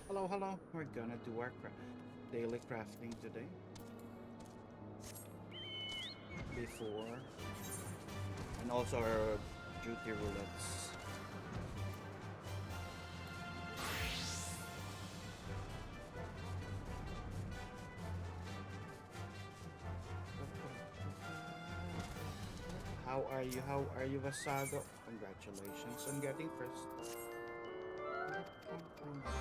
Hello, hello. We're gonna do our daily crafting today. Before. And also our duty roulettes. How are you? How are you, Vasago? Congratulations on getting first. Not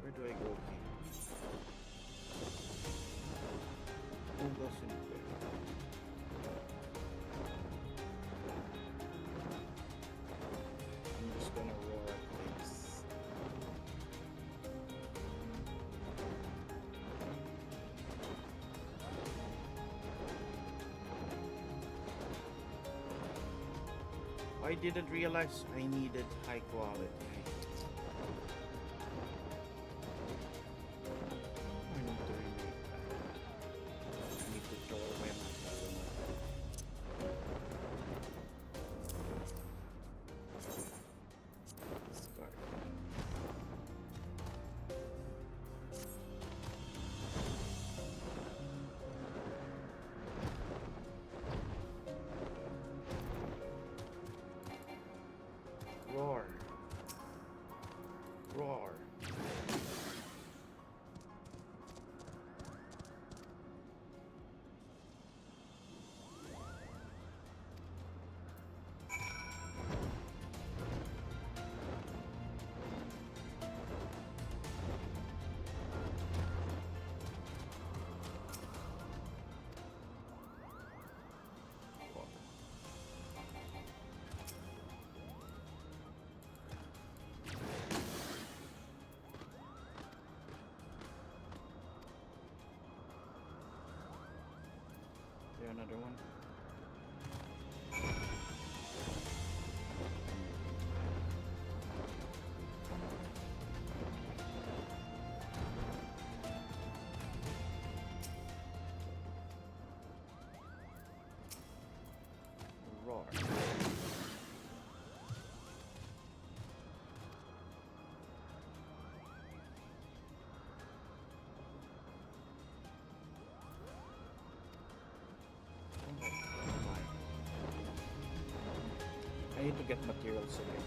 Where do I go here? Who goes in where? I'm just gonna roar at things. I didn't realize I needed high quality. I need to remake that. I need to throw away my discard. Roar. Roar. There another one. Roar. I need to get materials again.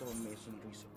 stone masonry supplies.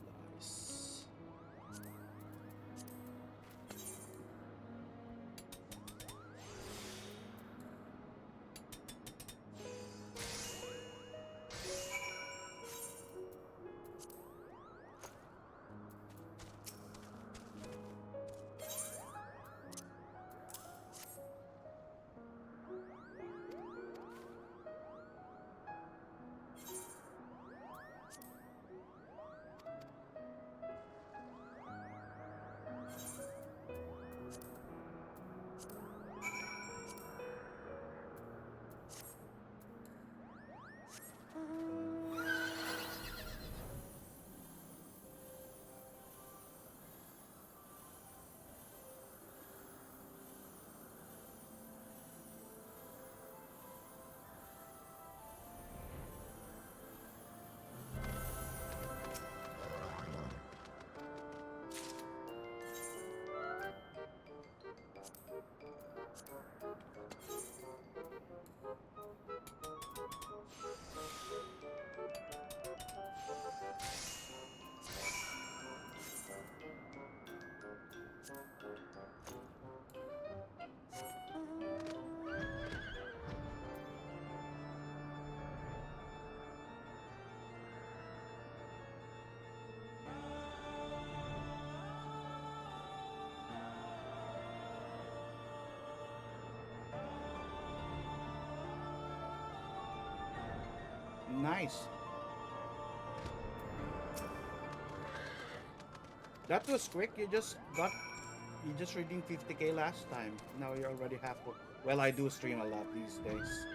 Nice. That was quick. You just redeemed 50k last time. Now you're already halfway. Well, I do stream a lot these days.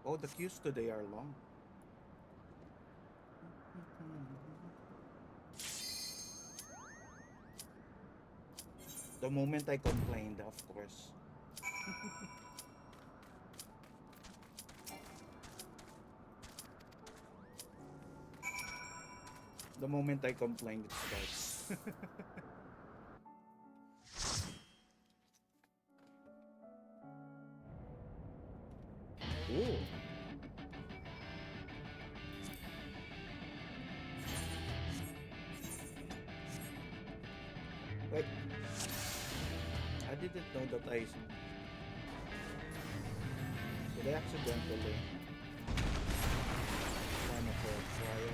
Oh, the queues today are long. The moment I complained, of course. The moment I complained, it starts. Ooh. Wait. I didn't know that I... Did I accidentally... Time for a trial?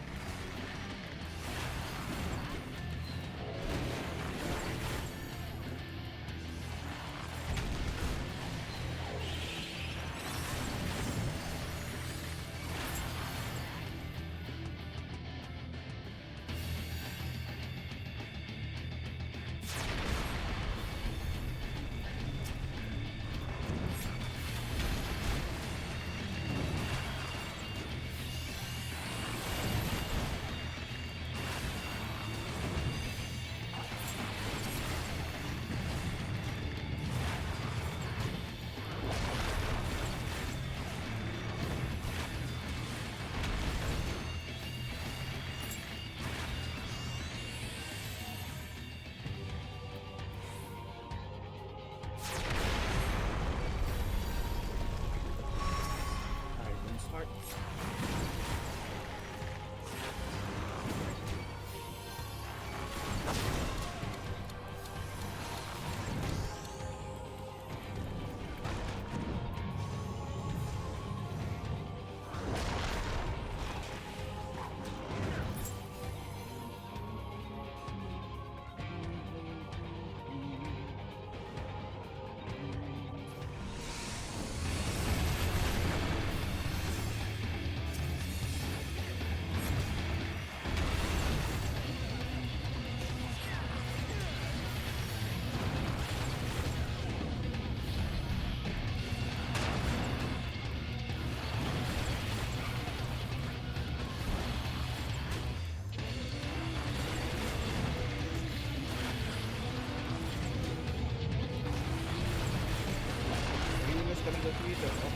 leveling the Twitter. Oh.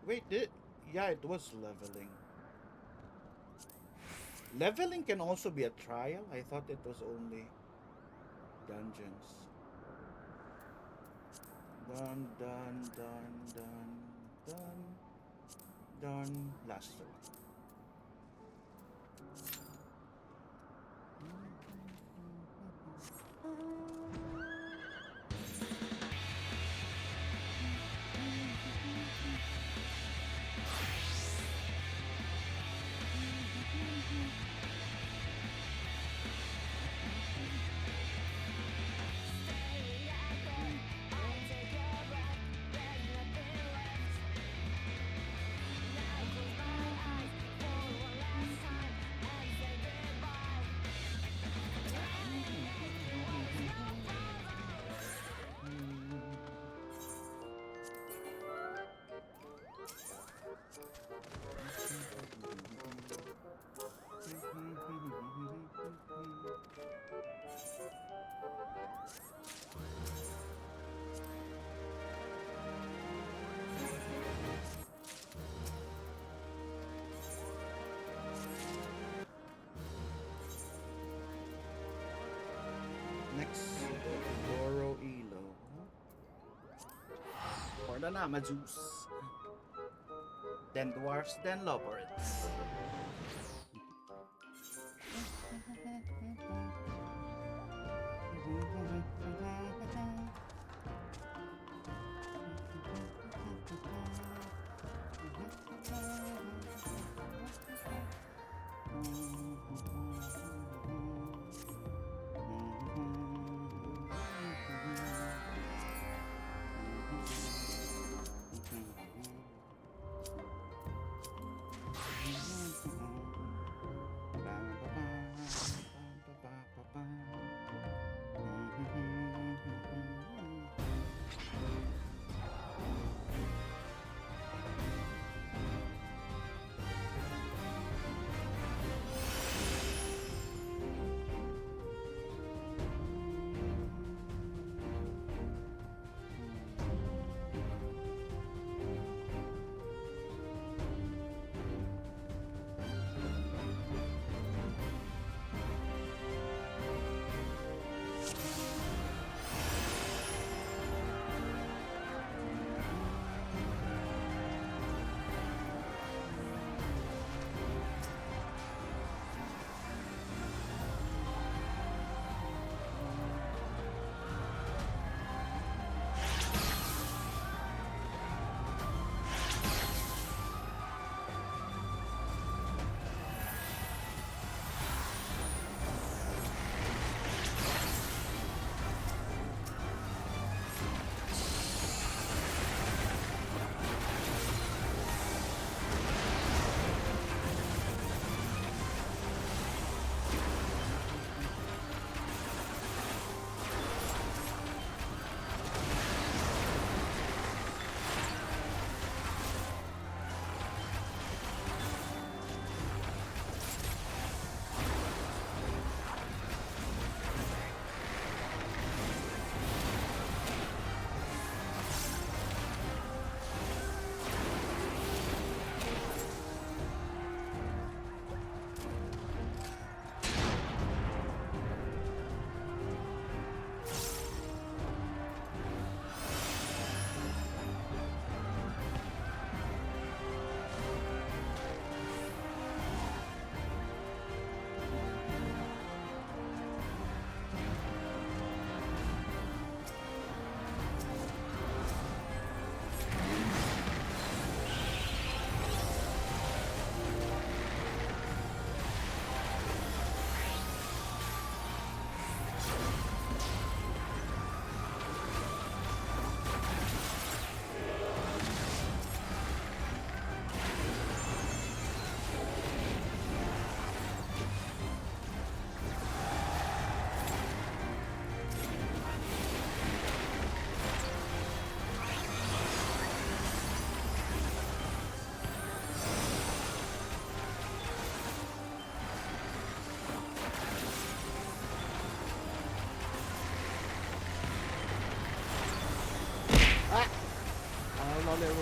Wait, yeah, it was leveling. Leveling can also be a trial? I thought it was only dungeons. Done, done, done, done, done, done. Last three. Next, we go to Doro Elo. For the Namazus. Then dwarfs, then loborits.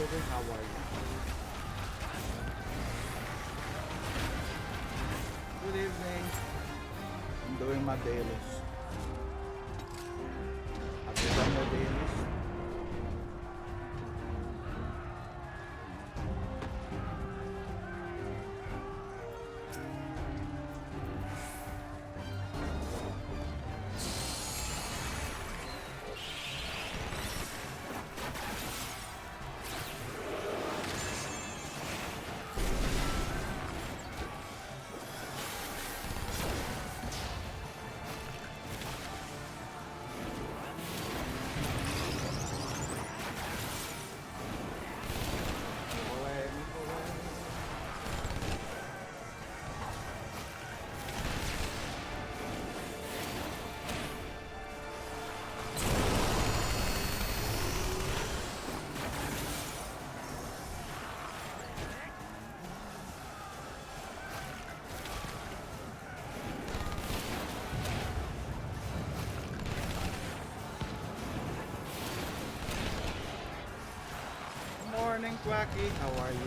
children, how are you? Good evening. I'm doing my dailies. Have you done your dailies? Morning, Quacky. How are you?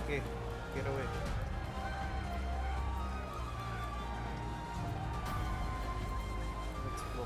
Okay, get away. Let's go.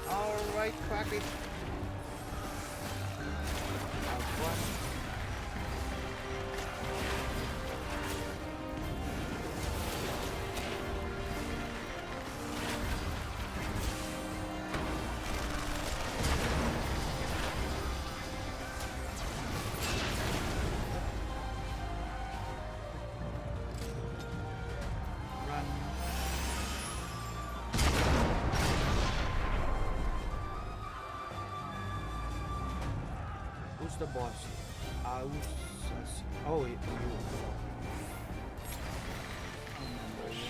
Alright, Quacky. Have fun. Run. Who's the boss? Oh, you. I remember you.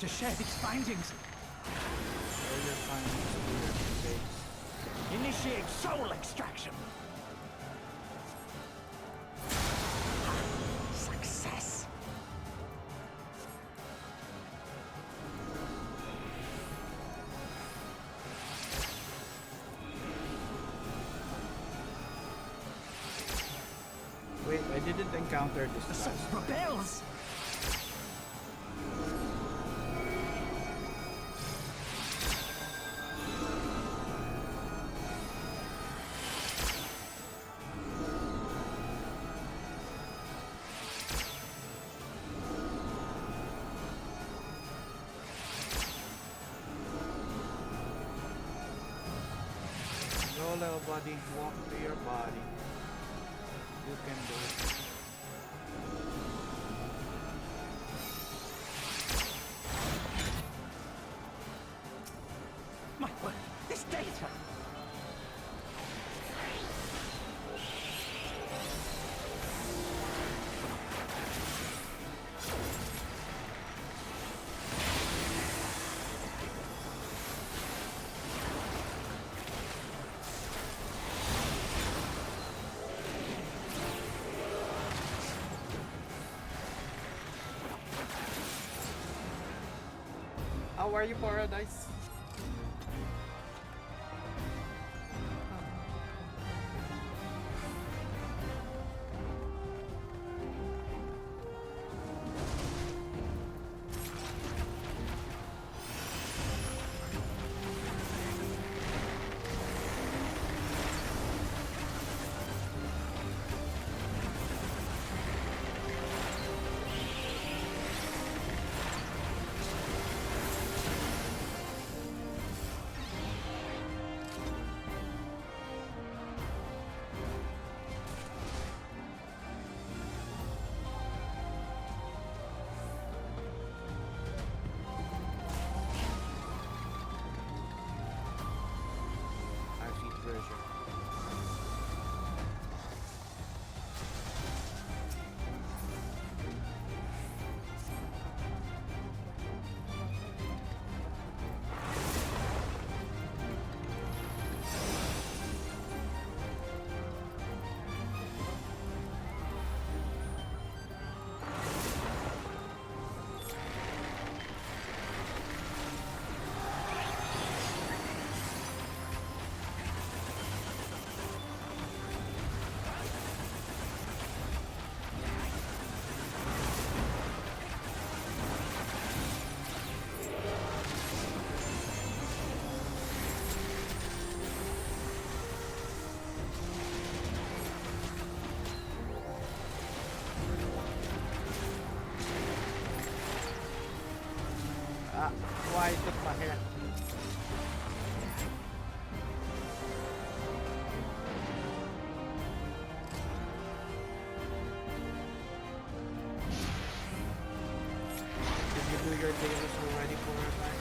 to share these findings. Share your findings with your face. Initiate soul extraction. Success. Wait, I didn't encounter this The soul last time. rebels. Go, little buddy, walk to your body. You can do it. My word, this data. How are you, Paradise? I see treasure. Why I took my hair? Did you do your dailies already for a time?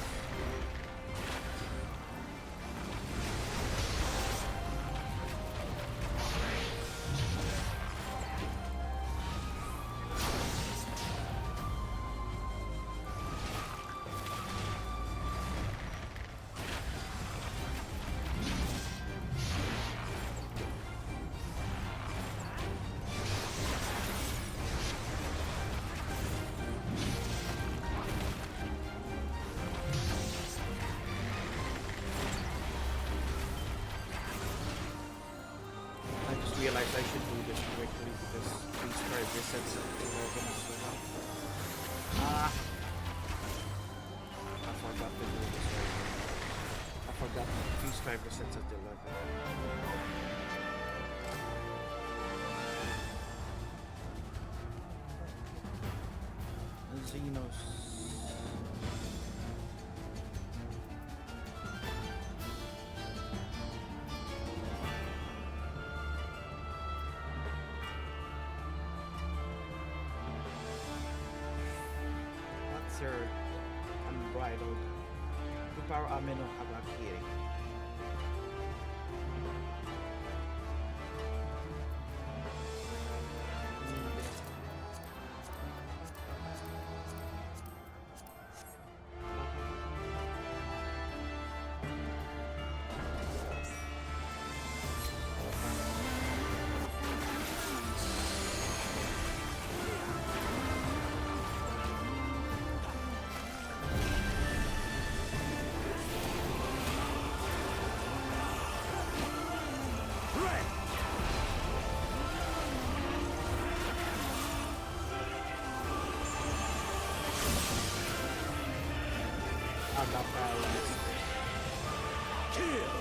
I just realized I should do this quickly because these card resets at 11 as well. Ah! I forgot to do this right now. I forgot these 5 resets at 11. Xenos. Sir, unbridled. To power ameno habakiri. I got paralyzed. Kill.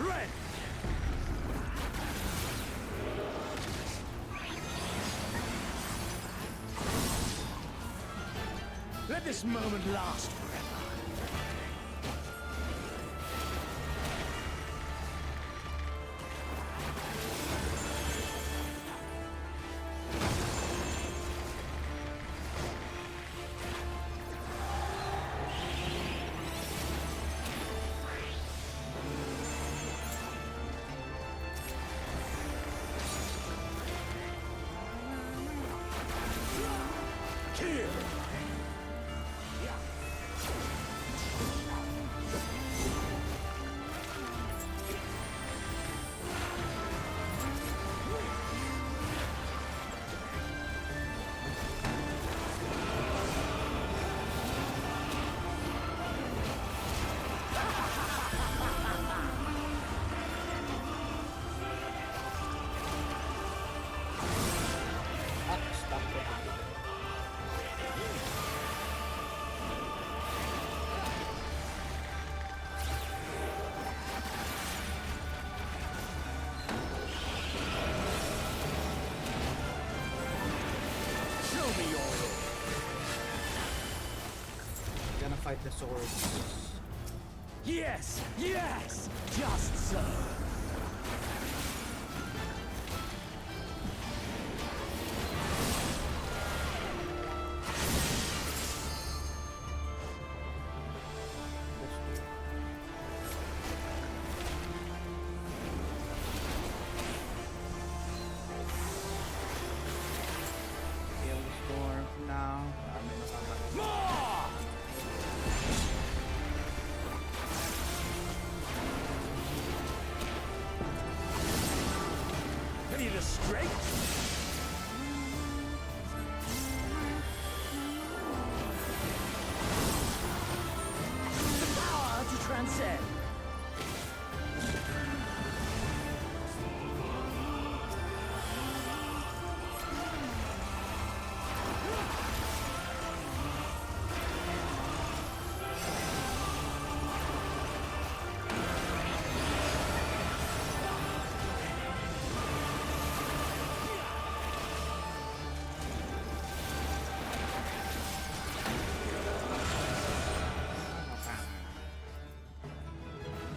Red. Let this moment last forever. Kill. Ah, stop it. Show me your will. Gonna fight the swords. Yes, yes, just so. Kill the storm now. I mean, More! I need a strength. The power to transcend.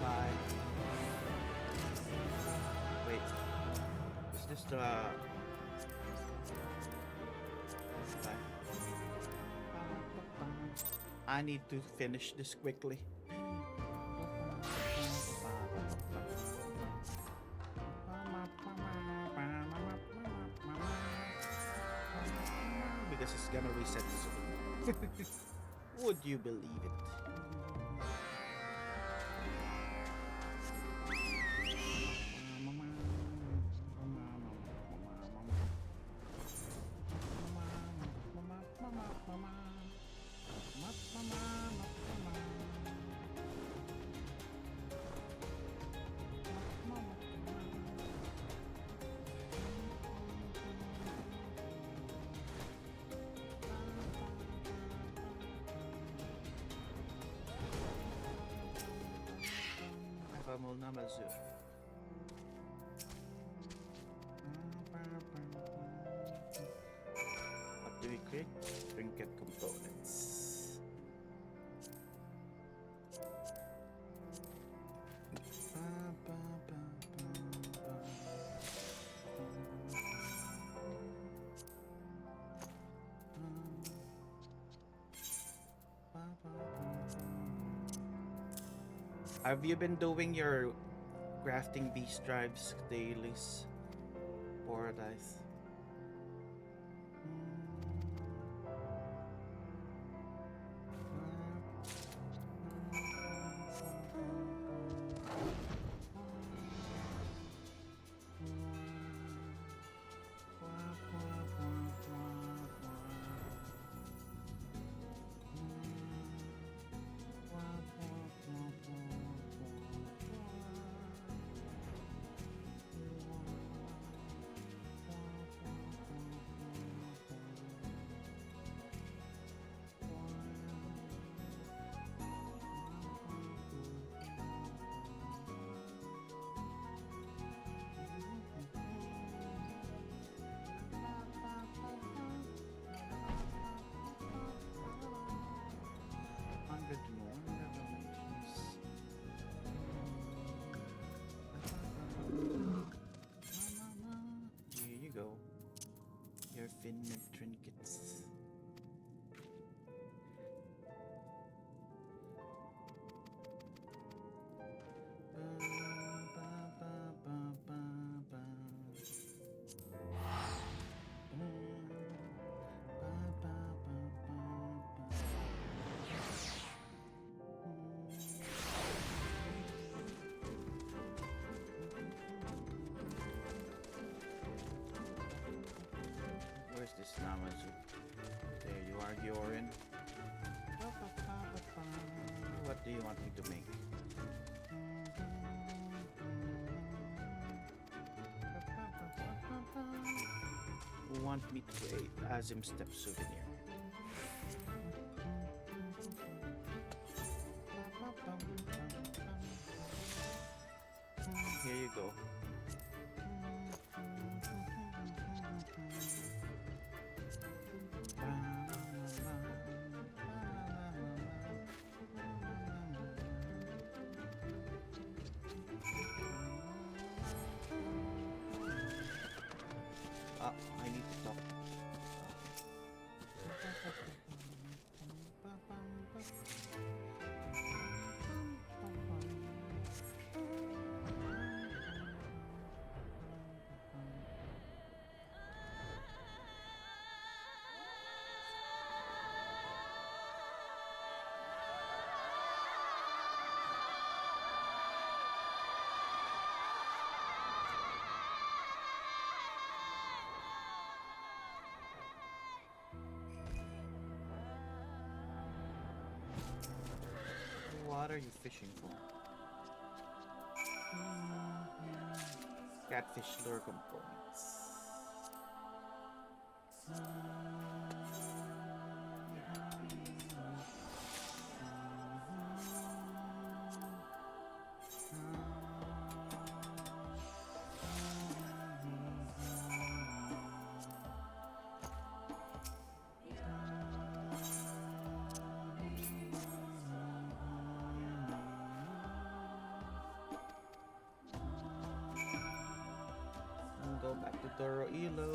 Bye. Wait. Is this the... Bye. I need to finish this quickly. Because it's gonna reset soon. Would you believe it? Mazur. What do we create? Trinket components. Have you been doing your crafting beast drives dailies? Paradise. you want me to make? Want me to create Azim Step souvenir? Here you go. I need to talk. What are you fishing for? Catfish lure components. Go back to Toroilo.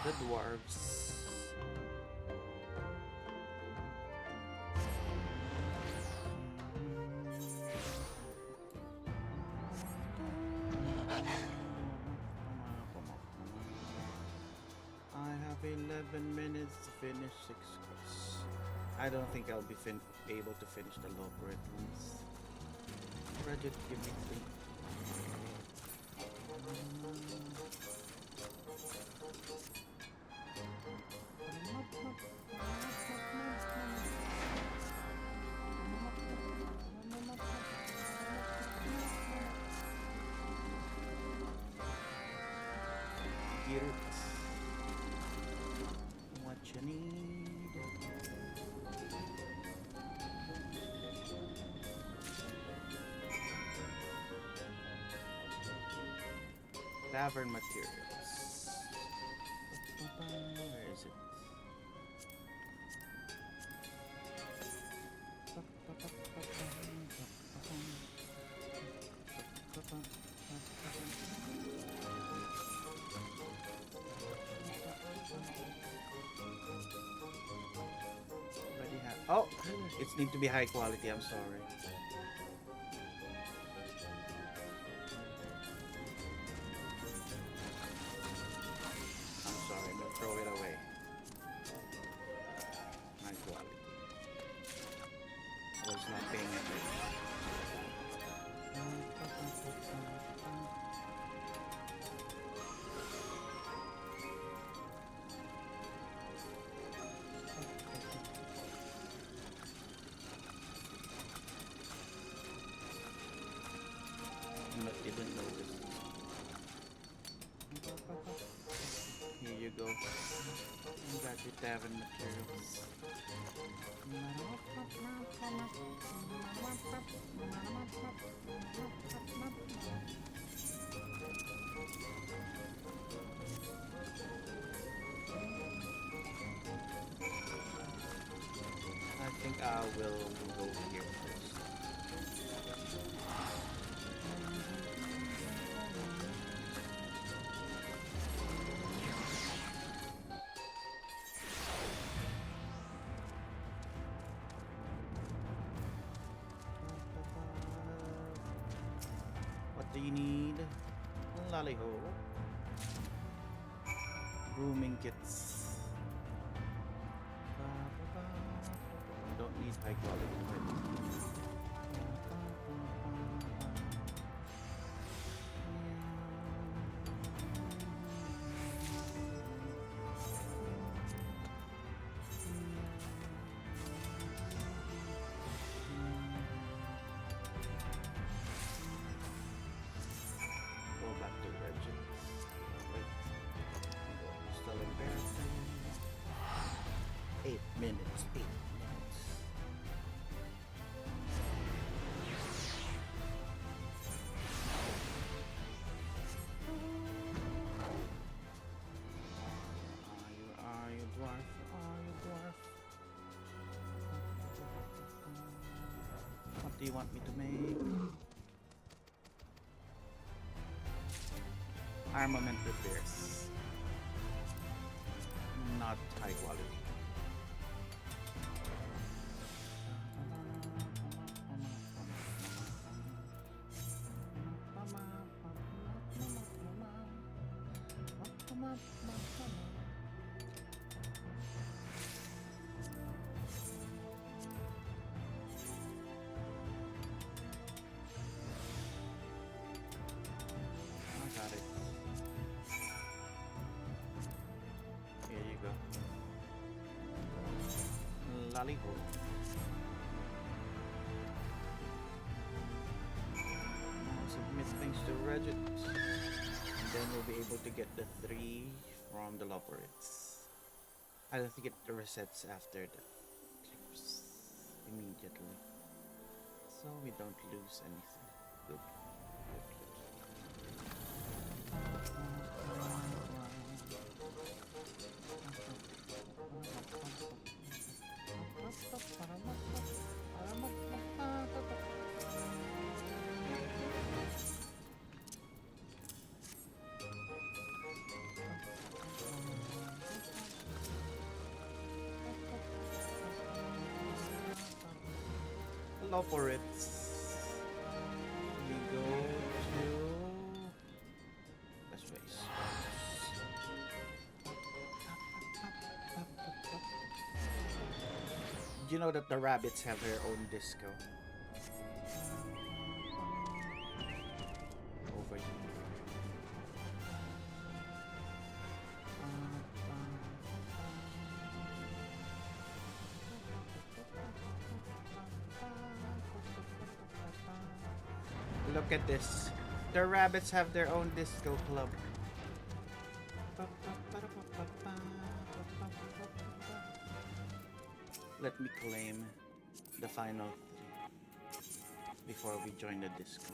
The dwarves. I have 11 minutes to finish 6 quests. I don't think I'll be able to finish the logarithms. Reddit, give me 3. What you need? Tavern materials. Where is it? Oh, it needs to be high quality, I'm sorry. I'm sorry, I'm gonna throw it away. High quality. I was not paying attention. Didn't notice. Here you go. You got your tavern materials. will go here first. What do you need? Lollyho. Grooming kits. Don't need high quality equipment. Go back to Regent. Wait. Still embarrassing. 8 minutes. 8 minutes. Are you dwarf? Are you dwarf? What do you want me to make? Armament repairs. Not high quality. I got it. Here you go. Lollyho. Submit things to Reddit. And then we'll be able to get the 3 from the Loperids. I don't think it resets after the clips immediately. So we don't lose anything. Good. Loperids. We go to best ways. Do you know that the rabbits have their own disco? Over here. Look at this. The rabbits have their own disco club. Let me claim the final 3 before we join the disco.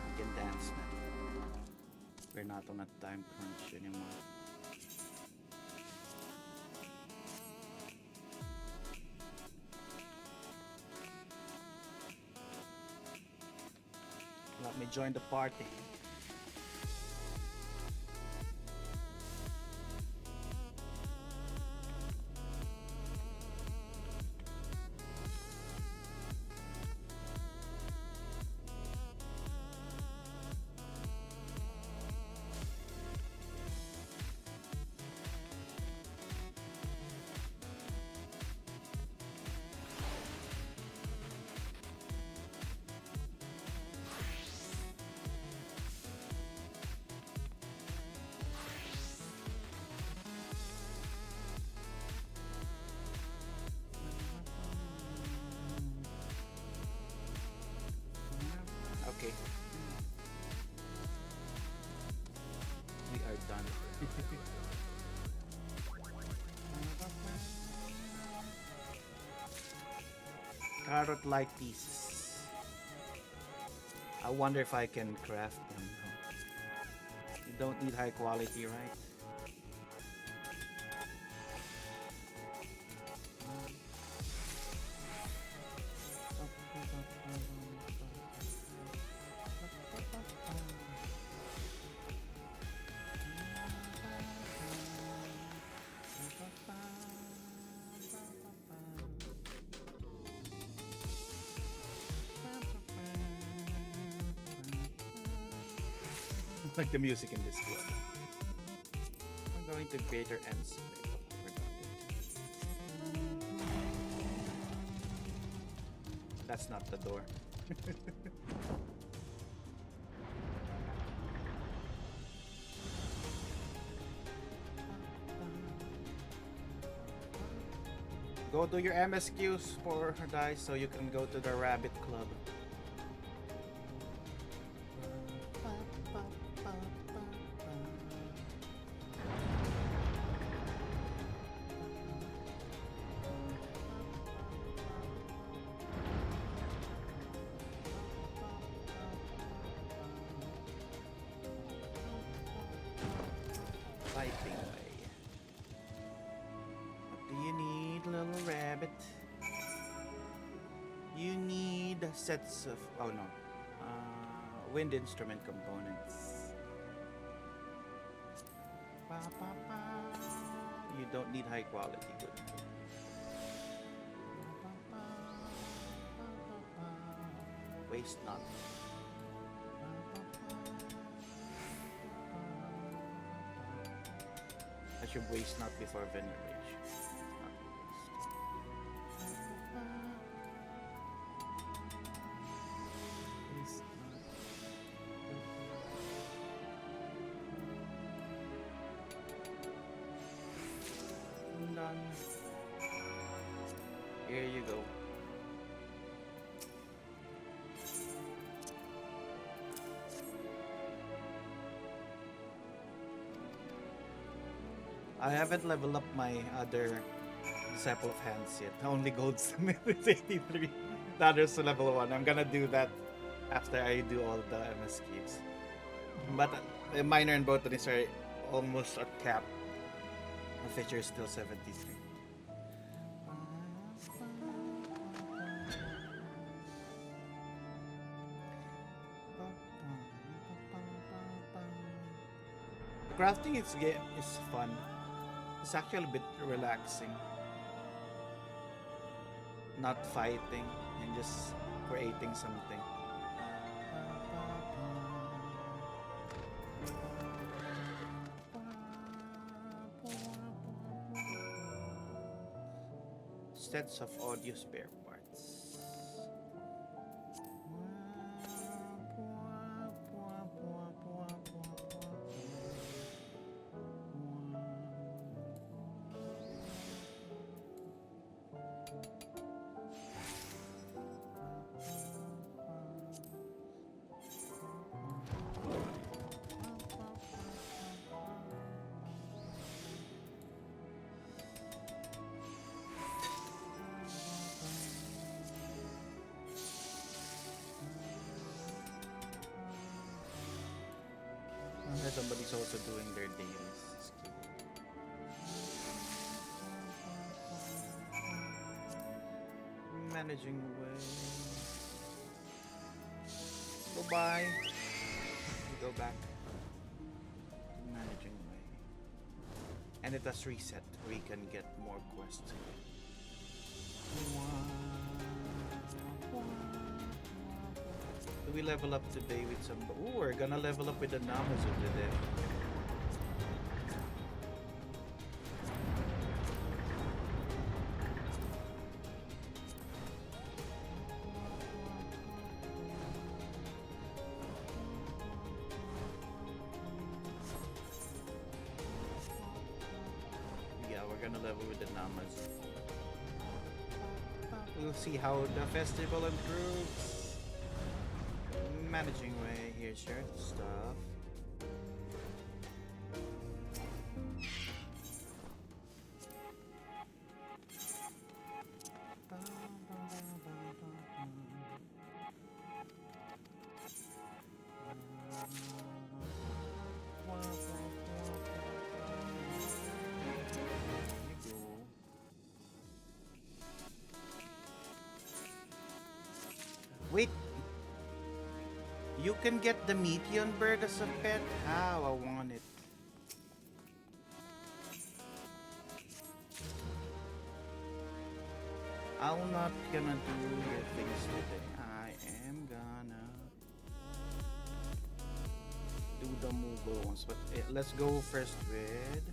We can dance now. We're not on a time crunch anymore. Let me join the party. Okay. We are done. Carrot like pieces. I wonder if I can craft them. You don't need high quality, right? Like the music in this club. I'm going to greater ends. That's not the door. Go do your MSQs for dice so you can go to the rabbit club. Fighting way. What do you need, little rabbit? You need sets of wind instrument components. You don't need high quality. Good. Waste not. I should waste not before veneration. Not waste. Done. Here you go. I haven't leveled up my other Disciple of Hands yet. Only Goldsmith is 83. The other's level 1. I'm gonna do that after I do all the MSQs. But minor and botanist are almost at cap. The feature is still 73. Crafting is fun. It's actually a bit relaxing. Not fighting and just creating something. Sets of audio spare parts. Somebody's also doing their dailies. Managing way. Goodbye. Go back. Managing way. And it has reset. We can get more quests. Do we level up today with some... Ooh, we're gonna level up with the Namazu today. Yeah, we're gonna level with the Namazu. We'll see how the festival improves. Managing way, here's your stuff. Wait, you can get the Meteon bird as a pet? How? I want it. I'm not gonna do your things today. I am gonna do the mobile ones. But let's go first with...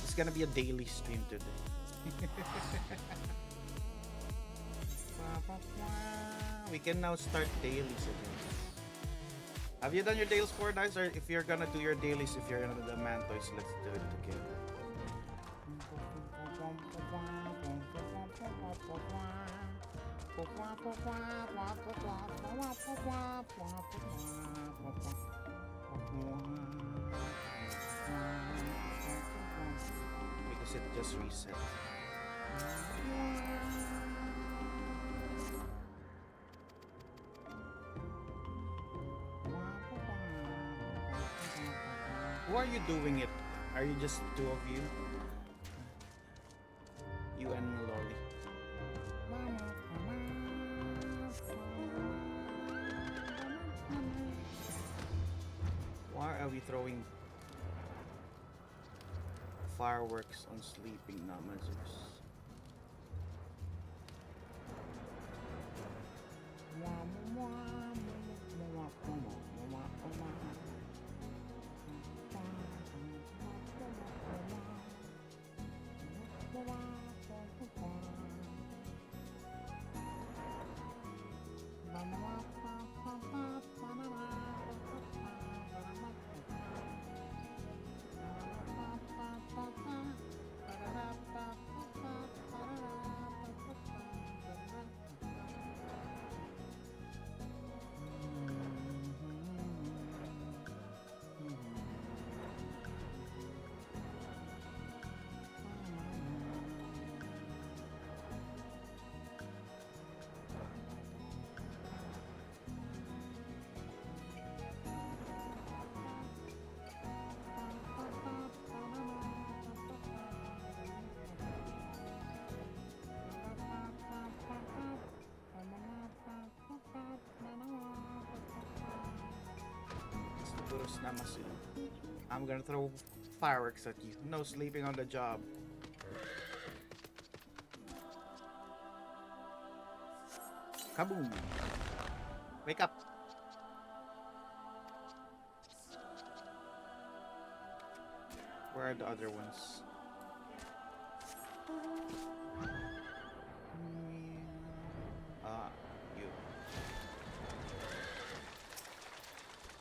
It's gonna be a daily stream today. We can now start dailies again. Have you done your dailies for guys? Or if you're gonna do your dailies, if you're gonna do the mantoys, let's do it together. Because it just reset. Who are you doing it? Are you just two of you? You and Lolly. Why are we throwing fireworks on sleeping Namazus? I'm gonna throw fireworks at you. No sleeping on the job. Kaboom! Wake up! Where are the other ones? Ah, you.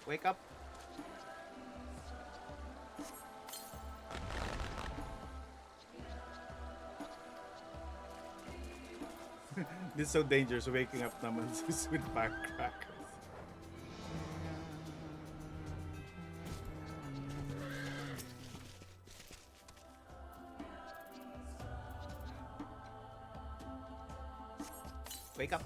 Wake up! This is so dangerous, waking up naman with firecrackers. Wake up.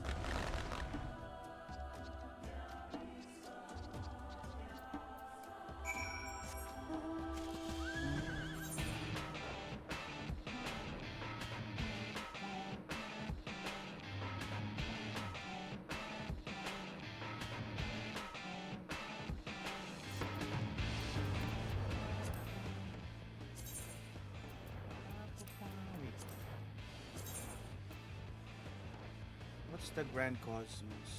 What's the Grand Cosmos?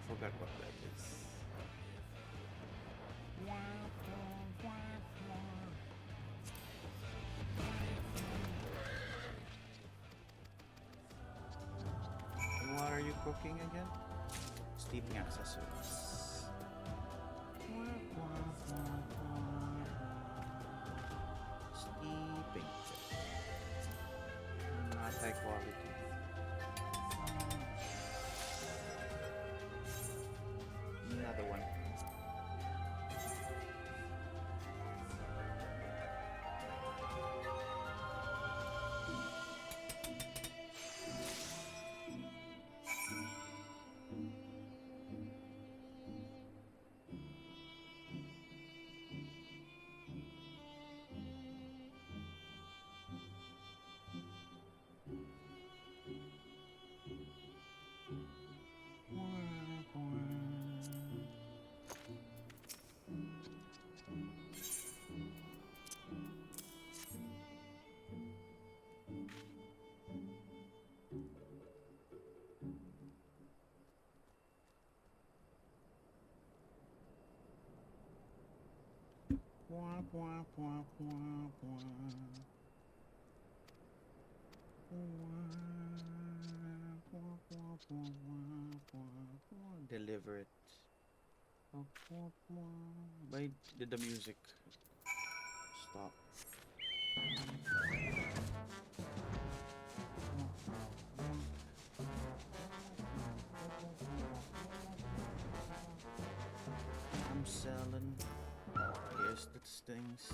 Forgot what that is. What are you cooking again? Sleeping accessories. Sleeping. Not high quality. Another one. Deliver it. Why did the music stop? I'm selling. Yes, that stings.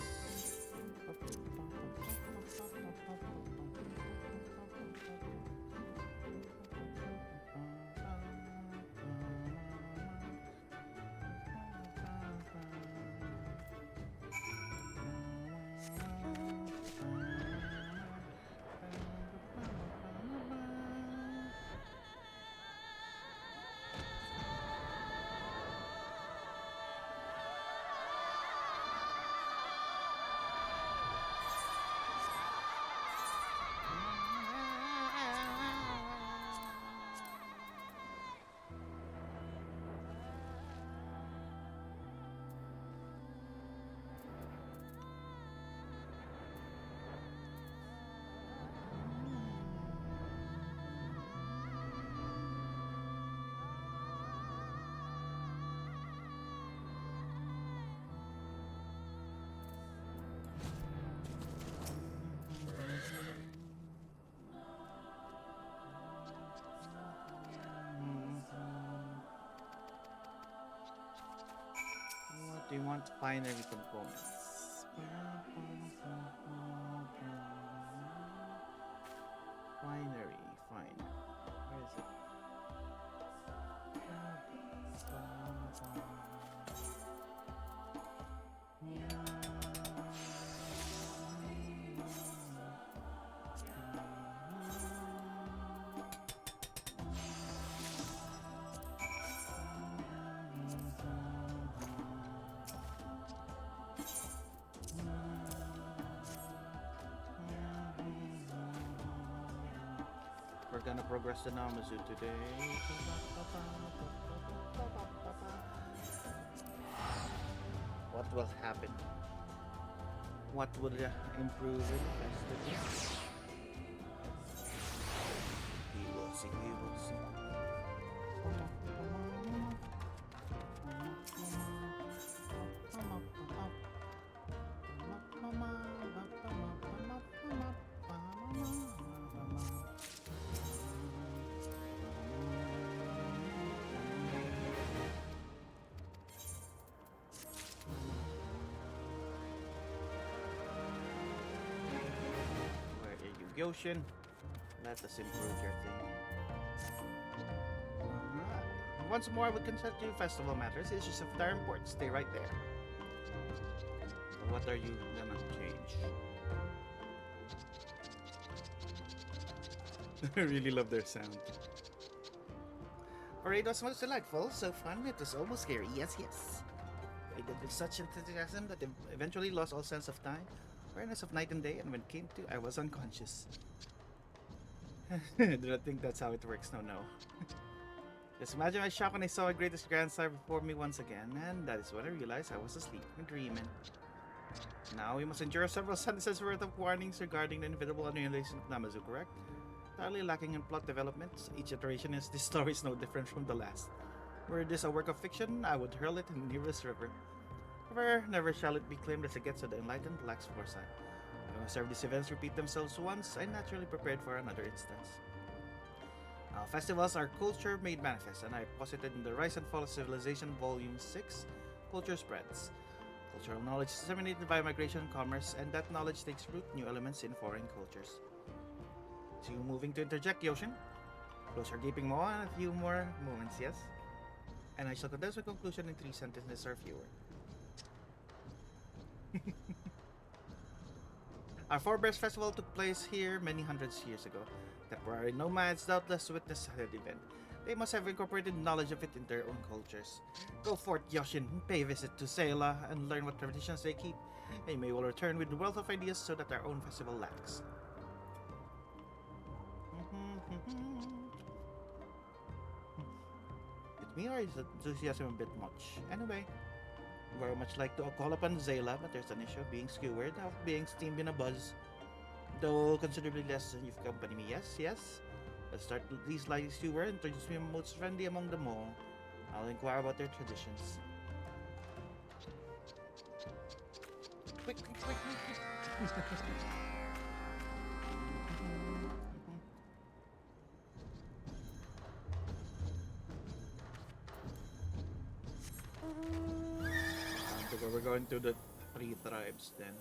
What do you want? Binary components. Binary, fine. Where is it? We're gonna progress the Namazu today. What will happen? What will improve in Festival? We will see, we will see. Where are you, Goshen? Let us improve your thing. Once more, I would consent to festival matters. Issues of dire importance. Stay right there. What are you gonna change? I really love their sound. Parade was most delightful, so fun, it was almost scary. Yes, yes. I did with such enthusiasm that I eventually lost all sense of time, awareness of night and day, and when it came to, I was unconscious. Do not think that's how it works. No, no. Just imagine my shock when I saw my greatest grandsire before me once again, and that is when I realized I was asleep and dreaming. Now we must endure several sentences worth of warnings regarding the inevitable annihilation of Namazu, correct? Entirely lacking in plot developments, each iteration is this story is no different from the last. Were this a work of fiction, I would hurl it in the nearest river. However, never shall it be claimed as a gets of the enlightened lacks foresight. Having observed these events repeat themselves once, I naturally prepared for another instance. Festivals are culture made manifest, and I posited in The Rise and Fall of Civilization Volume 6, Culture Spreads. Cultural knowledge is disseminated by migration and commerce, and that knowledge takes root new elements in foreign cultures. So you moving to interject, Yoshin? Close your gaping maw and a few more moments, yes? And I shall condense my conclusion in 3 sentences or fewer. Our forebears festival took place here many hundreds of years ago. Temporary nomads doubtless witnessed that event. They must have incorporated knowledge of it in their own cultures. Go forth, Yoshin, pay a visit to Seila and learn what traditions they keep. They may well return with a wealth of ideas so that our own festival lacks. With me, or is enthusiasm a bit much? Anyway, Very much like to call upon Zayla, but there's an issue of being skewered, of being steamed in a buzz. Though considerably less than you've accompanied me. Yes, yes. Let's start these ladies you were. Introduce me most friendly among them all. I'll inquire about their traditions. Quick, quick, quick, quick. We're going to the 3 tribes then.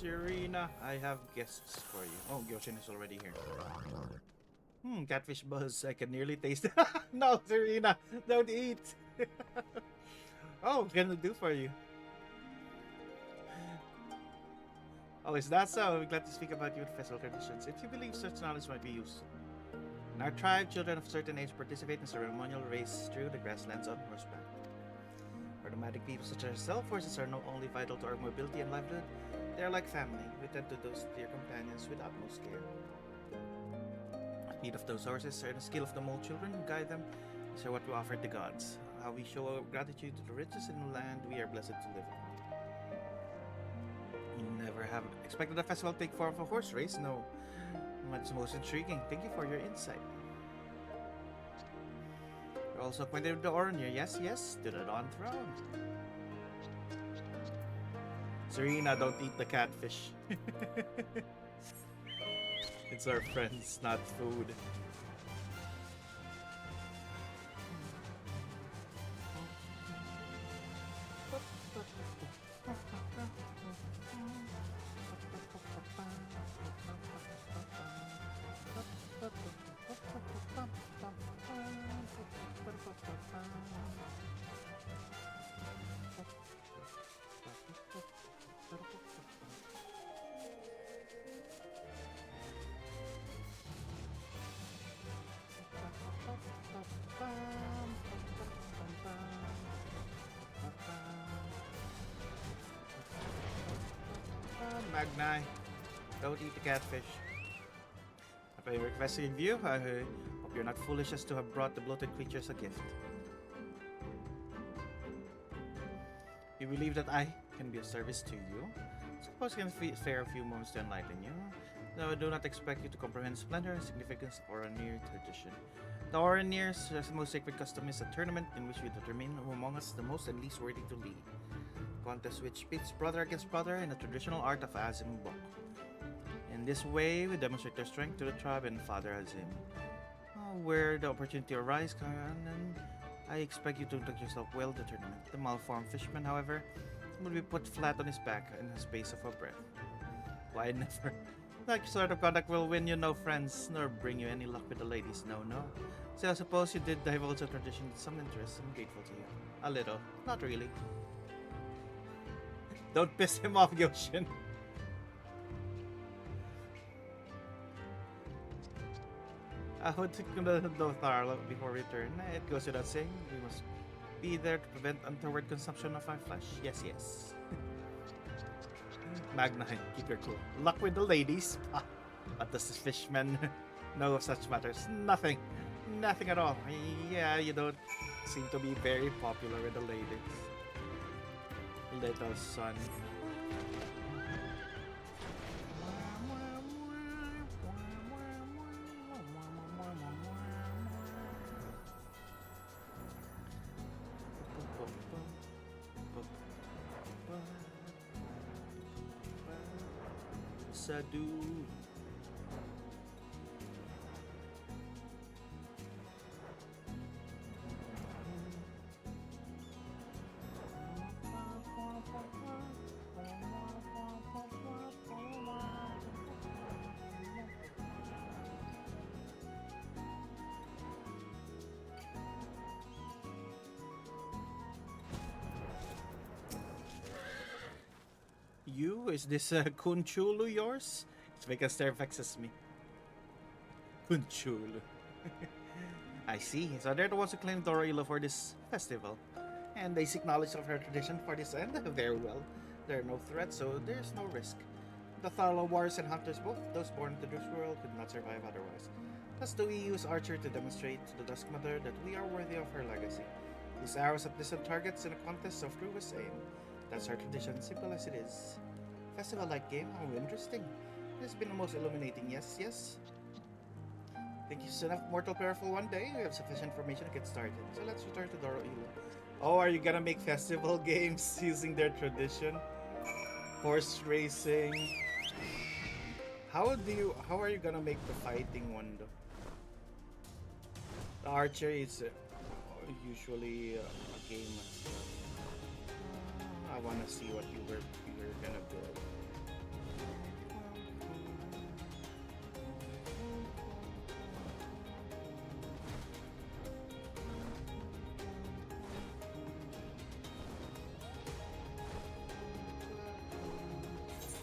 Serena, I have guests for you. Oh, Gyoshin is already here. Catfish buzz. I can nearly taste it. No, Serena, don't eat. Oh, what can I do for you? Oh, is that so? I'm glad to speak about your festival traditions. If you believe such knowledge might be useful. In our tribe, children of certain age participate in ceremonial races through the grasslands on horseback. For nomadic people such as ourselves, horses are not only vital to our mobility and livelihood, they are like family. We tend to those dear companions with utmost care. The speed of those horses and the skill of the mole children who guide them is what we offer the gods. How we show our gratitude to the riches in the land we are blessed to live in. You never have expected a festival to take form of a horse race? No. That's most intriguing. Thank you for your insight. You're also acquainted with the Oronir. Yes, yes, to the Dawn Throne. Serena, don't eat the catfish. It's our friends, not food. Magni, don't eat the catfish. If I request in view, I hope you're not foolish as to have brought the bloated creatures a gift. You believe that I can be of service to you? Suppose I can spare a few moments to enlighten you. Though I do not expect you to comprehend the splendor and significance of Oronir tradition. The Oronir's most sacred custom is a tournament in which we determine who among us is the most and least worthy to lead. Contest which pits brother against brother in the traditional art of Azim Bok. In this way, we demonstrate our strength to the tribe and Father Azim. Where the opportunity arises, and I expect you to conduct yourself well in the tournament. The malformed fisherman, however, will be put flat on his back in the space of a breath. Why never? That sort of conduct will win you no friends, nor bring you any luck with the ladies. No, no. So I suppose you did divulge a tradition with some interest. I'm grateful to you. A little. Not really. Don't piss him off, Yoshin. I would take the Lothar before return. It goes without saying, we must be there to prevent untoward consumption of our flesh. Yes, yes. Magna, keep your cool. Luck with the ladies. What does this fishman know of such matters? Nothing. Nothing at all. Yeah, you don't seem to be very popular with the ladies. Little son. Salsa, dude. You? Is this Kunchulu yours? It's because there vexes me. Kunchulu. I see. So they're the ones who claimed Dorilo for this festival. And they seek knowledge of her tradition for this end. Very well. There are no threats, so there's no risk. The Tharlo warriors and hunters, both those born into this world, could not survive otherwise. Thus do we use Archer to demonstrate to the Dusk Mother that we are worthy of her legacy. These arrows at distant targets in a contest of truest aim. That's our tradition, simple as it is. Festival-like game? How interesting. It has been the most illuminating, yes. Think you enough mortal powerful one day? We have sufficient information to get started. So let's return to Dorilo. Oh, are you gonna make festival games using their tradition? Horse racing. How are you gonna make the fighting one though? The archery is usually a game as well. I wanna see what you were gonna build.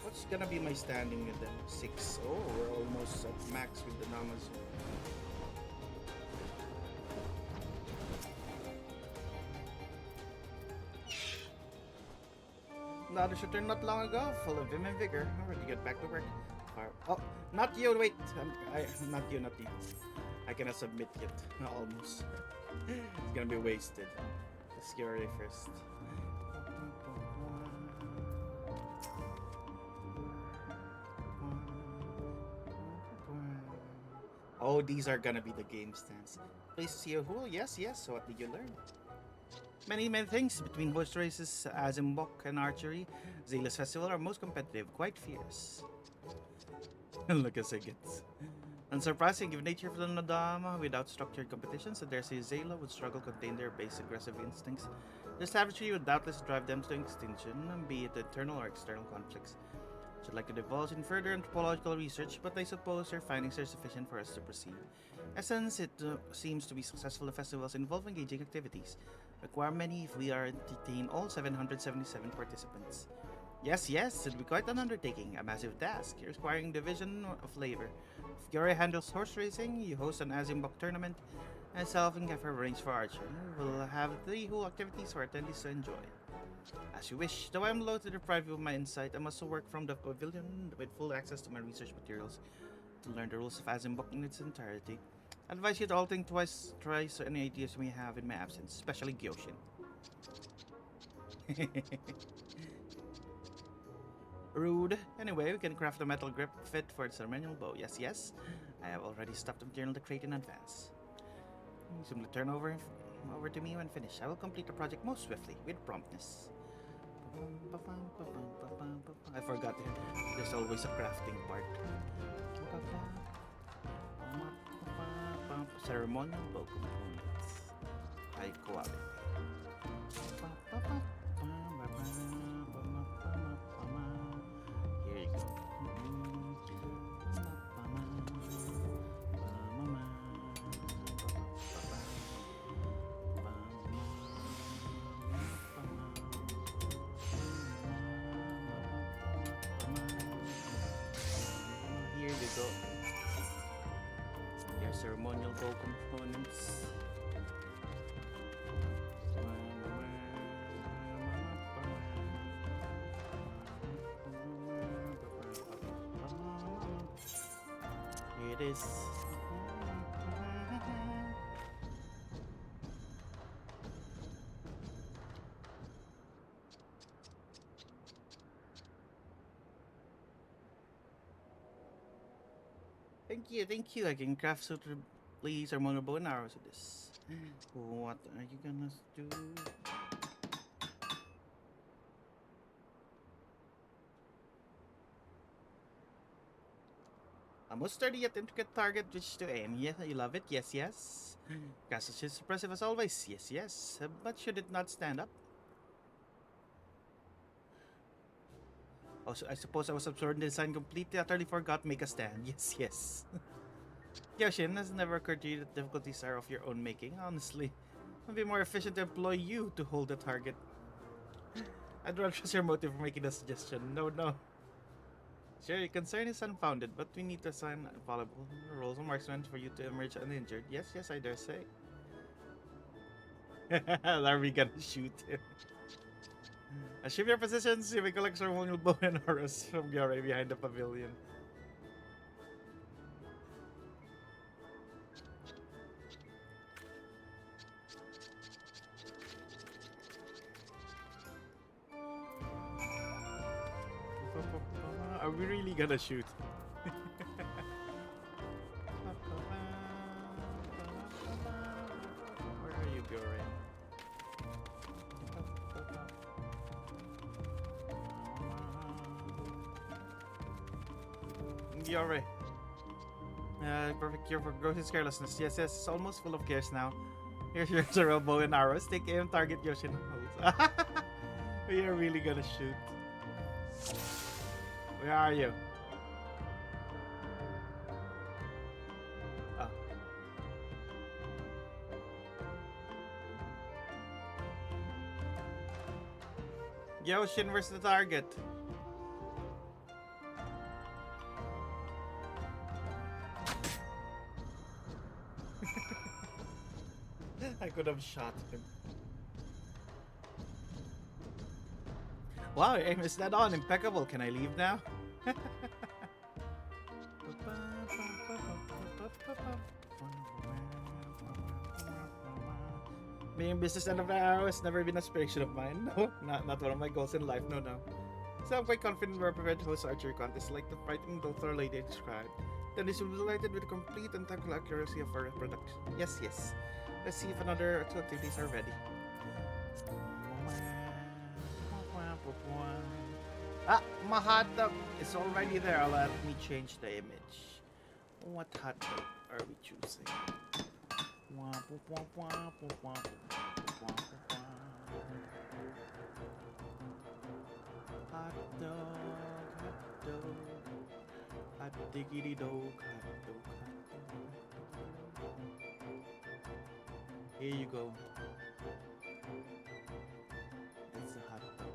What's gonna be my standing with them? 6. Oh, we're almost at max with the Namazu. Ladders returned not long ago, full of vim and vigor. I'm ready to get back to work. Oh, not you, wait! Not you. I cannot submit yet. Almost. It's gonna be wasted. Let's get ready first. Oh, these are gonna be the game stands. Please see a who? Yes. So what did you learn? Many things between horse races, Azimbok, and archery. Zayla's festival are most competitive, quite fierce. Look as it gets. Unsurprising, given nature of the Nadama, without structured competitions, I dare say Zayla would struggle to contain their base aggressive instincts. Their savagery would doubtless drive them to extinction, be it internal or external conflicts. Should like to divulge in further anthropological research, but I suppose your findings are sufficient for us to proceed. Essence, it seems to be successful in festivals involve engaging activities. Require many if we are to entertain all 777 participants. Yes, it'll be quite an undertaking, a massive task, requiring division of labor. If Fiore handles horse racing, you host an Azimbok tournament, and myself and Gaffer arrange for archery. We'll have 3 whole activities for attendees to enjoy. As you wish, though I'm loath to deprive you of my insight, I must work from the pavilion with full access to my research materials to learn the rules of Azimbok in its entirety. I advise you to all think twice, thrice any ideas you may have in my absence, especially Gyoshin. Rude. Anyway, we can craft a metal grip fit for the ceremonial bow. Yes. I have already stuffed the material in the crate in advance. Simply turn over to me when finished. I will complete the project most swiftly, with promptness. I forgot there's always a crafting part. Ceremonial bow components. High quality. Here you go. Here you go. Your ceremonial bow components. Here it is. Thank you. I can craft suitably ceremonial bow and arrows with this. What are you gonna do? Almost sturdy yet intricate target which to aim. Yes, you love it. Yes, yes. Castle is impressive as always. Yes, yes. But should it not stand up? Also, I suppose I was absorbed in the design completely, utterly forgot make a stand. Yes, yes. Yoshin, has never occurred to you that difficulties are of your own making, honestly. It would be more efficient to employ you to hold the target. I'd rather trust your motive for making the suggestion. No, no. Sure, your concern is unfounded, but we need to assign valuable roles of marksman for you to emerge uninjured. Yes, yes, I dare say. Are we gonna shoot him? Assume your positions. You may collect ceremonial bow and arrows from Gyore behind the pavilion. Are we really gonna shoot? Where are you, Gyore? Gyore. Perfect cure for gross carelessness. Yes, yes, it's almost full of cares now. Here's your zero bow and arrows. Take aim, target Yoshin holds. We are really gonna shoot. Where are you? Oh. Yoshin, where's the target? I could have shot him. Wow, your aim is dead on. Impeccable. Can I leave now? Being business end of arrow has never been an aspiration of mine. No, not one of my goals in life. No, no. So I'm quite confident we're prepared to host archery contests like the fighting Dr. Lady described. Then this will be delighted with the complete and technical accuracy of our production. Yes, yes. Let's see if another two activities are ready. Ah, my hot dog is already there. Let me change the image. What hot dog are we choosing? Hot dog, hot dog, hot diggity dog, hot dog, hot dog. Here you go. That's a hot dog.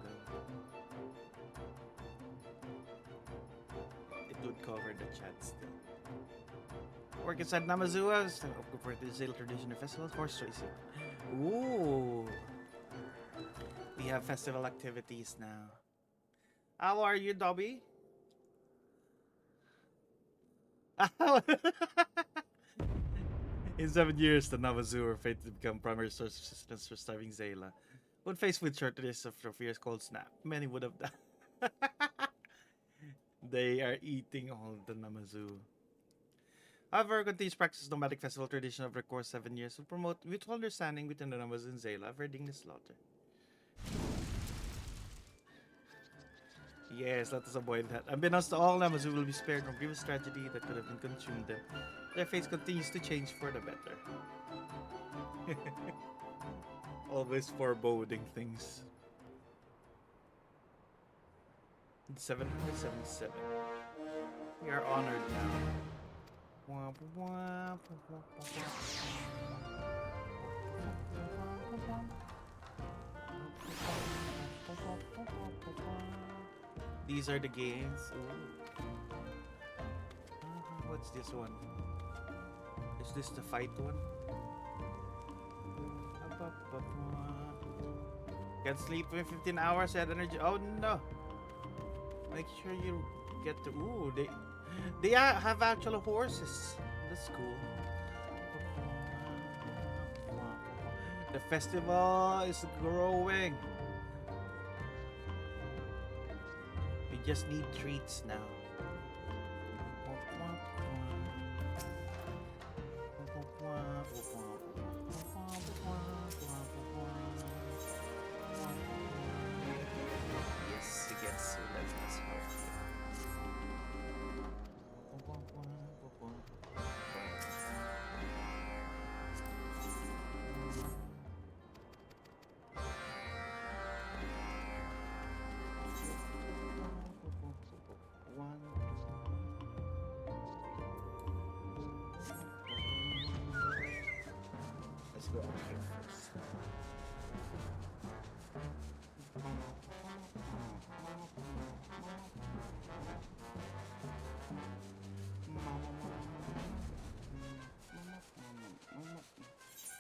It would cover the chat still. Work inside Namazua, for the Zale Traditional Festival, horse racing. Ooh. We have festival activities now. How are you, Dobby? In 7 years, the Navazu are fated to become primary source of sustenance for starving Zayla. Would face food shortages after a fierce cold snap. Many would have died. They are eating all the Namazu. However, continues practice nomadic festival tradition over the course 7 years will promote mutual understanding between the Namazu and Zayla, averting the slaughter. Yes, let us avoid that. Unbeknownst to all, Namazu will be spared from grievous tragedy that could have been consumed them. Their fates continues to change for the better. Always foreboding things. 777. We are honored now. These are the games. Ooh. What's this one? Is this the fight one? Can't sleep for 15 hours at energy. Oh no! Make sure you get the. Ooh, they have actual horses. That's cool. The festival is growing. We just need treats now. Yes, it gets so that's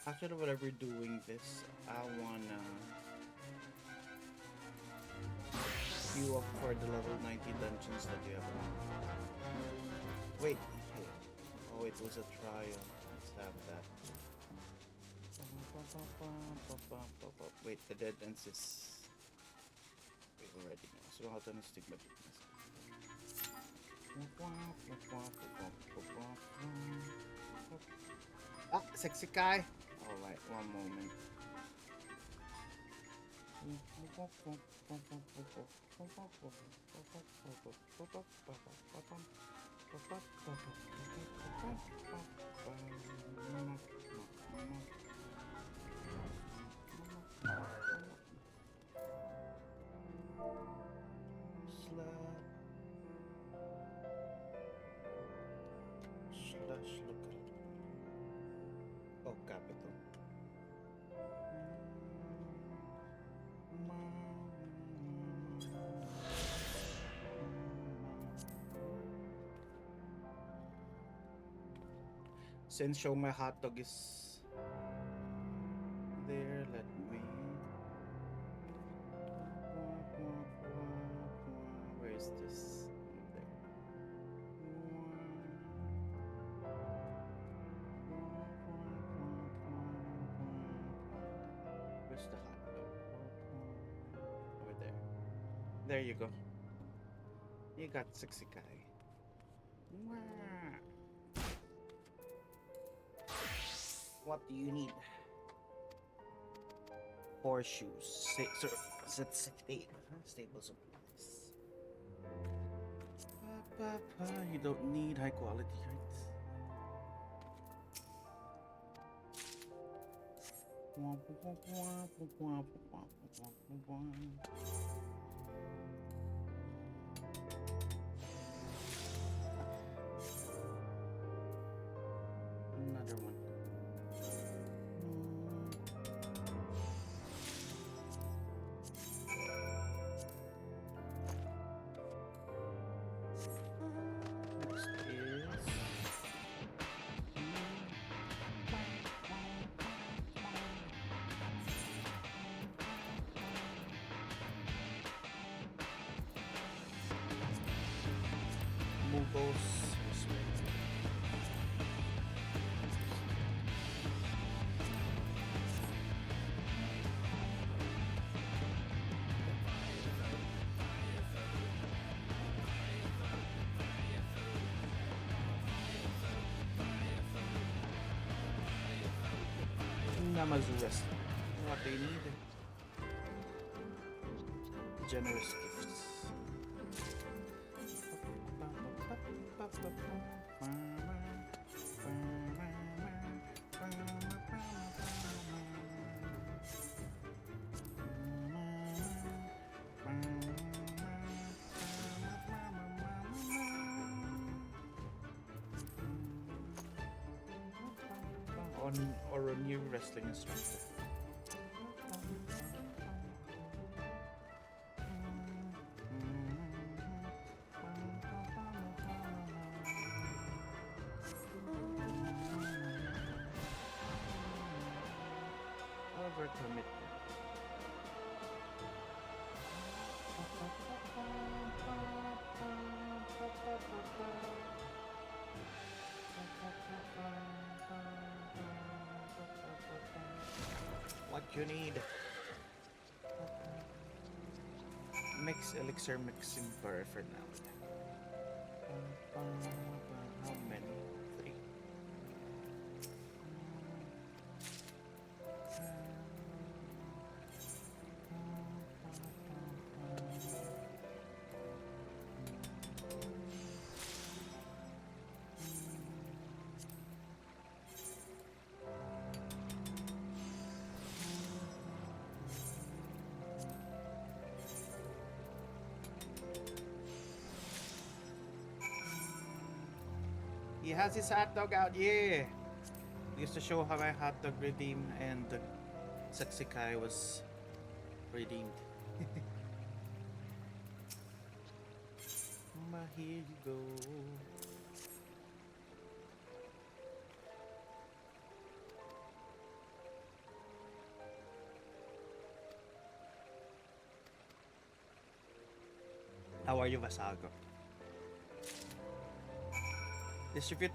Actually, while we're doing this, I wanna queue up for the level 90 dungeons that you have now. Wait, hey. Oh, it was a trial. Let's have that. Wait, the dead ends is... We already know. So how to stigmatise. Ah, sexy guy! Alright, one moment. Slash local. Oh, capital. Since show my hot dog is there, let me. Where is this? There. Where's the hot dog? Over there. There you go. You got sexy guy. What do you need? Horseshoes. Stable supplies. You don't need high quality, right? Another one. Next is Mughals. Namazuras. What they need. Generous gifts. Or a new wrestling instructor. Overcommit. What you need? Mix elixir mixing bar for now. How many? 3. He has his hot dog out, yeah! Used to show how my hot dog redeemed and the Saksikai was redeemed. Here you go. How are you, Vasago? Distribute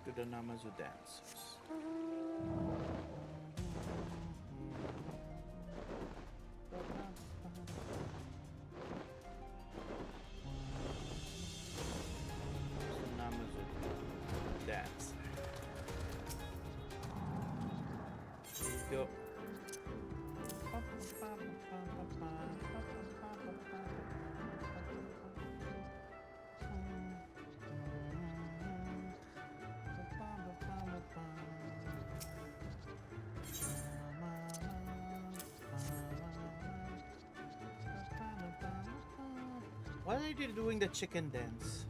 to the Namazu dancers. The Namazu dance. Go. Why are you doing the chicken dance?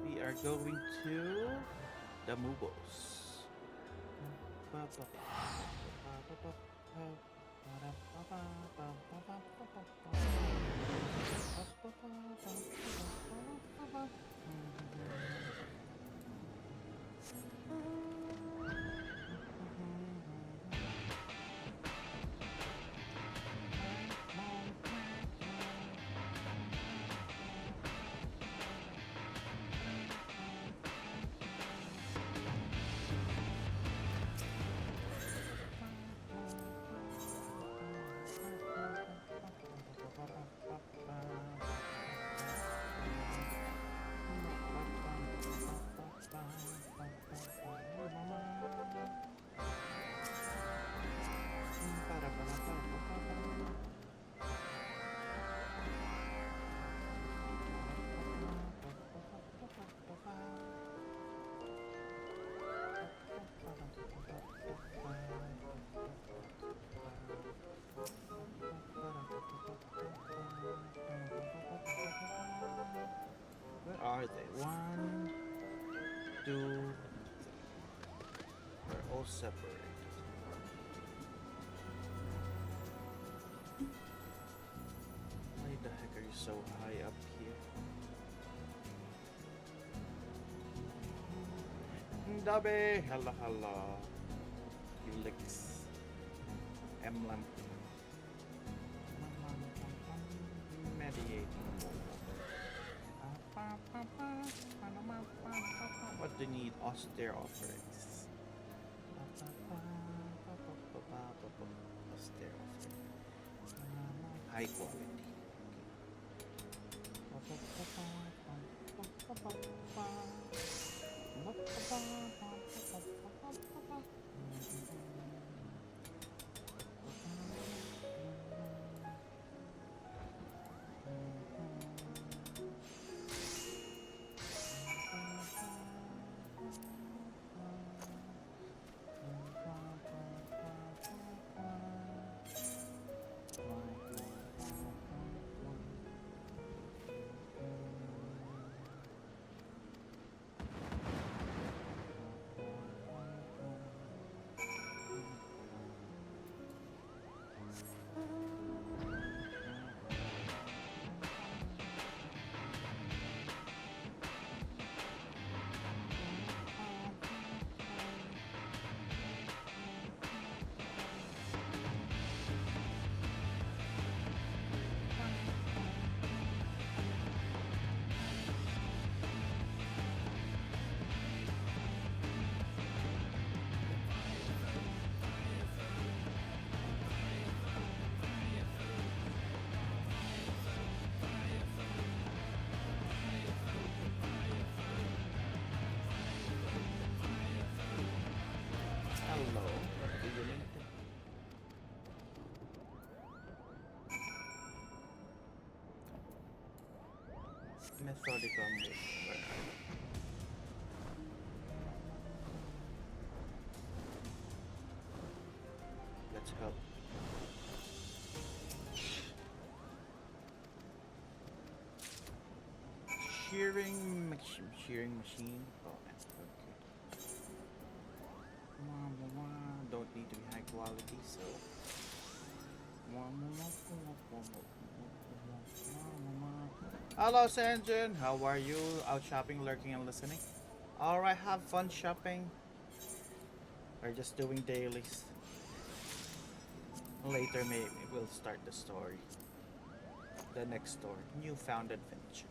We are going to the Mubos. Where are they? One, two, they're all separated. Why the heck are you so high up here? Dabe, hala hala. Helix. Emblem. Mediating. What do you need? Austere offerings. Austere offerings. High quality. Methodical move. Where are you? Let's help. Shearing machine. Oh, okay. Don't need to be high quality, so. Hello, Sanjin. How are you? Out shopping, lurking, and listening. Alright, have fun shopping. Or just doing dailies. Later, maybe we'll start the story. The next story. Newfound adventure.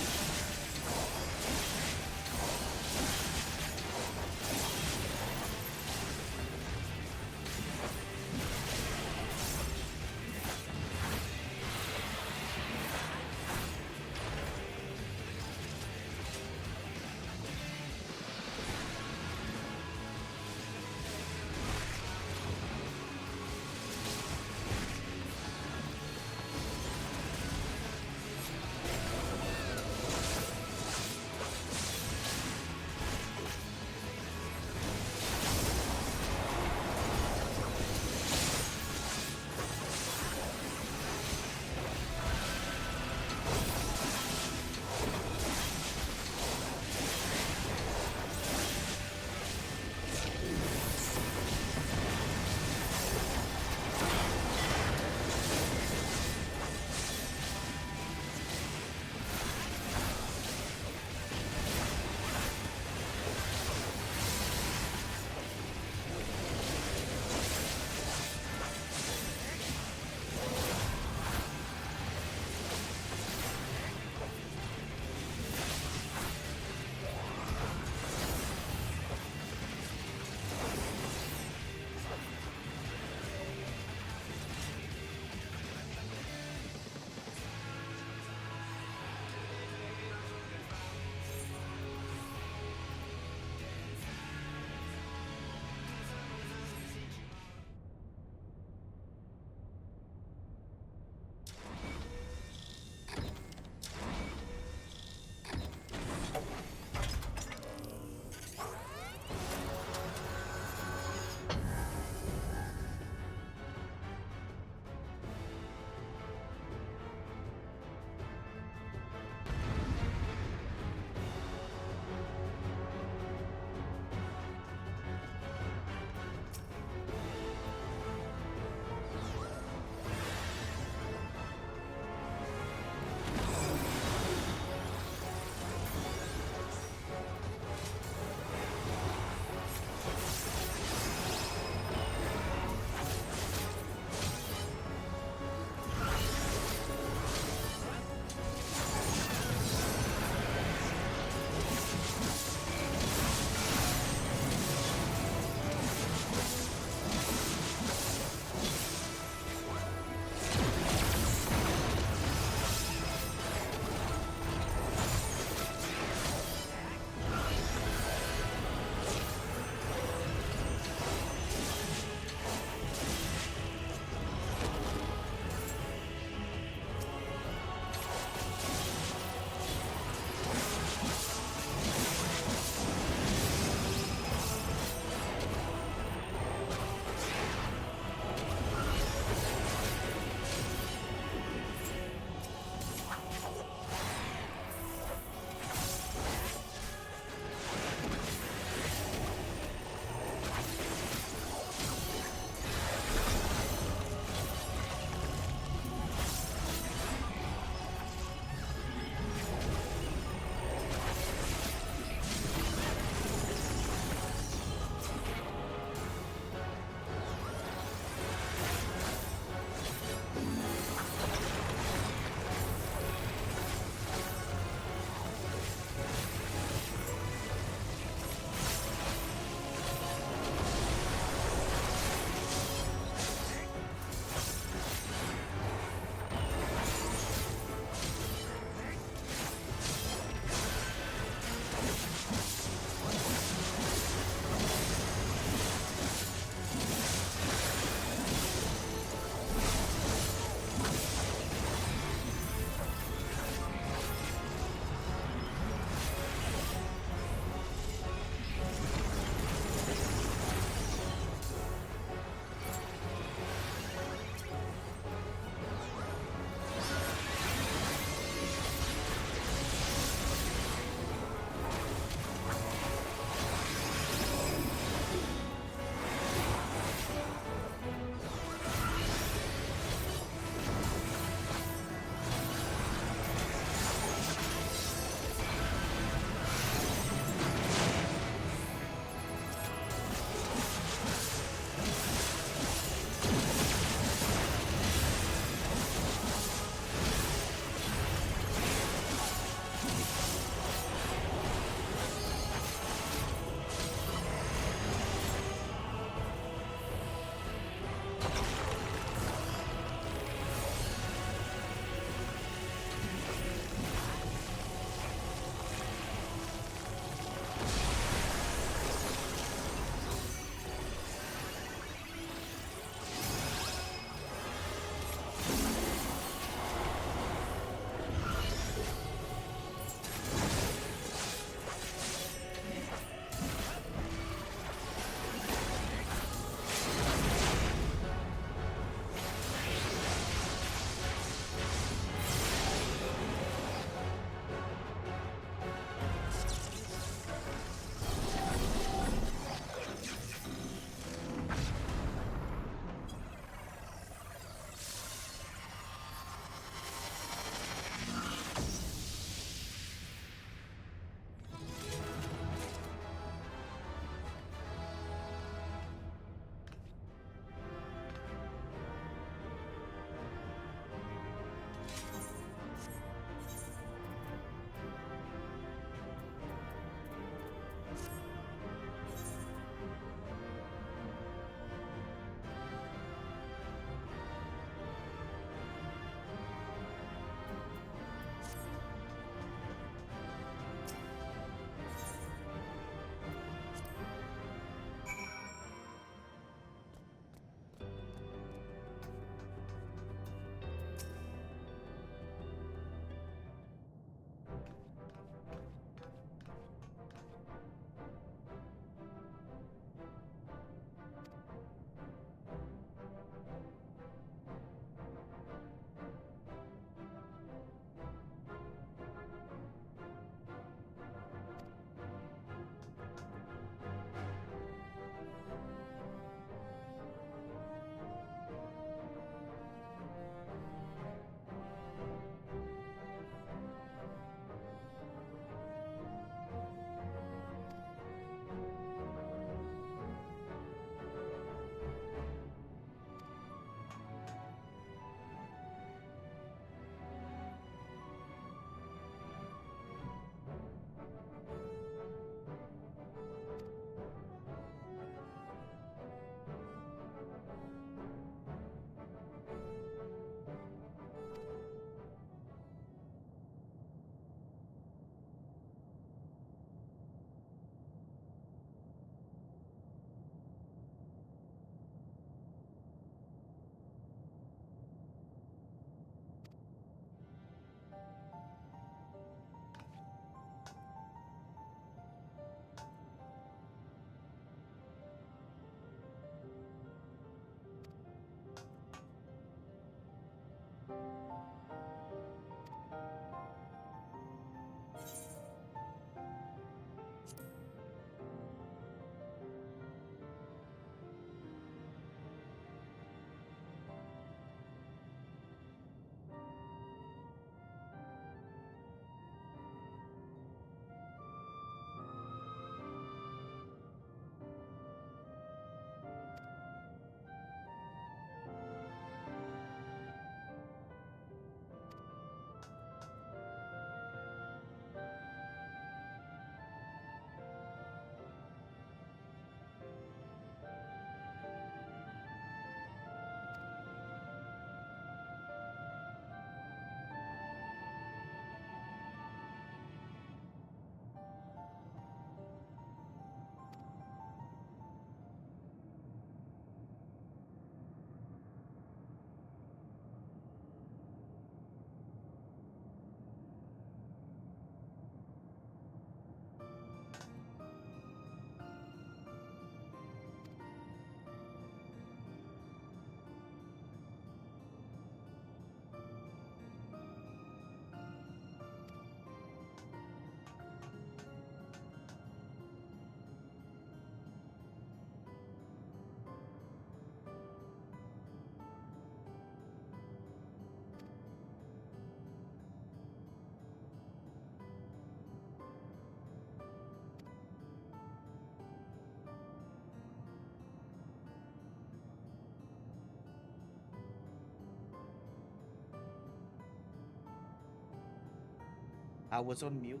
I was on mute.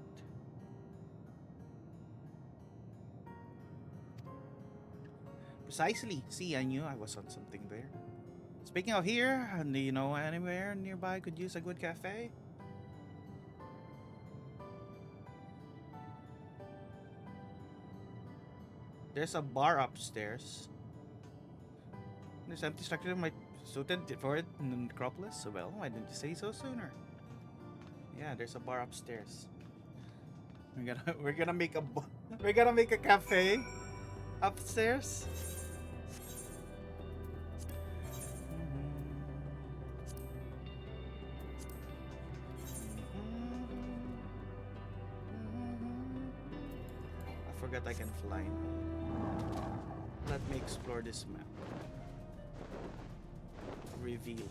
Precisely. See, I knew I was on something there. Speaking of here, do you know anywhere nearby could use a good cafe? There's a bar upstairs. There's empty structure might suited for it in the necropolis. So well, why didn't you say so sooner? Yeah, there's a bar upstairs. We're gonna make a we're gonna make a cafe upstairs. I forgot I can fly now. Let me explore this map. Reveal it.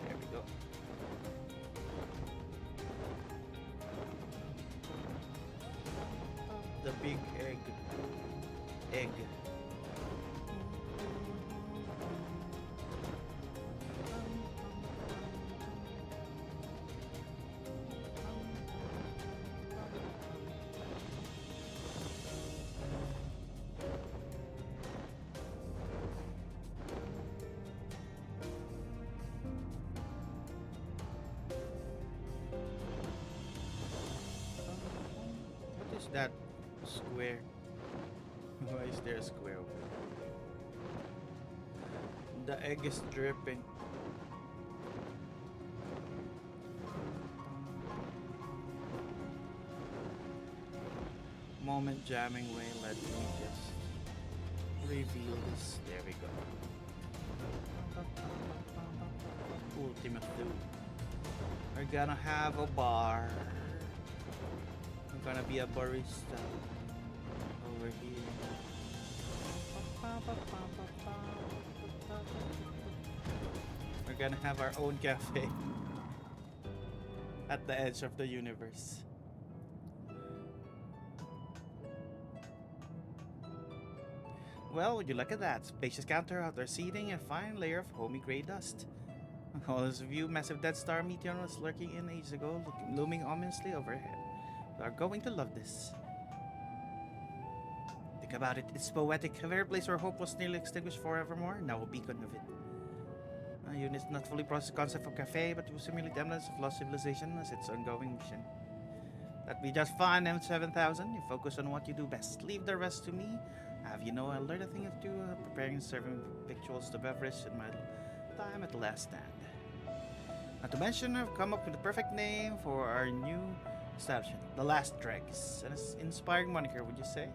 There we go. The big egg. Egg. What is that square? Why is there a square over there? The egg is dripping. Moment jamming way, let me just reveal this. There we go. Ultimate Dude. We're gonna have a bar. I'm gonna be a barista over here. We're gonna have our own cafe at the edge of the universe. Well, would you look at that? Spacious counter, outdoor seating, and a fine layer of homey gray dust. All this view, massive Death Star meteor was lurking in ages ago, looming ominously overhead. We are going to love this. Think about it, it's poetic. A very place where hope was nearly extinguished forevermore, now a beacon of it. A unit not fully processed concept of cafe, but will simulate evidence of lost civilization as its ongoing mission. That'd be just fine, M7000. You focus on what you do best. Leave the rest to me. Have you know, I learned a thing or two preparing and serving victuals to beverage in my time at the last stand. Not to mention, I've come up with the perfect name for our new establishment, The Last Dregs. An inspiring moniker, would you say?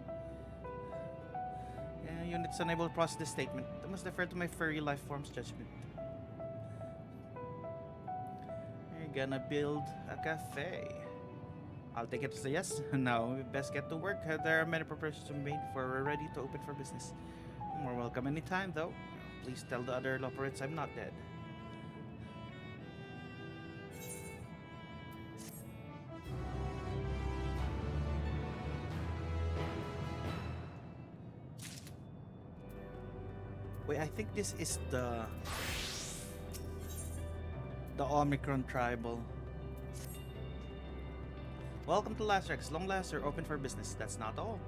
Yeah, units unable to process this statement. I must defer to my furry life form's judgment. We're gonna build a cafe. I'll take it as a yes. Now we best get to work. There are many preparations to be made before we're ready to open for business. More welcome anytime, though. Please tell the other operates I'm not dead. Wait, I think this is the Omicron tribal. Welcome to Last Rex. Long last, you're open for business. That's not all.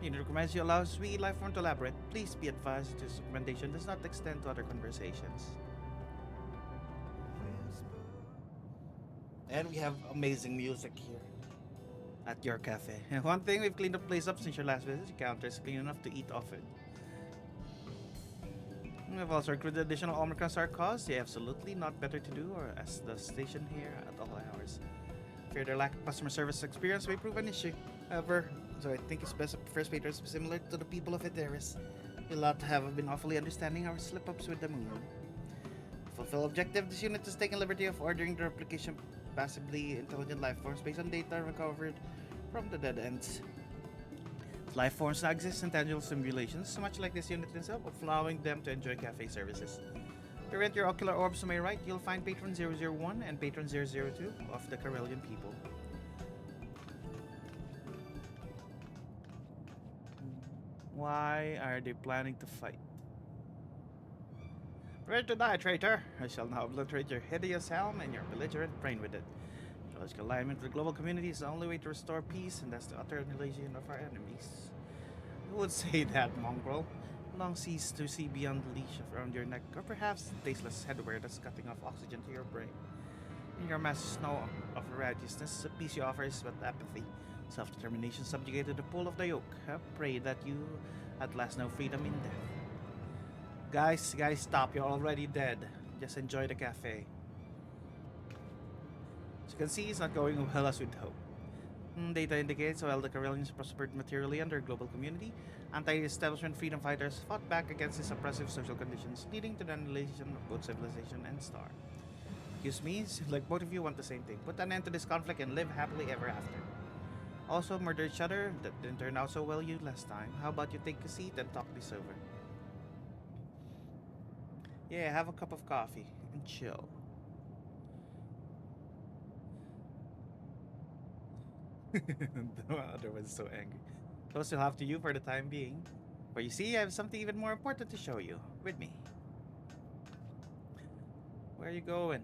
Unit recommends you allow sweet life form to elaborate. Please be advised this recommendation does not extend to other conversations. And we have amazing music here at your cafe. And one thing, we've cleaned the place up since your last visit. The counter is clean enough to eat off it. We've also recruited additional Omicron Star cause. Yeah, absolutely not better to do or as the station here at all hours. Fear their lack of customer service experience may prove an issue. However, so I think it's best if first patrons be similar to the people of Eteris. We ought to have been awfully understanding our slip-ups with the moon. To fulfill objective, this unit has taken liberty of ordering the replication passively intelligent life forms based on data recovered from the dead ends. Life forms now exist in tangible simulations, much like this unit itself, allowing them to enjoy cafe services. To rent your ocular orbs to my right, you'll find Patron 001 and Patron 002 of the Corellian people. Why are they planning to fight? Ready to die, traitor! I shall now obliterate your hideous helm and your belligerent brain with it. Ecological alignment with the global community is the only way to restore peace, and that's the utter annihilation of our enemies. Who would say that, mongrel? Long cease to see beyond the leash around your neck, or perhaps the tasteless headwear that's cutting off oxygen to your brain. In your massive snow of righteousness, the peace you offer is but apathy. Self-determination subjugated to the pull of the yoke. I pray that you at last know freedom in death. Guys, stop. You're already dead. Just enjoy the cafe. As you can see, it's not going well as we'd hoped. Data indicates while the Karelians prospered materially under global community, anti-establishment freedom fighters fought back against these oppressive social conditions, leading to the annihilation of both civilization and star. Excuse me, seems like both of you want the same thing. Put an end to this conflict and live happily ever after. Also, murder each other? That didn't turn out so well you last time. How about you take a seat and talk this over? Yeah, have a cup of coffee and chill. The other one's so angry. So still have to you for the time being. But you see, I have something even more important to show you. With me. Where are you going?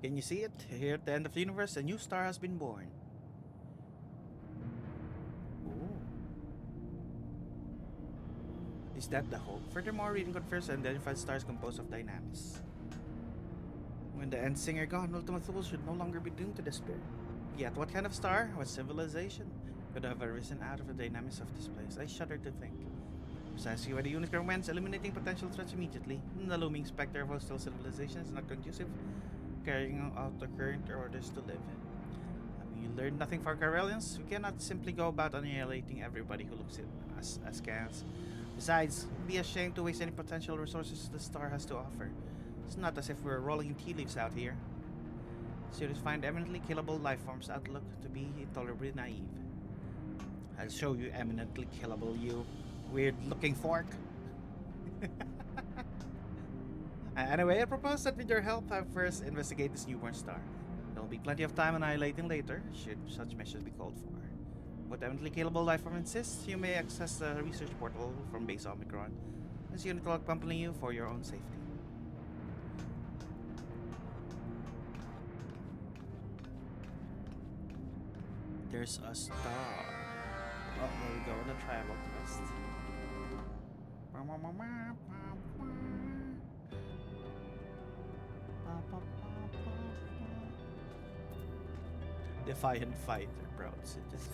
Can you see it? Here at the end of the universe, a new star has been born. Ooh. Is that the hope? Furthermore, reading confirms identified stars composed of dynamics. When the end singer gone, ultimate souls should no longer be doomed to despair. Yet, what kind of star? What civilization could have arisen out of the dynamics of this place? I shudder to think. Precisely why the unit recommends eliminating potential threats immediately. The looming specter of hostile civilization is not conducive, carrying out the current orders to live. Have you learned nothing for Karelians? We cannot simply go about annihilating everybody who looks at us askance. Besides, it'd be a shame to waste any potential resources the star has to offer. It's not as if we're rolling tea leaves out here. Students find eminently killable life forms outlook to be intolerably naive. I'll show you eminently killable, you weird-looking fork. Anyway, I propose that with your help, I first investigate this newborn star. There will be plenty of time annihilating later, should such measures be called for. What eminently killable life form insists, you may access the research portal from base Omicron. This unit will accompany you for your own safety. There's a star. Oh, there we go, the tribal quest. Defiant fighter, proud citizen.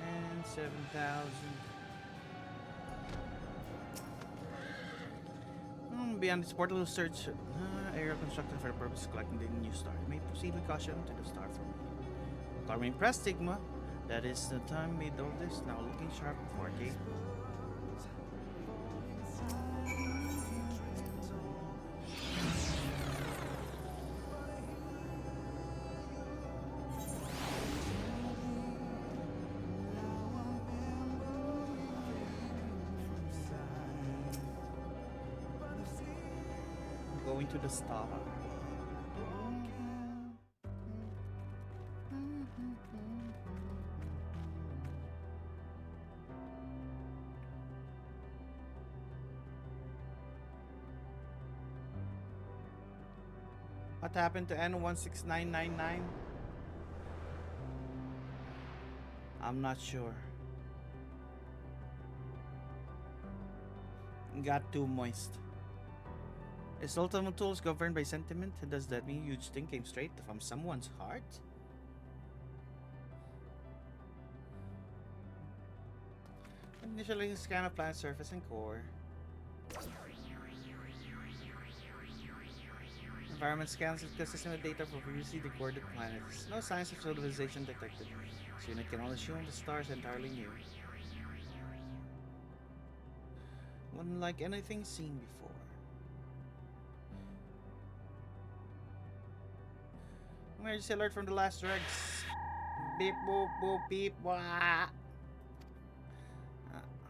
And 7,000. Beyond this portal, search area constructed for the purpose of collecting the new star. You may proceed with caution to the star from here. Carmine Press Stigma. That is the time made all this. Now looking sharp, 4K. Going to the star. What happened to N16999? I'm not sure. Got too moist. Is ultimate tools governed by sentiment? Does that mean huge thing came straight from someone's heart? Initially, scan of planet surface and core. Environment scans is consistent with data from previously recorded planets. No signs of civilization detected. This unit can only assume the star is entirely new. unlike anything seen before. Emergency alert from the last dregs. Beep boop boop beep wah.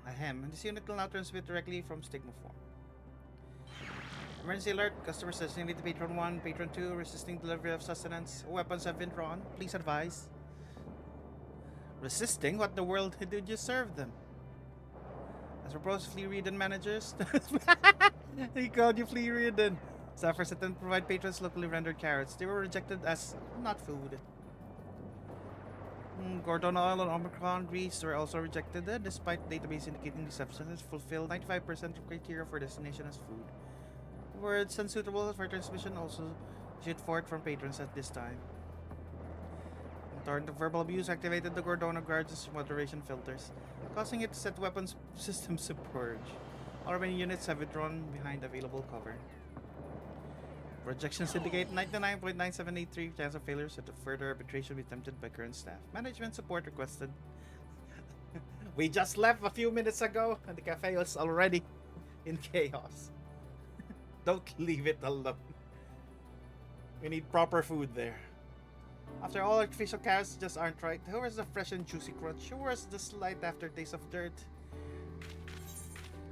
Ahem. This unit will now transmit directly from Stigma form. Emergency alert. Customers designated to Patron 1, Patron 2, resisting delivery of sustenance. Weapons have been drawn. Please advise. Resisting? What the world did you serve them? As proposed, flea-ridden managers. He called you flea-ridden. Staffers attempt to provide patrons locally rendered carrots. They were rejected as not food. Gordon oil and Omicron grease were also rejected, despite database indicating these substances fulfill 95% of criteria for destination as food. Words unsuitable for transmission also issued forth from patrons at this time. Torrent of verbal abuse activated the Gordona Guard's moderation filters, causing it to set weapons systems to purge. All remaining units have withdrawn behind available cover. Projections indicate 99.9783 chance of failure, so further arbitration will be attempted by current staff. Management support requested. We just left a few minutes ago, and the cafe is already in chaos. Don't leave it alone. We need proper food there. After all, artificial carrots just aren't right. Where's the fresh and juicy crunch? Where's the slight aftertaste of dirt?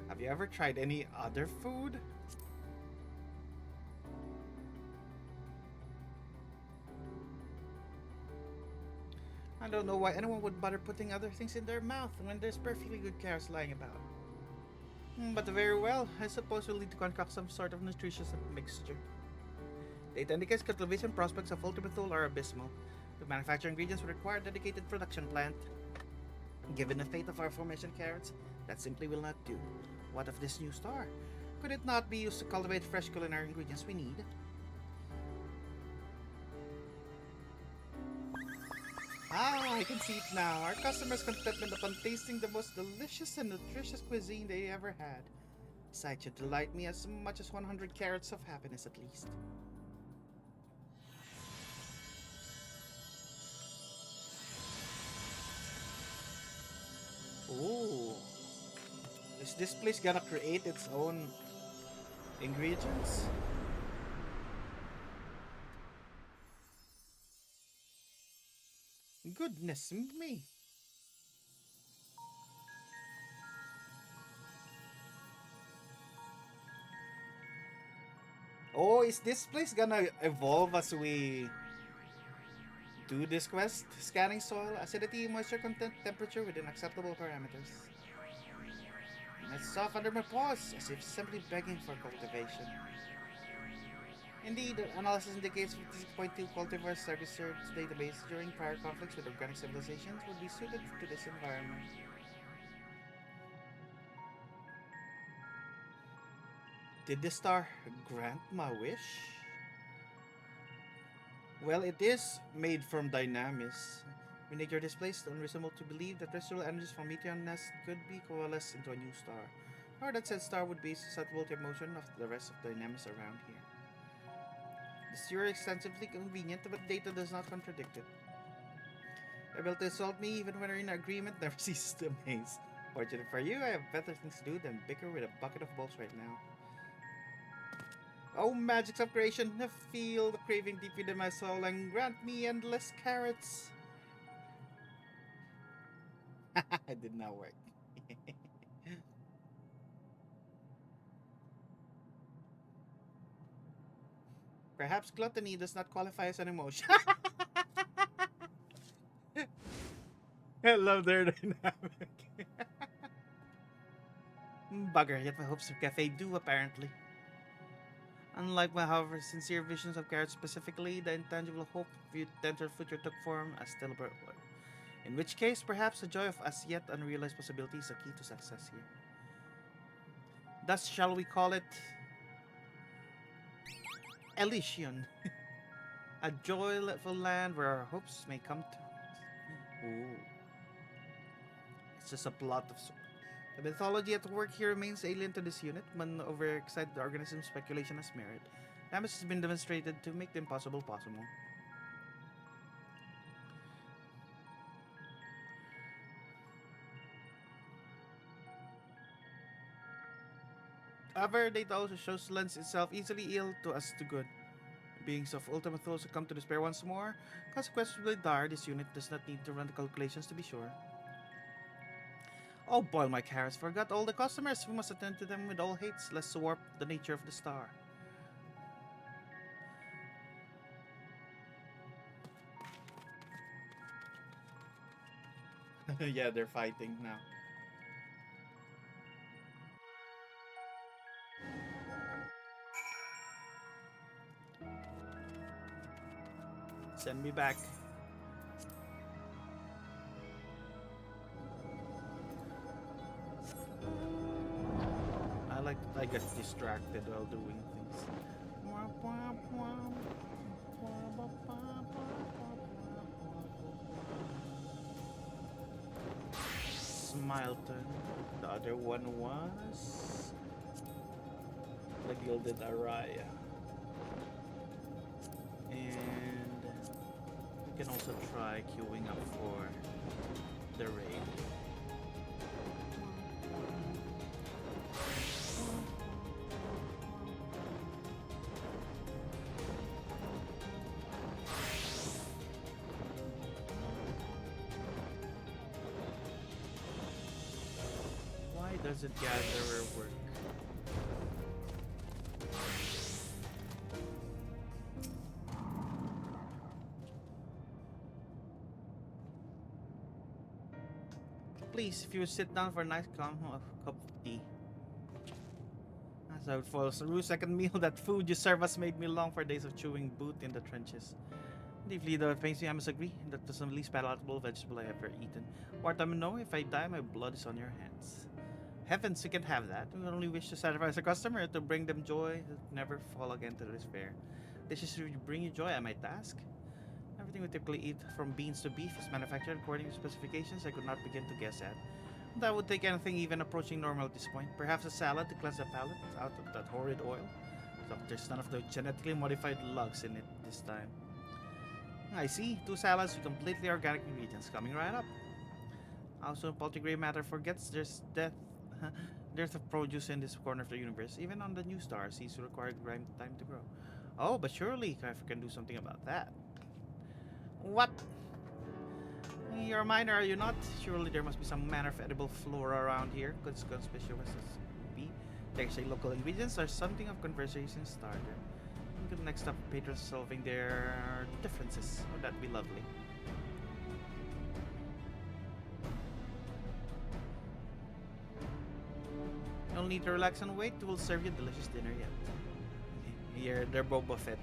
Have you ever tried any other food? I don't know why anyone would bother putting other things in their mouth when there's perfectly good carrots lying about. But very well, I suppose we'll need to concoct some sort of nutritious mixture. Data indicates cultivation prospects of Ultimate are abysmal. To manufacture ingredients would require a dedicated production plant. Given the fate of our formation carrots, that simply will not do. What of this new star? Could it not be used to cultivate fresh culinary ingredients we need? I can see it now. Our customers' contentment upon tasting the most delicious and nutritious cuisine they ever had. Sight should delight me as much as 100 carrots of happiness at least. Ooh. Is this place gonna create its own ingredients? Goodness me. Oh, is this place gonna evolve as we do this quest? Scanning soil, acidity, moisture content, temperature within acceptable parameters. It's soft under my paws, as if simply begging for cultivation. Indeed, analysis indicates 56.2 cultivars registered database during prior conflicts with organic civilizations would be suited to this environment. Did the star grant my wish? Well, it is made from dynamis. When nature displaced, unreasonable to believe that residual energies from Meteon nest could be coalesced into a new star. Or that said star would be susceptible to motion of the rest of dynamis around here. This theory is extensively convenient, but data does not contradict it. Able to insult me even when we're in agreement never ceases to amaze. Fortunately for you, I have better things to do than bicker with a bucket of balls right now. Oh, magics of creation, feel the craving deep within my soul and grant me endless carrots. It did not work. Perhaps gluttony does not qualify as an emotion. I love their dynamic. Bugger, yet my hopes of cafe do apparently. Unlike my, however, sincere visions of carrots specifically, the intangible hope of dental future took form as still a bird. In which case, perhaps the joy of as yet unrealized possibilities is the key to success here. Thus shall we call it Elysian, a joyful land where our hopes may come to. Ooh. It's just a plot of sorts. The mythology at work here remains alien to this unit. One overexcited organism's speculation has merit. Damage has been demonstrated to make the impossible possible. However, data also shows lends itself easily ill to us to good. Beings of ultimate thoughts succumb to despair once more. Consequently, dire, this unit does not need to run the calculations to be sure. Oh boy, my carrots, forgot all the customers. We must attend to them with all haste, lest warp the nature of the star. Yeah, they're fighting now. Send me back. I like that I get distracted while doing things. Smileton. The other one was the Gilded Araya. And we can also try queuing up for the raid. Why does it gatherer work? Please, if you would sit down for a nice cup of tea. As I would follow through second meal, that food you serve us made me long for days of chewing boot in the trenches. Deeply though it pains me, I must agree that was the least palatable vegetable I ever eaten. Wartime, no, if I die, my blood is on your hands. Heavens, you can't have that. We only wish to satisfy a customer, to bring them joy, never fall again to despair. Dishes should bring you joy, I might ask. Everything we typically eat, from beans to beef, is manufactured according to specifications I could not begin to guess at. That would take anything even approaching normal at this point. Perhaps a salad to cleanse the palate out of that horrid oil. So there's none of the genetically modified lugs in it this time. I see. 2 salads with completely organic ingredients coming right up. Also, Poultry Grey Matter forgets there's dearth of produce in this corner of the universe. Even on the new star, seeds require time to grow. Oh, but surely Kaifer can do something about that. What? You're a miner, are you not? Surely there must be some manner of edible flora around here. Conspicuous as be. There's a local ingredients or something of conversation starter. Good next up, patrons solving their differences. Oh, that'd be lovely. You'll need to relax and wait. We'll serve you delicious dinner yet. Here, they're Boba Fett.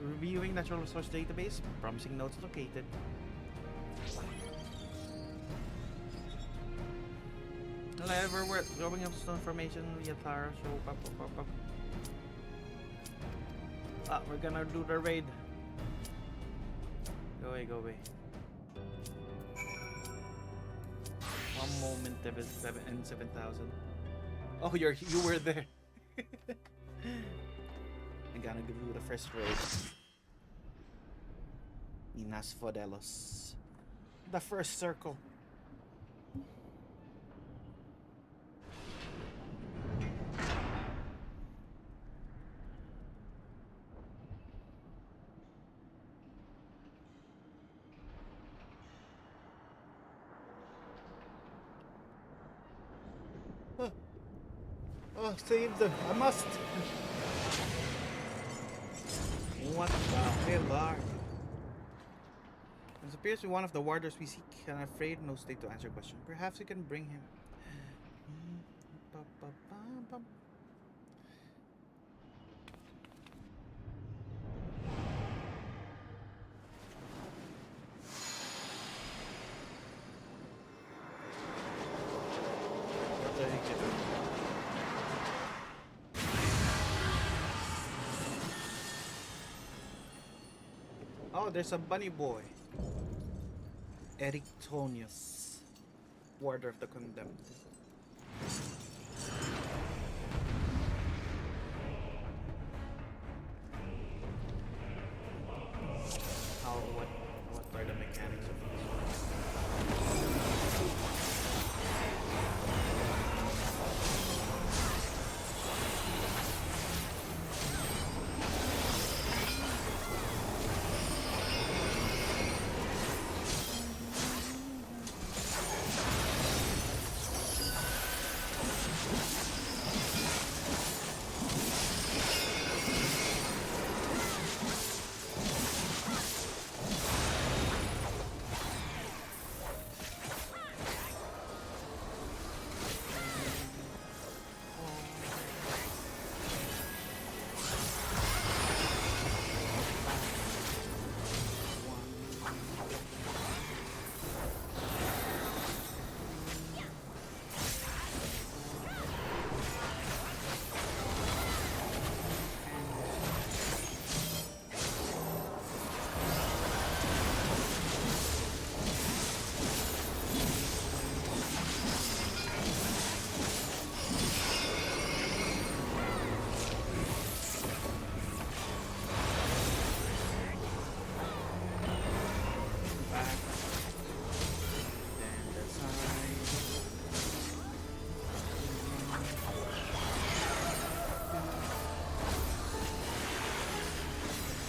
Reviewing natural resource database. Promising notes located. However, we're going up stone formation via Tara, so Ah, we're gonna do the raid. Go away, go away. One moment, and 7,000. Oh, you were there. I'm gonna give you the first raid. Inas Fodelos. The first circle. Oh, save them. I must. What the hell are you? It appears to be one of the warders we seek. I'm afraid no state to answer question. Perhaps we can bring him. Oh, there's a bunny boy. Erictonius, warder of the condemned. What are the mechanics of this?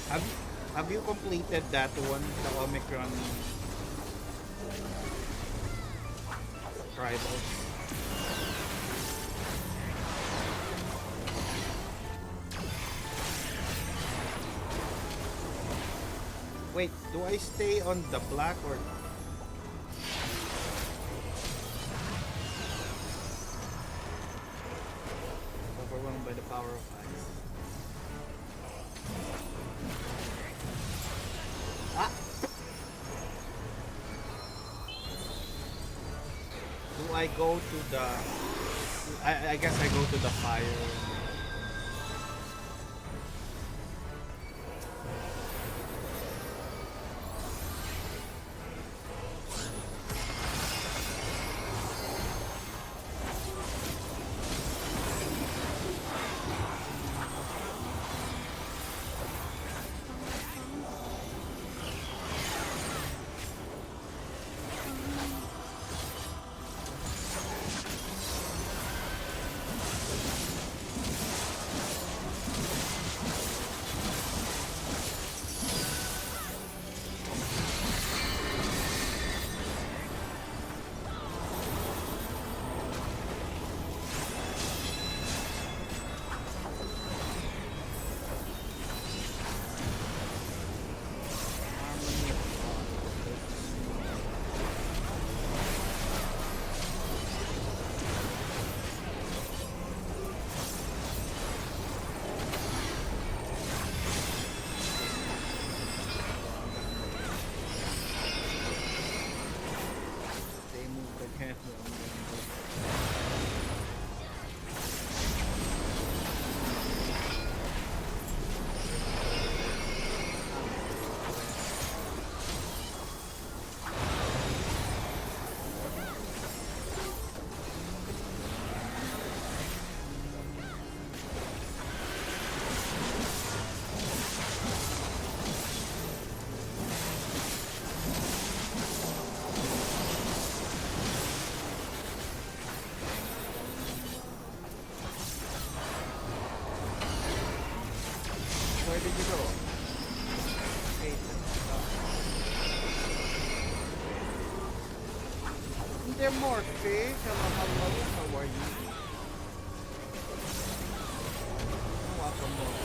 Have have you completed that one, the Omicron tribals? Wait, do I stay on the black or overwhelmed by the power of ice? Ah! Do I go to the... I guess I go to the fire. Where did you go? Hey, they're more fish. Hello, how are you? Welcome home.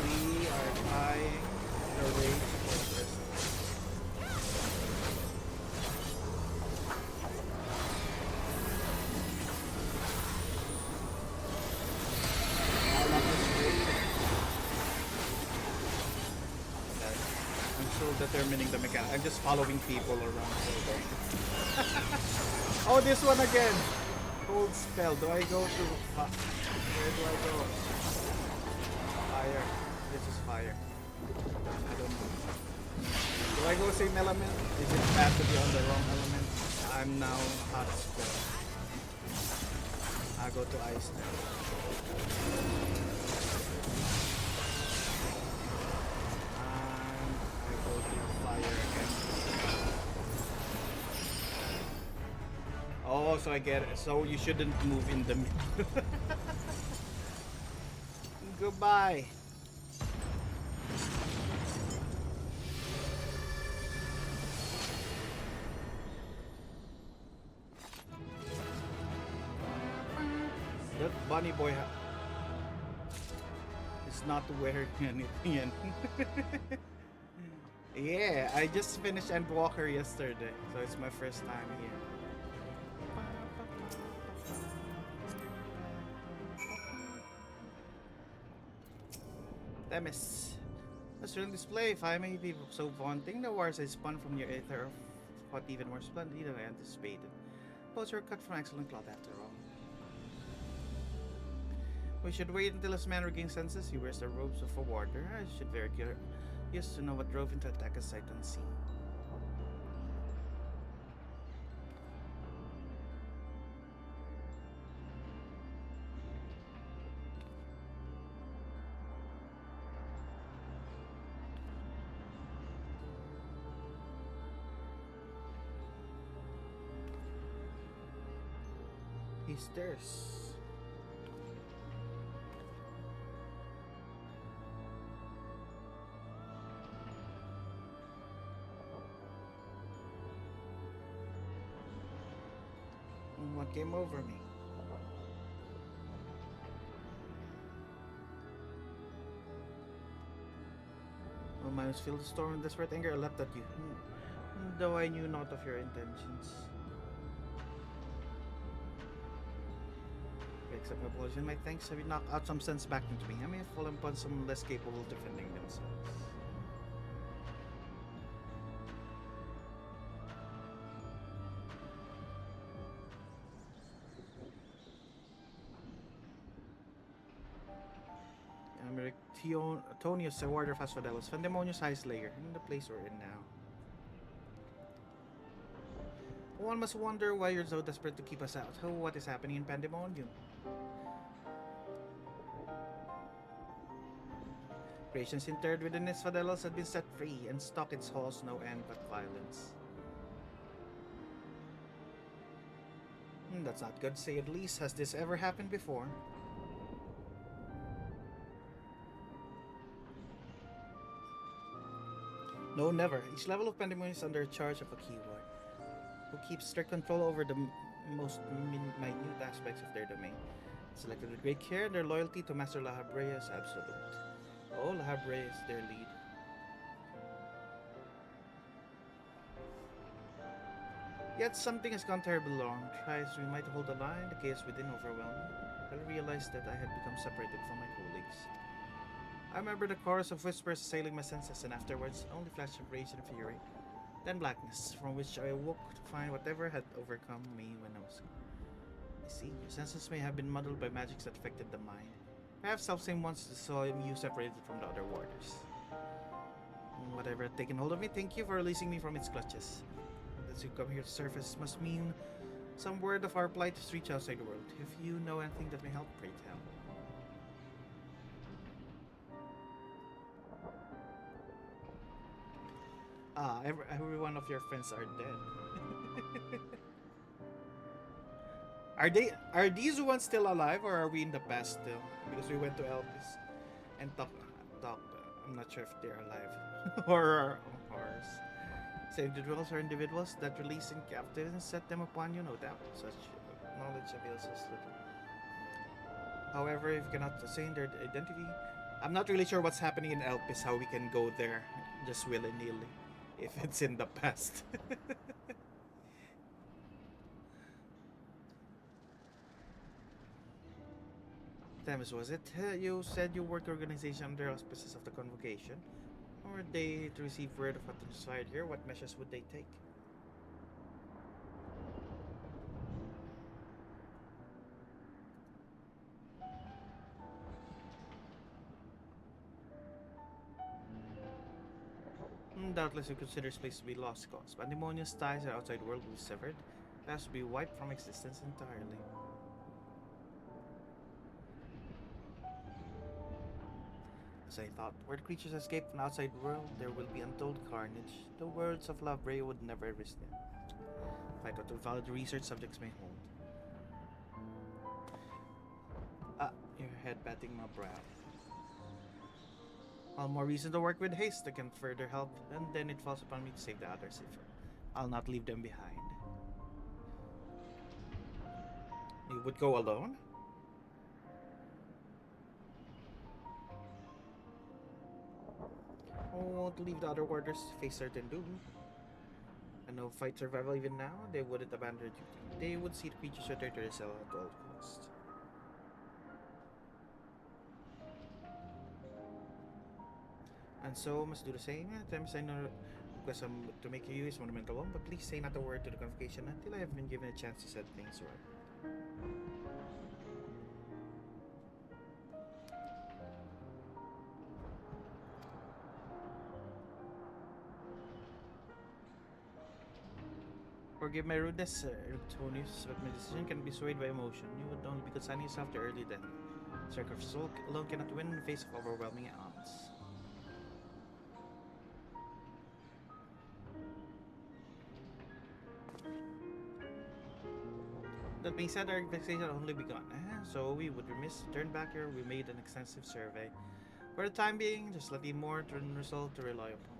We are trying the race for Christmas. I'm still determining the mechanic. I'm just following people around. Oh, this one again. Cold spell. Do I go to... where do I go? Fire. This is fire. I don't know. Do I go same element? Is it bad to be on the wrong element? I'm now hot spell. I go to ice now. I go to fire again. Oh, so I get it. So you shouldn't move in the middle. Goodbye. That bunny boy is not wearing anything. Yeah, I just finished Endwalker yesterday, so it's my first time here. Themis. A thrilling display, if I may be so vaunting. The wars I spun from your aether of what even more splendid than I anticipated. Both were cut from excellent cloth after all. We should wait until this man regains senses. He wears the robes of a warder. I should very curious to know what drove him to attack a sight unseen. He stirs. What came over me? When my eyes filled the storm in desperate anger, I leapt at you, though I knew not of your intentions. I accept my apologies and my thanks. Have you knocked out some sense back into me? I may have fallen upon some less capable of defending themselves. Tonius, a warder of Asphodelos, Pandemonius High Slayer, in the place we're in now. One must wonder why you're so desperate to keep us out. Oh, what is happening in Pandemonium? Creations interred within Asphodelos had been set free, and stalk its halls no end but violence. That's not good to say at least. Has this ever happened before? No, never. Each level of Pandemonium is under charge of a keyword, who keeps strict control over the most minute aspects of their domain. Selected with great care, their loyalty to Master Lahabrea is absolute. Oh, Lahabrea is their lead. Yet something has gone terribly wrong. Try as we might hold the line, the chaos within overwhelmed me. I realized that I had become separated from my colleagues. I remember the chorus of whispers assailing my senses, and afterwards only flash of rage and fury. Then blackness, from which I awoke to find whatever had overcome me when I was gone. I see, your senses may have been muddled by magics that affected the mind. Perhaps self-same ones saw you separated from the other warders. Whatever had taken hold of me, thank you for releasing me from its clutches. As you come here to surface must mean some word of our plight has reached outside the world. If you know anything that may help, pray tell. Every one of your friends are dead. Are these ones still alive, or are we in the past still? Because we went to Elvis and talked. I'm not sure if they're alive. Horrors. Say individuals are individuals that release in captivity and set them upon you, no doubt. Such knowledge avails us little. However, if you cannot ascertain their identity, I'm not really sure what's happening in Elpis, how we can go there just willy-nilly if it's in the past. Themis, was it? You said you work organization under auspices of the convocation. Were they to receive word of what transpired here, what measures would they take? Doubtless you consider this place to be lost cause. Pandemonium's ties to the outside world will be severed. It has to be wiped from existence entirely. As I thought, where the creatures escape from the outside world, there will be untold carnage. The words of Lavray would never risk them. Fight what valid research subjects may hold. Your head batting my brow. All more reason to work with haste that can further help, and then it falls upon me to save the others if I'll not leave them behind. You would go alone? won't leave the other warders to face certain doom. And no fight survival even now, they wouldn't abandon their duty. They would see the creatures return to their cell at all cost. And so must do the same. At times I know request to make you use monumental one, but please say not a word to the convocation until I have been given a chance to set things right. Forgive my rudeness, Tonius, but my decision can be swayed by emotion. You would only be consigning yourself to early death. Striker of soul alone cannot win in the face of overwhelming odds. That being said, our investigation had only begun, so we would remiss to turn back here. We made an extensive survey. For the time being, just let the more result to rely upon.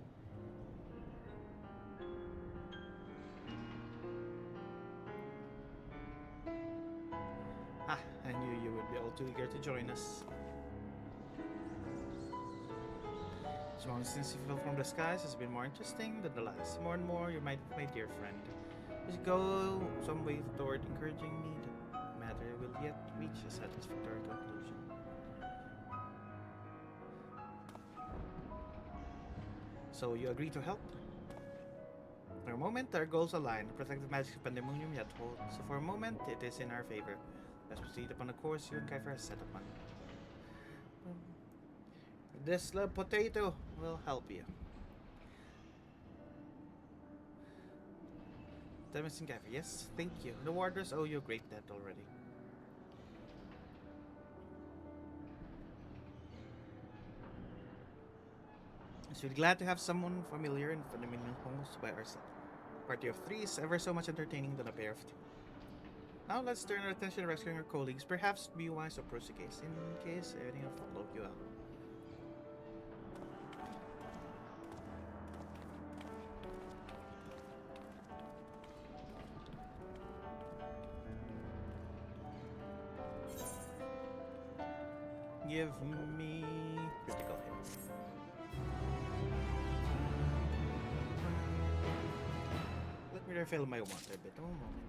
Ah, I knew you would be all too eager to join us. This moment since you fell from the skies has been more interesting than the last. More and more, you might, my dear friend. You should go some way toward encouraging me. The matter will yet reach a satisfactory conclusion. So you agree to help? For a moment, our goals align. Protect the magic of pandemonium yet hold. So for a moment, it is in our favor. Let's proceed upon the course you and Kiefer has set upon. This little potato will help you. Thomas and Kiefer, yes, thank you. The warders owe you a great debt already. So we're glad to have someone familiar in phenomenal homes by our side. Party of three is ever so much entertaining than a pair of two. Now let's turn our attention to rescuing our colleagues. Perhaps be wise to approach the case in case anything will followed you out. Give me critical hit. Let me refill my water a bit. One moment.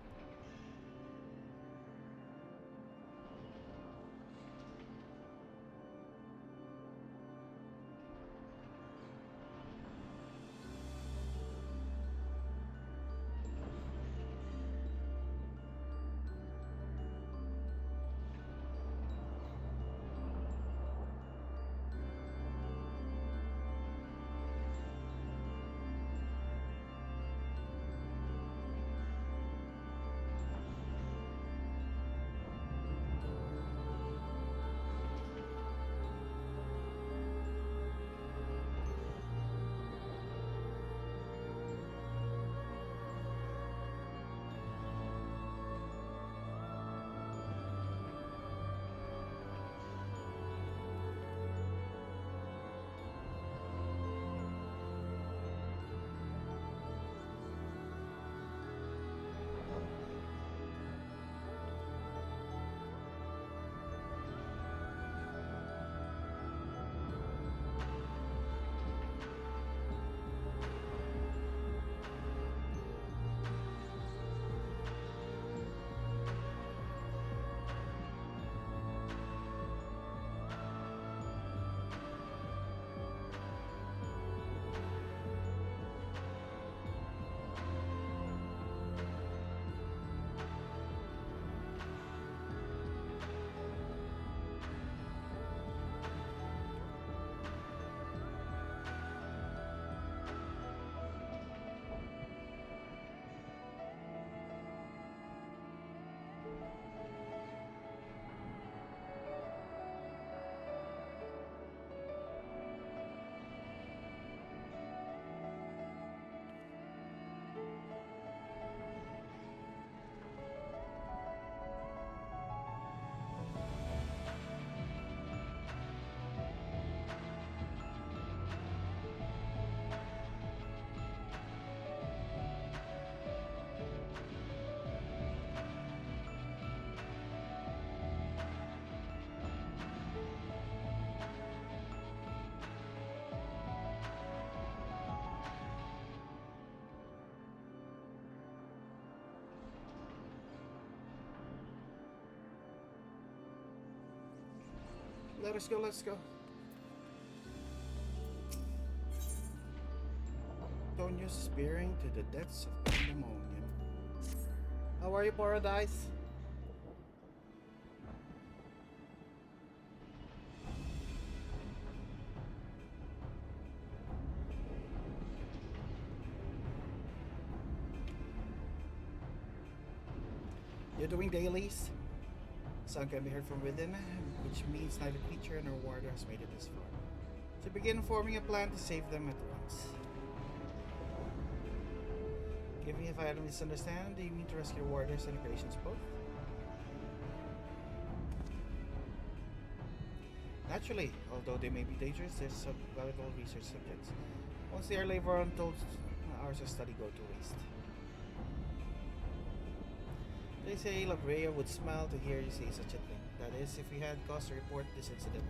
Let us go, let's go. Tonyo spearing to the depths of pandemonium. How are you, Paradise? You're doing dailies? Sound can be heard from within, which means neither creature nor warder has made it this far. So begin forming a plan to save them at once. Give me if I don't misunderstand, do you mean to rescue warders and creations both? Naturally, although they may be dangerous, they're valuable research subjects. Once they are labor untold, hours of study go to waste. They say La Brea would smile to hear you say such a thing. That is, if we had cause to report this incident.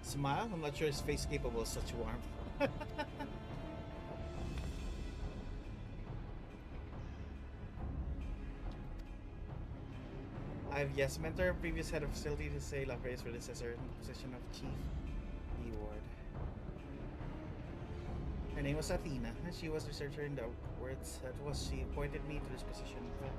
Smile? I'm not sure his face is capable of such warmth. I have yes mentor, previous head of facility to say La Brea's predecessor in the position of chief E-ward. Her name was Athena, and she was researcher in the words. That was she appointed me to this position. In fact,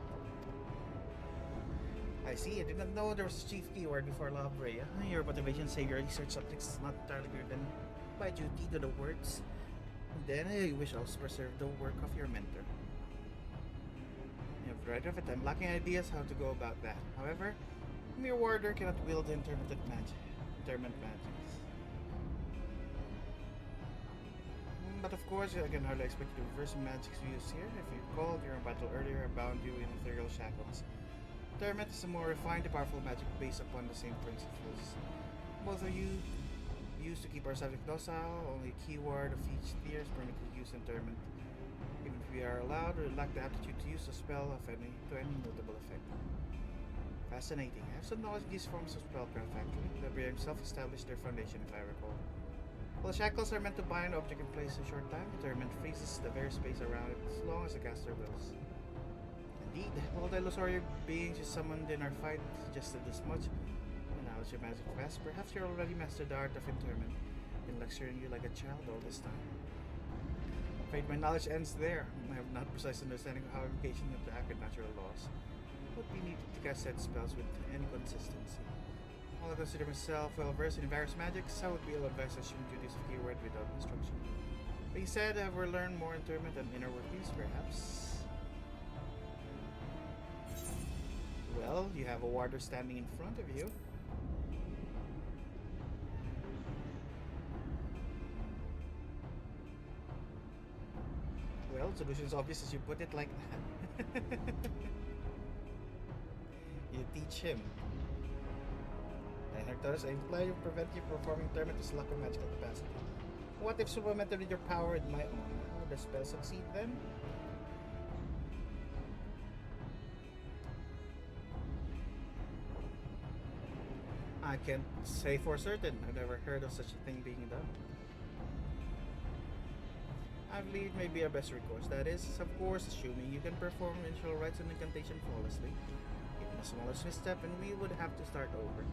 I see. I did not know there was a chief keyword before La Brea. Your motivation to save your research subjects is not entirely driven by duty to the words. Then I wish also preserve the work of your mentor. You have right of it. I'm lacking ideas how to go about that. However, a mere warder cannot wield intermittent magics. But of course, I can hardly expect you to reverse the magics we use here. If you recall, during a battle earlier, I bound you in ethereal shackles. Termit is a more refined and powerful magic based upon the same principles. Both of you used to keep our subject docile. Only a keyword of each tier is permitted to use in Termit. Even if we are allowed, we lack the aptitude to use a spell to any notable effect. Fascinating. I have some knowledge of these forms of spellcraft actually. The Brea himself established their foundation, if I recall. While shackles are meant to bind an object in place a short time, Determined freezes the very space around it as long as the caster wills. Indeed, all the illusory beings you summoned in our fight suggested as much. And now as your magic vast, perhaps you already mastered the art of interment, been lecturing you like a child all this time. Afraid my knowledge ends there. I have not precise understanding of how invocation interact with natural laws. Would be needed to cast said spells with any consistency. While I consider myself well versed in various magics, I would be ill-advised to assume duties of keyword without instruction. Being said, I have learned more interment and inner workings, perhaps. Well, you have a warder standing in front of you. Well, solution is obvious as you put it like that. You teach him. Does imply to prevent you from performing Termit with lack of magical capacity. What if supplemented with your power with my own? Would the spell succeed then? I can't say for certain. I've never heard of such a thing being done. I believe it may be our best recourse. That is, of course, assuming you can perform initial rites and incantation flawlessly. Even a smallest misstep and we would have to start over.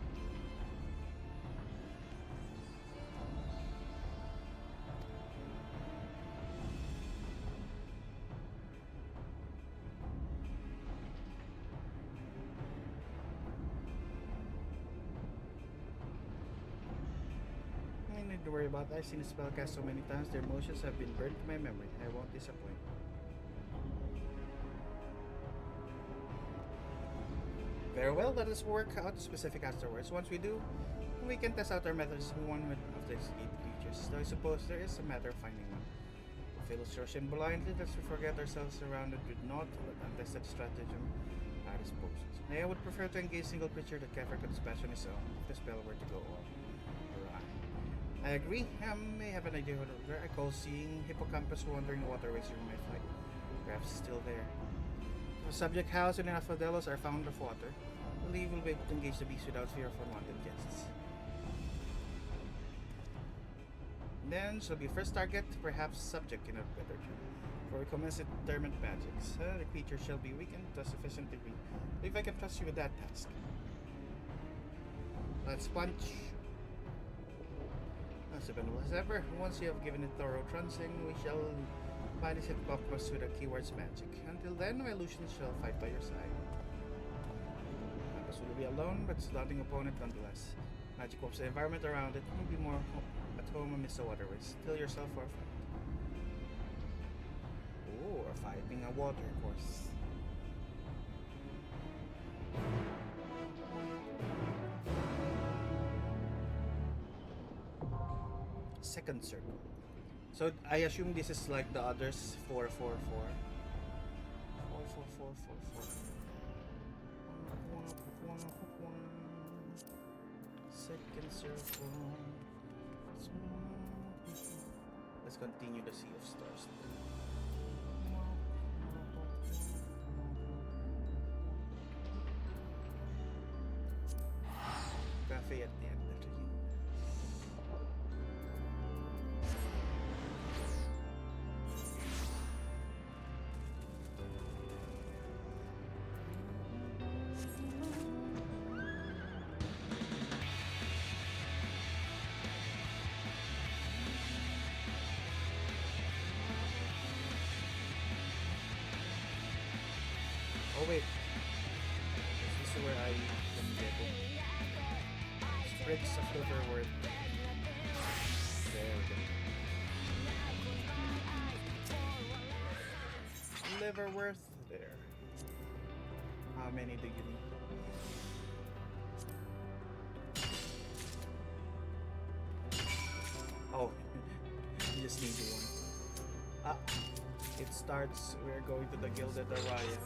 To worry about. I've seen the spell cast so many times, their motions have been burned to my memory. I won't disappoint. Very well, let us work out the specific afterwards. Once we do, we can test out our methods with one of the escaped creatures. Though I suppose there is a matter of finding one. If we rush in blindly, let's forget ourselves surrounded with naught but untested stratagem at our disposal. I would prefer to engage single creature that Kefir could dispatch on his own if the spell were to go on. I agree. I may have an idea what I recall seeing Hippocampus wandering the waterways during my flight. Perhaps it's still there. If a subject housed in enough Delos are found of water, I believe we'll be able to engage the beast without fear of unwanted guests. And then she'll be first target, perhaps subject in a better term. For commence determined magics. The creature shall be weakened to a sufficient degree. If I can trust you with that task. Let's punch. As available as ever, once you have given it thorough transing, we shall banish it across with the keywords magic. Until then, my illusions shall fight by your side. Members will be alone, but stunting opponent nonetheless. Magic warps the environment around it, will be more at home amidst the waterways. Still yourself for a fight. Oh, a fight being a water course. Second circle. So I assume this is like the others 4 4 4. 4 4 4 4 4. Second circle. Let's continue the Sea of Stars. Cafe at the end. Oh wait, this is where I can get it. Sprigs of Liverworth. There we go. Liverworth, there. How many do you need? Oh, you just need one. Ah, it starts, we're going to the Gilded Araya.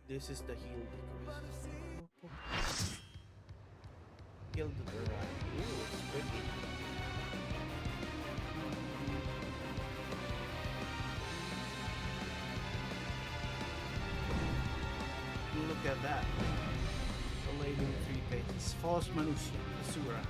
This is the heal decrease. Gilded Araya. Ooh, it's pretty. Look at that. The lady in 3 pages. False Manusia, Asura.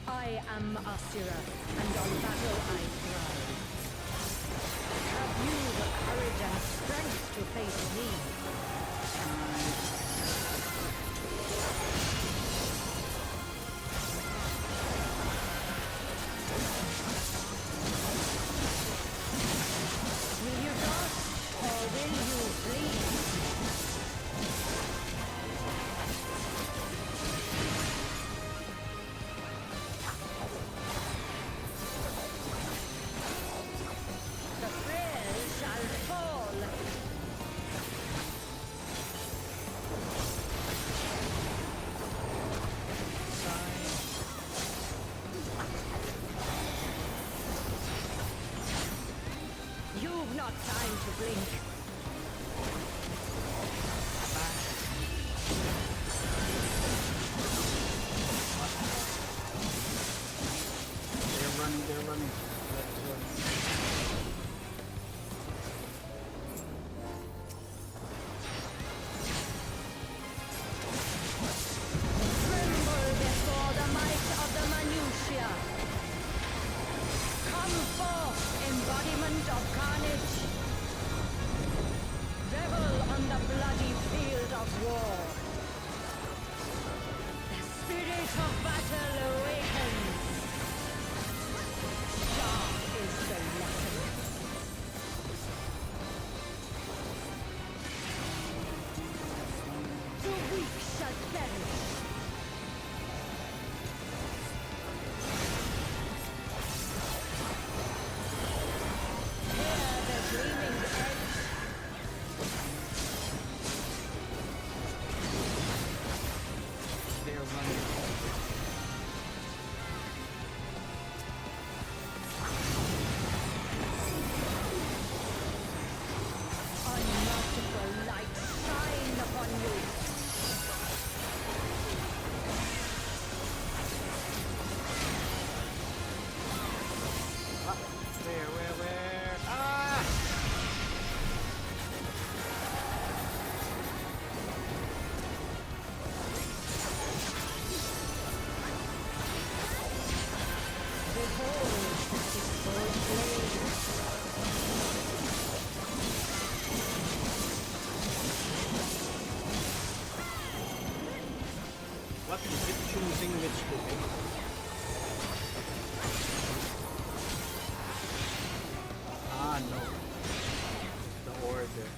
I am Asura, and on battle I thrive. Have you the courage and strength to face me? Will you dodge, or will you flee? The frail shall fall. using which today? Ah, no. The order.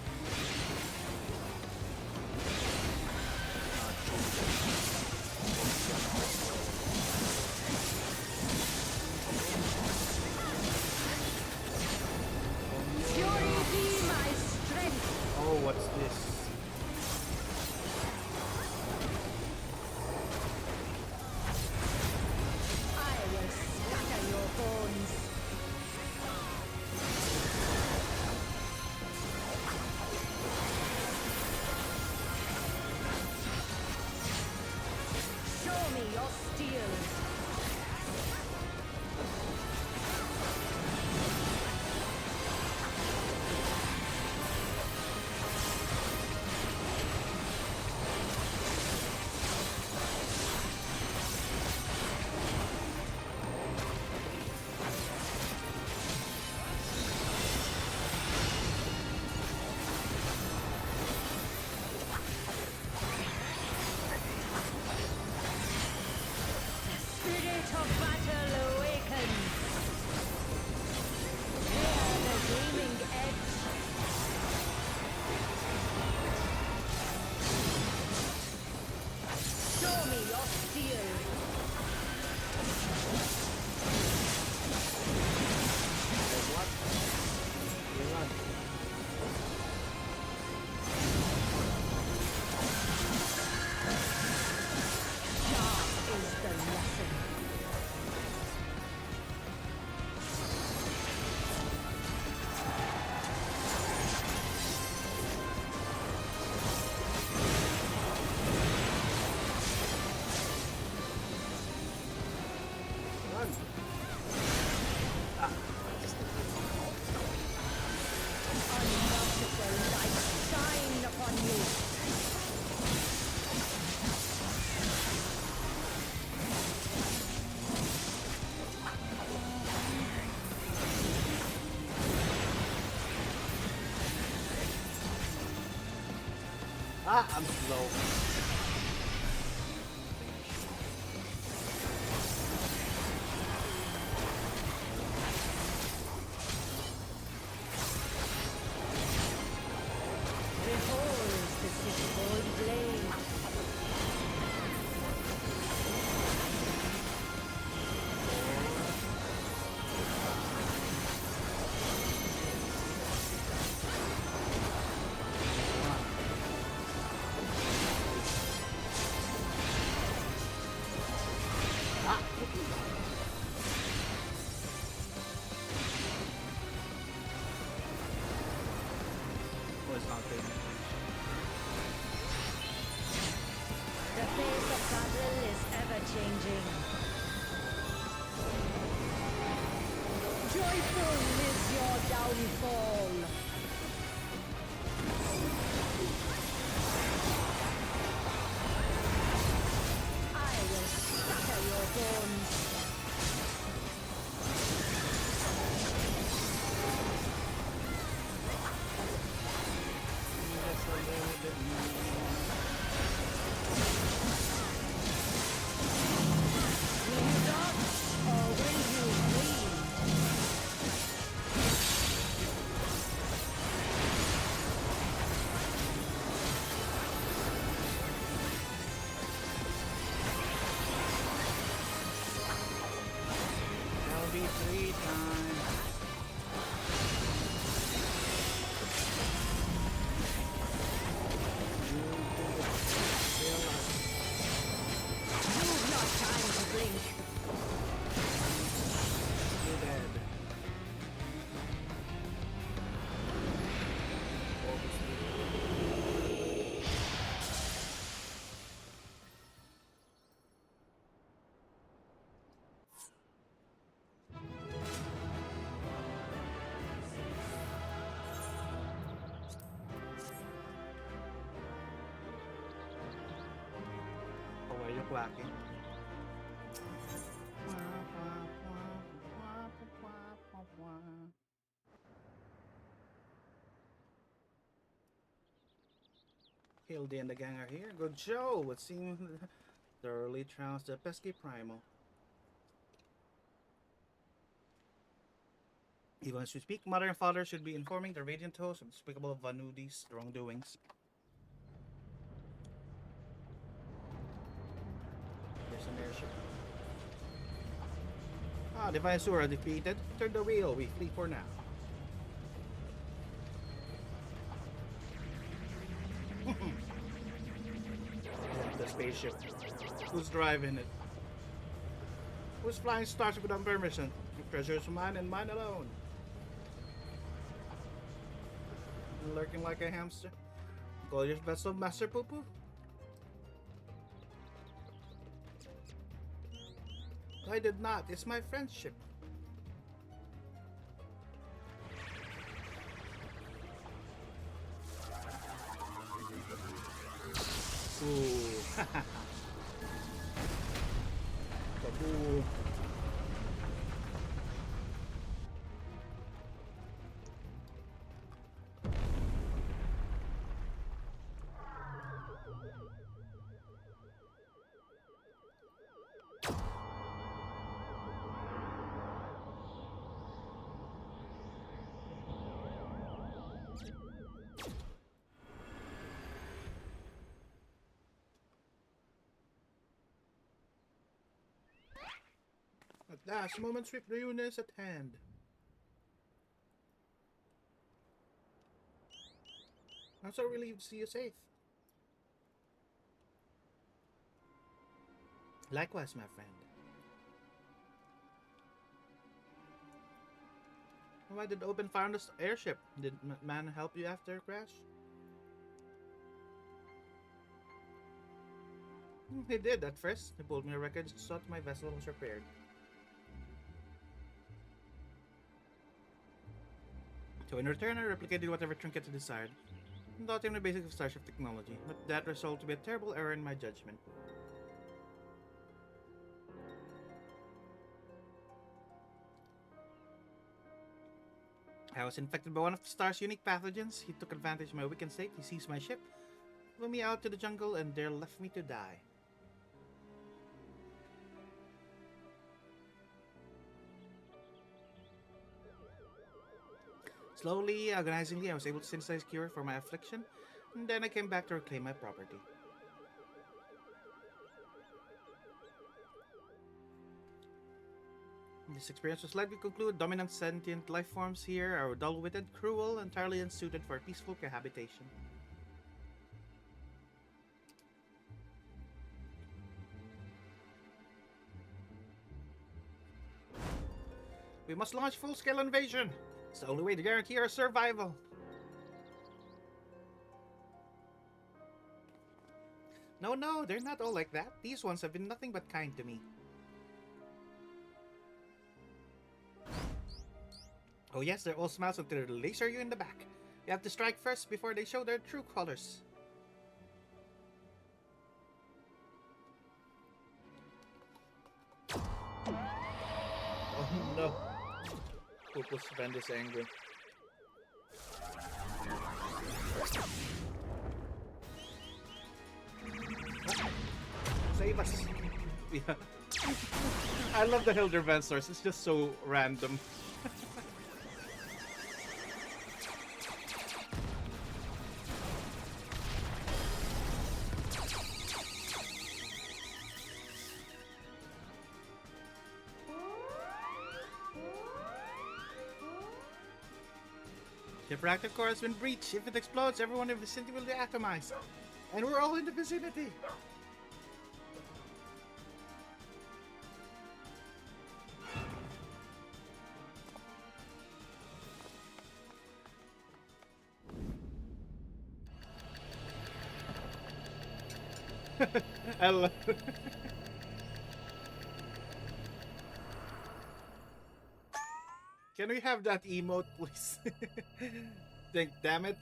Fury be my strength. Oh, what's this? I will scatter your bones. Show me your steel. Spirit of battle awakens. Hear the gleaming edge. Show me your steel. What? You run. Sharp is the lesson. Run. Ah, just Unmerciful light shine upon you. I'm slow. Behold the sixfold blade. Was not paying attention. The face of battle is ever changing. Joyful is your downfall. I will scatter your bones. Just a little bit more. Will you dodge or will you flee? That'll be 3 times. You've not time to blink. You're dead. Oh, why are you quacking? Hildy and the gang are here. Good show. It seems Thoroughly trounced the pesky primal. Even as we speak, mother and father should be informing the radiant host of despicable Vanudi's wrongdoings. There's an airship. Ah, Divine Sura defeated. Turn the wheel, we flee for now. The spaceship. Who's driving it? Who's flying starship without permission? The treasure is mine and mine alone. Lurking like a hamster. Gorgeous vessel, Master Poo Poo. I did not. It's my friendship. Ooh. Kaboo. At last, moment swift reunion is at hand. I'm so relieved to see you safe. Likewise, my friend. Why did open fire on this airship? Did man help you after crash? He did at first. He pulled me a record just thought my vessel was repaired. So in return, I replicated whatever trinket he desired, and taught him the basics of starship technology, but that resulted to be a terrible error in my judgment. I was infected by one of the star's unique pathogens. He took advantage of my weakened state. He seized my ship, flew me out to the jungle, and there left me to die. Slowly, agonizingly, I was able to synthesize a cure for my affliction, and then I came back to reclaim my property. This experience was led to conclude dominant sentient life forms here are dull-witted, cruel, entirely unsuited for peaceful cohabitation. We must launch full-scale invasion! It's the only way to guarantee our survival. No, they're not all like that. These ones have been nothing but kind to me. Oh yes, they're all smiles until they laser you in the back. You have to strike first before they show their true colors. Oh no. Pupus friend is angry. Save us. Yeah. I love the Hilder Van source. It's just so random. The reactor core has been breached. If it explodes, everyone in the vicinity will be atomized. And we're all in the vicinity. I love it. Can we have that emote, please? Damn it.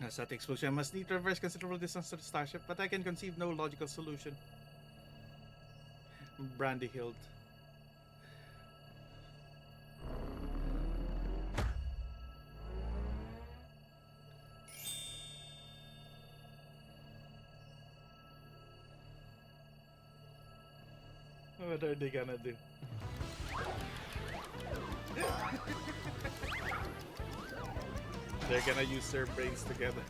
As that explosion, I must need to traverse considerable distance to the starship, but I can conceive no logical solution. Brandy Hild. What are they gonna do? They're gonna use their brains together.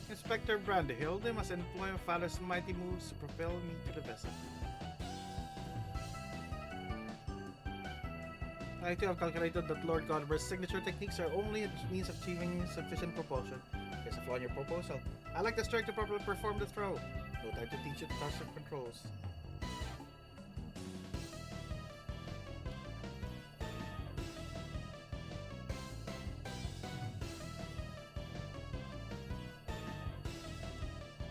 Inspector Brandhild, they must employ my father's mighty moves to propel me to the vessel. I too have calculated that Lord Godber's signature techniques are only a means of achieving sufficient propulsion. There's a flaw in your proposal. I like the strike to properly perform the throw. No time to teach you the touch of controls.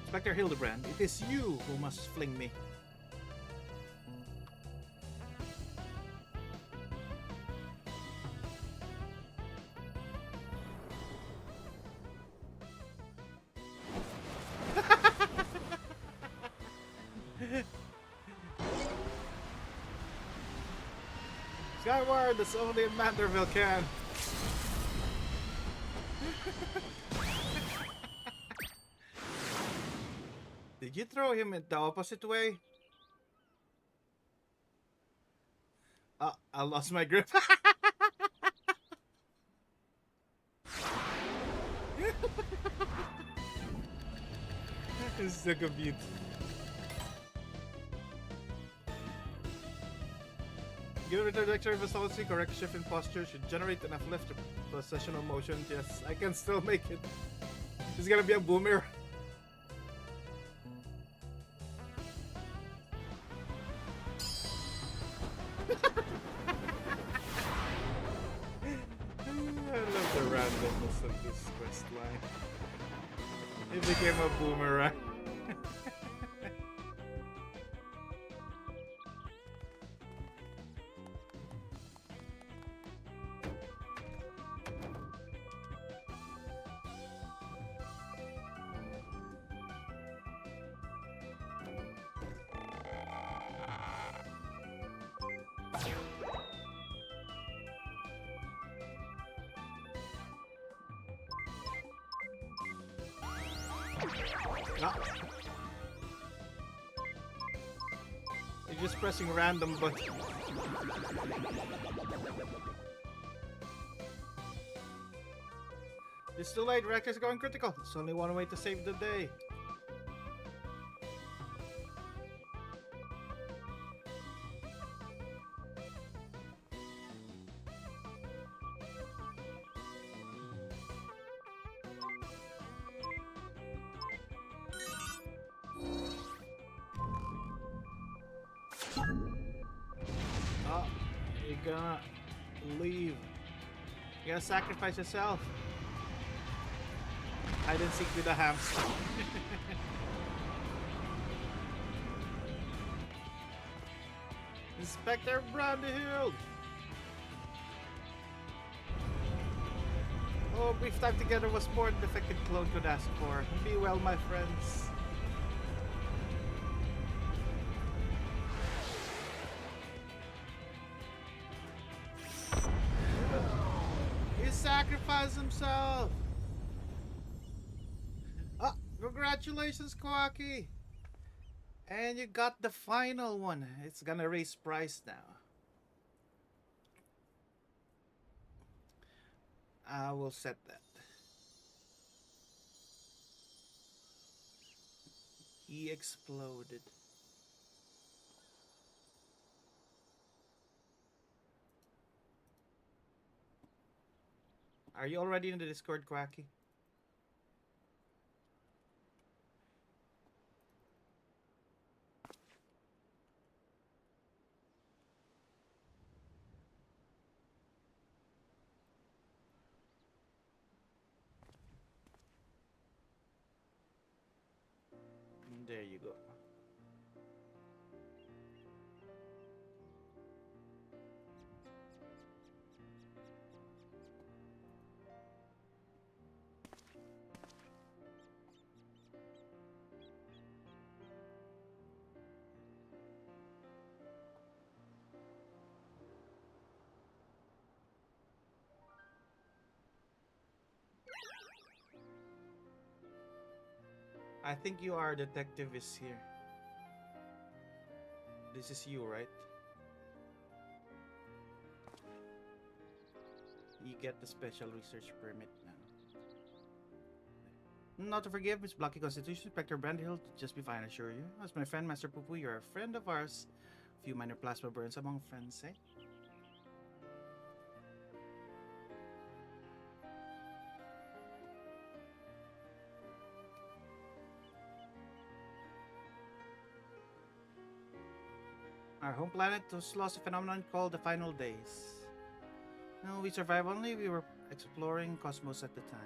Inspector Hildebrand, it is you who must fling me. Skyward, that's only Manderville can. Did you throw him in the opposite way? I lost my grip. It's so confused. Given the trajectory of a solid sea, correct shift in posture should generate enough lift to possessional motion. Yes, I can still make it. It's gonna be a boomerang. I love the randomness of this quest line. It became a boomerang. You're just pressing random buttons. It's too late, Reactor's going critical. There's only one way to save the day. Oh, you're gonna leave. You gotta sacrifice yourself. I didn't seek with the hamster. Inspector Brandyhill! Oh, brief time together was more than the defective clone could ask for. Be well, my friends. He sacrificed himself! Ah, congratulations, Quacky! And you got the final one. It's gonna raise price now. I will set that. He exploded. Are you already in the Discord, Quacky? There you go. I think you are detective is here. This is you, right? You get the special research permit now. Not to forgive, Miss Blocky Constitution, Inspector Brandhill, just be fine, I assure you. As my friend, Master Pupu, you're a friend of ours. Few minor plasma burns among friends, eh? Our home planet was lost to a phenomenon called the Final Days. No, we survived only. We were exploring cosmos at the time.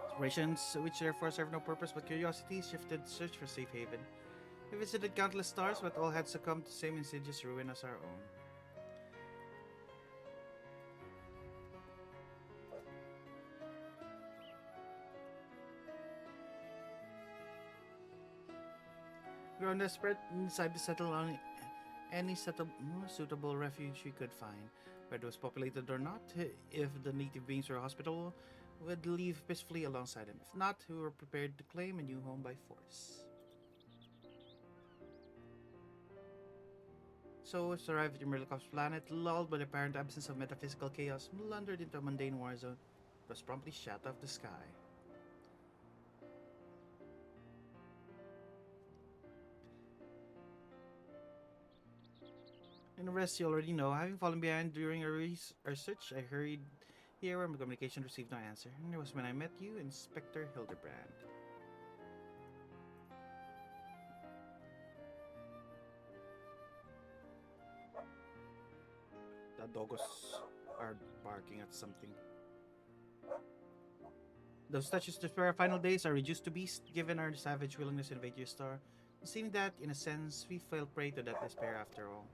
Explorations, which therefore served no purpose but curiosity, shifted search for safe haven. We visited countless stars, but all had succumbed to the same insidious ruin as our own. Grown desperate, we decided to settle on any suitable refuge we could find. Whether it was populated or not, if the native beings were hospitable, we'd live peacefully alongside them. If not, we were prepared to claim a new home by force. So, we arrived at Mirlikov's planet, lulled by the apparent absence of metaphysical chaos, blundered into a mundane war zone, was promptly shot off the sky. And the rest you already know. Having fallen behind during our search, I hurried here where my communication received no answer. And it was when I met you, Inspector Hildebrand. The doggos are barking at something. Those touches to spare our final days are reduced to beasts, given our savage willingness to invade your star. It seemed that, in a sense, we fell prey to that despair after all.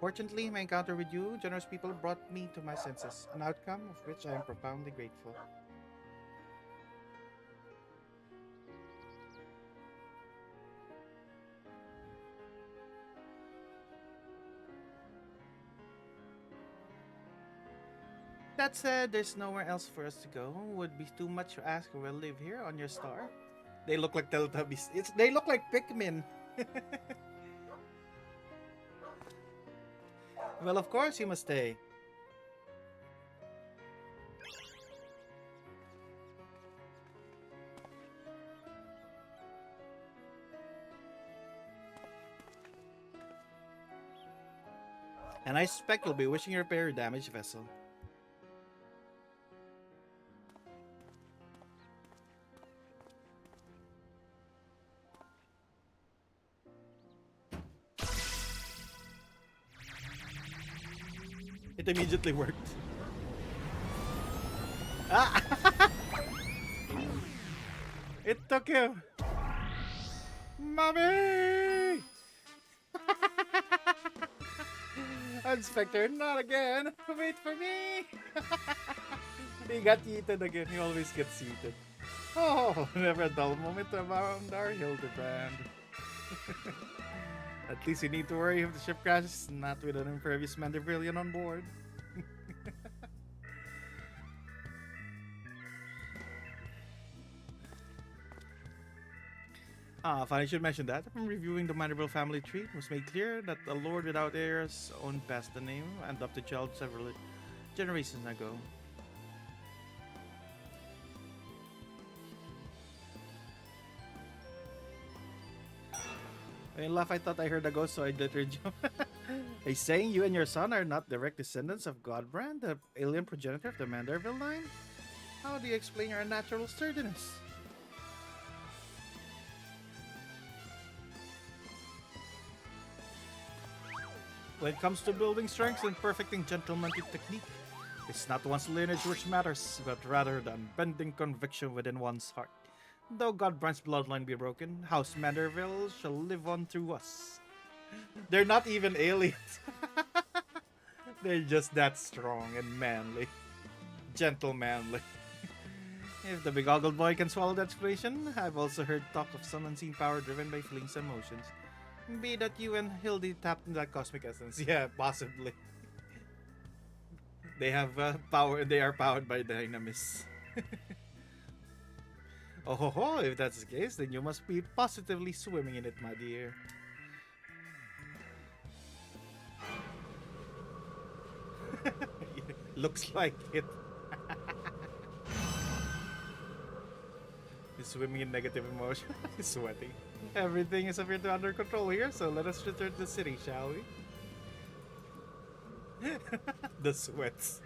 Fortunately, my encounter with you, generous people, brought me to my senses, an outcome of which I am profoundly grateful. That said, there's nowhere else for us to go. Would be too much to ask who will live here on your star. They look like Teletubbies. They look like Pikmin. Well, of course you must stay. And I suspect you'll be wishing to repair your damaged vessel. It immediately worked. Ah! It took him! Mommy! Inspector, not again! Wait for me! He got eaten again. He always gets eaten. Oh, never a dull moment around our Hildebrand. At least you need to worry if the ship crashes, not with an impervious Mandervillian on board. Funny, I should mention that. From reviewing the Manderville family tree, it was made clear that a lord without heirs owned past the name and adopted child several generations ago. I laugh, I thought I heard a ghost, so I glittered you. He's saying you and your son are not direct descendants of Godbrand, the alien progenitor of the Manderville line? How do you explain your unnatural sturdiness? When it comes to building strength and perfecting gentlemanly technique, it's not one's lineage which matters, but rather the unbending conviction within one's heart. Though Godbrand's bloodline be broken, House Manderville shall live on through us. They're not even aliens. They're just that strong and manly. Gentle manly. If the big-oggled boy can swallow that explanation, I've also heard talk of some unseen power driven by feelings and emotions. Be that you and Hildy tapped into that cosmic essence. Yeah, possibly. They have power. They are powered by Dynamis. Oh ho ho! If that's the case, then you must be positively swimming in it, my dear. Looks like it. He's swimming in negative emotion. He's sweating. Everything is appeared to under control here, so let us return to the city, shall we? The sweats.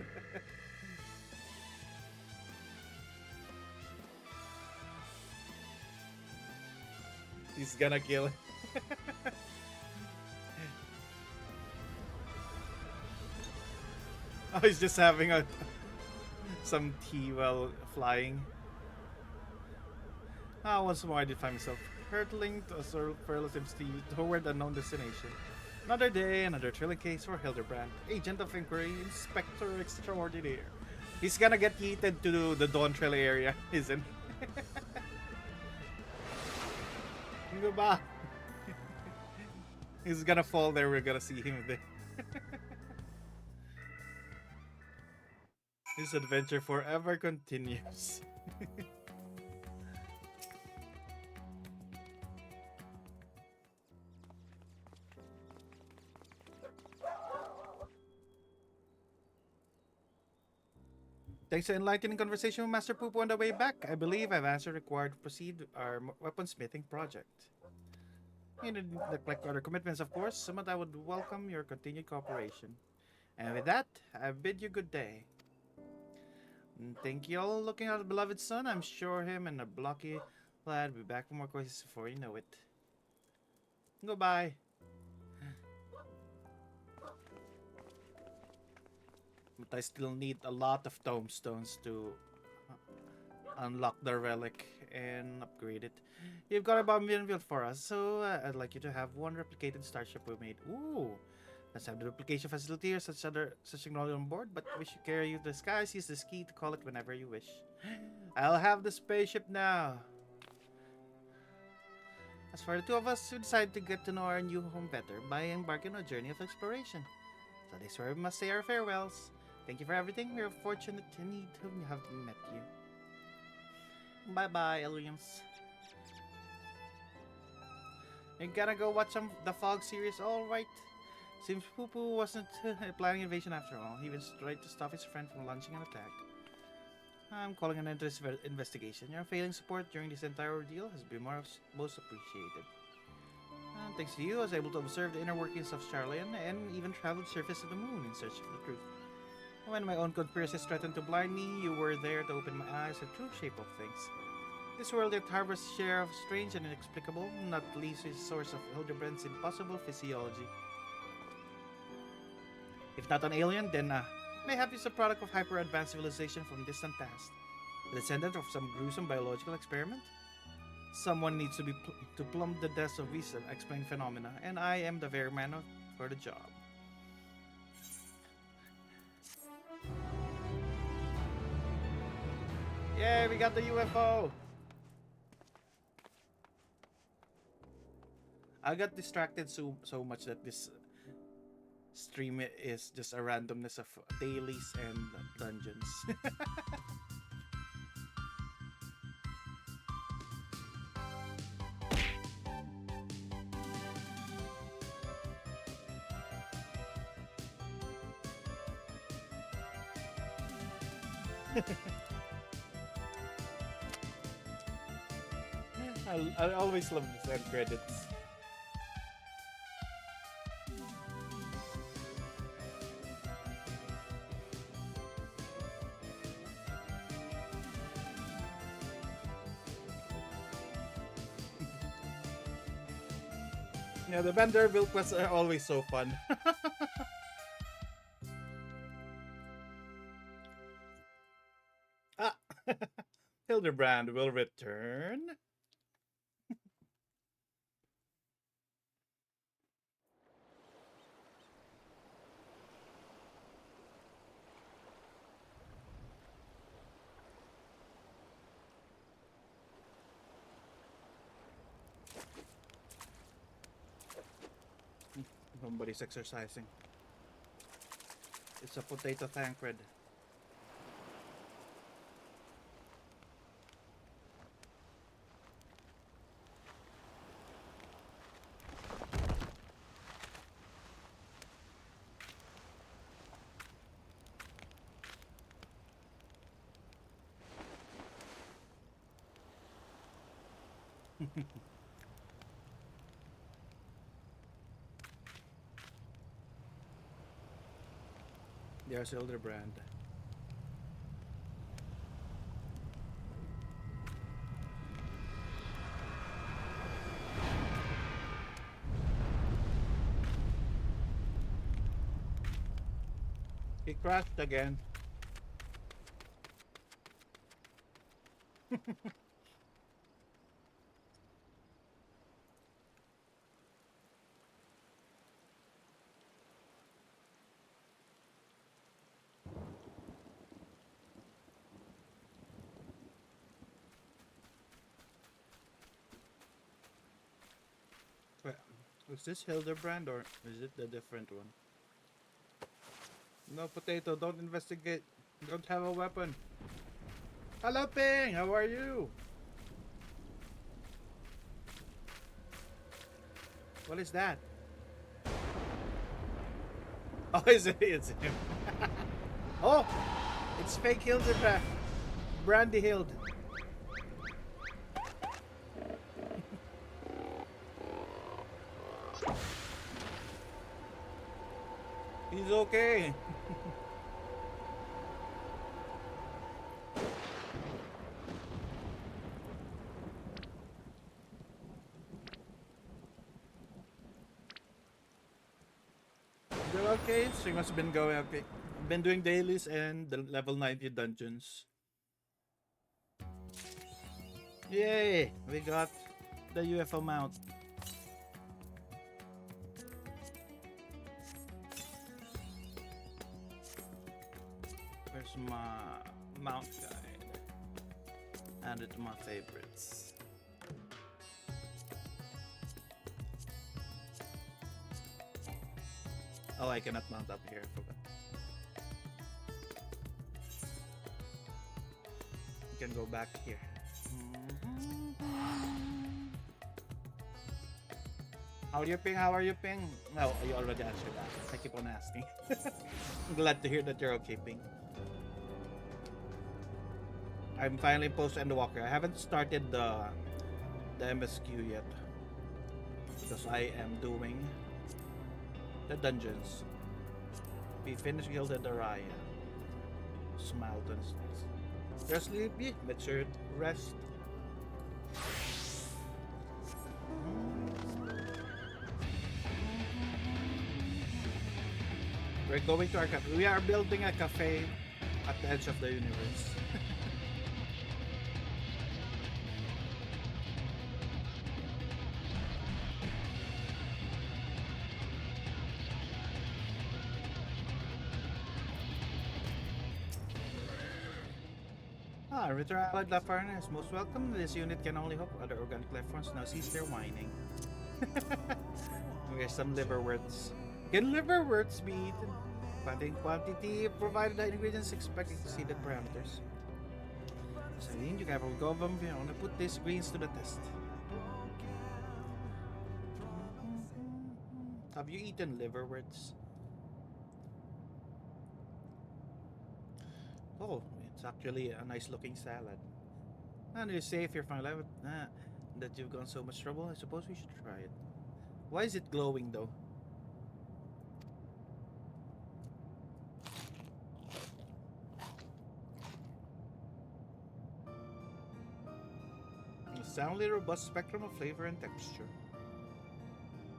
He's gonna kill him. Oh, he's just having some tea while flying. Once more I did find myself hurtling to a superlative steed toward a known destination. Another day, another thrilling case for Hildebrand, Agent of Inquiry, Inspector Extraordinaire. He's gonna get yeeted to the Dawn Trail area, isn't he? Goodbye. He's gonna fall there, we're gonna see him there. His adventure forever continues. Thanks to enlightening conversation with Master Poopo on the way back, I believe I've answered required to proceed our weaponsmithing project. You didn't neglect other commitments, of course, but I would welcome your continued cooperation. And with that, I bid you good day. Thank you all looking at the beloved son. I'm sure him and the blocky lad will be back for more questions before you know it. Goodbye. But I still need a lot of tomestones to unlock the relic and upgrade it. You've got about a million built for us, so I'd like you to have one replicated starship we made. Ooh, let's have the replication facility or such technology on board, but we should carry you to the skies. Use this key to call it whenever you wish. I'll have the spaceship now. As for the two of us, we decided to get to know our new home better by embarking on a journey of exploration. So this is where we must say our farewells. Thank you for everything. We're fortunate indeed to have met you. Bye-bye, Williams. You're gonna go watch the Fog series, alright? Seems Poo-Poo wasn't planning invasion after all. He was tried to stop his friend from launching an attack. I'm calling an end to this investigation. Your unfailing support during this entire ordeal has been most appreciated. Thanks to you, I was able to observe the inner workings of Charlian and even traveled the surface of the moon in search of the truth. When my own conspiracies threatened to blind me, you were there to open my eyes to the true shape of things. This world yet harbors a share of strange and inexplicable, not least is the source of Hildebrand's impossible physiology. If not an alien, then mayhap it's a product of hyper-advanced civilization from distant past. A descendant of some gruesome biological experiment? Someone needs to to plumb the depths of these unexplained phenomena, and I am the very man for the job. Yay, we got the UFO! I got distracted so much that this stream is just a randomness of dailies and dungeons. I always love the end credits. Yeah, the Vanderbilt quests are always so fun. Ah, Hildebrand will return. Somebody's exercising. It's a potato Thancred. There's Hildebrand. He crashed again. Wait, is this Hildebrand or is it the different one? No, potato, don't investigate. Don't have a weapon. Hello, Ping! How are you? What is that? Oh, is it? It's him. Oh! It's fake Hildebrand. Brandy Hild. He's okay. They're okay. She must have been going okay. Been doing dailies and the level 90 dungeons. Yay! We got the UFO mount. Where's my mount guide? Add it to my favorites. Oh, I cannot mount up here. I forgot. You can go back here. How are you, Ping? How are you, Ping? No, you already answered that. I keep on asking. I'm glad to hear that you're okay, Ping. I'm finally Post Endwalker. I haven't started the MSQ yet because I am doing the dungeons. We finished Gilded Araya. Smeltons. You're sleepy? Make sure you rest. We're going to our cafe. We are building a cafe at the edge of the universe. Return allied life partner is most welcome. This unit can only hope other organic life forms now cease their whining. Okay, some liverworts. Can liverworts be eaten? Quantity, quantity provided the ingredients expected to see the parameters. So you can go over here. I want to put these greens to the test. Have you eaten liverworts? Oh, it's actually a nice looking salad. And you say if you're fine with that you've gone so much trouble, I suppose we should try it. Why is it glowing though? A soundly robust spectrum of flavor and texture.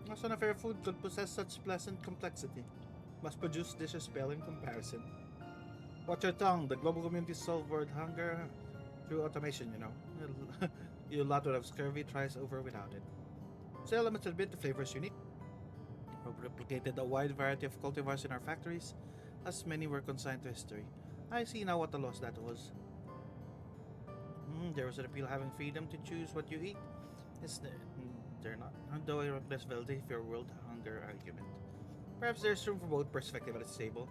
Also, a fair food could possess such pleasant complexity. Must produce dishes pale in comparison. Watch your tongue. The global community solve world hunger through automation, you know. You lot would have scurvy tries over without it. So elements admit the flavor is unique. We've replicated a wide variety of cultivars in our factories, as many were consigned to history. I see now what a loss that was. There was an appeal having freedom to choose what you eat. Is there? They're not. Though I replace validity for your world hunger argument. Perhaps there's room for both perspective at this table.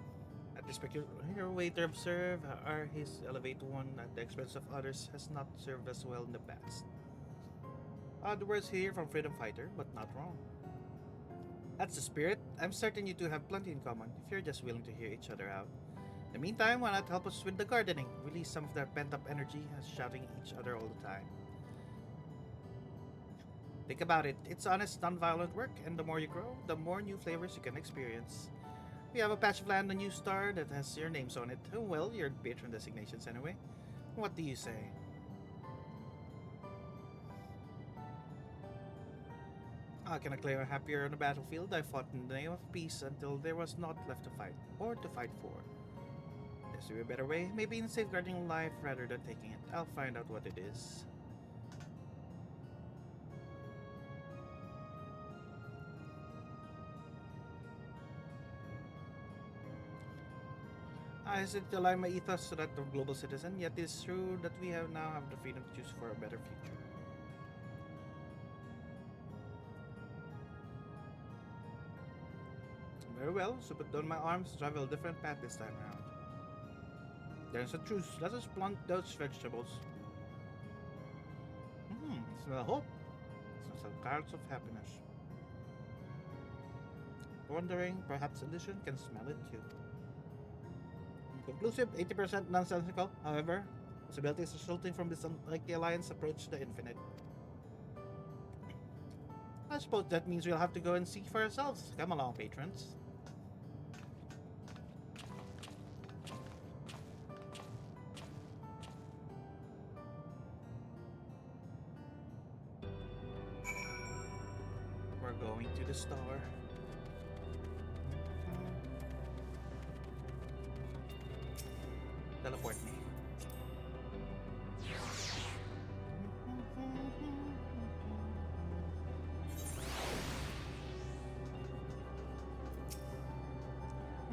At this particular way to observe, our his elevate one at the expense of others has not served us well in the past. Odd words here from Freedom Fighter, but not wrong. That's the spirit. I'm certain you two have plenty in common, if you're just willing to hear each other out. In the meantime, why not help us with the gardening? Release some of that pent-up energy as shouting at each other all the time. Think about it. It's honest, non-violent work, and the more you grow, the more new flavors you can experience. We have a patch of land on New Star that has your names on it. Oh, well, your patron designations anyway. What do you say? I cannot claim I'm happier on the battlefield. I fought in the name of peace until there was naught left to fight, or to fight for. There's to be a better way, maybe in safeguarding life rather than taking it. I'll find out what it is. I hesitate to align my ethos to that of global citizen, yet it is true that we now have the freedom to choose for a better future. Very well, so put down my arms, travel a different path this time around. There's a truce. Let us plant those vegetables. Smell hope. Smell clouds of happiness. Wondering, perhaps Elysian can smell it too. Conclusive, 80% nonsensical, however, possibilities resulting from this unlikely alliance approach the infinite. I suppose that means we'll have to go and see for ourselves. Come along, patrons. We're going to the star. Teleport me.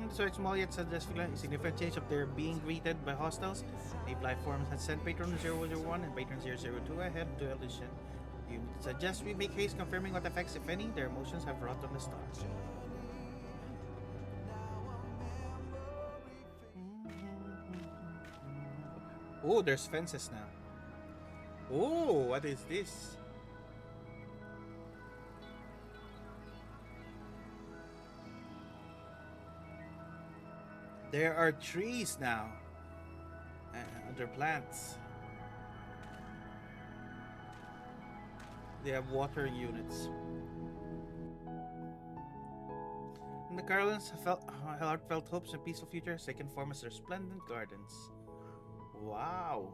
Despite small yet significant change of their being greeted by hostiles, Ape life forms had sent Patron 001 and Patron 002 ahead to Elysian. You suggest we make haste confirming what effects, if any, their emotions have wrought on the stars. Oh, there's fences now. Oh, what is this? There are trees now. Other plants. They have water units. And the Carolins heartfelt hopes and peaceful future has taken form as resplendent gardens. Wow.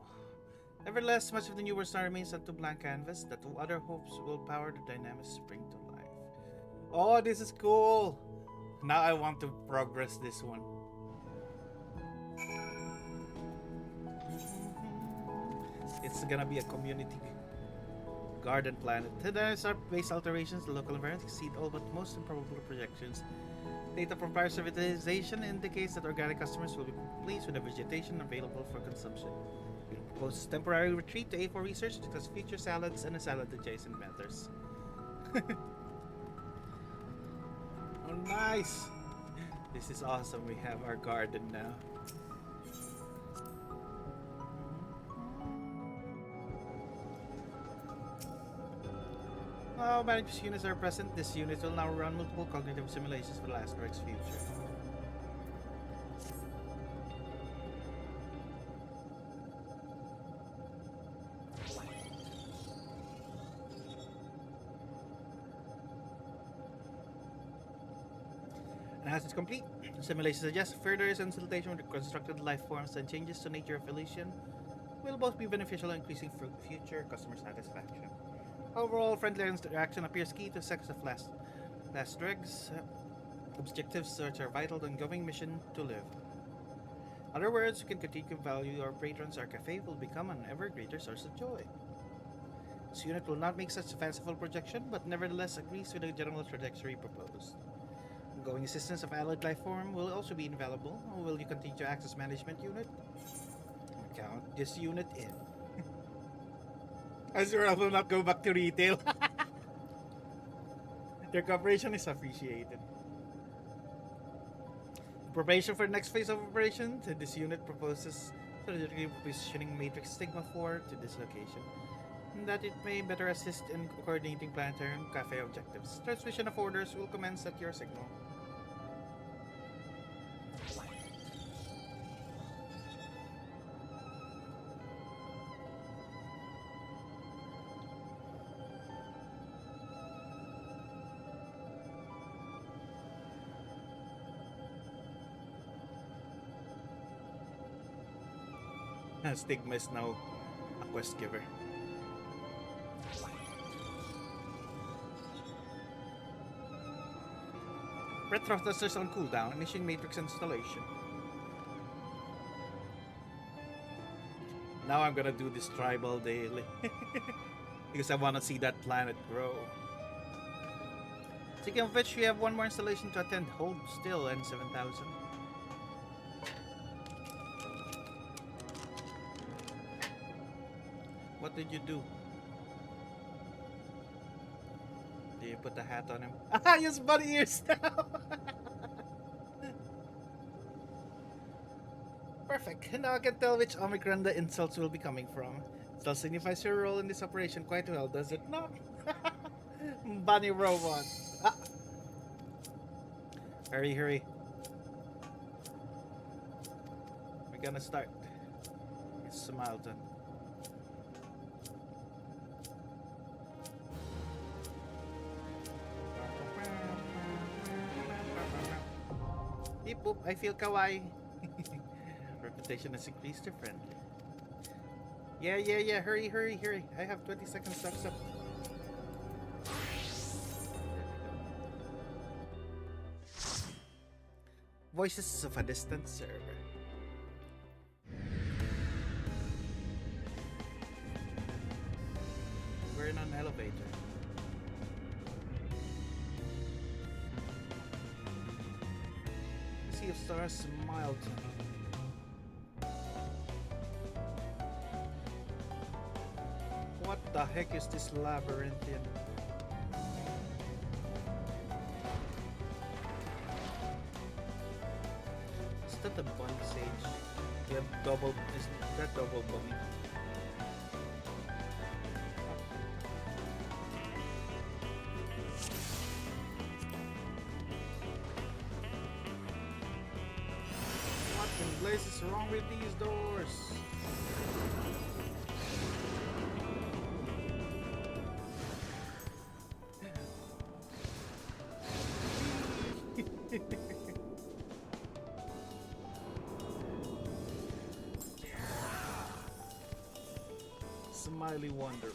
Nevertheless, much of the newer star remains on to blank canvas that other hopes will power the dynamic spring to life. Oh, this is cool. Now I want to progress this one. It's gonna be a community garden planet. The star-based alterations, the local environment exceed all but most improbable projections. Data from prior civilization indicates that organic customers will be pleased with the vegetation available for consumption. We propose temporary retreat to A4 research to discuss future salads and salad-adjacent matters. Oh, nice! This is awesome. We have our garden now. Now managed units are present. This unit will now run multiple cognitive simulations for the asteroid's future. Analysis complete. Simulation suggests further consultation with the constructed life forms and changes to nature of Elysian will both be beneficial in increasing future customer satisfaction. Overall, friendly interaction appears key to success of last dregs objectives which are vital to ongoing mission to live. In other words, we can continue to value our patrons. Our cafe will become an ever greater source of joy. This unit will not make such a fanciful projection, but nevertheless agrees with the general trajectory proposed. Ongoing assistance of allied life form will also be invaluable. Will you continue to act as management unit? Count this unit in. Azura will not go back to retail. Their cooperation is appreciated. Preparation for the next phase of operation. This unit proposes strategically positioning Matrix Sigma 4 to this location, that it may better assist in coordinating planetary and cafe objectives. Transmission of orders will commence at your signal. Stigma is now a quest giver. Retro thrusters on cooldown, initiating matrix installation. Now I'm gonna do this tribal daily because I wanna see that planet grow. Speaking of which, we have one more installation to attend. Hold still, N7000. What did you do? Did you put the hat on him? Ah, he has bunny ears now! Perfect. Now I can tell which Omicron the insults will be coming from. Still signifies your role in this operation quite well, does it not? Bunny robot. Ah. Hurry, hurry. We're gonna start. It's Malton. Beep boop, I feel kawaii. Reputation has increased to friendly. Yeah, hurry, hurry, hurry. I have 20 seconds to accept. Voices of a distant server. We're in an elevator. Sea of Stars, Milton. What the heck is this labyrinthian? Is that a bunny sage? You have double. Is that double bunny? What in blazes is wrong with these doors? Smiley Wanderer.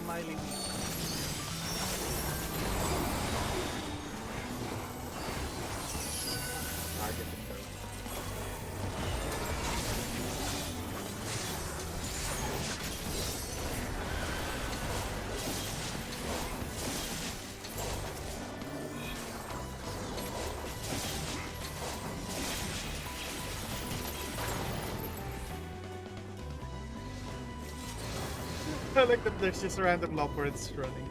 Smiley. Target him though. I like that there's just random leopards running.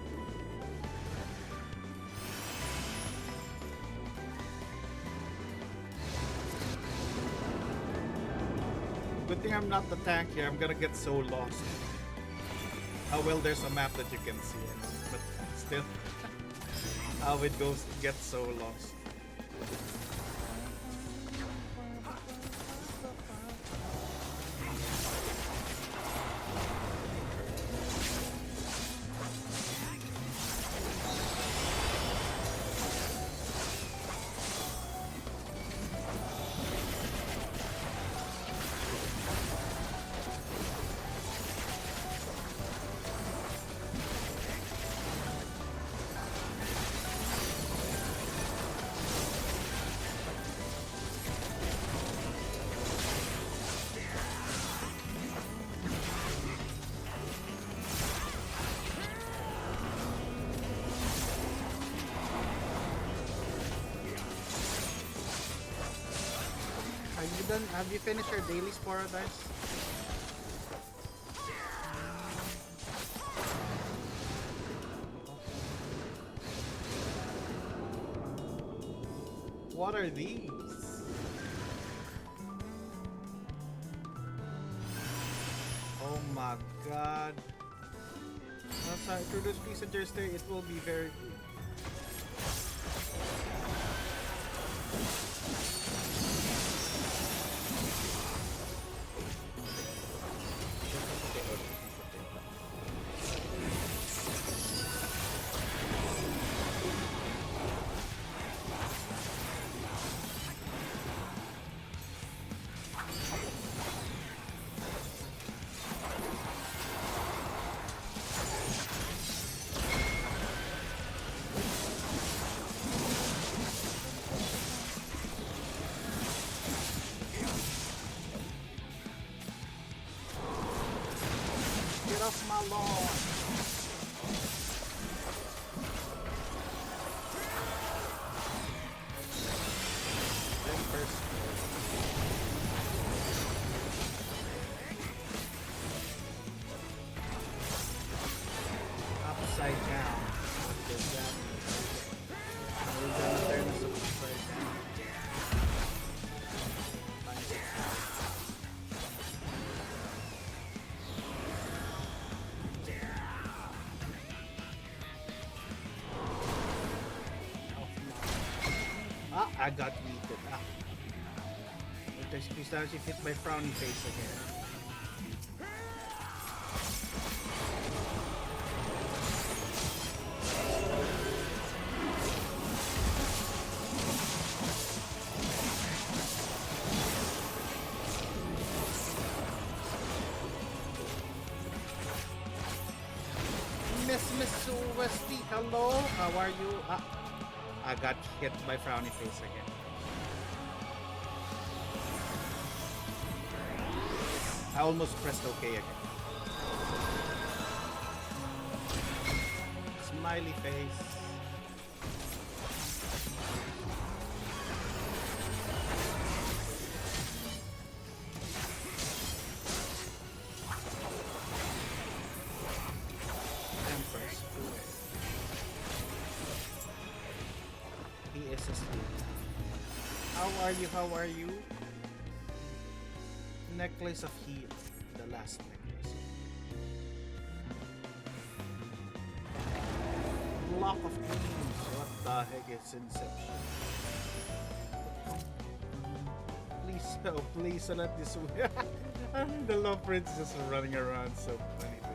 Good thing I'm not the tank here, I'm gonna get so lost. Oh well, there's a map that you can see, but still, how it goes, gets so lost. Have you finished your Dailies Paradise? What are these? Oh my god. Outside through those trees and there, it will be very good. Get off my lawn! Then first. Upside down. What does that mean? We're gonna turn this upside down. Nice. Ah, I got yeeted. Ah. Please don't you hit my frowny face again. Miss Westy, hello? How are you? Ah, I got hit by frowny face again. I almost pressed OK again. Smiley face. Empress. He is asleep. How are you? How are you? Necklace of heat, the last necklace. Block of dreams. What the heck is Inception? Please, oh, please let this way. The love prince just running around, so funny to me.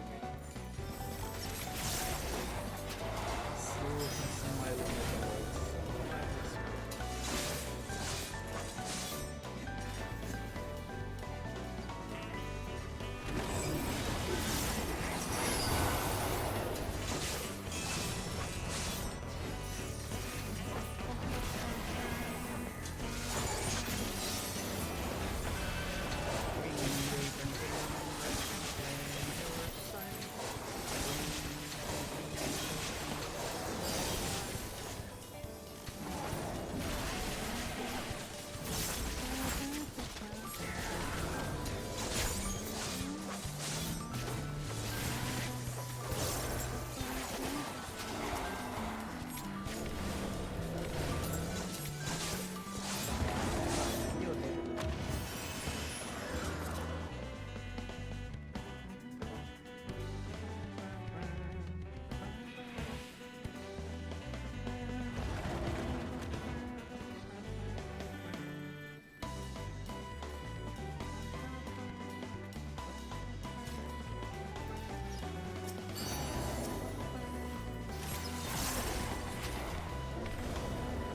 So smiling at the words.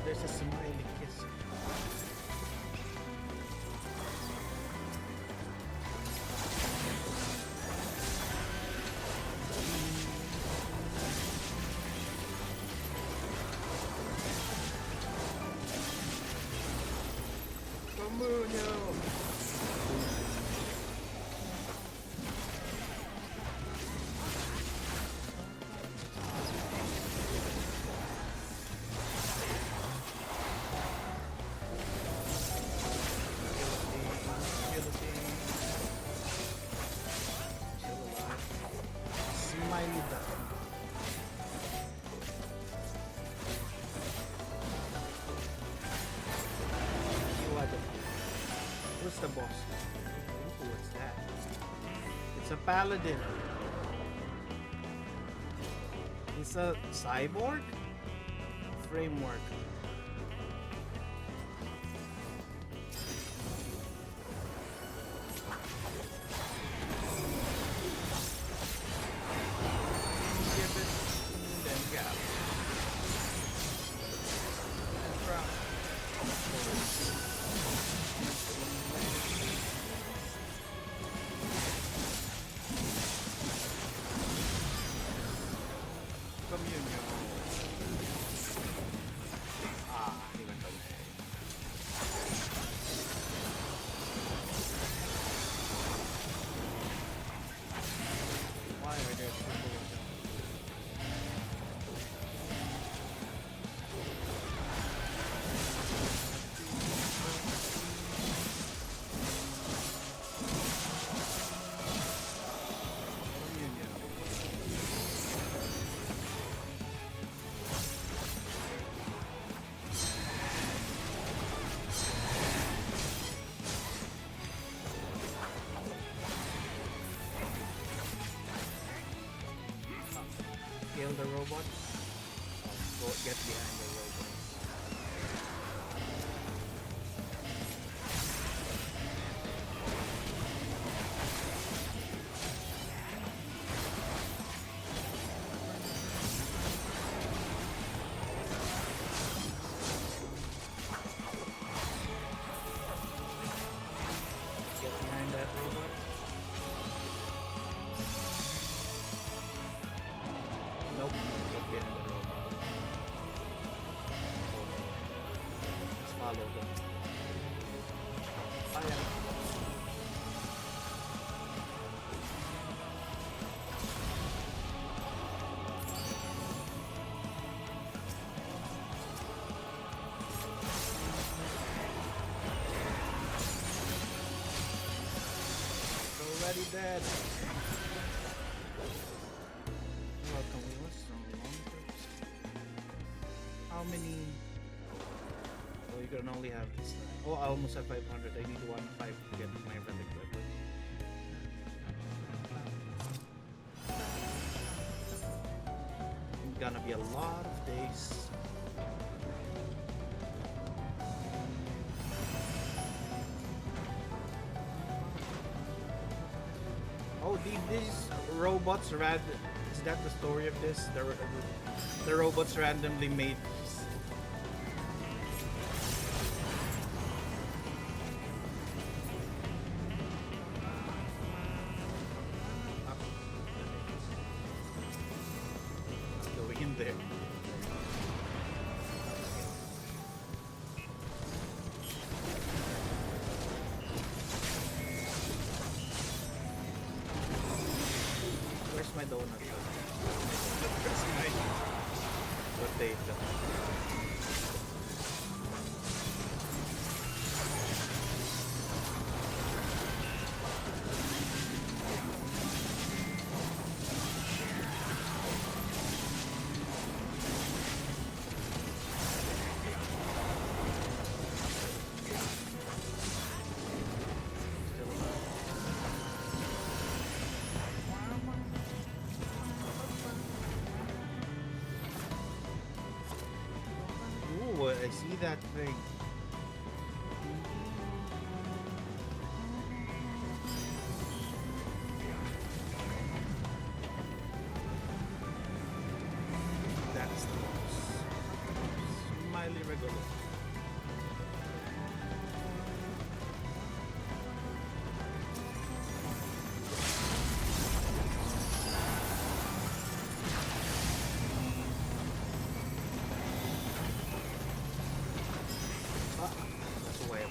There's a smiley kiss. Comunio! Smiley duck. It's a paladin. It's a cyborg? Framework. Give it, then gap. And drop. Communion. He went away. Why are there people of them? Communion. Kill the robots. Go get behind the robots. Get behind that robot. Nope, get behind the robot. Let's follow them. Fire. Already dead. Welcome, we was from long trips. How many? Oh, you can only have this. Oh, I almost have 500. I need 1.5 to get my relic weapon. It's gonna be a lot of days. Oh, these robots is that the story of this? The robots randomly made. Going in there. Where's my donut? Where's my potato? Ooh, I see that thing. That's the most smiley regular. That's a way up.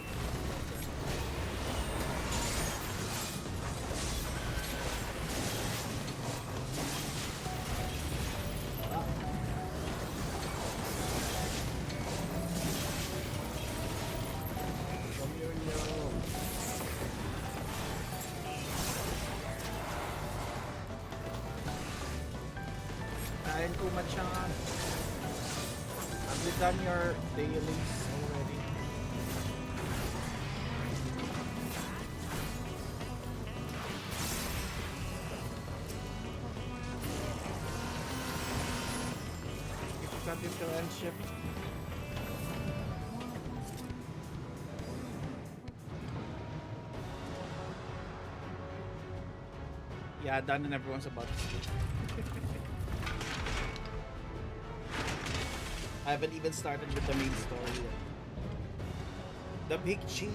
Kain too much on. Have you done your dailies already? cut into end ship. Yeah, done and everyone's about to sleep. I haven't even started with the main story yet. The big cheese.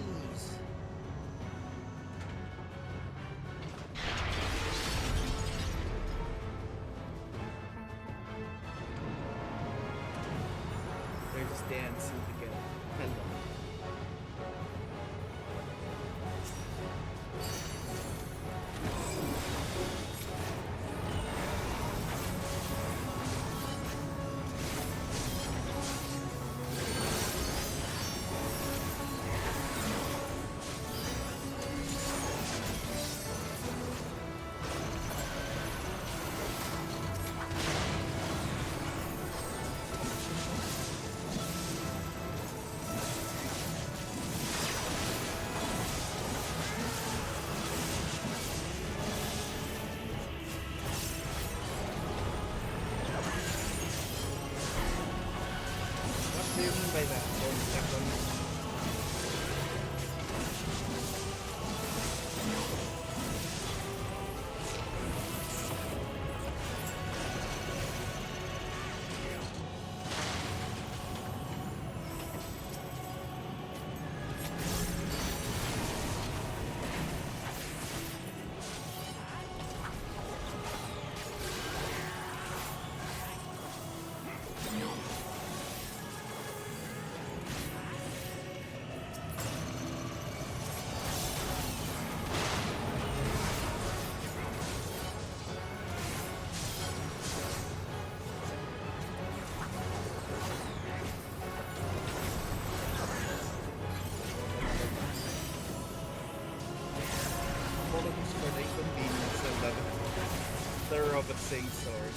They're just dancing together. Hello. What do you mean by that? Don't step on me. Apologies for the inconvenience of the robot saying sorry.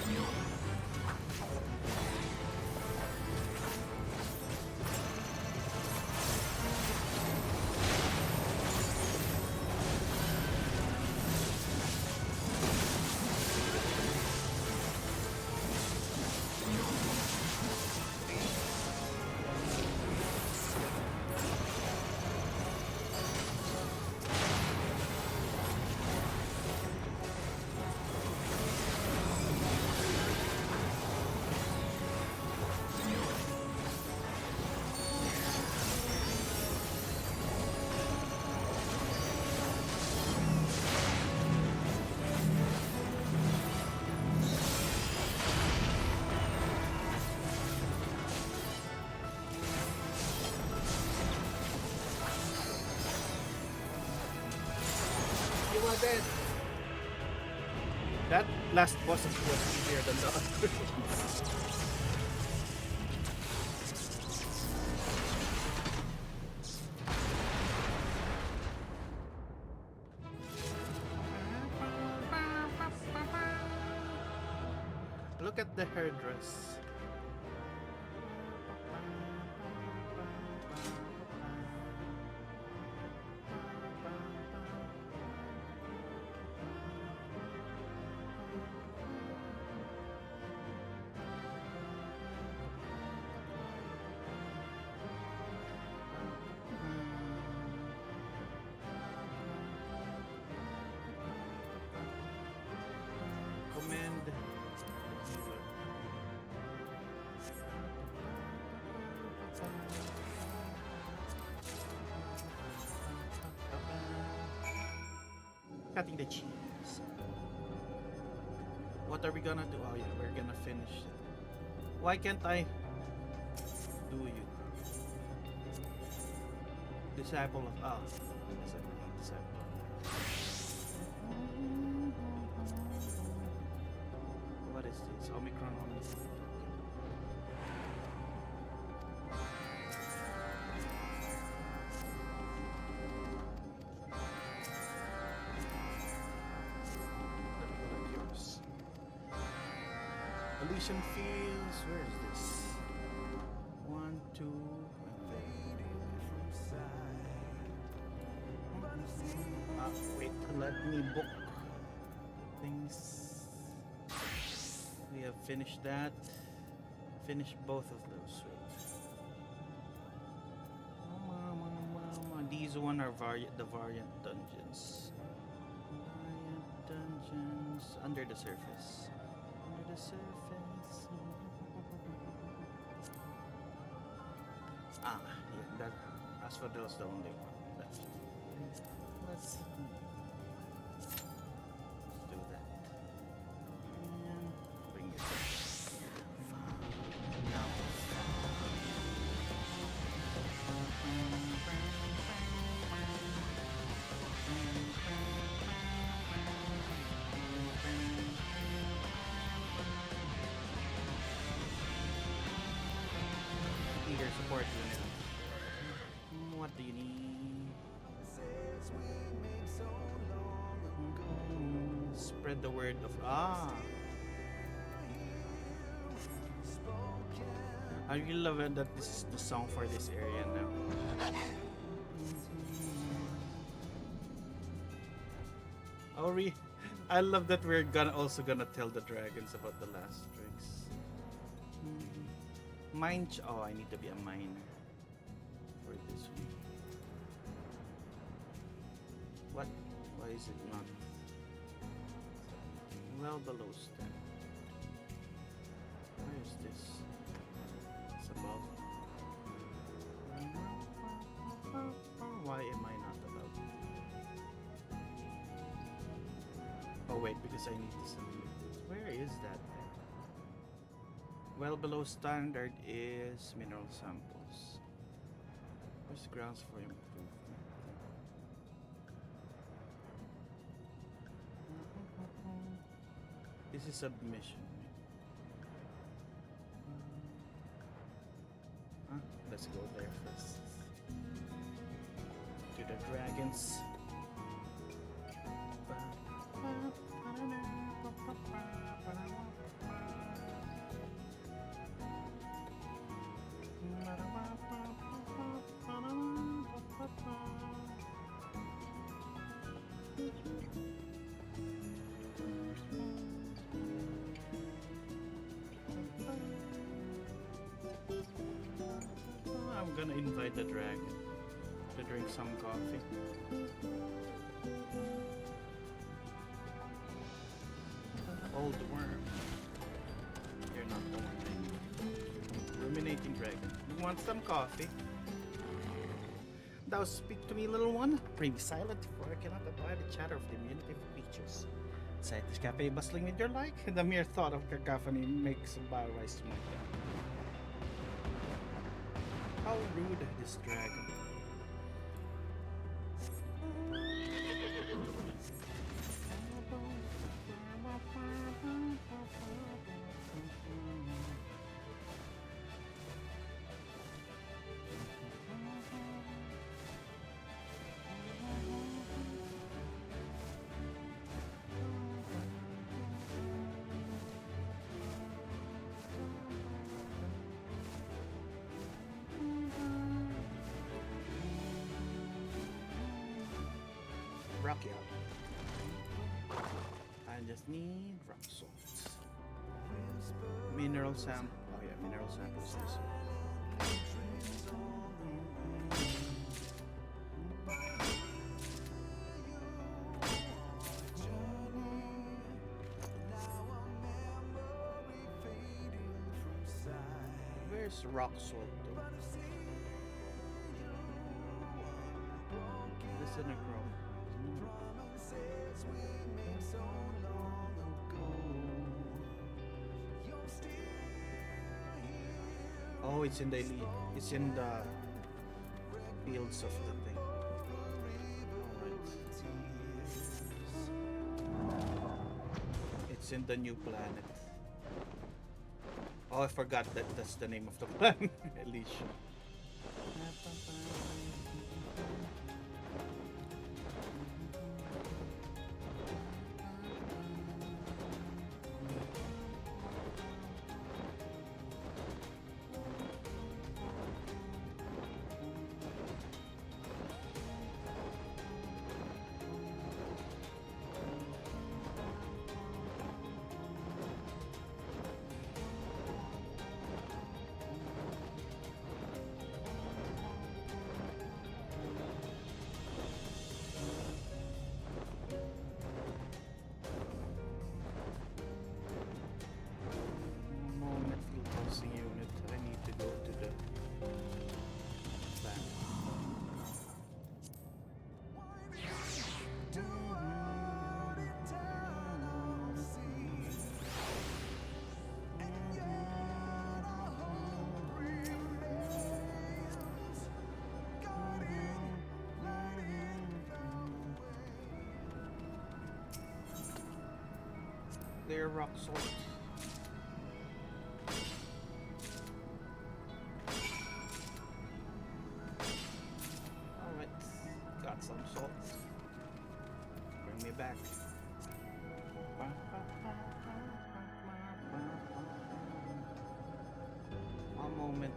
You are dead. That last boss was easier than the other ones. Look at the hairdress. Command. Cutting the cheese. What are we gonna do? Oh yeah, we're gonna finish it. Why can't I do you? Disciple of disciple. What is this? Omicron. Yours. Elysian Fields. Where is this? 1, 2, wait, let me book things. We have finished that. finish both of those. Wait. These one are the variant dungeons. Variant dungeons under the surface. Under the surface. Ah, yeah. That. As for those, the only one. Let's do that. And bring this up. Now. Eager support unit. What do you need? Spread the word of I really love it that this is the song for this area now. Oh, I love that we're also gonna tell the dragons about the last tricks. Mine. Oh, I need to be a miner for this one. What? Why is it not? Well below step. Where is this? It's above. Why am I not allowed? Oh wait, because I need to submit. Where is that then? Well below standard is mineral samples. Where's grounds for improvement? This is submission. Let's go there first. To the dragons. I'm gonna invite the dragon to drink some coffee. Old worm. You're not the one I need. Ruminating dragon. You want some coffee? Thou speak to me, little one. Pray be silent, for I cannot abide the chatter of diminutive creatures. Inside this cafe bustling with your like, the mere thought of cacophony makes a bow rise to my head. How rude this dragon. Rocky out. I just need rock salts. Mineral sample. Oh yeah, mineral samples. Where's rock salt though? Listen to grow. Oh, it's in the fields of the thing. Alright. It's in the new planet. Oh, I forgot that that's the name of the planet. Alicia. Clear rock salt. Alright, got some salt. Bring me back. One moment.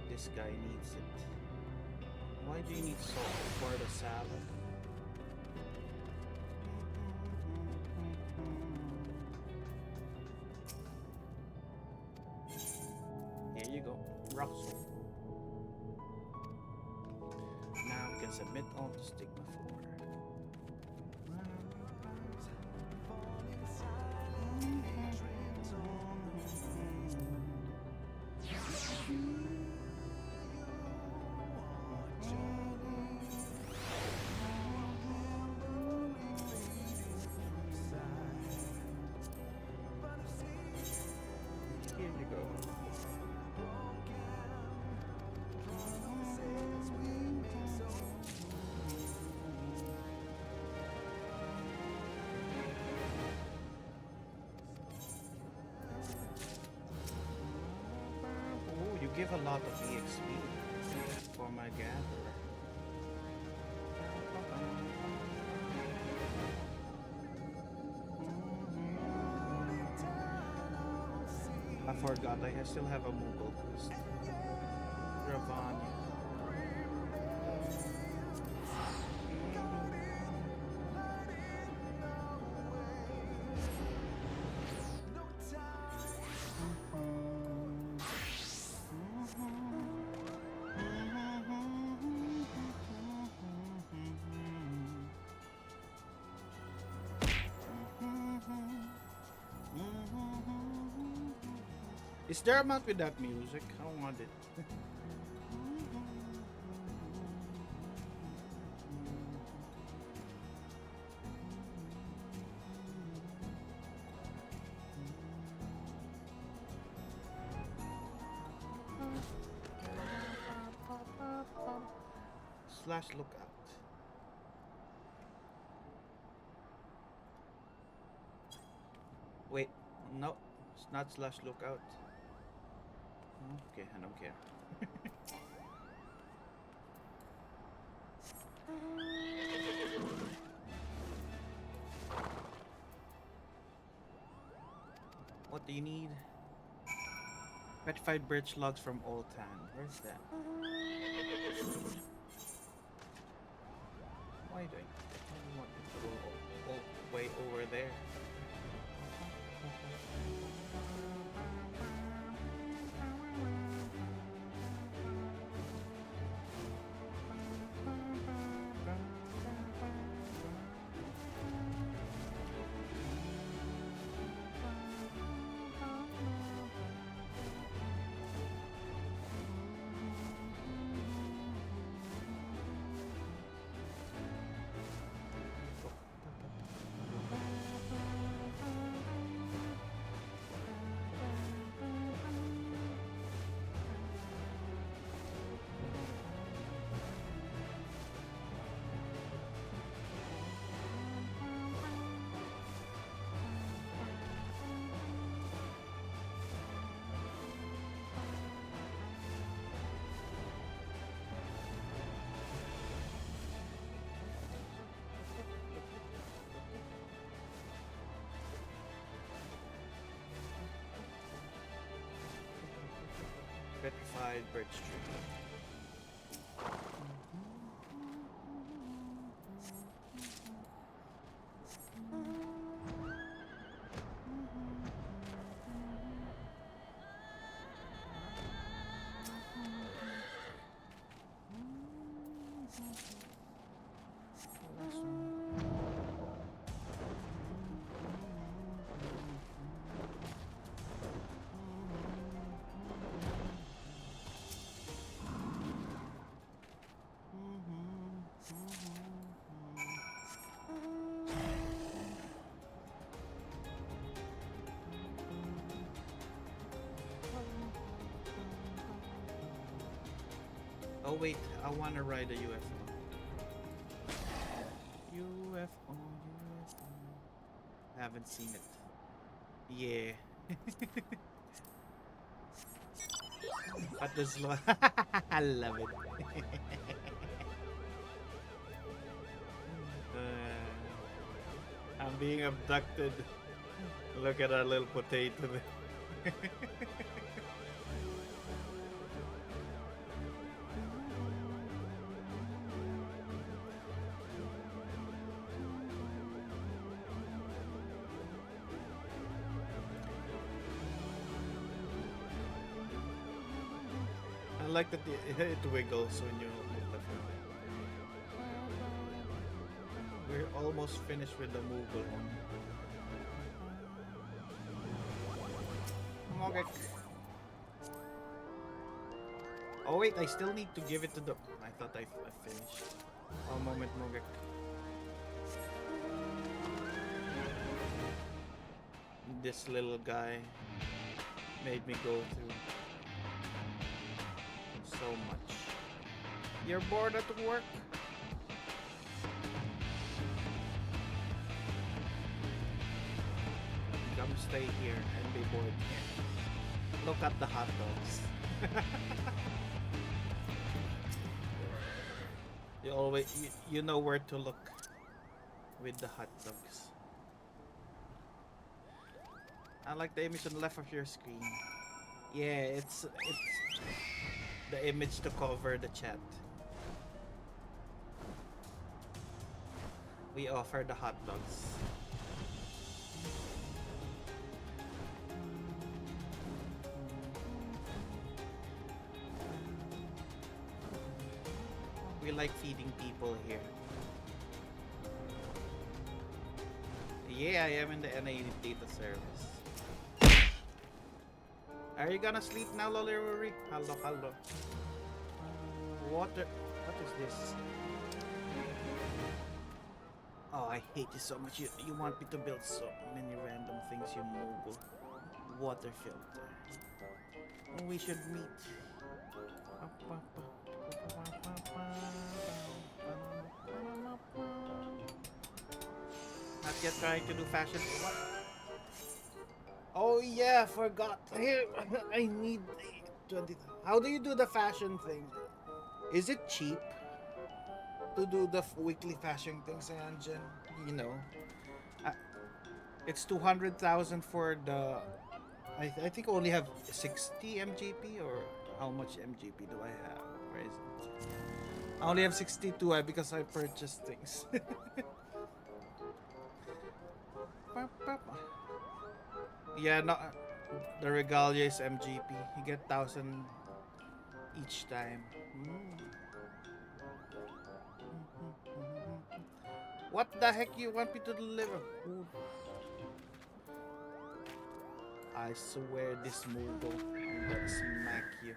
This guy needs it. Why do you need salt for the salad? Here you go, rock salt. Now we can submit all to Stigma 4. Here you go. Oh, you give a lot of EXP for my gatherer. I forgot I still have a Moogle boost. Ravanya. Is there a mount with that music? I don't want it. Slash lookout. Wait, no, it's not slash lookout. Okay, I don't care. What do you need? Petrified birch logs from Old Town. Where's that? Why do I want to go all way over there? Petrified birch tree. Oh wait, I want to ride a UFO. UFO, UFO. Haven't seen it. Yeah. But the slow. I love it. I'm being abducted. Look at our little potato there. I like that it wiggles when you move left and right. We're almost finished with the Moogle. Okay. Oh wait, I still need to give it to the... I thought I finished. One moment, Mogek. This little guy made me go through so much. You're bored at work? Come stay here and be bored here. Look at the hot dogs. You always you know where to look with the hot dogs. I like the image on the left of your screen. Yeah, it's the image to cover the chat. We offer the hot dogs. We like feeding people here. Yeah, I am in the NA data service. Are you gonna sleep now, Loliruri? Hello, hello. Water. What is this? Oh, I hate you so much. You want me to build so many random things, you mobile. Water filter. Oh, we should meet. Not yet trying to do fashion. What? Oh yeah, forgot. Here, I need 20. How do you do the fashion thing? Is it cheap to do the weekly fashion things, Anjan? You know, it's 200,000 for the. I think I only have 60 MGP, or how much MGP do I have? Where is it? I only have 62 because I purchased things. Yeah, no, the regalia is MGP. You get 1,000 each time. What the heck you want me to deliver? Ooh. I swear this Moogle, I'm gonna smack you.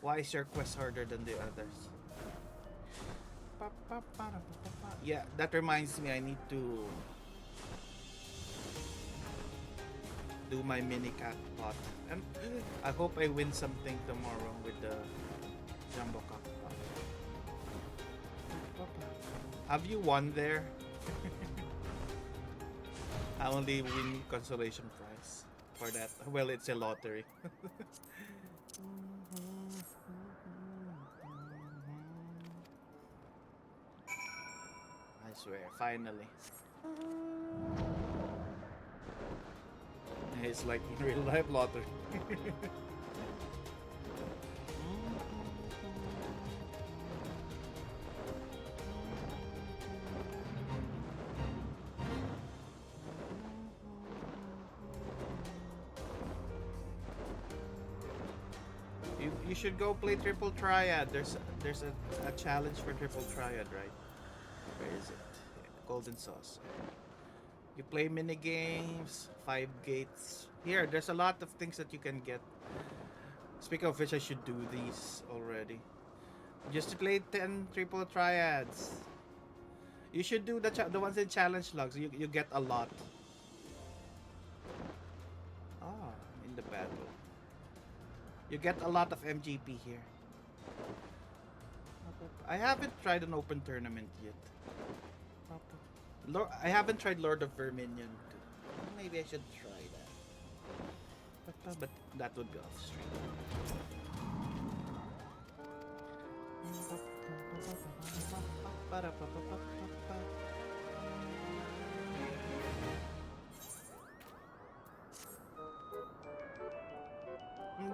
Why is your quest harder than the others? Yeah, that reminds me, I need to do my mini cat pot. And I hope I win something tomorrow with the jumbo cat pot. Have you won there? I only win consolation prize for that. Well, it's a lottery. I swear, finally. It's like real life lottery. You should go play Triple Triad. There's a challenge for Triple Triad, right? Where is it? Yeah, Golden Sauce. You play mini games, 5 gates. Here, there's a lot of things that you can get. Speaking of which, I should do these already. Just to play 10 Triple Triads. You should do the ones in challenge logs. You get a lot. Ah, in the battle. You get a lot of MGP here. I haven't tried an open tournament yet. I haven't tried Lord of Verminion. Maybe I should try that. But that would be off stream.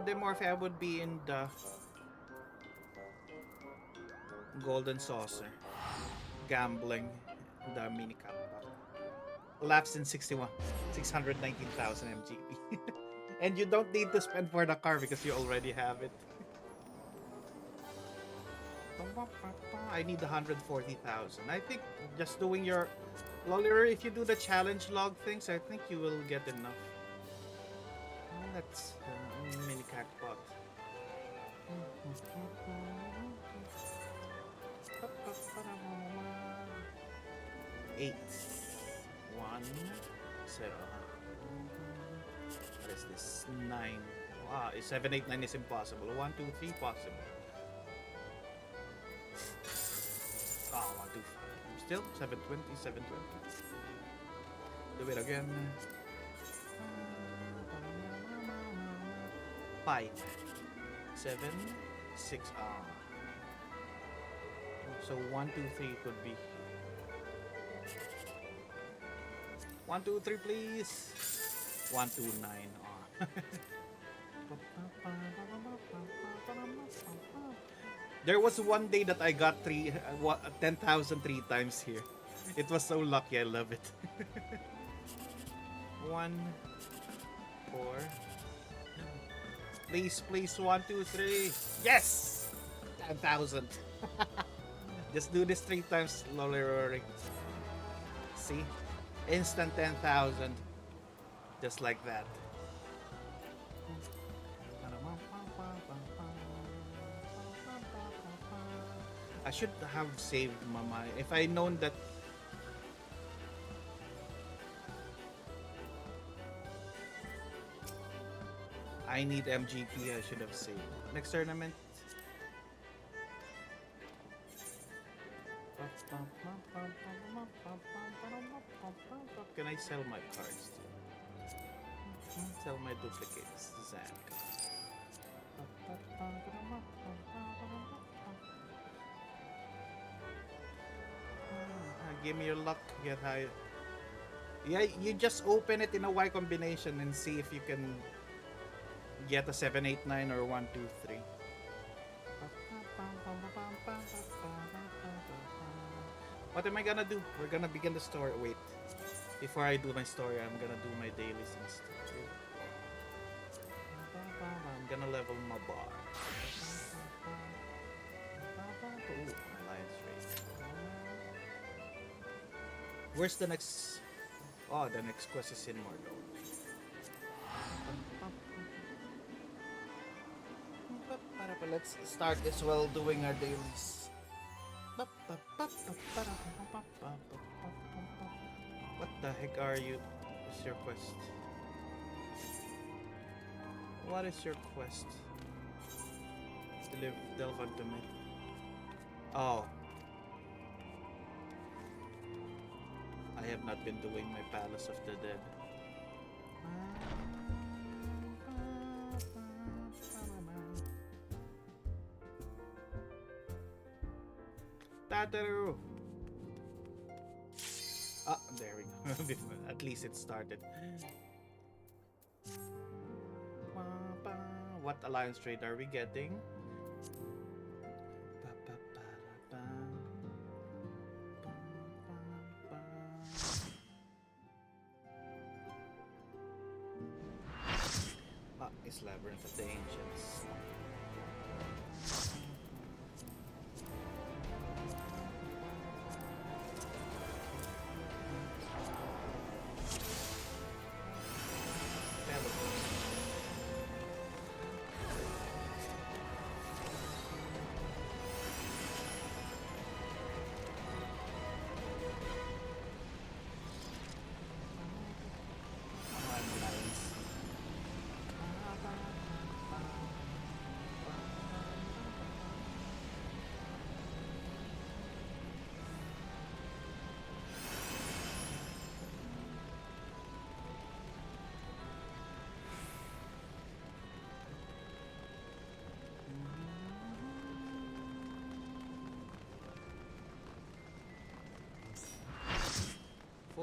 Demorph, I would be in the Golden Saucer. Gambling. The mini cap pack. Laps in 61. 619,000 MGP. And you don't need to spend for the car because you already have it. I need 140,000. I think just doing your Lawler, if you do the challenge log things, I think you will get enough. That's mini crackpot. 8 1 0. What is this? 9. Wow, 7 8 9 is impossible. 1 2 3 possible. Oh, 1 2 5. Still 720 720. Do it again. 5 7 6. So 1 2 3 could be 1 2 3 please. 1 2 9. There was one day that I got 10,000 3 times here. It was so lucky. I love it. 1 4. Please, please, 1 2 3. Yes, 10,000. Just do this 3 times, slowly roaring. See, instant 10,000, just like that. I should have saved Mama. If I known that. I need MGP, I should have saved. Next tournament. Can I sell my cards too? Sell my duplicates. Zach. Give me your luck. Get high. Yeah, you just open it in a Y combination and see if you can get a 7 8 9 or 1 2 3. What am I gonna do? We're gonna begin the story. Wait. Before I do my story, I'm gonna do my dailies and stuff. I'm gonna level my bar. Ooh, Alliance race. Where's the next? Oh, the next quest is in Mordor. Let's start this while doing our dailies. What the heck are you? What's your quest? What is your quest? Delve unto me. Oh. I have not been doing my Palace of the Dead. Tataru! Ah, there we go. At least it started. What alliance trade are we getting? It's Labyrinth of the Ancients.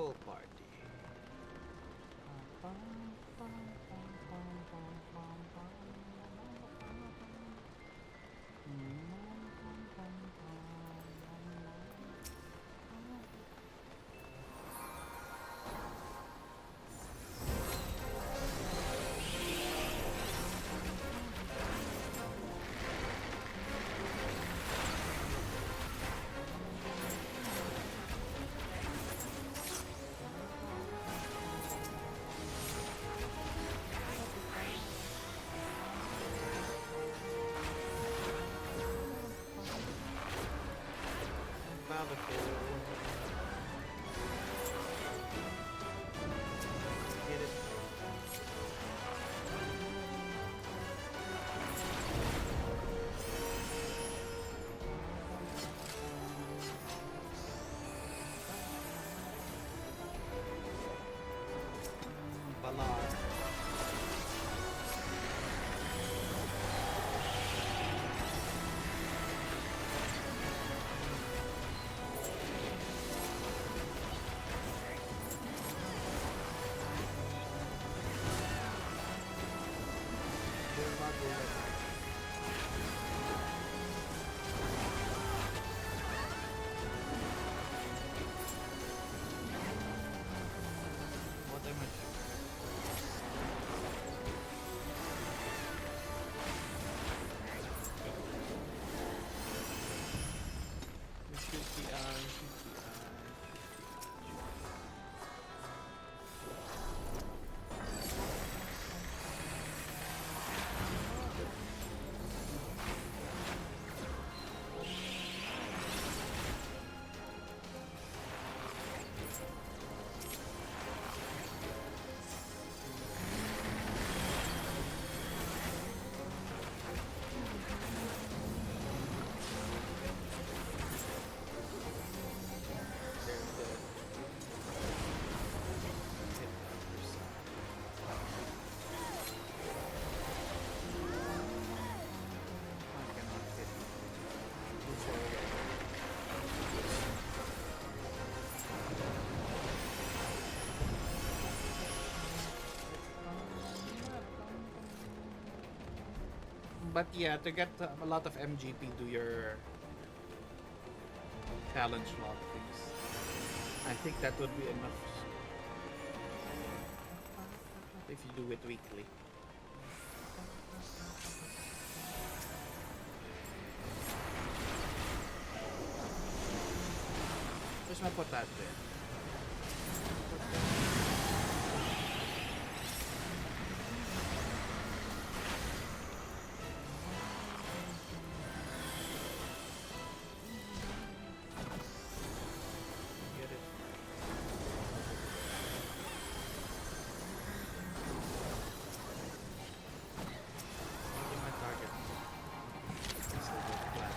full party. Battlefield. Get it. Balar. They're not doing it. What am I doing? Shoot the eye, shoot the eye. They're dead. Hit the other side. I cannot hit. Move forward. But yeah, to get a lot of MGP, do your challenge log things. I think that would be enough if you do it weekly. Just gonna put that there. Get it. Making my target. Still good plan.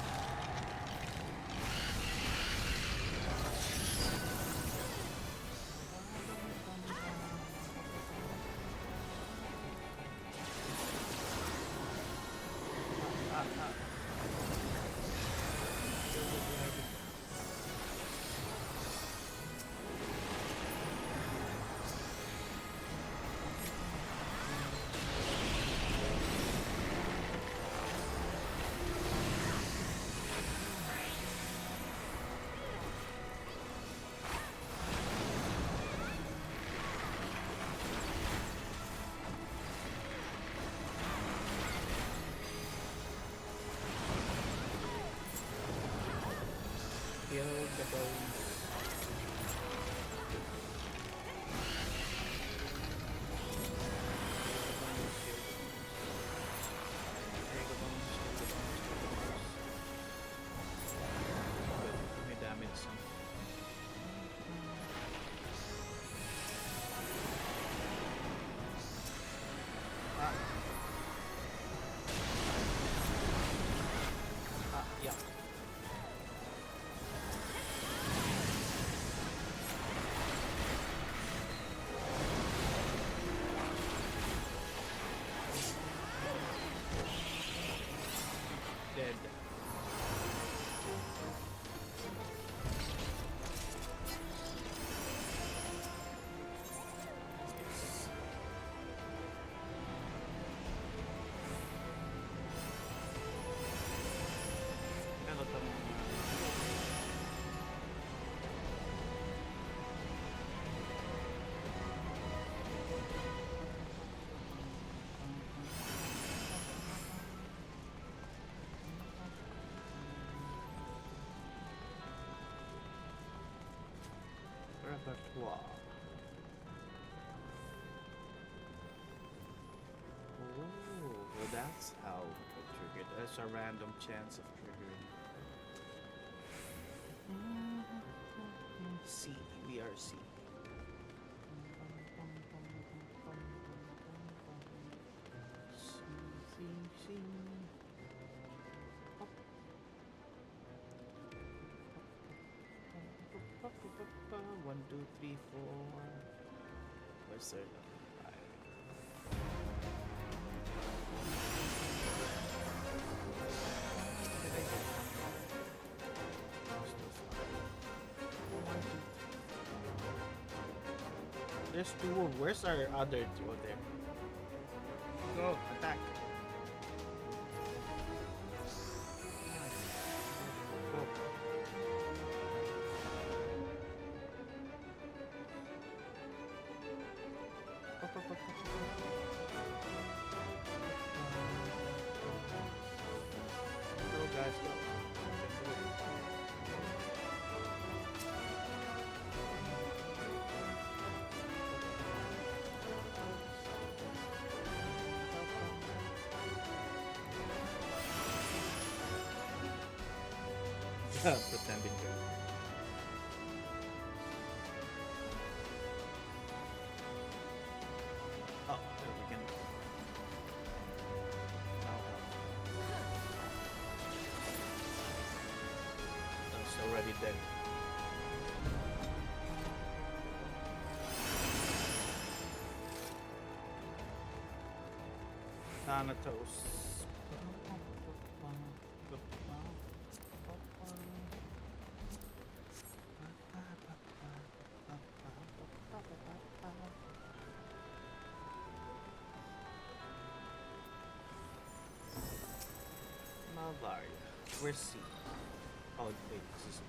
abattoir. Oh, well that's how it triggered. That's a random chance of triggering. C, we are C. C. 1, 2, 3, 4. Where's the There's two. Where's our other two there? Go, attack. Go. Go, guys, go. Pretending to. Oh, there we can. That's already dead. Thanatos. Malvaria. Where's C? Oh, wait, this is.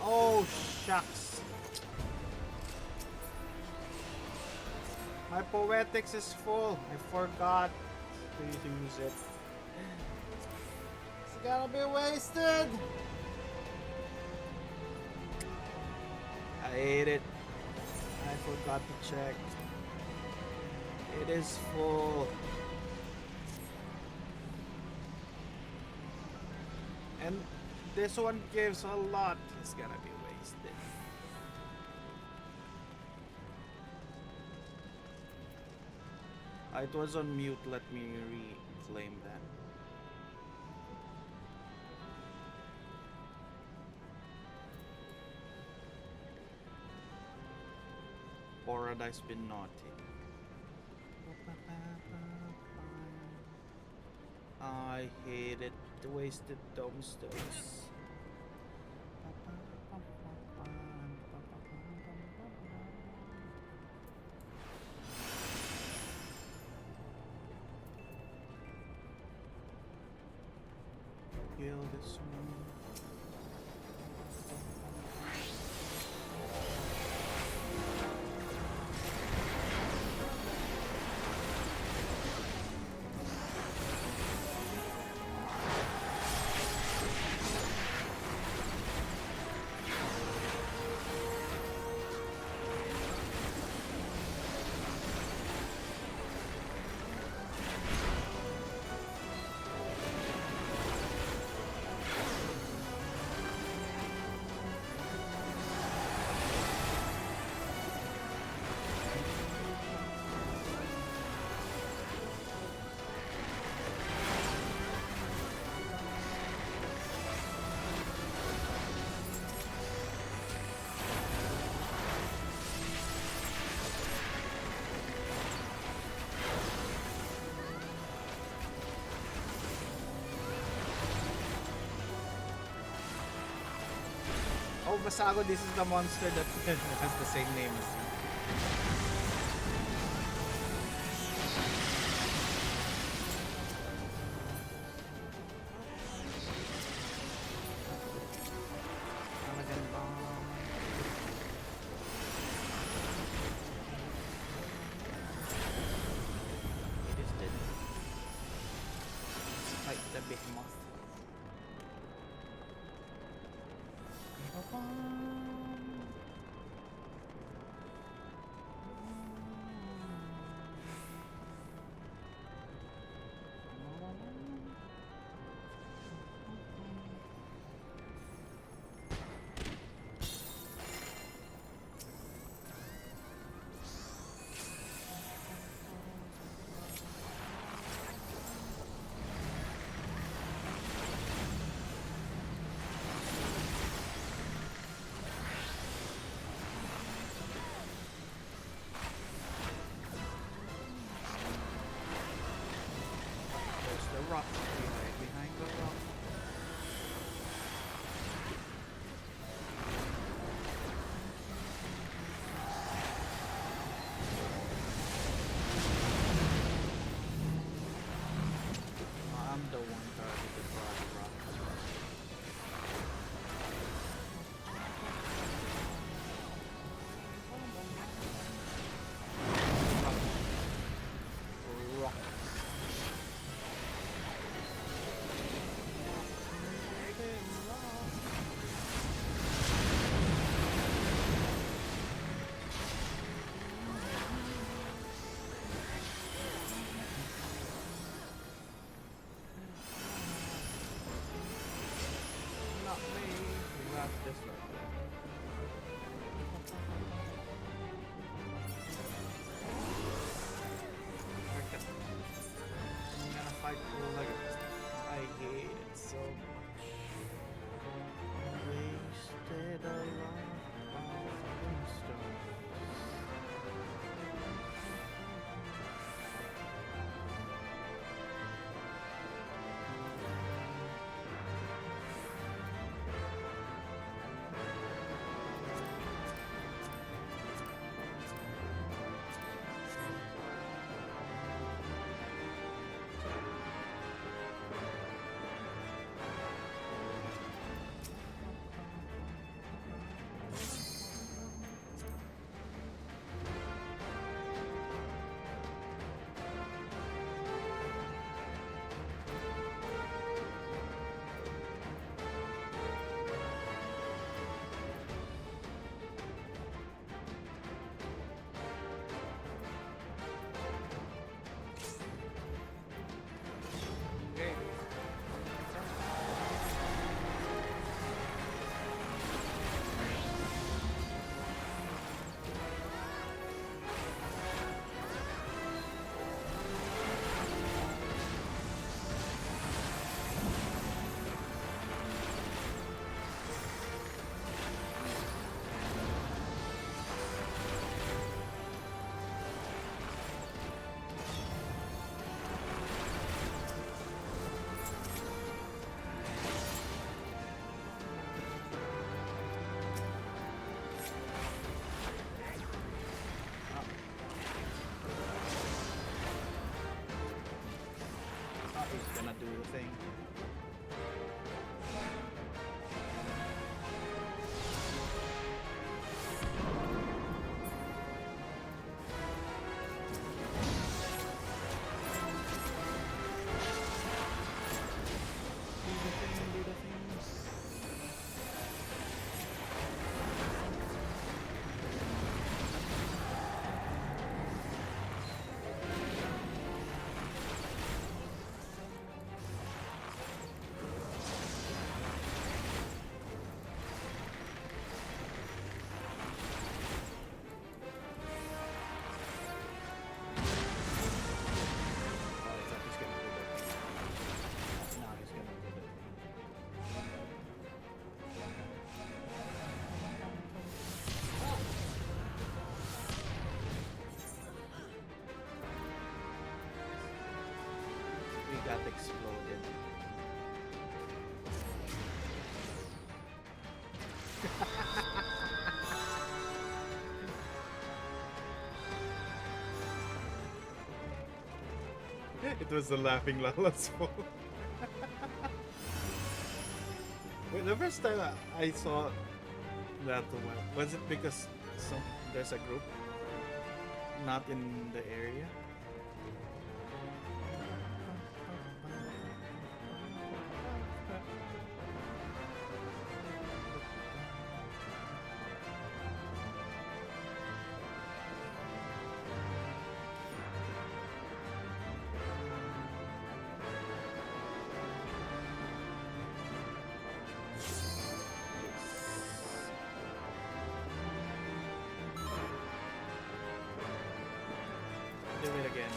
Oh, shucks. My poetics is full. I forgot to use it. It's gonna be wasted. I ate it. I forgot to check. It is full. And this one gives a lot. It's gonna be wasted. It was on mute. Let me reclaim that. Paradise been naughty. I hate it. The wasted tombstones. Kill this one. Oh, Basago, this is the monster that has the same name as you. Talagang bomb. It is dead. Let's fight the behemoth. There's the rock. Right behind the rock. I'm the one targeted by the rock. Rock. Not me. You have this one. Okay. I'm gonna fight like I hate it so much. Wasted a lot of stones. Okay. He's gonna do the thing. Do the thing, do the things. It was the laughing Lala's fault. Wait, the first time I saw that one, was it because there's a group not in the area? Do it again.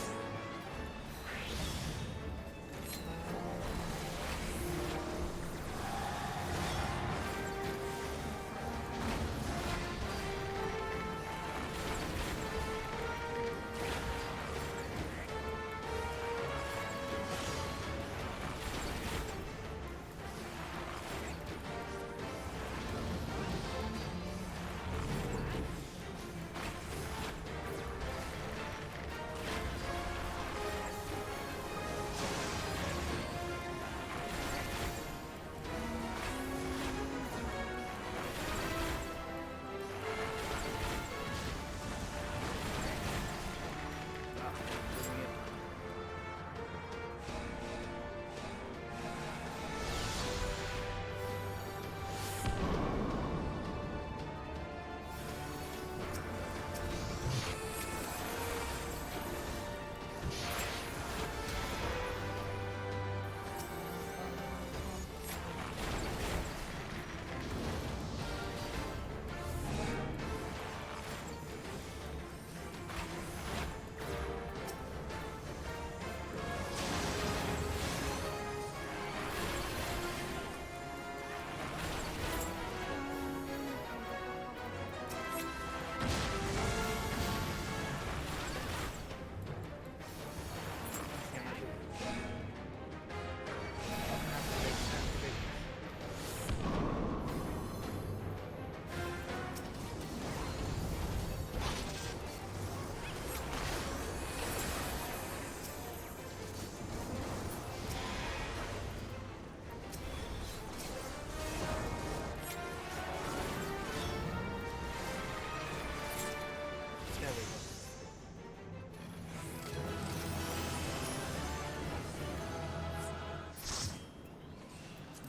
There we go.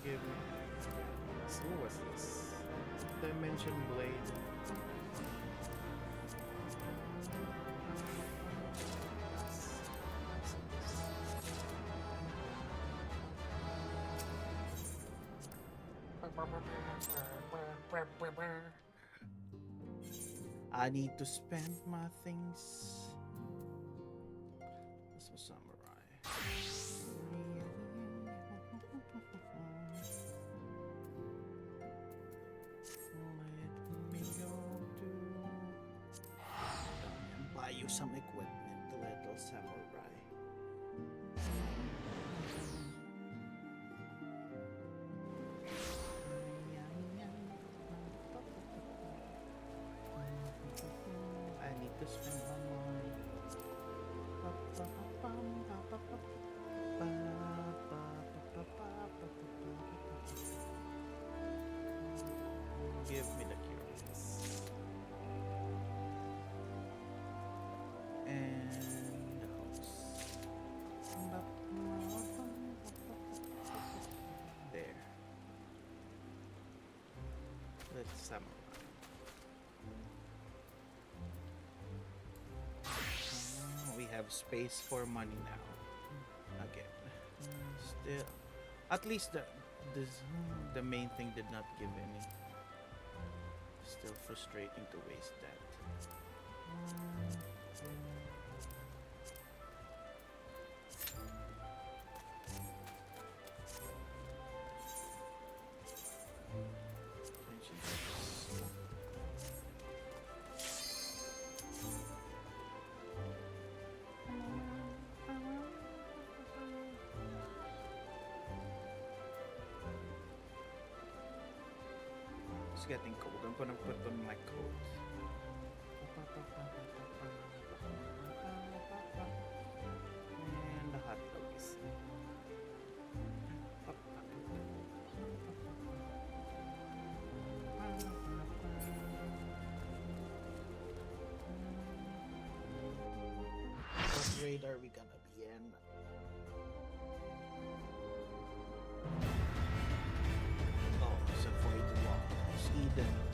Give me. So what was this? Dimension Blade. I need to spend my things. This was samurai. Let me go to and buy you some equipment, little samurai. I need to spend my money. Give me the curious. And the house. There. Let's samurai. We have space for money now. Again. Still, at least the main thing did not give any. Still frustrating to waste that. It's getting cold. I'm gonna put on my coat. And the hot grade are we gonna be in? Oh, it's a void walkers. Eden.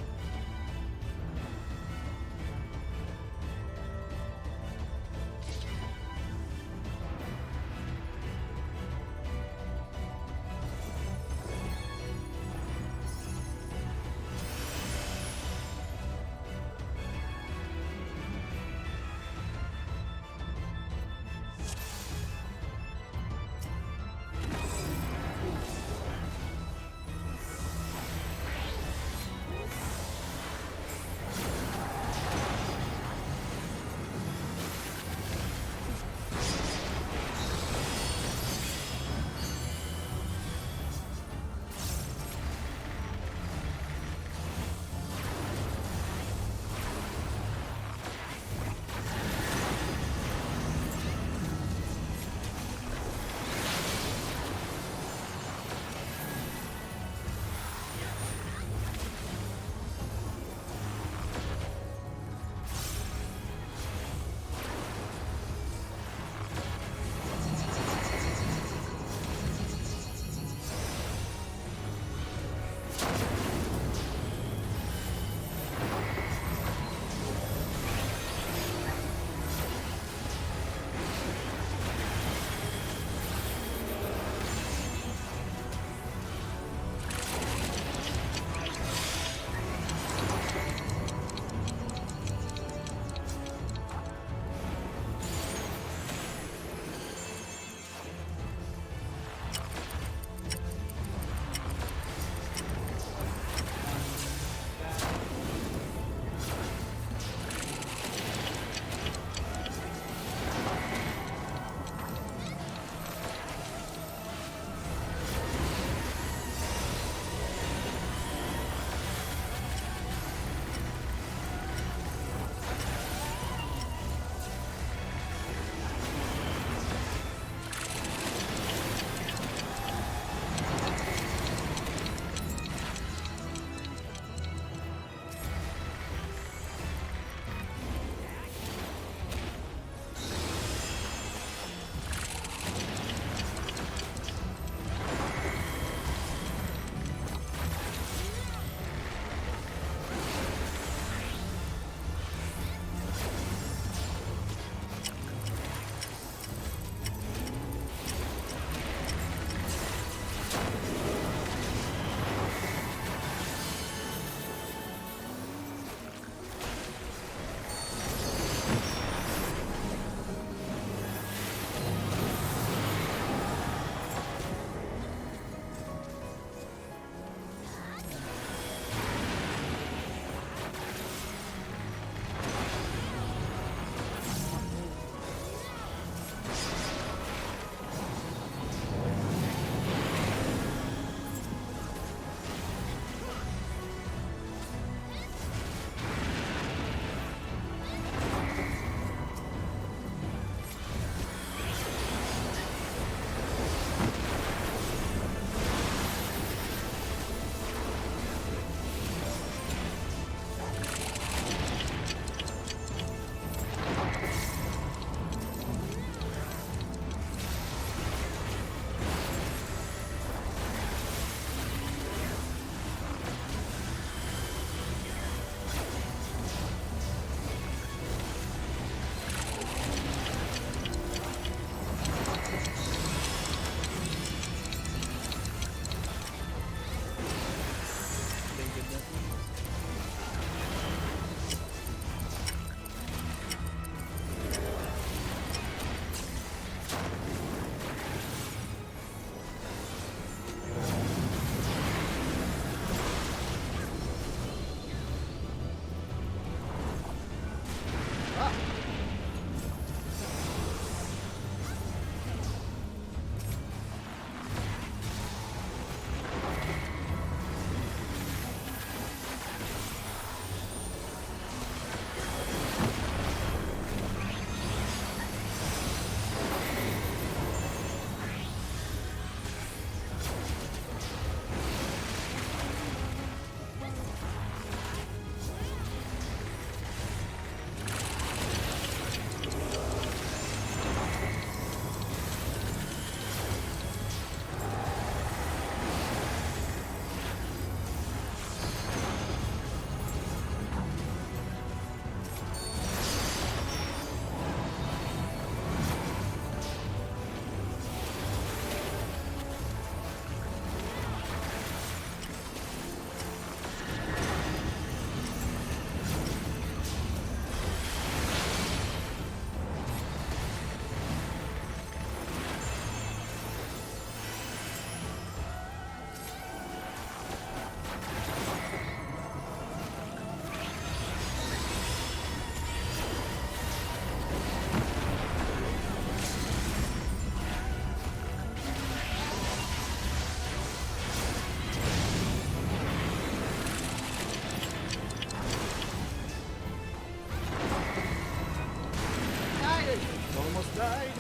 died.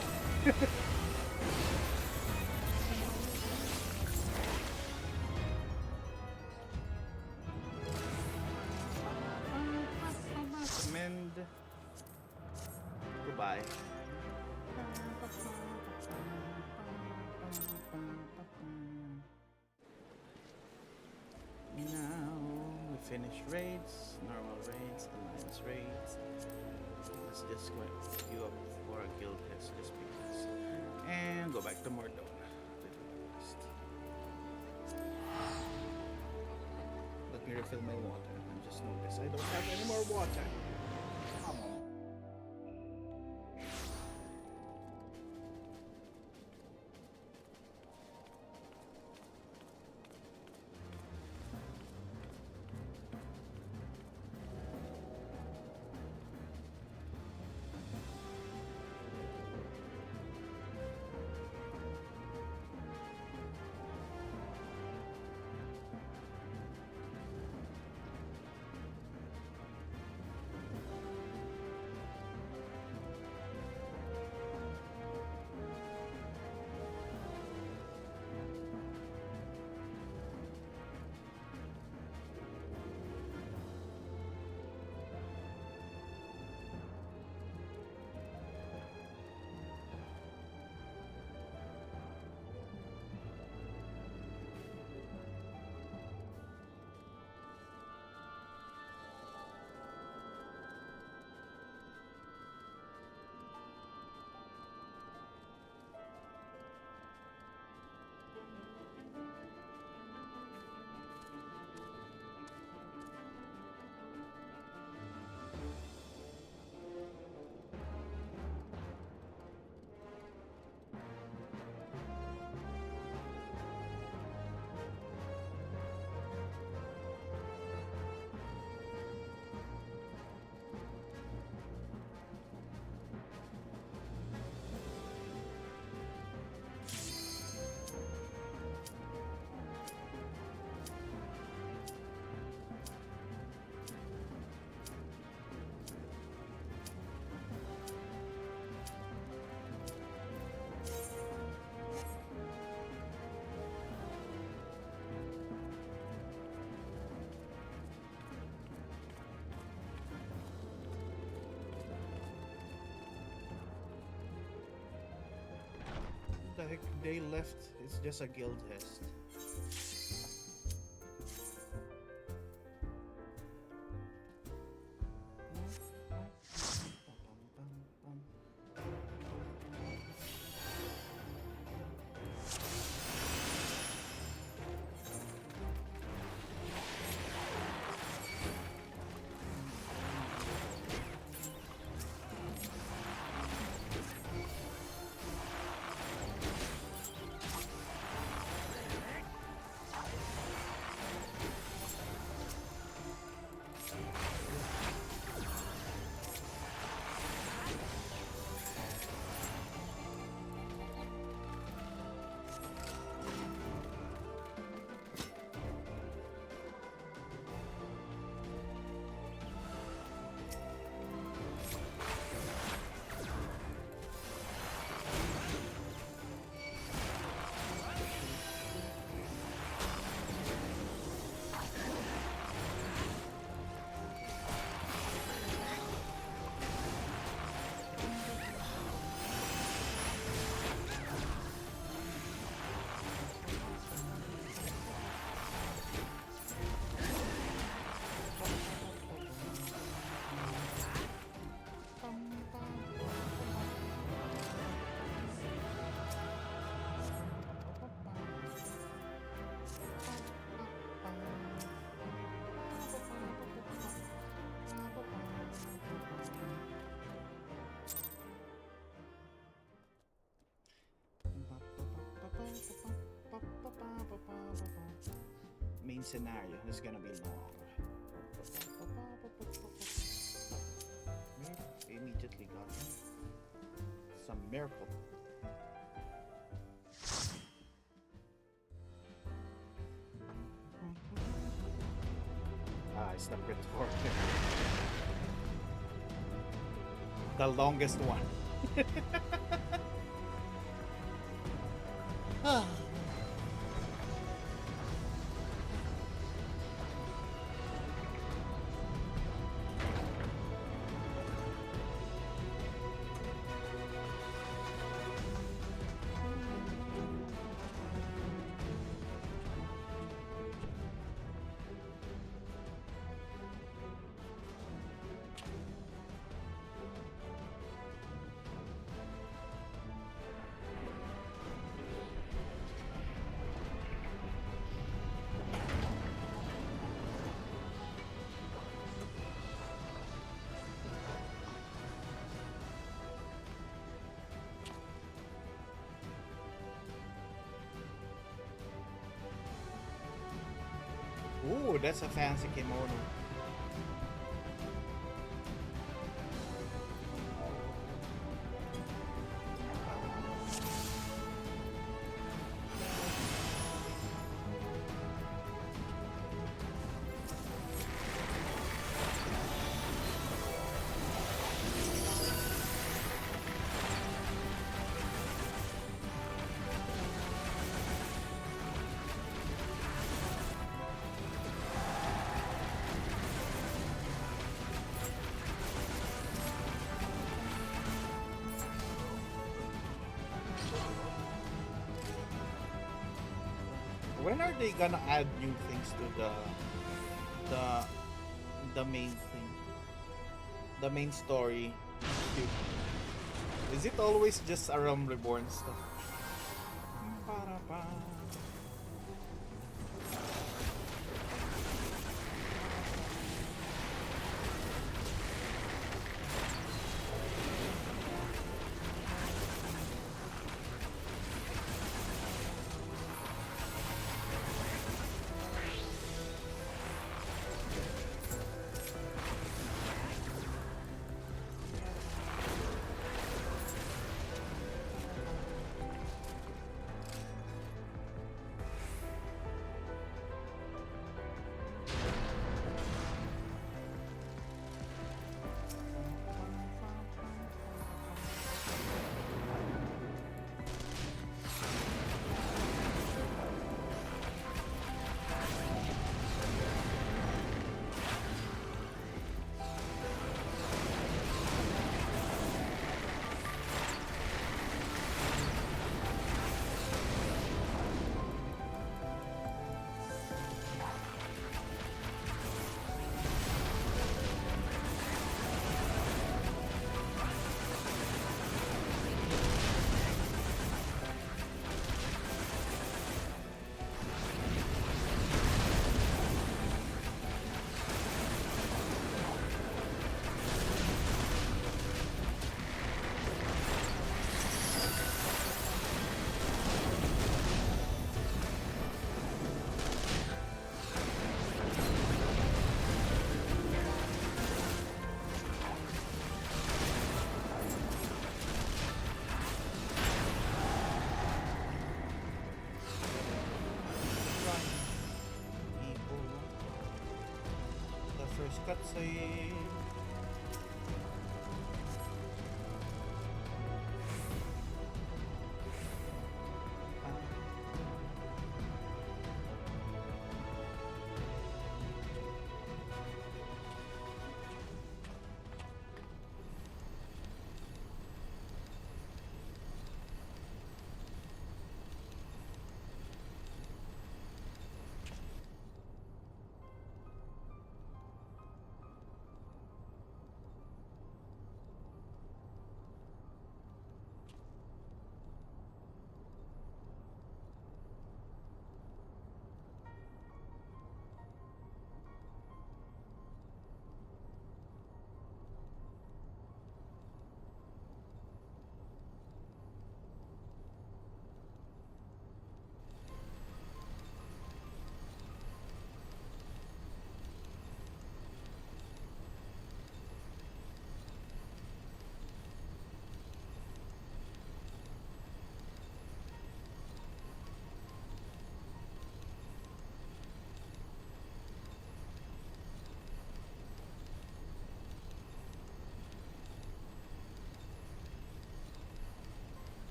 Mend. Goodbye. Now we finish raids, normal raids, alliance raids. Let's just go queue up for a guild test just because. And go back to Mordor. Let me refill my water. I just noticed I don't have any more water. Come on. The heck they left? It's just a guild test. Main scenario is gonna be long. Immediately got some miracle. It's the retort. The longest one. Ah. Ooh, that's a fancy kimono. When are they gonna add new things to the the main thing, the main story? Is it always just a Realm Reborn stuff? Ba-da-ba. People, the first cutscene.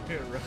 Hero.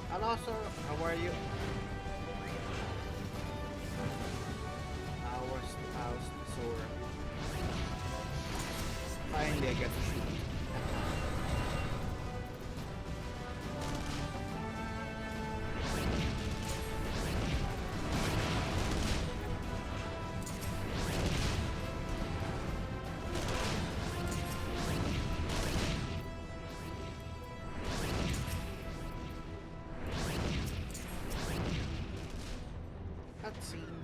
Hello, sir. How are you? How's Sora? Finally, I get to shoot. Cutscene.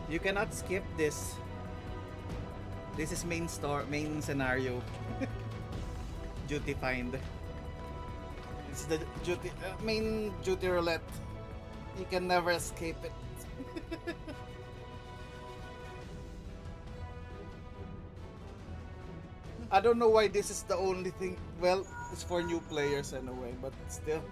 You cannot skip this. This is main scenario. Duty find. It's the main duty roulette. You can never escape it. I don't know why this is the only thing. Well, it's for new players anyway, but still.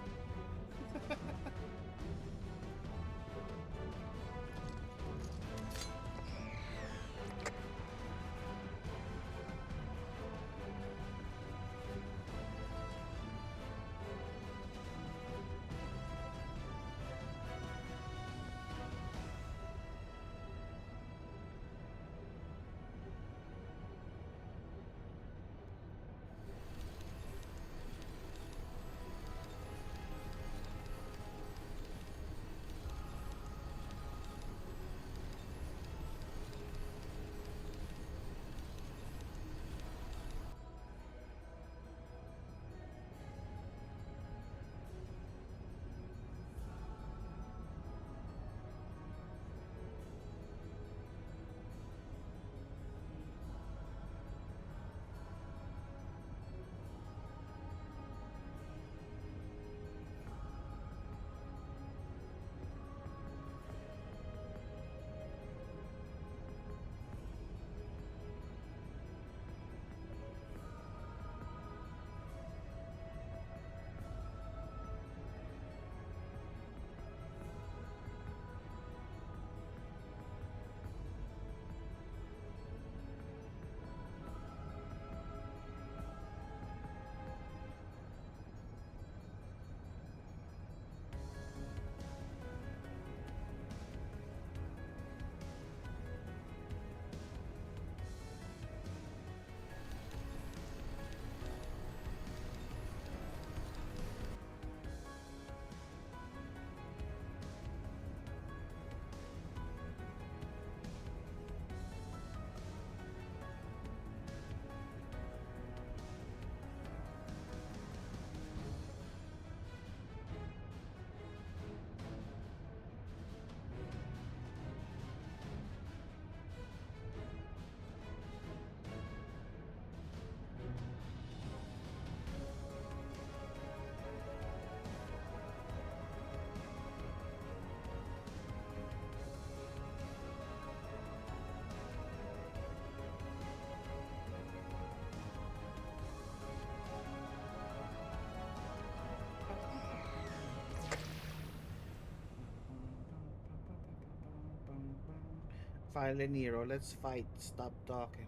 Finally, Nero, let's fight. Stop talking.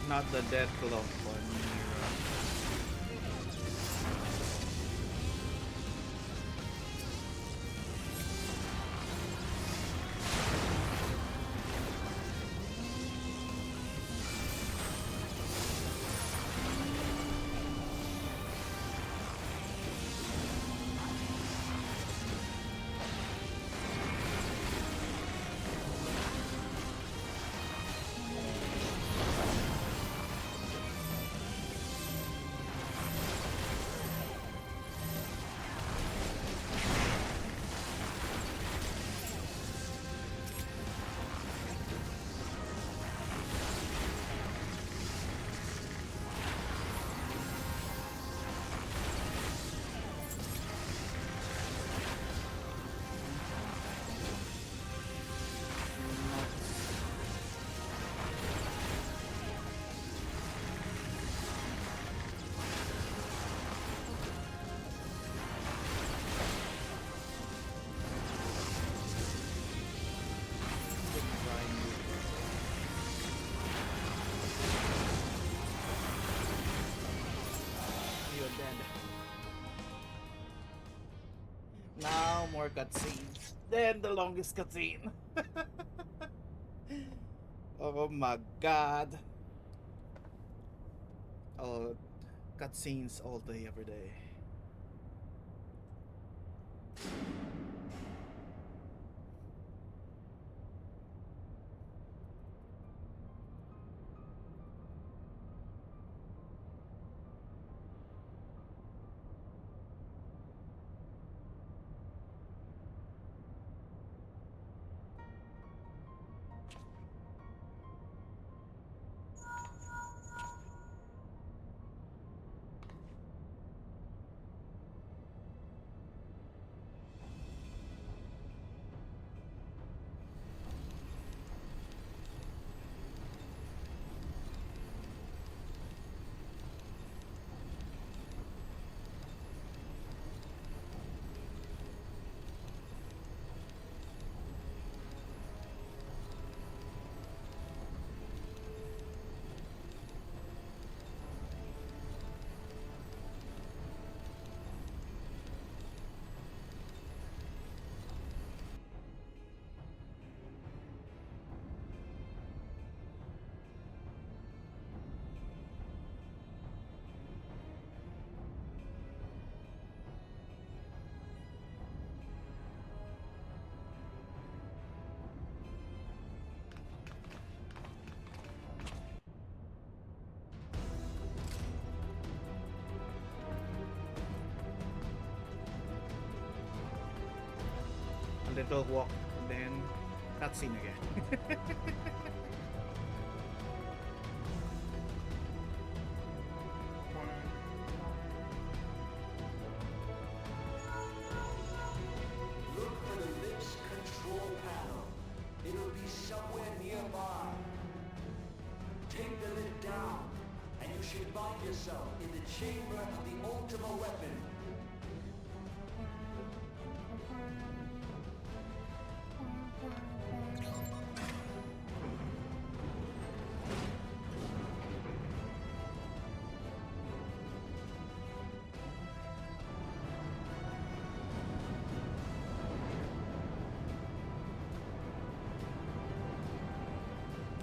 Not the death clock on Nero. You're dead. Now more cutscenes. Then the longest cutscene. Oh my god. Oh, cutscenes all day, every day. A little walk, and Cutscene again. Look for the lift's control panel. It'll be somewhere nearby. Take the lift down, and you should find yourself in the chamber of the Ultima weapon.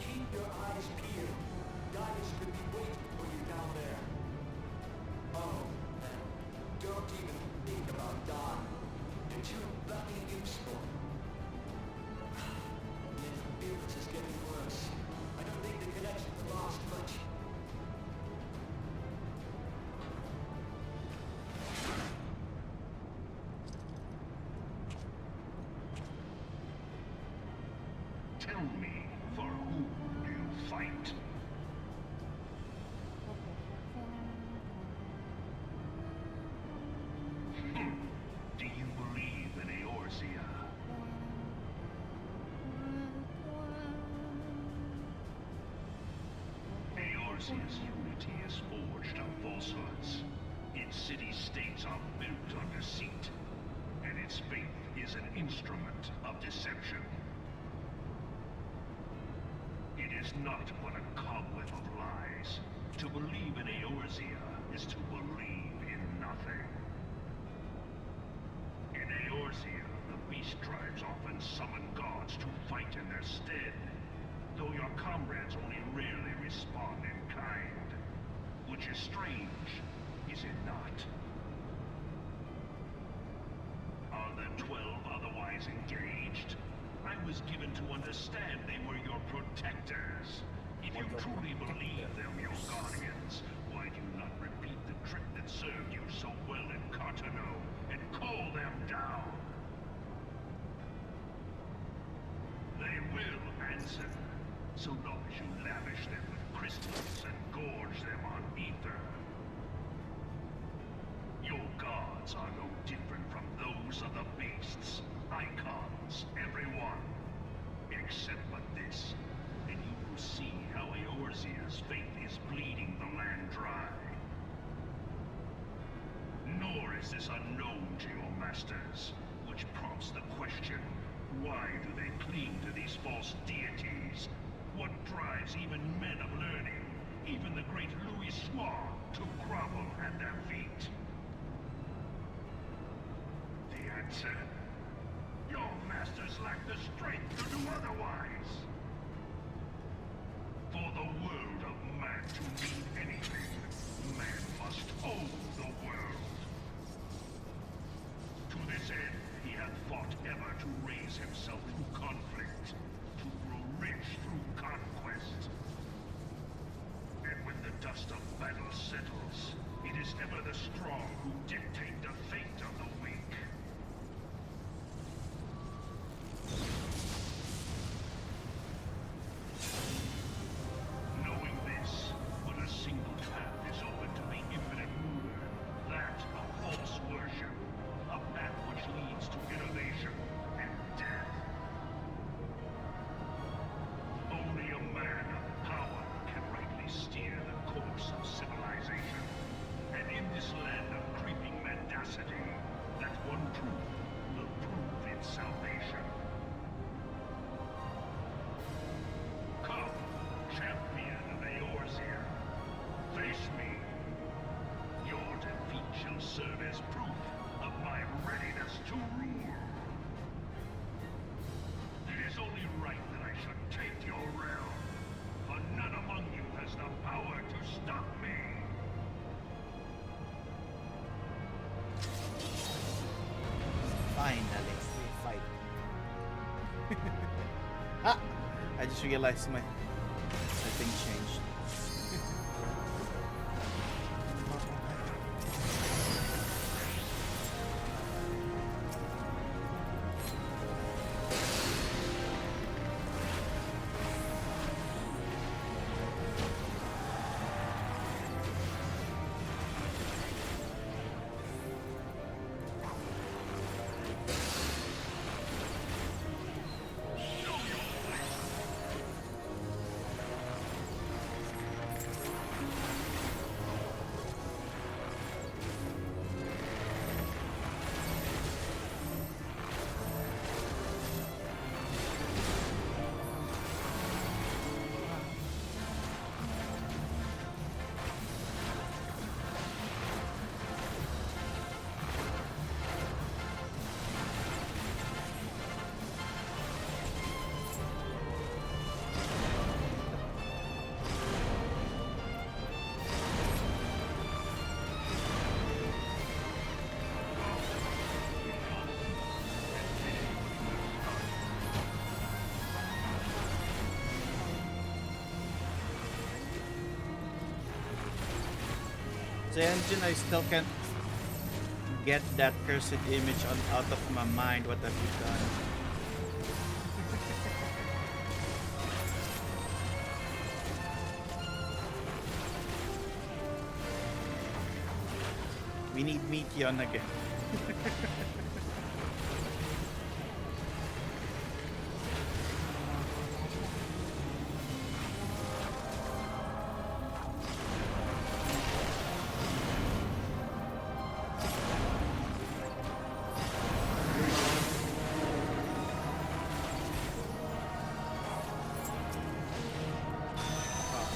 Keep your eyes peeled. Dailies could be waiting for you down there. Oh, and don't even think about dying. You're too bloody useful. The interference is getting worse. I don't think the connection will last much. Tell me, for whom do you fight? Do you believe in Eorzea? Eorzea's unity is forged of falsehoods. Its city-states are built on deceit, and its faith is an instrument of deception. It is not but a cobweb of lies. To believe in Eorzea is to believe in nothing. In Eorzea, the beast tribes often summon gods to fight in their stead, though your comrades only rarely respond in kind. Which is strange, is it not? Are the 12 otherwise engaged? I was given to understand they were your protectors. If you truly believe them your guardians, why do you not repeat the trick that served you so well in Cartano and call them down? They will answer, so long as you lavish them with crystals and gorge them on ether. Your gods are no different from those of the beasts. Icons, everyone. Except but this, and you will see how Eorzea's faith is bleeding the land dry. Nor is this unknown to your masters, which prompts the question, why do they cling to these false deities? What drives even men of learning, even the great Louis Soir, to grovel at their feet? The answer? Your masters lack the strength to do otherwise. For the world of man to mean anything, man must own the world. To this end, he hath fought ever to raise himself through conflict, to grow rich through conquest. And when the dust of battle settles, it is ever the strong who dictate the fate of the weak. Knowing this, but a single path is open to the infinite ruler, that of false worship, a path which leads to innovation and death. Only a man of power can rightly steer the course of civilization, and in this land of creeping mendacity, that one truth will prove its salvation. Come, champion of Eorzea, face me. Your defeat shall serve as proof of my readiness to rule. It is only right that I should take your realm, for none among you has the power to stop me. Finally, we fight. Ah! I just realized my thing changed. The engine, I still can't get that cursed image out of my mind. What have you done? We need Meteon again.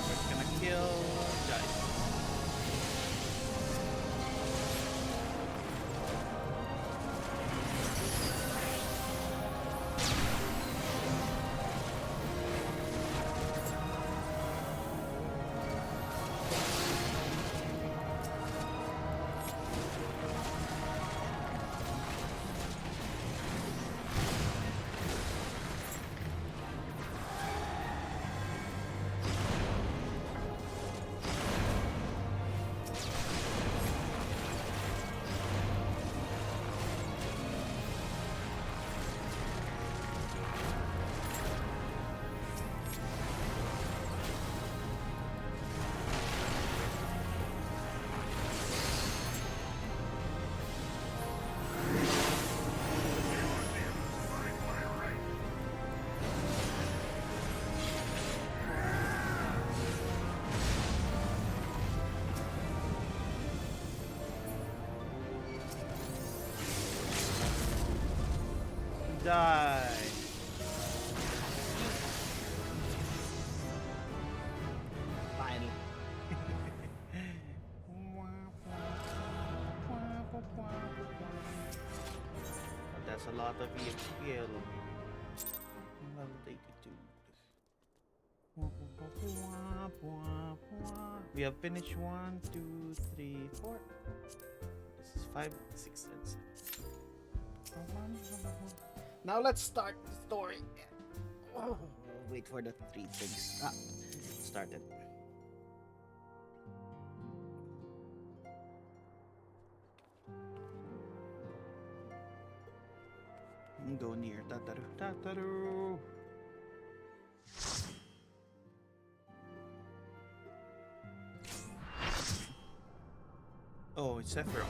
We're gonna kill Giant. Die. Finally. But that's a lot of EXP. Level 82. We have finished 1, 2, 3, 4. This is 5, 6, and 7. Now let's start the story. Oh, wait for the 3 things. Started. Go near Tataru. Tataru. Oh, it's Sephiroth.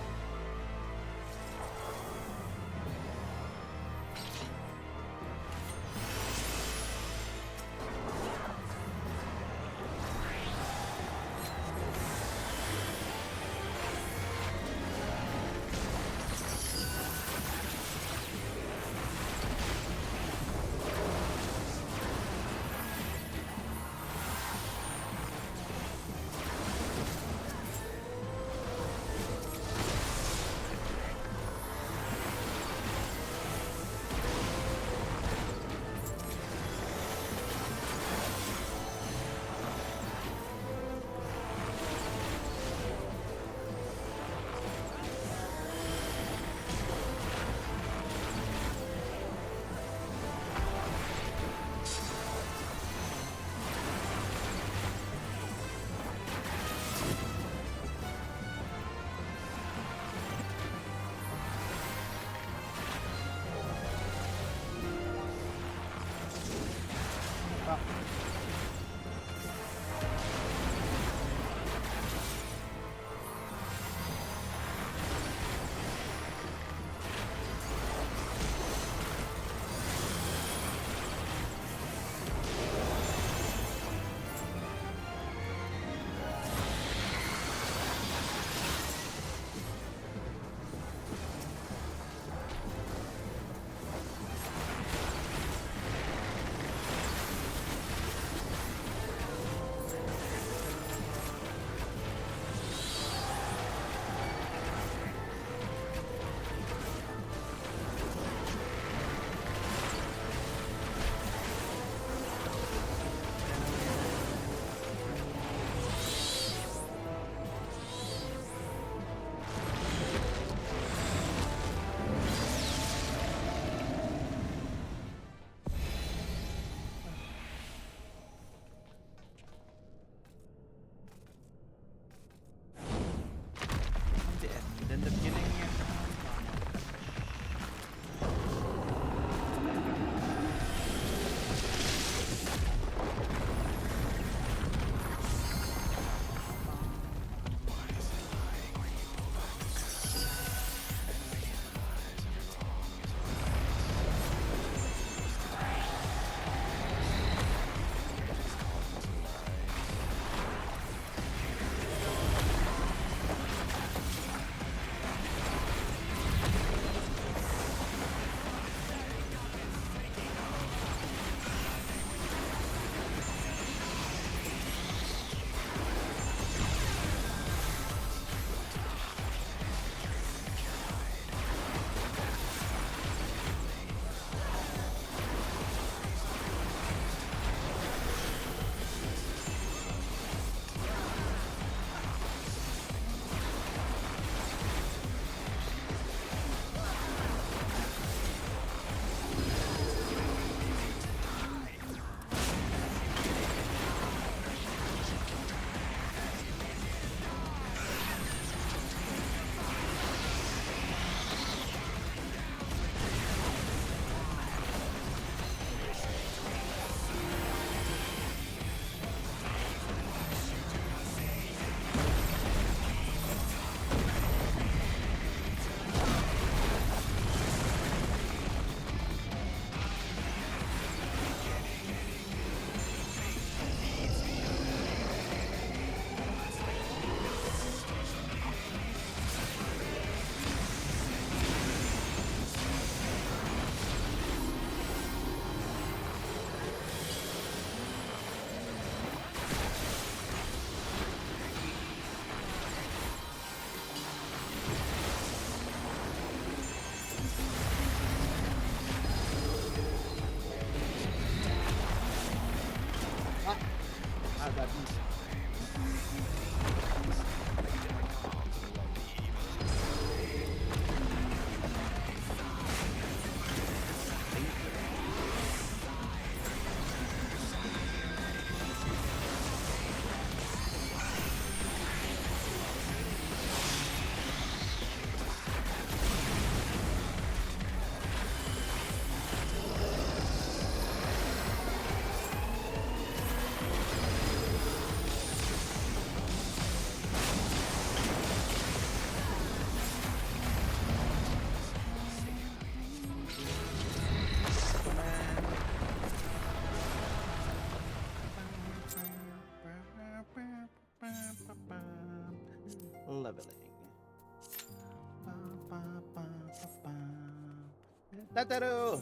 Tataru!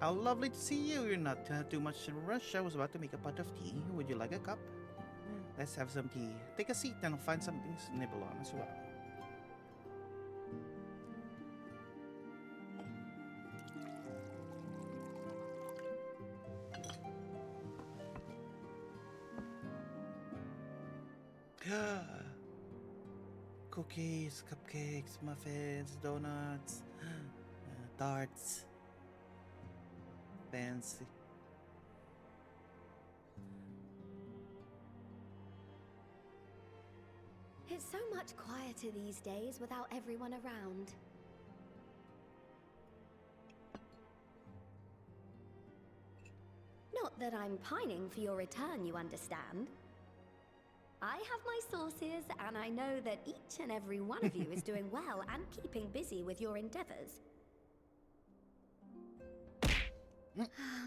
How lovely to see you. You're not too much in a rush. I was about to make a pot of tea. Would you like a cup? Let's have some tea. Take a seat and I'll find something to nibble on as well. Cookies, cupcakes, muffins, donuts, tarts. Fancy. It's so much quieter these days without everyone around. Not that I'm pining for your return, you understand. I have my sources, and I know that each and every one of you is doing well and keeping busy with your endeavors.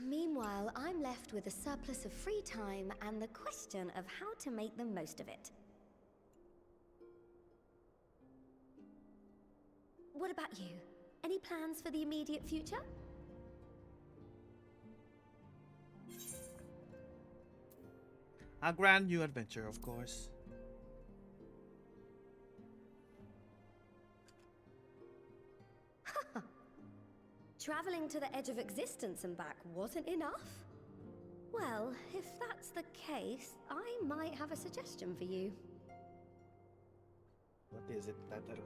Meanwhile, I'm left with a surplus of free time and the question of how to make the most of it. What about you? Any plans for the immediate future? A grand new adventure, of course. Traveling to the edge of existence and back wasn't enough? Well, if that's the case, I might have a suggestion for you. What is it, Tataru?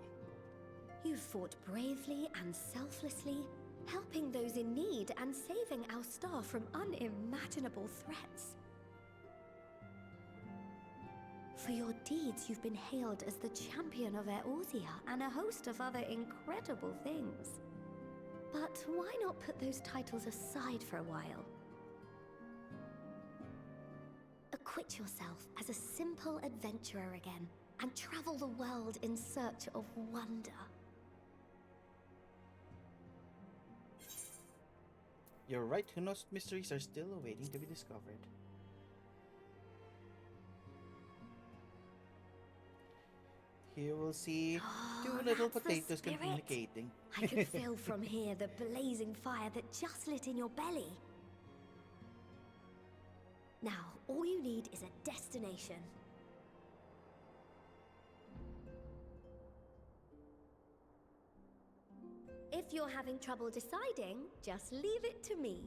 You fought bravely and selflessly, helping those in need and saving our star from unimaginable threats. For your deeds, you've been hailed as the champion of Eorzea and a host of other incredible things. But why not put those titles aside for a while? Acquit yourself as a simple adventurer again and travel the world in search of wonder. You're right, who knows mysteries are still awaiting to be discovered. Here we'll see two little That's the potatoes spirit. communicating. I could feel from here the blazing fire that just lit in your belly. Now, all you need is a destination. If you're having trouble deciding, just leave it to me.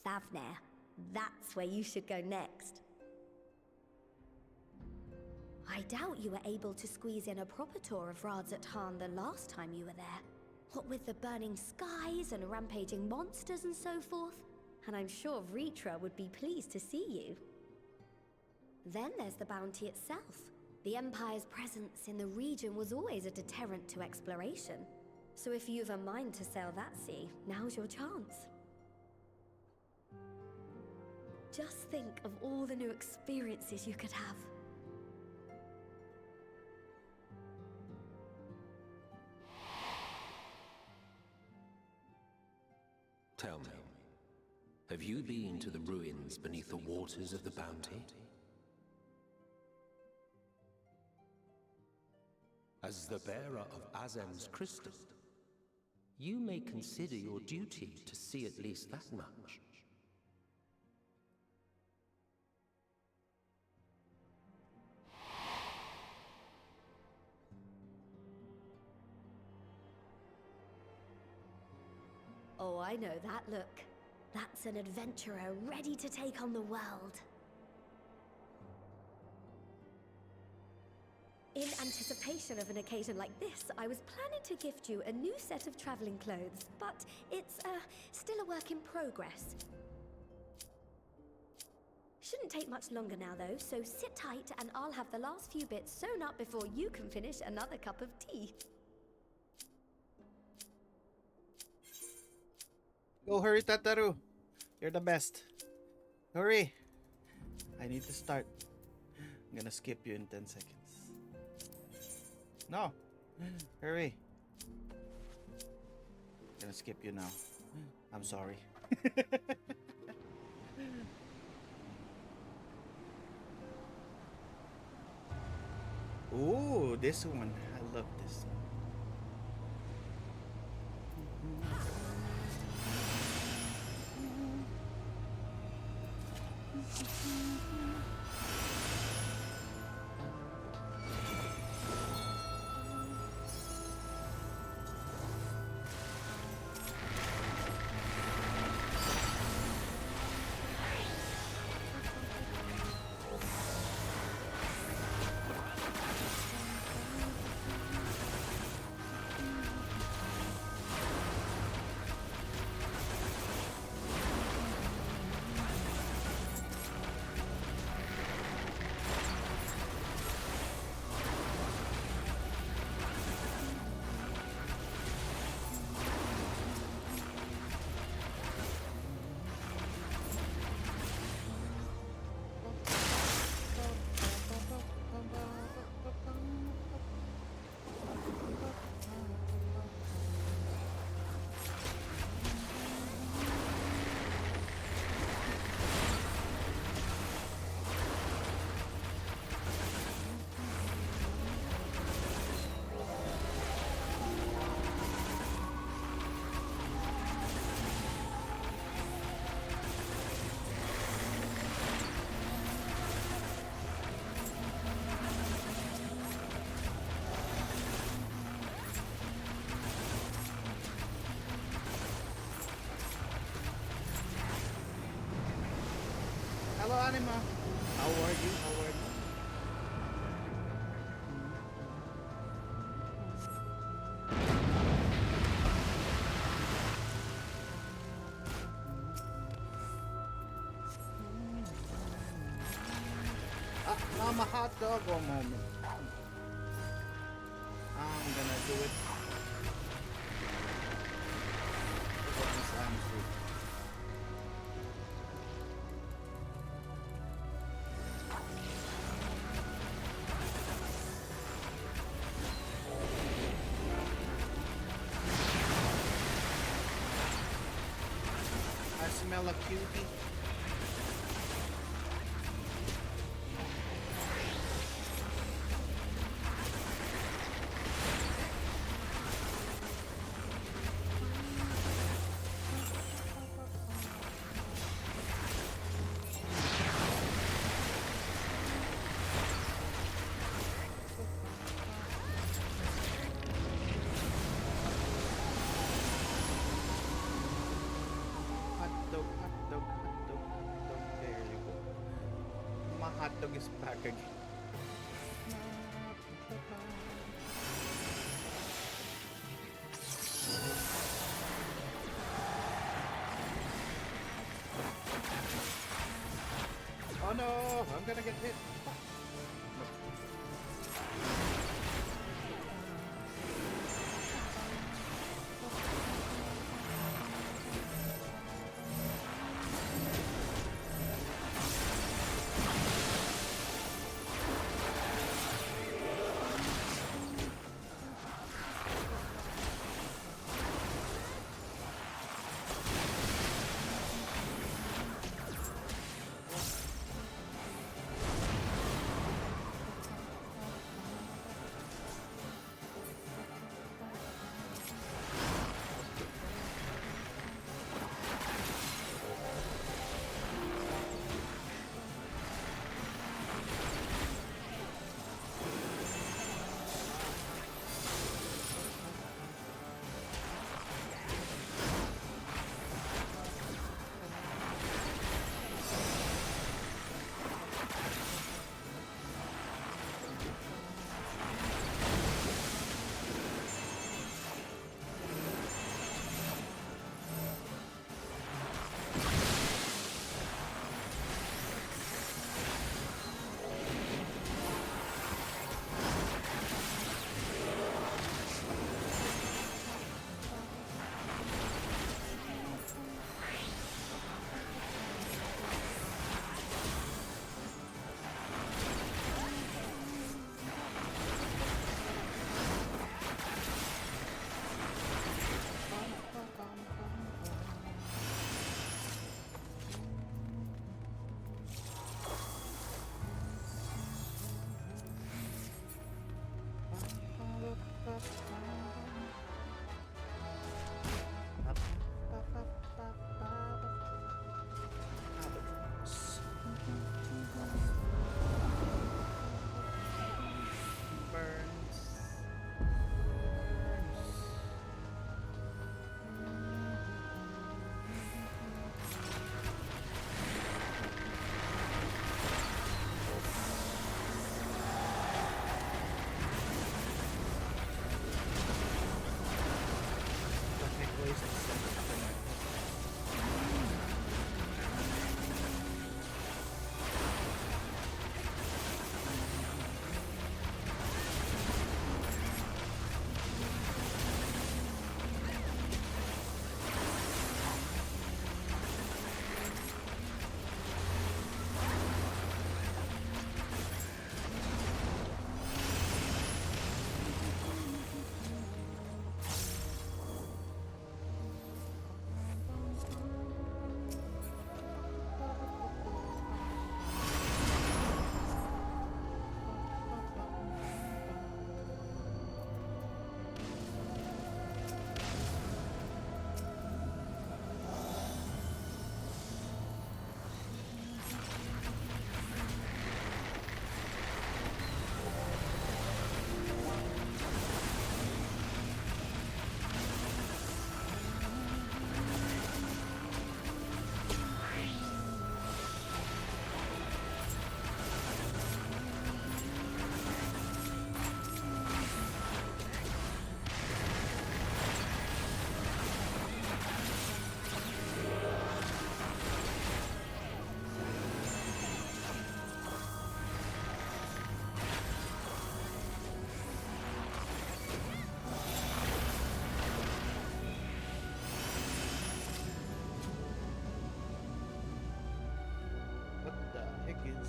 Thavner, that's where you should go next. I doubt you were able to squeeze in a proper tour of Radzat the last time you were there. What with the burning skies and rampaging monsters and so forth. And I'm sure Vritra would be pleased to see you. Then there's the bounty itself. The Empire's presence in the region was always a deterrent to exploration. So if you've a mind to sail that sea, now's your chance. Just think of all the new experiences you could have. Tell me, have you been to the ruins beneath the waters of the Bounty? As the bearer of Azem's crystal, you may consider your duty to see at least that much. Oh, I know that look. That's an adventurer ready to take on the world. In anticipation of an occasion like this, I was planning to gift you a new set of traveling clothes, but it's still a work in progress. Shouldn't take much longer now though, so sit tight and I'll have the last few bits sewn up before you can finish another cup of tea. Go hurry, Tataru. You're the best. Hurry. I need to start. I'm gonna skip you in 10 seconds. No. Hurry. I'm gonna skip you now. I'm sorry. Ooh, this one. I love this one. Hello, Anima. How are you? How are you? Ah, I'm a hot dog one moment. I'm gonna do it. Look at this sweet. I smell a cutie. Hot dog, hot dog, hot dog, hot dog. There you go. My hot dog is back again. Oh no, I'm gonna get hit.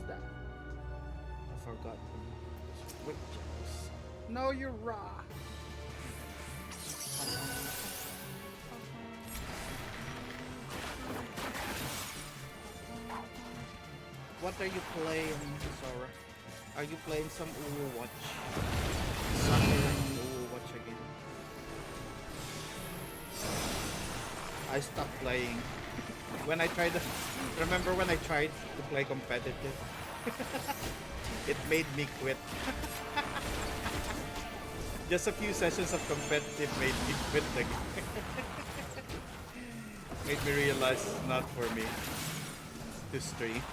that? I forgot. Witches. No, you're raw. What are you playing, Sora? Are you playing some Overwatch? Suffering Overwatch again? I stopped playing. When I tried to... Remember when I tried to play competitive? It made me quit. Just a few sessions of competitive made me quit the game. Made me realize it's not for me to stream.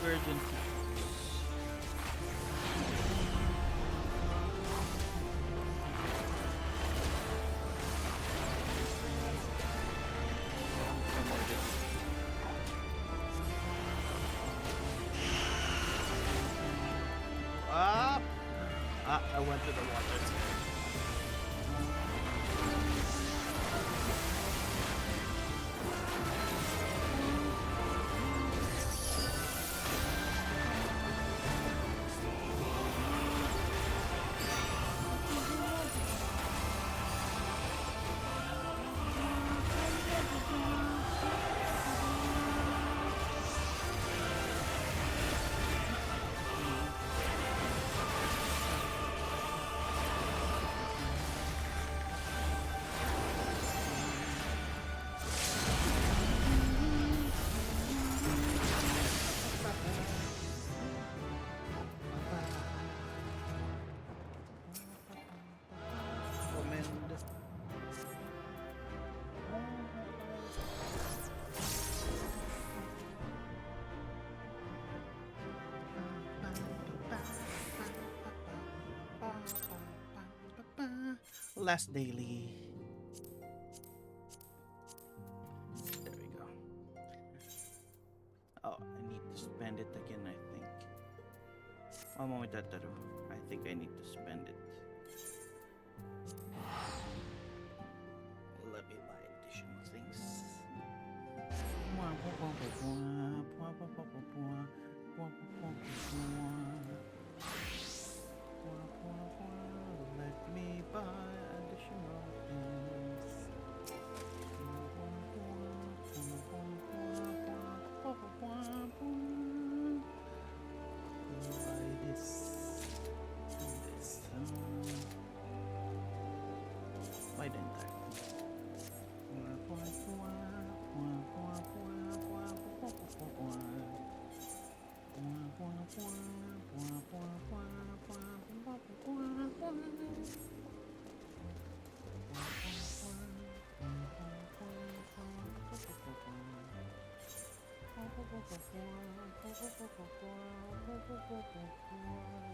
Virgin. Ah! Ah, I went to the water. Commend. Last daily. There we go. Oh, I need to spend it again, I think. One moment, Tataru. I think I need to spend it. Let me buy additional things. Let me buy additional things. Buy this. This. Buy the entire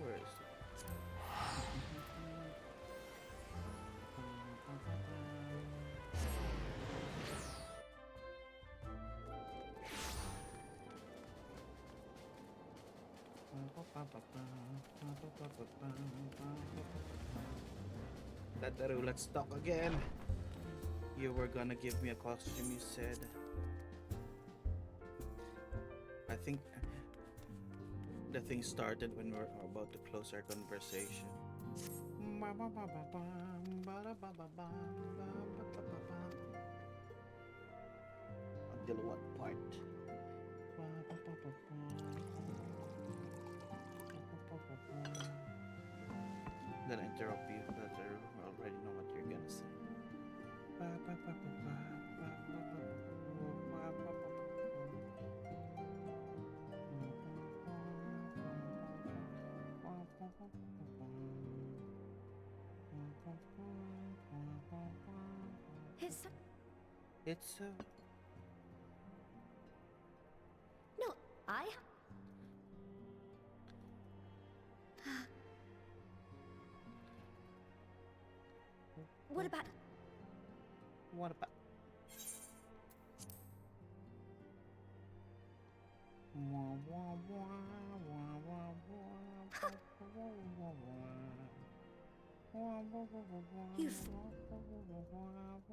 Where is it? Tataru, let's talk again. You were gonna give me a costume, you said. I think the thing started when we were about to close our conversation. Until what part? Gonna interrupt you, Tataru. I already know what you're gonna say. It's No, I. What about. what about? You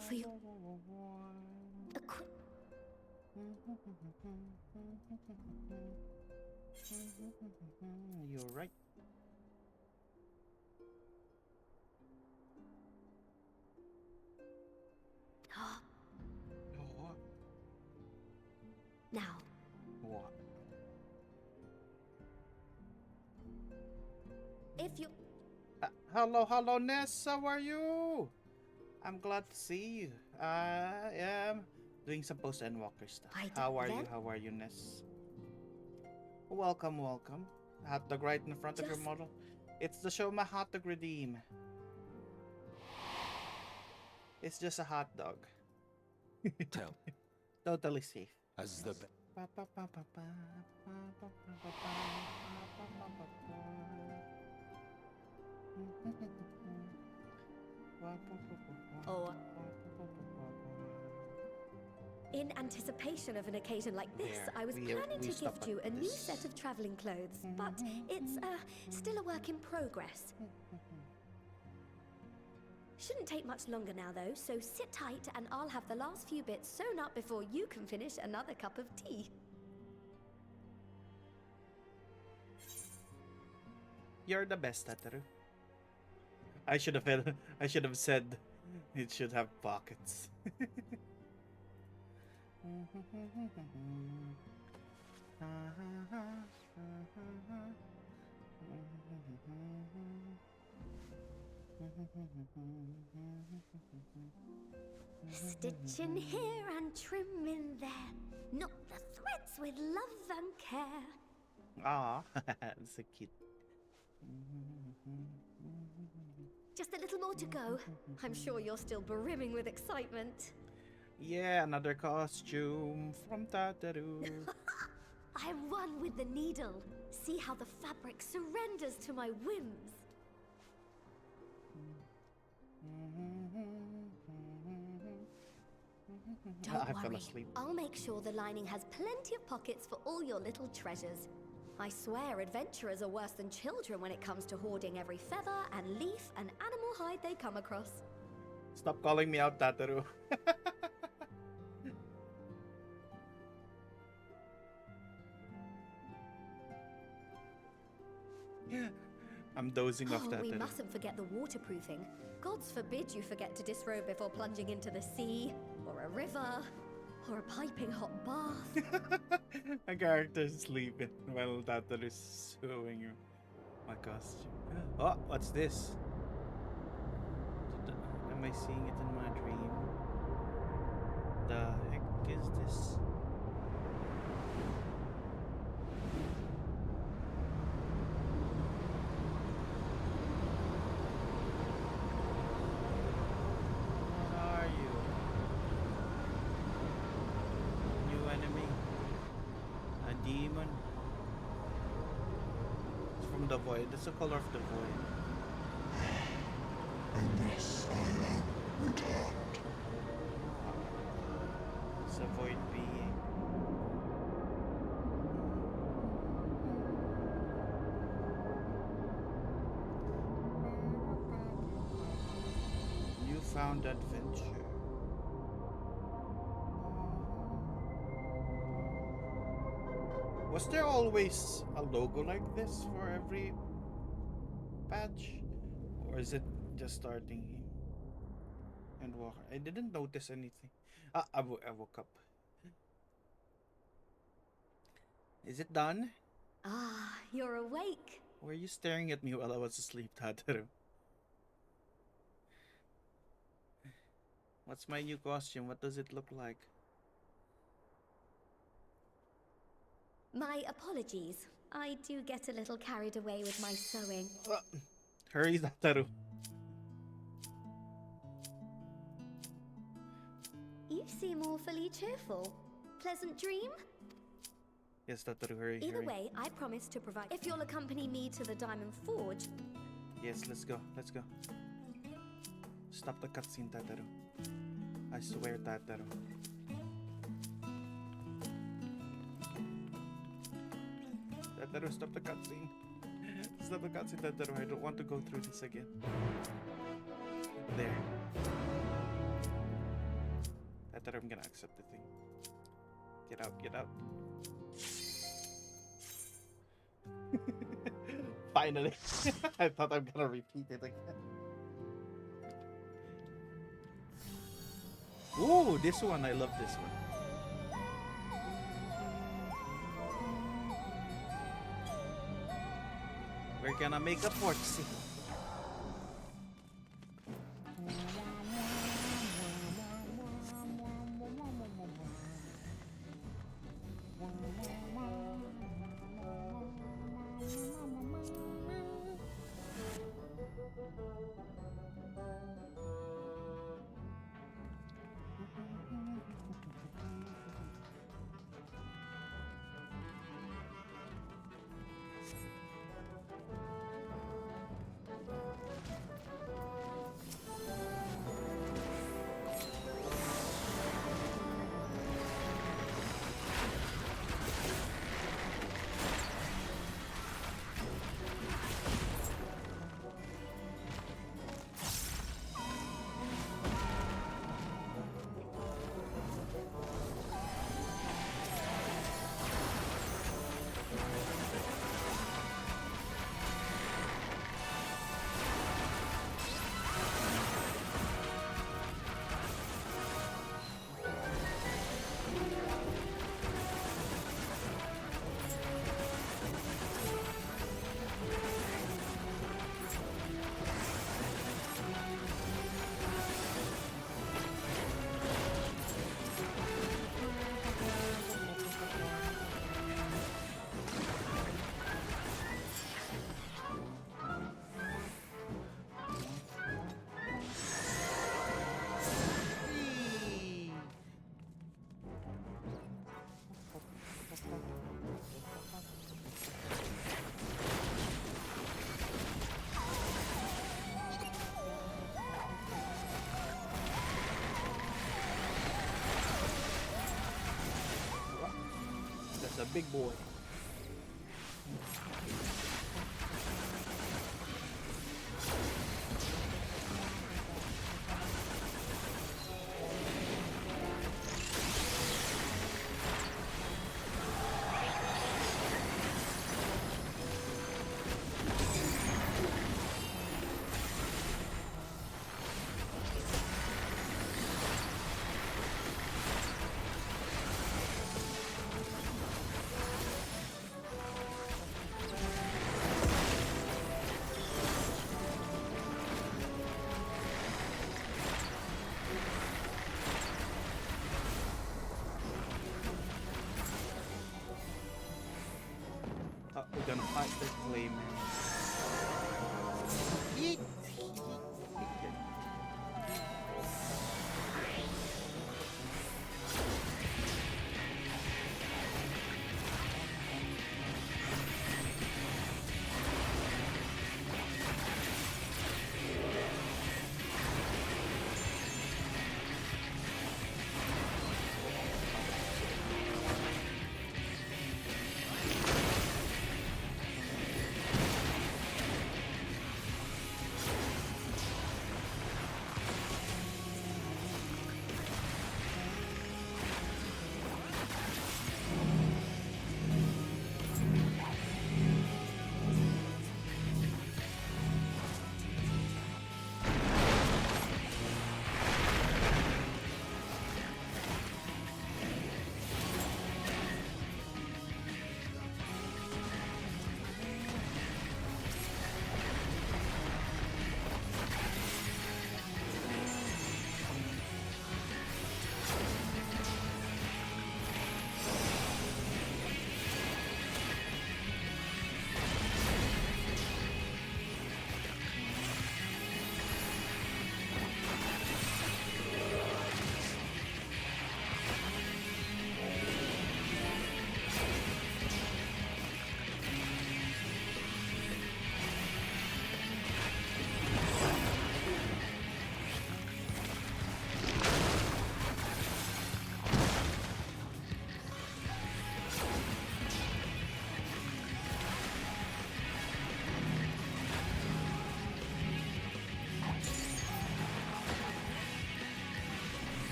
for your You're right. Oh, now. what? If you. Hello, Ness. How are you? I'm glad to see you. I am Doing some Post Endwalker stuff. I How are then- you? How are you, Ness? Welcome, welcome. Hot dog right in front of your Just- model. It's the show my hot dog redeem. It's just a hot dog. Tell, Totally safe. as the Or in anticipation of an occasion like this, There, I was we planning to stop gift you at a new this. set of traveling clothes, but it's still a work in progress. Shouldn't take much longer now, though, so sit tight and I'll have the last few bits sewn up before you can finish another cup of tea. You're the best, Tataru. I should have said it should have pockets. Stitch in here and trim in there. Knot the threads with love and care. Ah, that's so cute. Just a little more to go. I'm sure you're still brimming with excitement. Yeah, another costume from Tataru. I'm one with the needle. See how the fabric surrenders to my whims. Don't I fell worry. asleep. I'll make sure the lining has plenty of pockets for all your little treasures. I swear adventurers are worse than children when it comes to hoarding every feather and leaf and animal hide they come across. Stop calling me out, Tataru. I'm dozing off, Oh, we Tataru. mustn't forget the waterproofing. Gods forbid you forget to disrobe before plunging into the sea, or a river, or a piping hot bath. My character's sleeping while Tataru is sewing my costume. Oh, what's this? Am I seeing it in my dream? The heck is this? What are you? New enemy? A demon? It's from the void. It's the color of the void. It's a void being. Newfound adventure. Was there always a logo like this for every patch? Or is it just starting here? Endwalker. I didn't notice anything. I woke up. Is it done? Ah, you're awake. Were you staring at me while I was asleep, Tataru? What's my new costume? What does it look like? My apologies. I do get a little carried away with my sewing. Hurry, Tataru. You seem awfully cheerful. Pleasant dream? Yes, Tataru, hurry, Either hurry. way, I promise to provide. If you'll accompany me to the Diamond Forge, Yes, let's go. Let's go. Stop the cutscene, Tataru. I swear, Tataru. Tataru, stop the cutscene. Stop the cutscene, Tataru. I don't want to go through this again. There. Tataru, I'm gonna accept the thing. Get out, get out. Finally. I thought I'm gonna repeat it again. Ooh, this one. I love this one. We're gonna make a fortune. a big boy. We're gonna fight the flame. Yeet.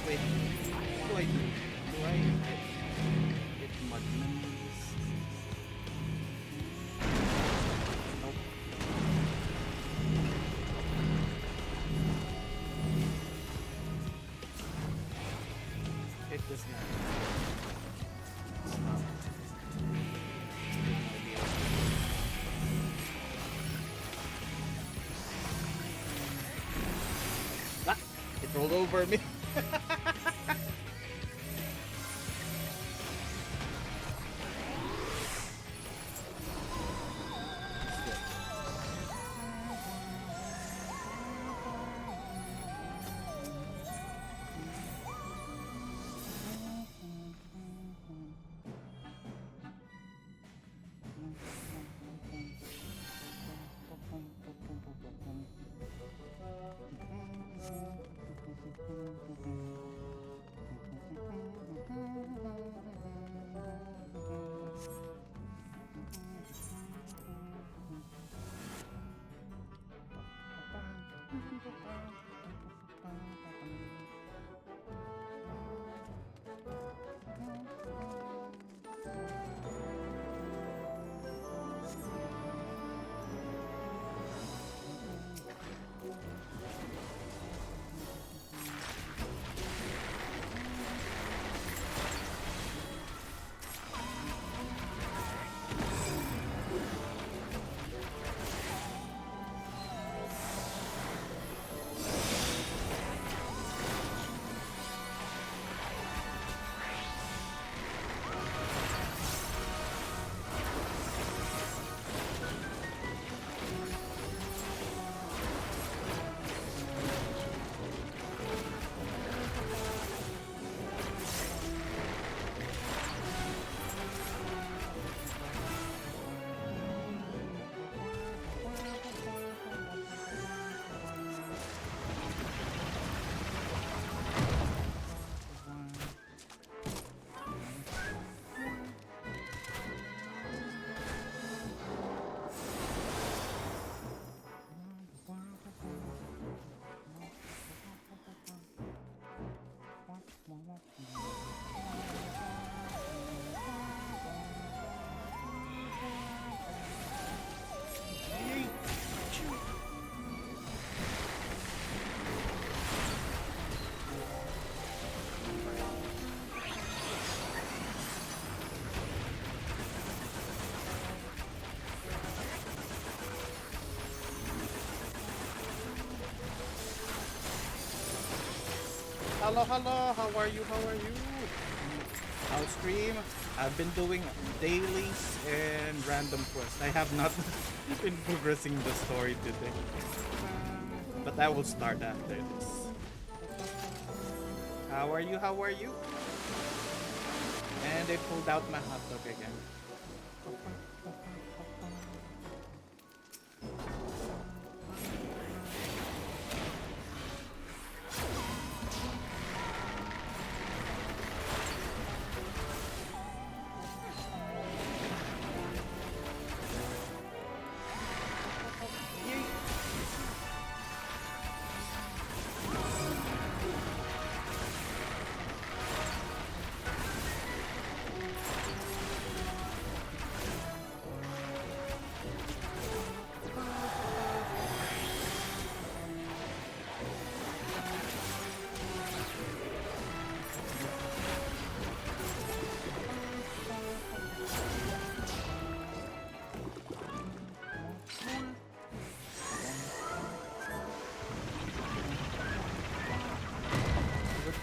Wait, what do I do? Do I hit Mudman's? Nope. Hit this guy. Stop. Good idea. Ah! It rolled over me. hello, hello. How are you? How are you? I'll stream. I've been doing dailies and random quests. I have not been progressing the story today. But I will start after this. How are you? How are you? And they pulled out my hot dog again.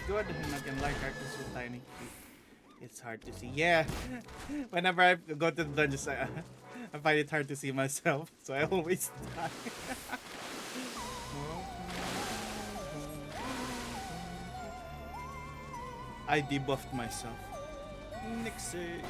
Good. I'm not gonna like characters with tiny feet. It's hard to see. Yeah. Whenever I go to the dungeons, I find it hard to see myself, so I always die. I debuffed myself. Nixie.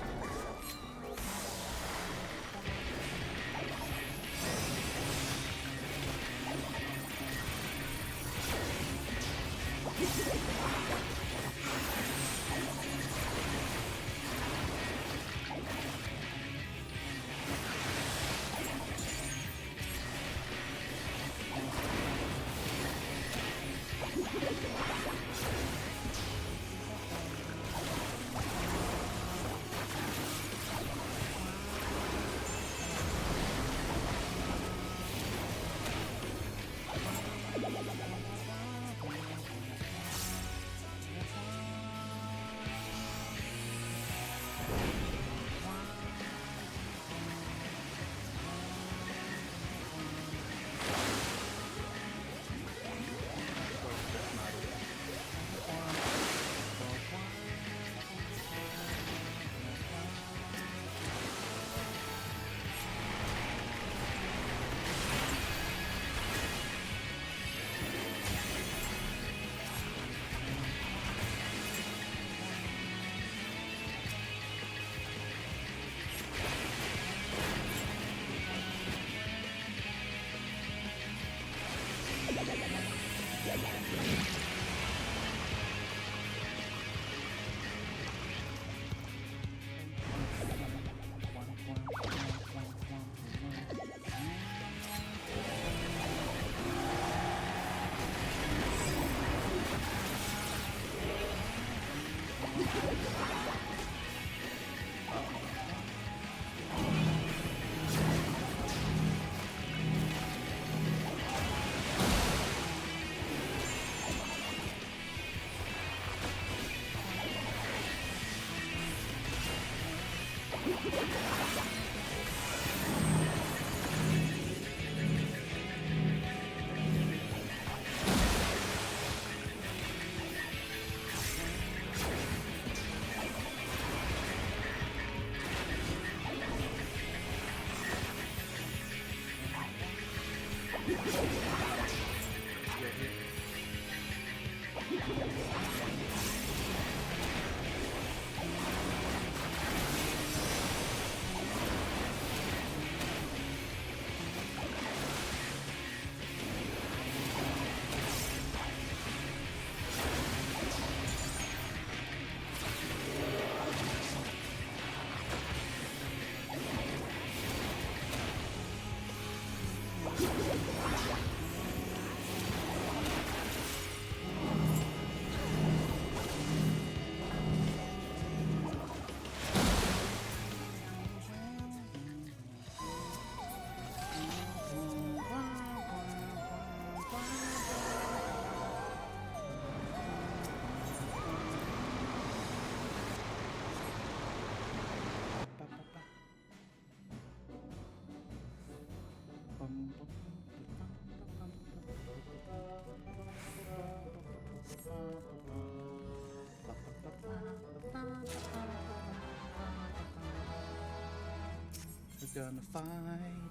We're gonna fight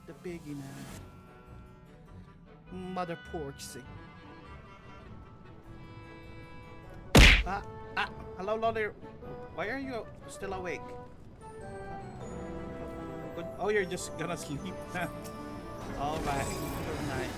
the biggie now. Mother Porksy. Hello, Lolly. Why are you still awake? Good. Oh, you're just gonna sleep now. All right. Good night.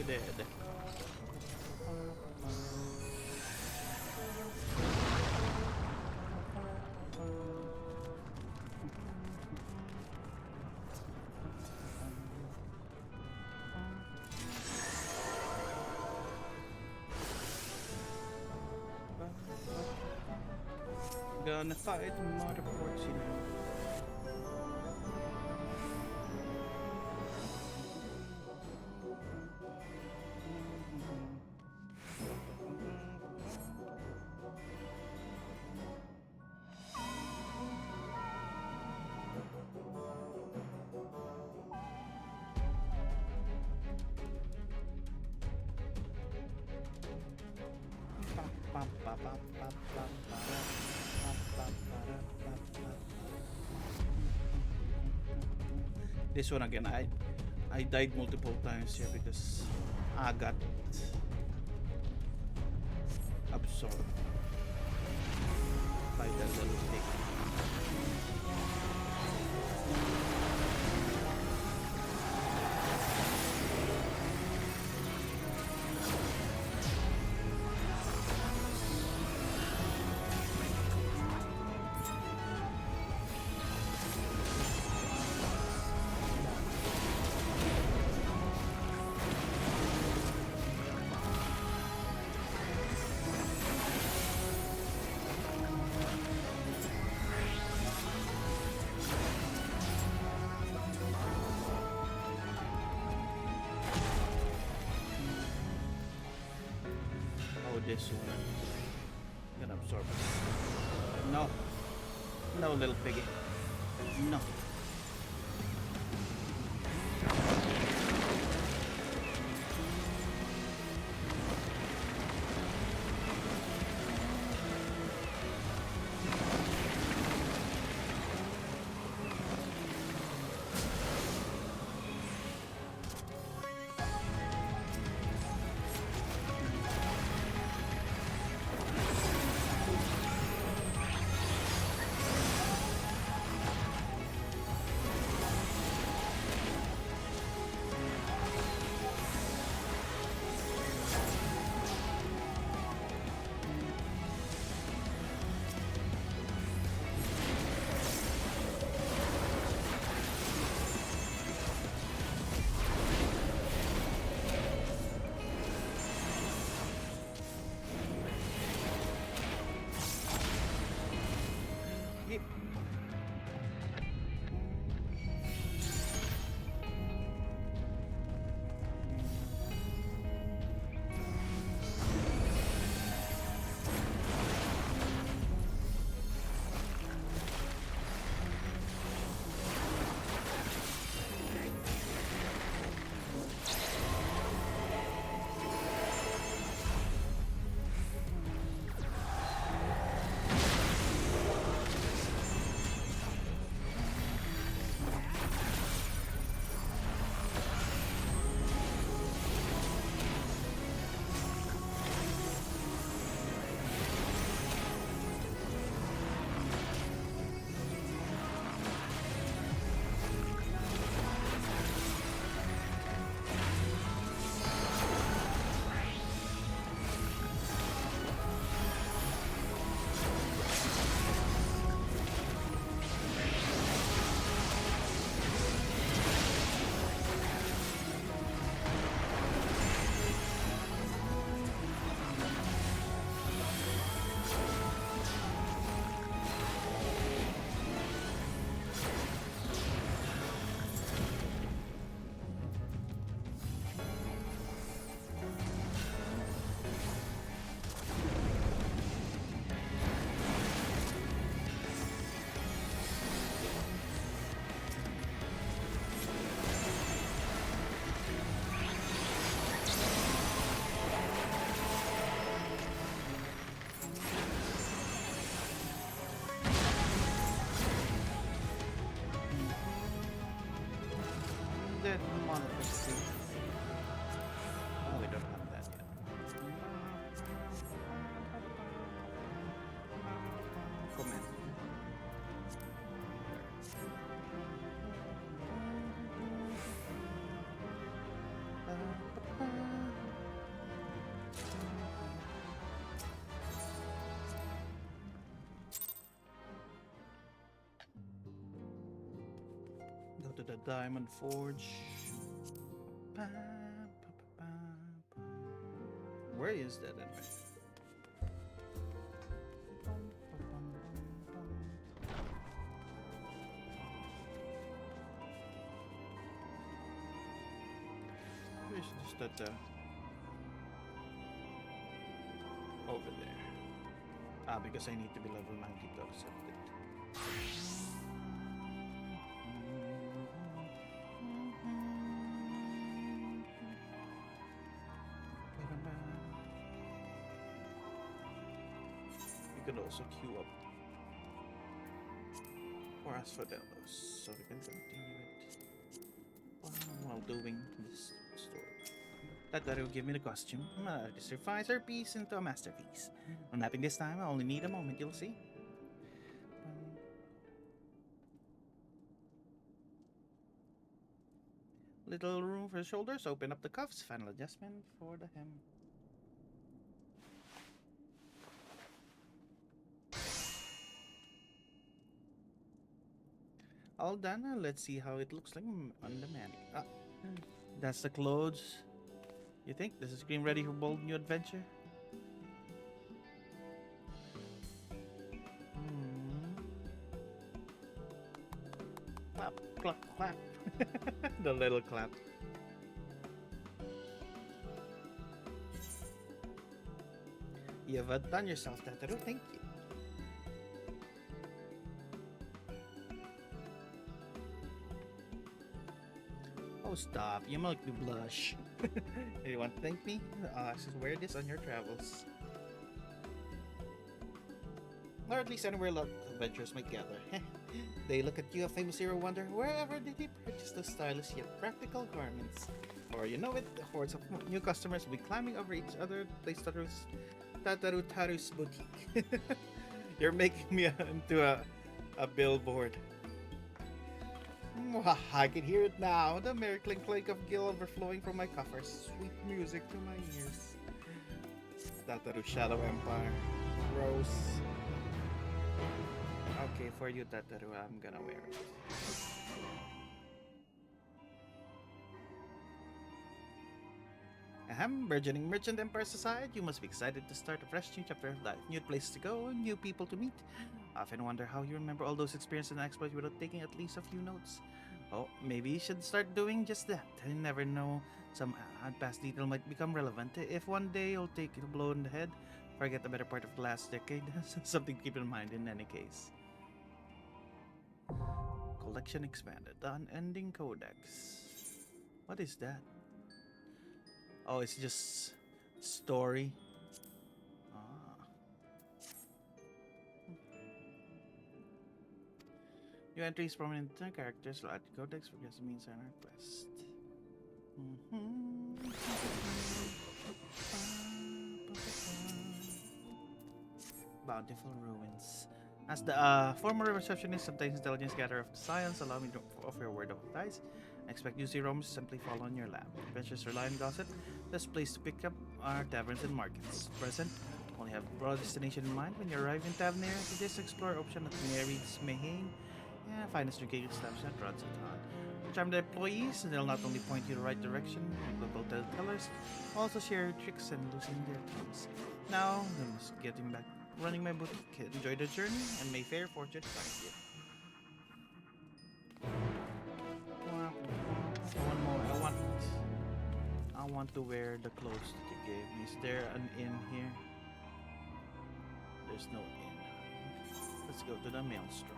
Dead. Gonna fight Mother Porksy now. This one again, I died multiple times here because I got absorbed by the little thing. this one. Gonna absorb it. No. No, little piggy. No. Yep. Dead monolith. Oh, we don't have that yet. Comment. Go to the Diamond Forge. Where is that anyway? Where's just that over there? Ah, because I need to be level 90 to accept it. You can also queue up for us for demos, so we can continue it while doing this story. That will give me the costume. This refies our piece into a masterpiece. I'm mapping this time, I only need a moment, you'll see. Little room for the shoulders, open up the cuffs, final adjustment for the hem. All done, let's see how it looks like on the mannequin. That's the clothes. You think this is screen ready for bold new adventure? Clap, clap, clap. The little clap. You've outdone yourself, Tataru. Thank you. Oh, stop. You make me blush. You want to thank me? Just wear this on your travels. Or at least anywhere adventurers might gather. They look at you, a famous hero, wonder wherever did he purchase those stylish yet practical garments. Or you know it, hordes of new customers will be climbing over each other to place Tataru's boutique. You're making me into a billboard. I can hear it now, the merry clink of gill overflowing from my coffers. Sweet music to my ears. Tataru Shadow Empire. Rose. Okay, for you, Tataru, I'm gonna wear it. Ahem, burgeoning merchant empire society, you must be excited to start a fresh new chapter of life. New places to go, new people to meet. I often wonder how you remember all those experiences and exploits without taking at least a few notes. Oh, maybe you should start doing just that. You never know, some past detail might become relevant. If one day you'll take a blow in the head, forget the better part of the last decade. Something to keep in mind in any case. Collection expanded. The Unending Codex. What is that? Oh, it's just story. Ah. New entries, prominent characters will add to Codex for guest means and request. Bountiful ruins. As the former receptionist, sometimes intelligence gatherer of the science, allow me to offer a word of advice. I expect juicy roams simply fall on your lap. Adventures rely on gossip. Best place to pick up are taverns and markets. Present, only have broad destination in mind. When you arrive in Tavernier, suggest explore option at Mary's Mayhain. Yeah, finest drinking establishment runs at on. Charm the employees, they'll not only point you the right direction, like local tellers, also share tricks and loosen their tongues. Now, I'm just getting back running my boutique. Enjoy the journey, and may fair fortune find you. One more. I want to wear the clothes that you gave me. Is there an inn here? There's no inn. Let's go to the maelstrom.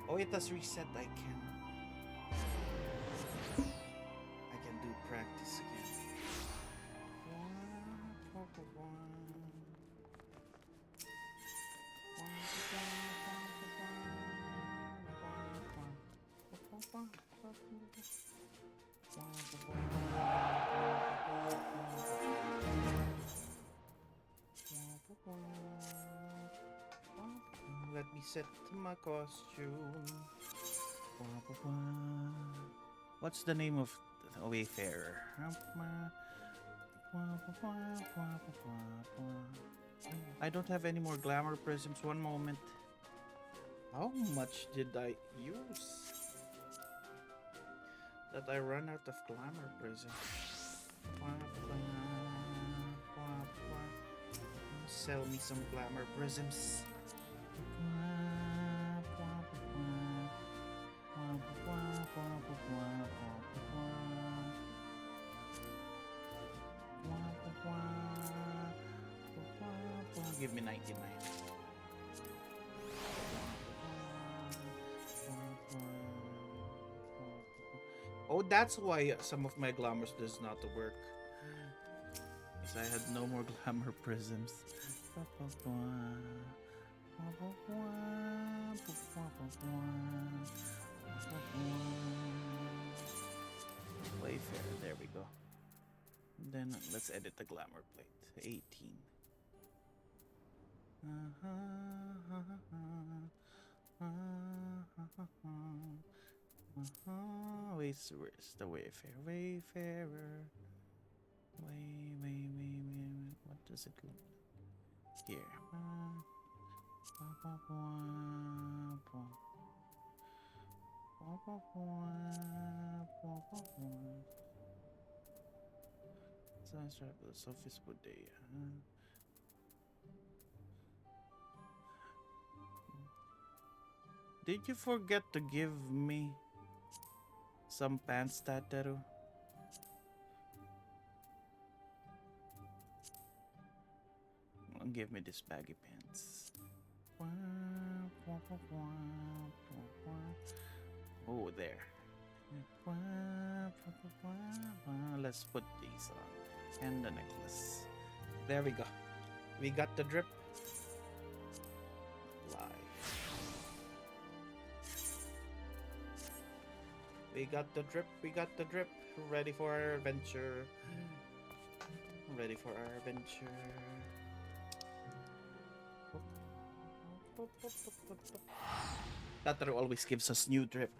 Oh, it has reset. I can do practice again. Let me set my costume. What's the name of the Wayfarer? I don't have any more glamour prisms. One moment. How much did I use? That I run out of glamour prisms. Sell me some glamour prisms. Give me 99. Oh, that's why some of my glamours does not work. Because I had no more glamour prisms. Wayfair, there we go. Then let's edit the glamour plate. 18. Where's the Wayfarer? Wayfarer. What does it look like? Here. Science Travelers Office Bodega. Did you forget to give me some pants, Tataru? Give me this baggy pants. Oh, there. Let's put these on. And the necklace. There we go. We got the drip. Fly. We got the drip. We got the drip. Ready for our adventure. Ready for our adventure. That always gives us new drip.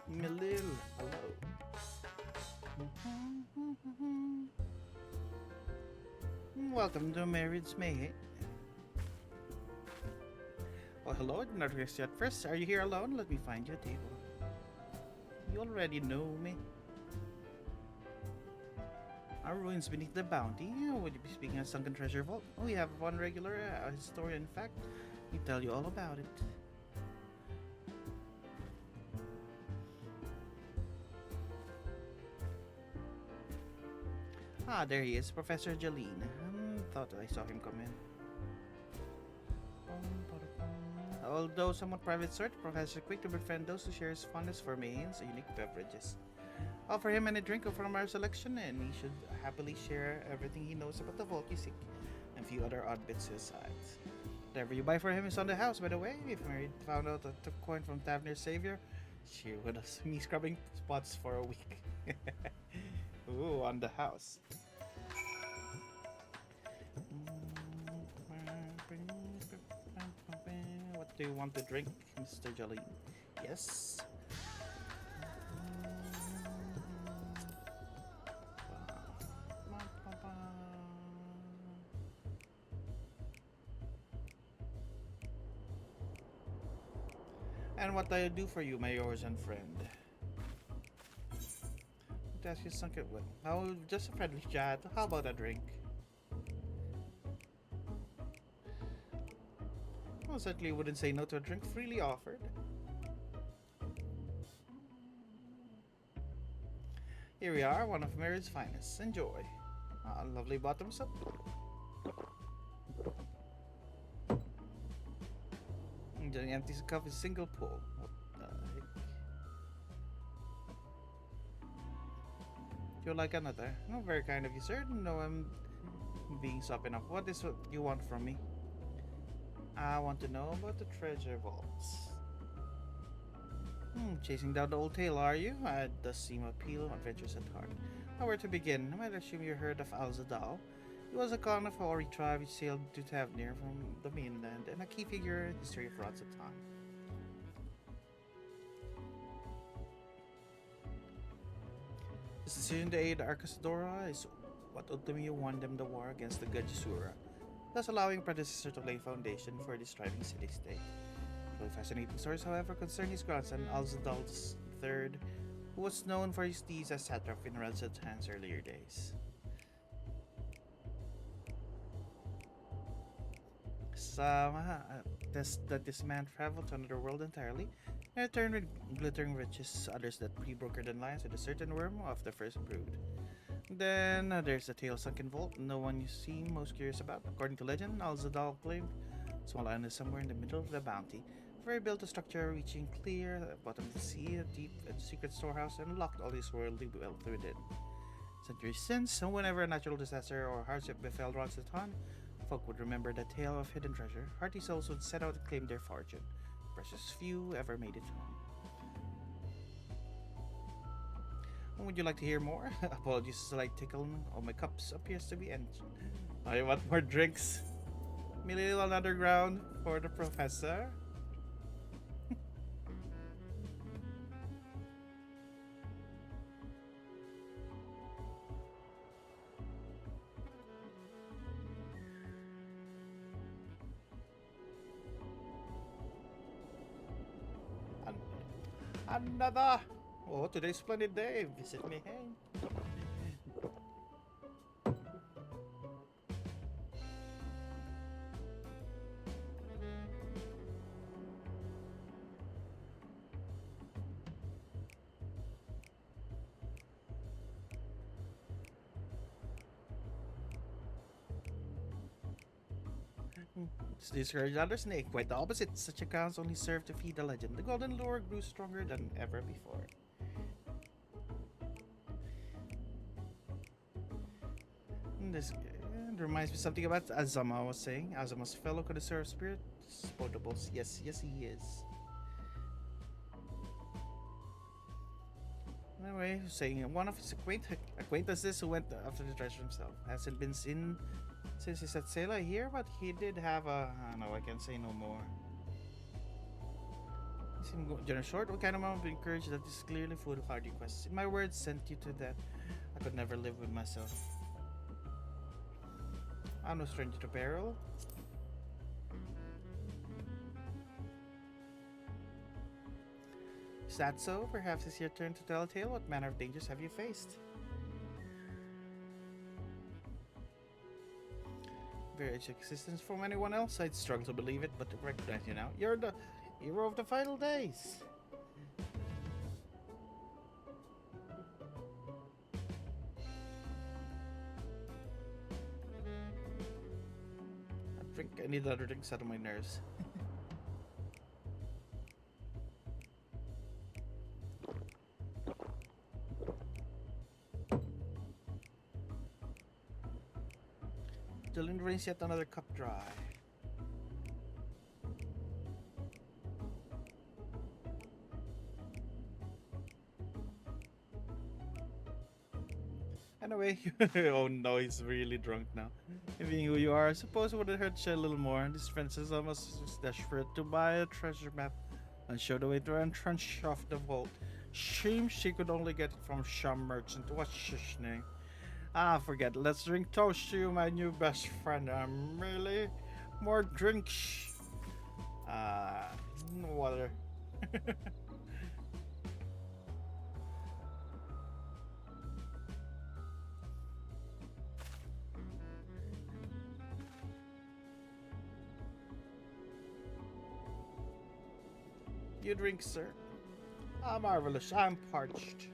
Milil, hello. Welcome to Marriage May. Oh, hello, not rest yet. First, are you here alone? Let me find you a table. You already know me. Our ruins beneath the bounty. Would you be speaking of sunken treasure vault? We have one regular historian, in fact. He'll tell you all about it. Ah, there he is, Professor Jaline. Thought I saw him come in. Although somewhat private sort, Professor quick to befriend those who share his fondness for Mayne's unique beverages. Offer him any drink from our selection, and he should happily share everything he knows about the vault you seek, and a few other odd bits besides. Whatever you buy for him is on the house, by the way. If Mary found out I took coin from Taverner's Savior, she would have seen me scrubbing spots for a week. Ooh, on the house. What do you want to drink, Mr. Jolly? Yes. And what do I do for you, my yours and friend? To ask you something. Oh, just a friendly chat. How about a drink? Well, certainly wouldn't say no to a drink freely offered. Here we are, one of Mary's finest. Enjoy. Ah, lovely bottoms up. Johnny empties a cup with a single pull. What the heck? You like another? Oh, very kind of you, sir. No, I'm being soft enough. What is what you want from me? I want to know about the treasure vaults. Chasing down the old tale, are you? It does seem appeal, adventures at heart. Now, where to begin? I might assume you heard of Al-Zadal. He was a Conifori tribe which sailed to Tavernier from the mainland, and a key figure in the history of Razatan. His decision to aid Arcasadora is what ultimately won them the war against the Gajasura, thus allowing predecessor to lay foundation for this thriving city-state. Really fascinating stories, however, concern his grandson Al-Zadal III, who was known for his deeds as satrap in Razatan's earlier days. That this man traveled to another world entirely and returned with glittering riches, others that pre-brokered in lines with a certain worm of the first brood. Then there's the tale sunken vault, no one you seem most curious about. According to legend, Al-Zadal claimed a small island is somewhere in the middle of the bounty, where he built a structure reaching clear at the bottom of the sea, a deep and secret storehouse, and locked all his worldly wealth within. Centuries since, whenever a natural disaster or hardship befell Razatan, folk would remember the tale of hidden treasure. Hearty souls would set out to claim their fortune. Precious few ever made it home. Would you like to hear more? Apologies, a slight tickle of my cups appears to be empty. I want more drinks. Merely on underground for the professor. Another! Oh, today's a splendid day. Visit me, hey. To discourage other snake, quite the opposite. Such accounts only serve to feed the legend. The golden lure grew stronger than ever before. This reminds me something about Azama was saying. Azama's fellow connoisseur of spirits, potables. Yes, yes he is. Anyway, saying one of his acquaintances who went after the treasure himself hasn't been seen since he set sail. I hear, but he did have a. No, I can't say no more. He seemed generous short. What kind of amount of encouragement that is clearly foolhardy requests? In my words, sent you to that. I could never live with myself. I'm no stranger to peril. Is that so? Perhaps it's your turn to tell a tale. What manner of dangers have you faced? Very existence from anyone else. I'd struggle to believe it, but to recognize you now. You're the hero of the final days. I need another drink to settle my nerves. Dylan drains yet another cup dry. Anyway, oh no, he's really drunk now. Being who you are, I suppose it would have hurt you a little more. This princess almost was desperate to buy a treasure map and show the way to entrance of the vault. Shame she could only get it from some merchant. What's his name? Ah, forget it. Let's drink toast to you, my new best friend. I'm really more drinks. Water. You drink, sir. Ah, marvelous. I'm parched.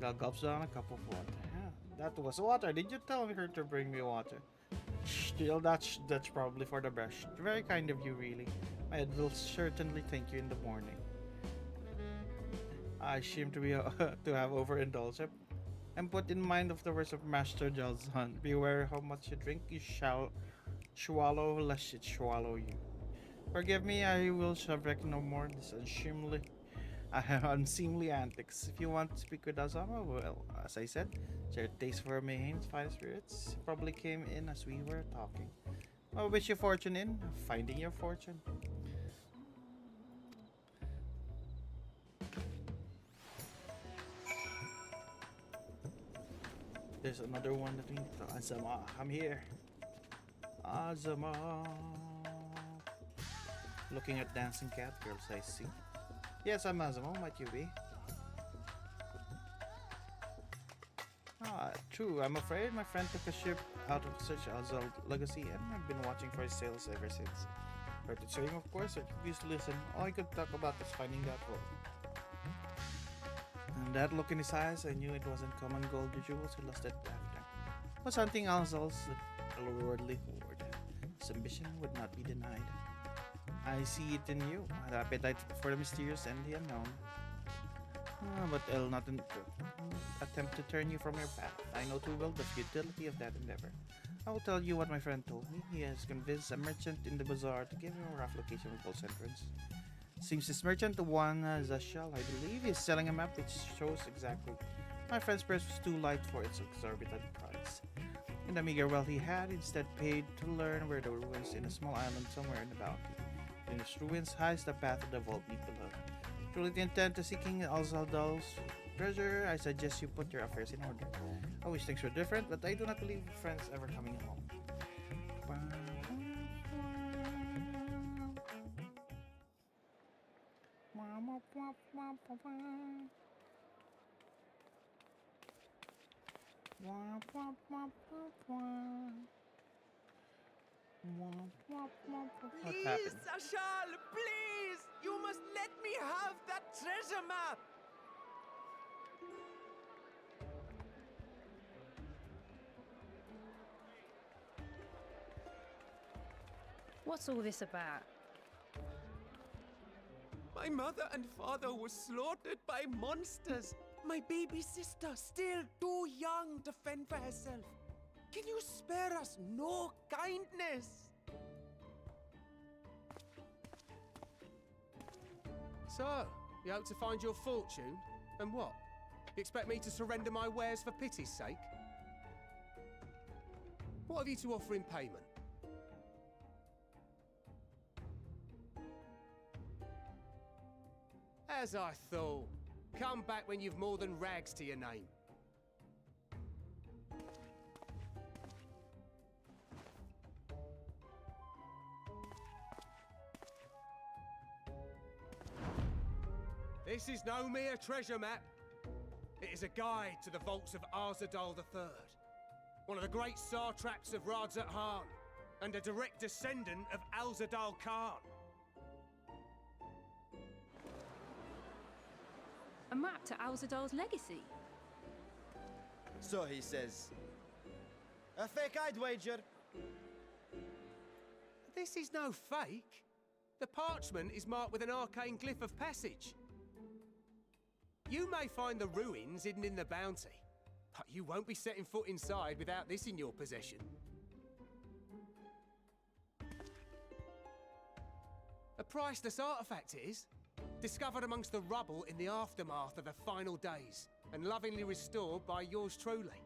Gal gulps down a cup of water. Yeah, that was water. Did you tell her to bring me water? Still, that's probably for the best. Very kind of you, really. My head will certainly thank you in the morning. I seem to be to have overindulged. I'm put in mind of the words of Master Jalzhan. Beware how much you drink, you shall swallow, lest it swallow you. Forgive me, I will subject no more this unseemly antics. If you want to speak with Azama, well, as I said, your taste for Mayhane's fine spirits probably came in as we were talking. I wish you fortune in finding your fortune. There's another one that we need to. Azama, I'm here. Azama. Looking at dancing cat girls, I see. Yes, I'm Azama. Might you be? Ah, true. I'm afraid my friend took a ship out of such Azal legacy, and I've been watching for his sails ever since. Heard it saying, of course, I refused to listen. All I could talk about was finding that road. And that look in his eyes, I knew it wasn't common gold or jewels he lusted after. Was hunting Azal's lordly hoard. His ambition would not be denied. I see it in you, an appetite for the mysterious and the unknown. But I'll not attempt to turn you from your path. I know too well the futility of that endeavor. I will tell you what my friend told me. He has convinced a merchant in the bazaar to give him a rough location of Post entrance. Seems this merchant, the one Zashal, I believe, is selling a map which shows exactly my friend's purse was too light for its exorbitant price. And the meager wealth he had instead paid to learn where the ruins in a small island somewhere in the bounty. In its ruins hides the path of the vault deep below. Truly the intent to seeking Alzaldal's treasure, I suggest you put your affairs in order. I wish things were different, but I do not believe friends ever coming home. What Please, happened? Ashal, please! You must let me have that treasure map! What's all this about? My mother and father were slaughtered by monsters. My baby sister, still too young to fend for herself. Can you spare us no kindness? So, you hope to find your fortune? And what? You expect me to surrender my wares for pity's sake? What have you to offer in payment? As I thought. Come back when you've more than rags to your name. This is no mere treasure map. It is a guide to the vaults of Arzadal III, one of the great satraps of Radzat Han, and a direct descendant of Alzadal Khan. A map to Alzadal's legacy? So he says. A fake, I'd wager. This is no fake. The parchment is marked with an arcane glyph of passage. You may find the ruins hidden in the bounty, but you won't be setting foot inside without this in your possession. A priceless artifact it is, discovered amongst the rubble in the aftermath of the final days, and lovingly restored by yours truly.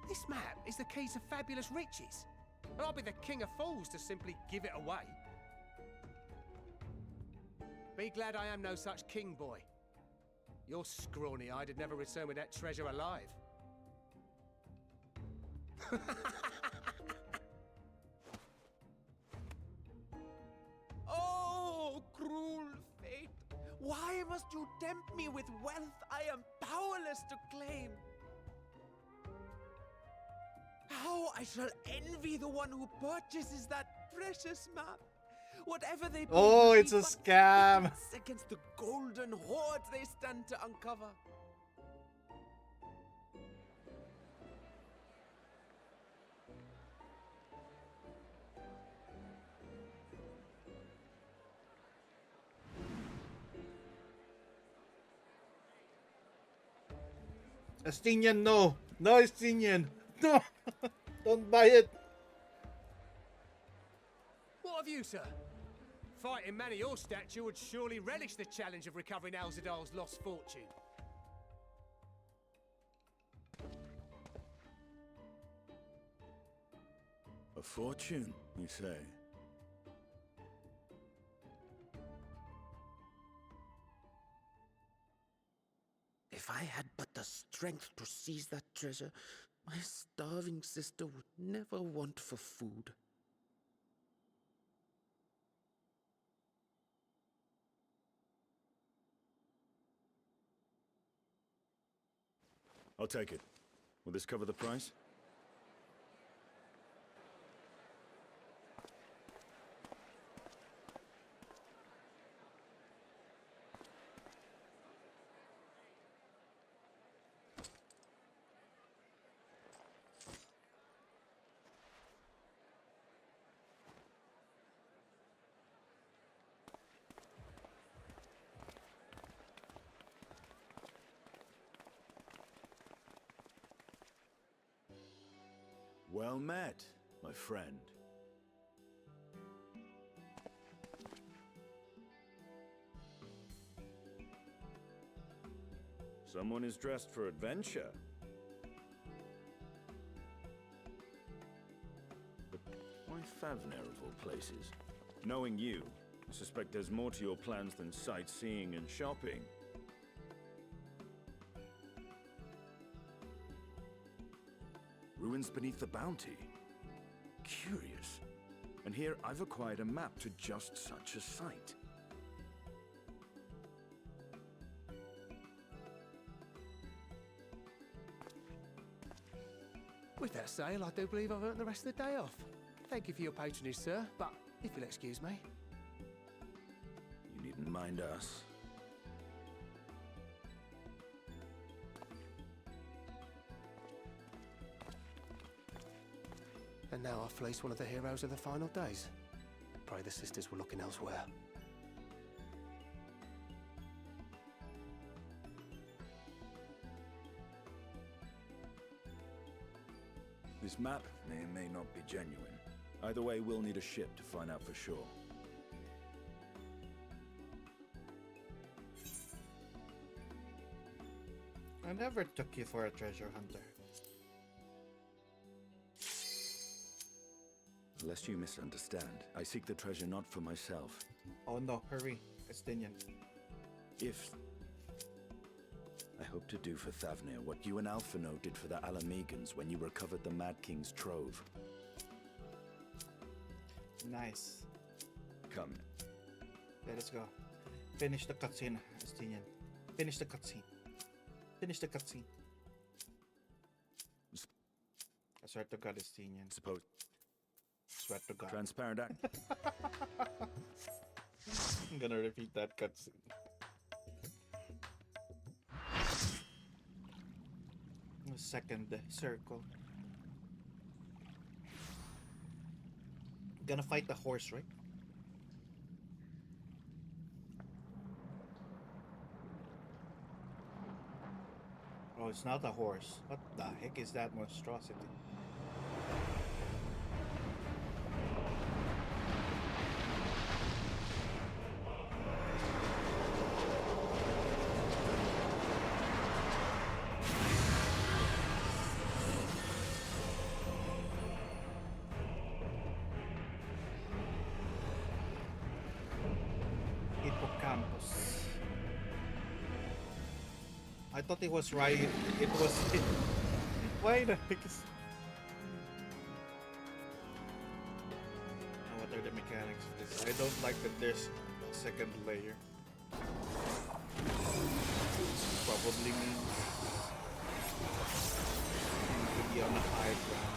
This map is the key to fabulous riches, and I'll be the king of fools to simply give it away. Be glad I am no such king, boy. Your scrawny-eyed would never return with that treasure alive. Oh, cruel fate! Why must you tempt me with wealth I am powerless to claim? How I shall envy the one who purchases that precious map! Whatever they pay Oh, will it's be a but scam. pittance against the golden hoard they stand to uncover. Estinian, no. No, Estinian. No. Don't buy it. What have you, sir? Fighting man of your stature would surely relish the challenge of recovering Alzadal's lost fortune. A fortune, you say? If I had but the strength to seize that treasure, my starving sister would never want for food. I'll take it. Will this cover the price? Well met, my friend. Someone is dressed for adventure. But why Favner of all places? Knowing you, I suspect there's more to your plans than sightseeing and shopping. Ruins beneath the Bounty. Curious. And here I've acquired a map to just such a site. With that sale, I do believe I've earned the rest of the day off. Thank you for your patronage, sir, but if you'll excuse me. You needn't mind us. And now I fleece one of the heroes of the final days. Pray the sisters were looking elsewhere. This map may or may not be genuine. Either way, we'll need a ship to find out for sure. I never took you for a treasure hunter. Lest you misunderstand, I seek the treasure not for myself. Oh no, hurry, Estinian. If I hope to do for Thavnir what you and Alphino did for the Alamegans when you recovered the Mad King's trove. Nice. Come. Let us go. Finish the cutscene, Estinian. Finish the cutscene. Finish the cutscene. I swear to God, Estinian. Suppose. Swear to God. Transparent act. I'm gonna repeat that cutscene. Second circle. Gonna fight the horse, right? Oh, it's not a horse. What the heck is that monstrosity? Hippocampus. I thought it was right. It was. Why the heck is? Now, what are the mechanics of this? I don't like that there's a second layer. Probably means to be on a high ground.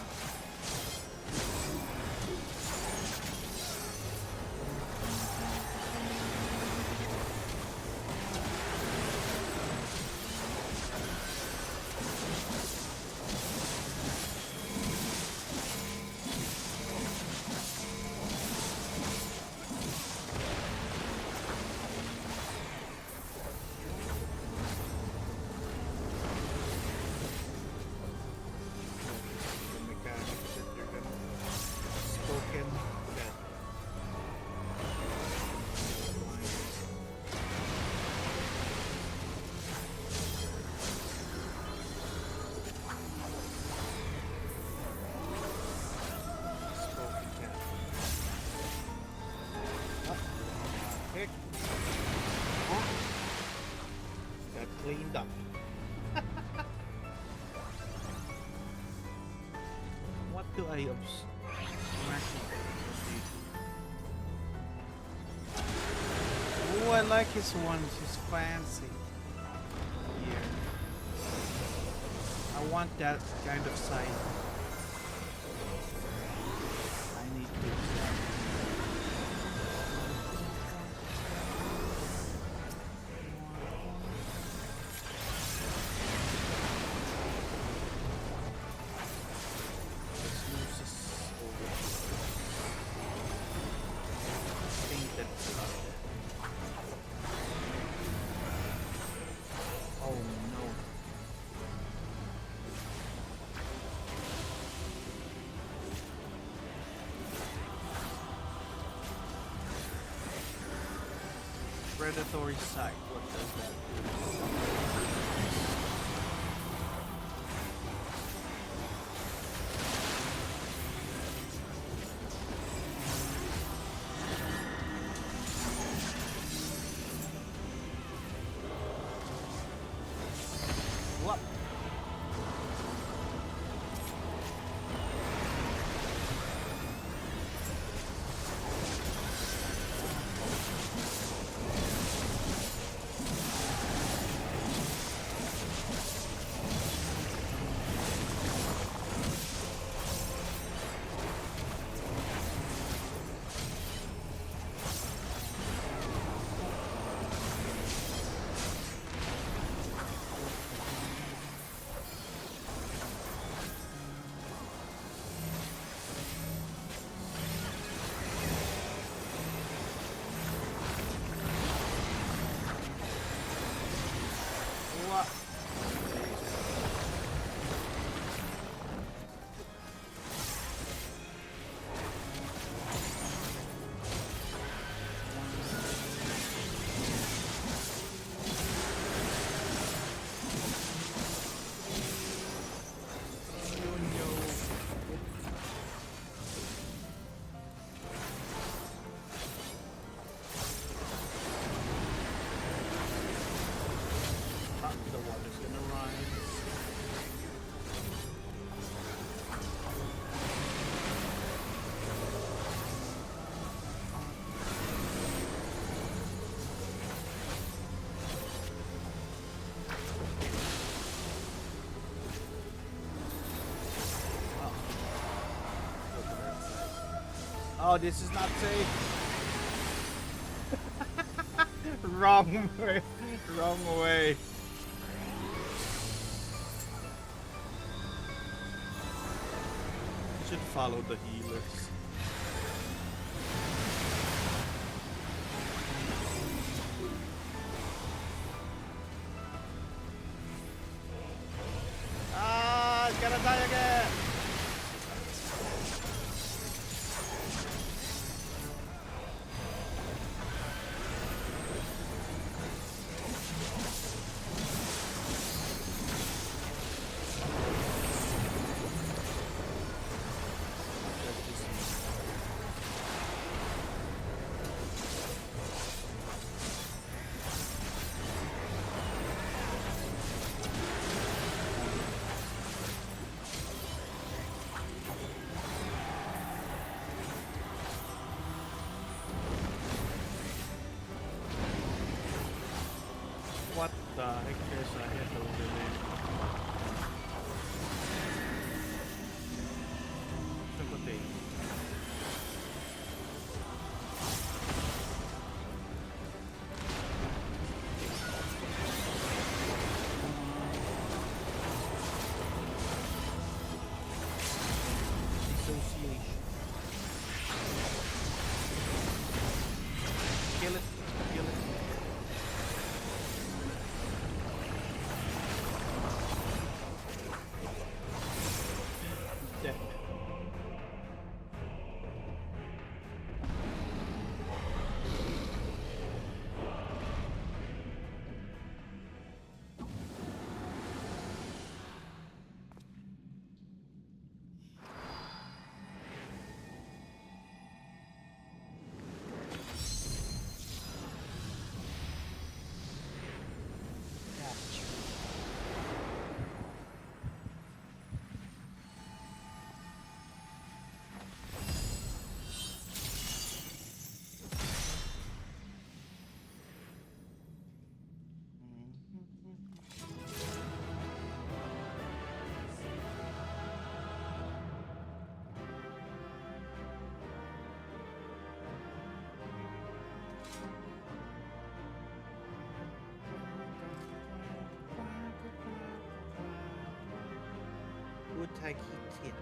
Cleaned up. What do I observe? Oh, I like his ones. He's fancy. Here. I want that kind of side. I need to. Predatory sight. What does that do? Oh, this is not safe. Wrong way. Wrong way. You should follow the healers. Ah, it's gonna die again. What the heck? There's a hit over there. Look what they. Association. Kill it. Kill it. Dead. Utakitin.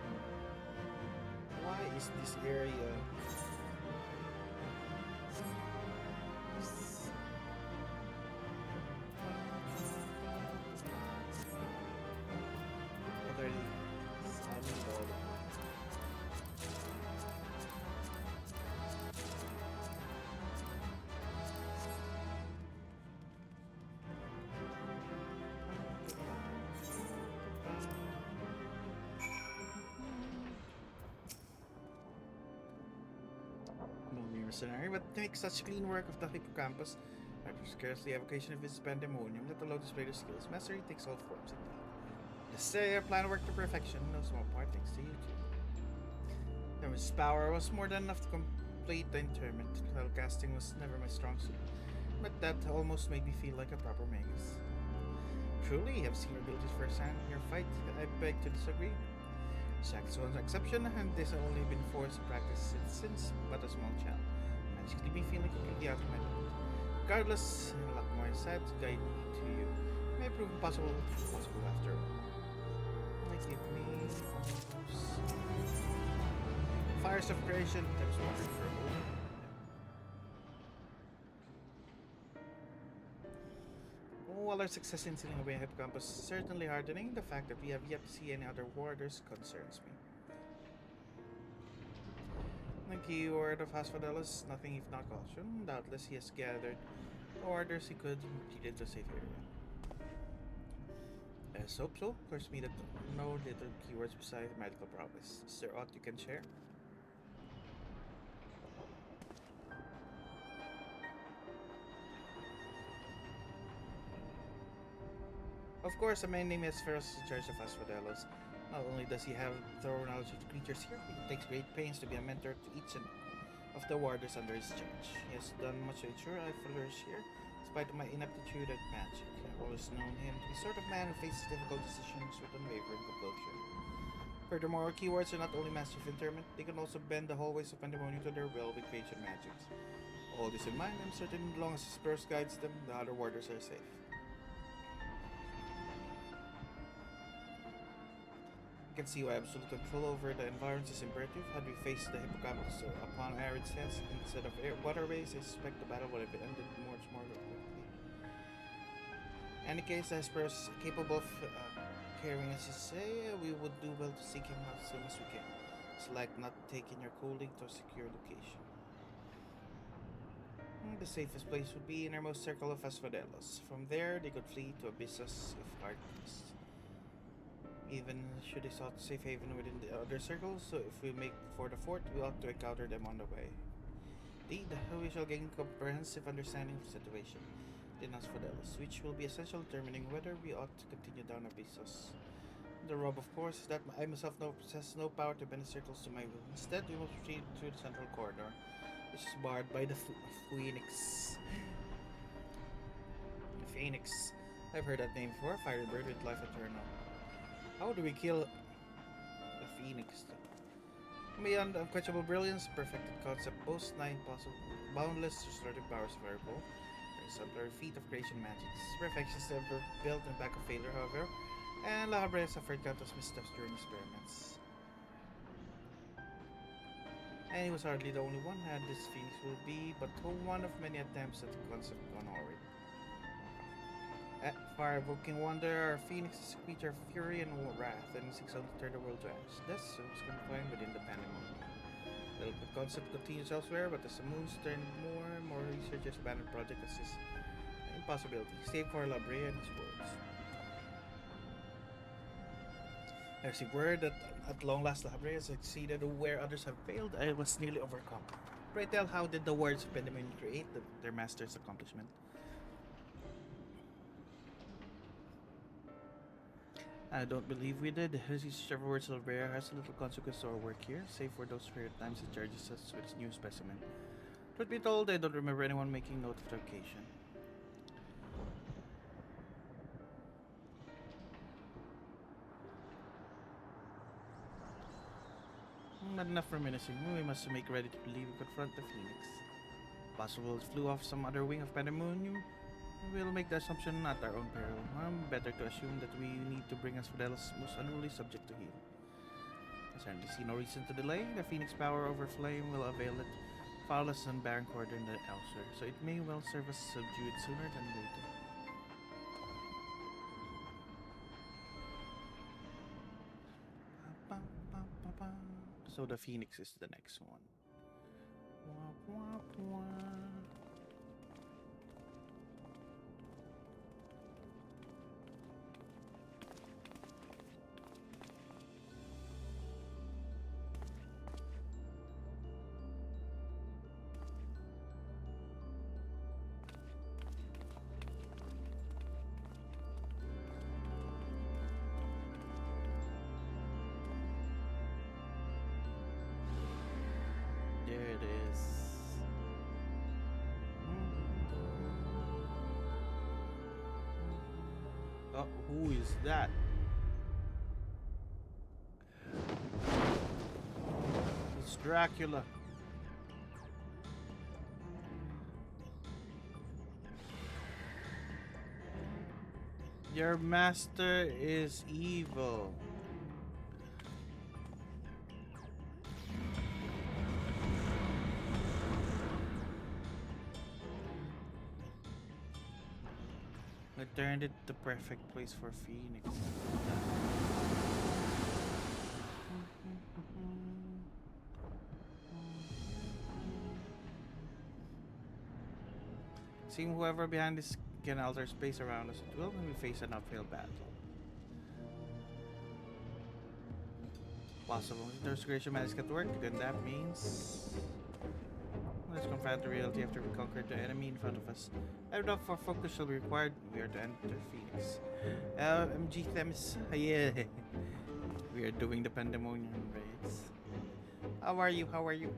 Why is this area other sandal? No mercenary, but make such clean work of the hippocampus. I scarcely have occasion to visit pandemonium, let alone display their skills. Mastery takes all forms indeed. The Slayer plan worked to perfection, no small part thanks to you two. Their power was more than enough to complete the interment. Spellcasting was never my strong suit, but that almost made me feel like a proper magus. Truly, you have seen your abilities firsthand in your fight. I beg to disagree. Jack's one exception, and this has only been forced to practice since but a small child. Magically me feeling completely out of my mind. Regardless, luck more sad to guide me to you. May prove possible after all. Give me all those. Fires of creation, times water for a moment. While our success in sealing away Hippocampus is certainly hardening, the fact that we have yet to see any other warders concerns me. The keyword of Asphodelus, nothing if not caution. Doubtless he has gathered the orders he could and retreated to a safe area. Let's hope so. Of course, me that no little keywords beside medical prowess. Is there aught you can share? Of course, a man named Esferos is in charge of Asphodelus. Not only does he have thorough knowledge of the creatures here, he takes great pains to be a mentor to each of the warders under his charge. He has done much to ensure I flourish here, despite my inaptitude at magic. I've always known him to be the sort of man who faces difficult decisions with unwavering composure. Furthermore, keywords are not only masters of interment, they can also bend the hallways of pandemonium to their will with creation magics. All this in mind, I'm certain as long as Spurs guides them, the other warders are safe. You can see why absolute control over the environs is imperative. Had we faced the hippocampus upon arid sands instead of waterways, I suspect the battle would have ended much more quickly. In any case, the Spurs capable of carrying us to say, we would do well to seek him as soon as we can. It's like not taking your colleague to a secure location. The safest place would be innermost circle of Asphodelos. From there, they could flee to Abyssos if hard pressed. Even should they sought safe haven within the other circles, so if we make for the fort, we ought to encounter them on the way. Indeed, we shall gain comprehensive understanding of the situation in Asphodelos, which will be essential in determining whether we ought to continue down Abyssos. The rub, of course, is that I myself possess no power to bend the circles to my will. Instead, we must proceed through the central corridor, which is barred by the Phoenix. The Phoenix. I've heard that name before. Fiery bird with life eternal. How do we kill the Phoenix? Beyond unquenchable brilliance, perfected concept boasts 9 possible boundless restorative powers of fireball. Exemplary feat of creation magics. Perfection is never built in back of failure, however, and La Habrea suffered countless missteps during experiments. And he was hardly the only one, and this Phoenix will be but one of many attempts at the concept gone horrid. Fire-evoking wonder, our Phoenix is a creature of fury and wrath, and seeks only to turn the world to ash. Thus, it was confined within the pandemonium. The concept continues elsewhere, but as the moons turn more and more, researchers abandon the project as is an impossibility, save for La Brea and his words. I received word that at long last La Brea succeeded where others have failed. I was nearly overcome. Pray tell, how did the words of Pandemonium create their master's accomplishment? I don't believe we did. Whichever words of rare has a little consequence to our work here, save for those rare times it charges us with its new specimen. Truth be told, I don't remember anyone making note of the occasion. Not enough reminiscing. We must make ready to leave and confront the Phoenix. Possible it flew off some other wing of Pandemonium. We'll make the assumption at our own peril. Better to assume that we need to bring Asphodelos' most unruly subject to heel. I certainly see no reason to delay. The Phoenix power over flame will avail it far less than barren corridor than elsewhere, so it may well serve us to subdue it sooner than later. So the Phoenix is the next one. There it is. Oh, who is that? It's Dracula. Your master is evil. I turned it the perfect place for Phoenix. Seeing whoever behind this can alter space around us at will when we face an uphill battle. Possible. If there's creation magic at work, then that means let's confront the reality after we conquered the enemy in front of us. Enough for focus shall be required. We are to enter Phoenix. MG Themis. Yeah. We are doing the Pandemonium raids. How are you? How are you?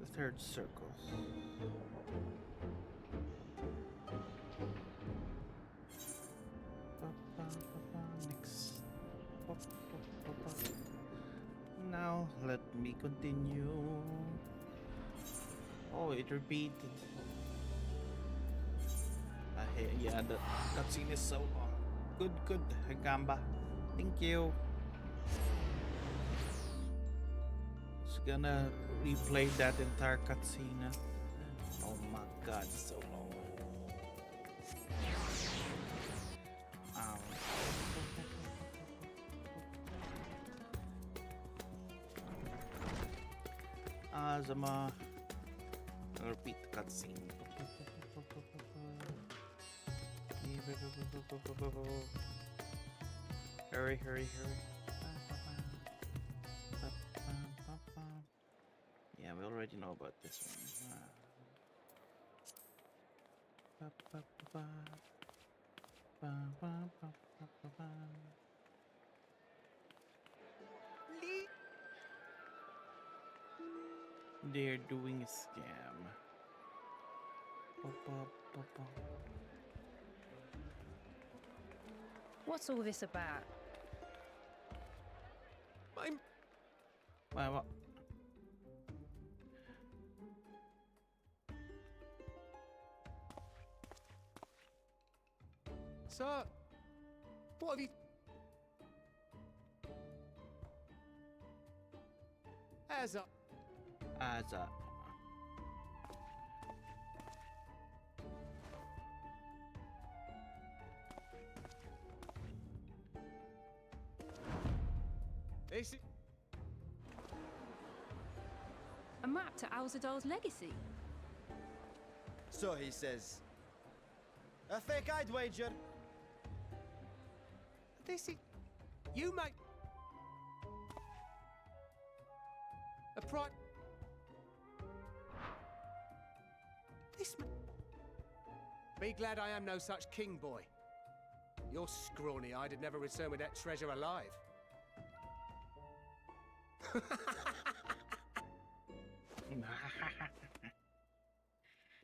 The third circle. let me continue. Oh, it repeated. Yeah, the cutscene is so long. Good, Gamba. Thank you. It's gonna replay that entire cutscene. Oh my god, it's so long. Azama. I'll repeat the cutscene. Hurry. Yeah, we already know about this one. They're doing a scam. What's all this about? What? Sir, what have you... Azza. This is... A map to Alzadal's legacy? So he says. A fake, I'd wager. This is... You make... A pride... This man... Be glad I am no such king boy. You're scrawny-eyed and never return with that treasure alive.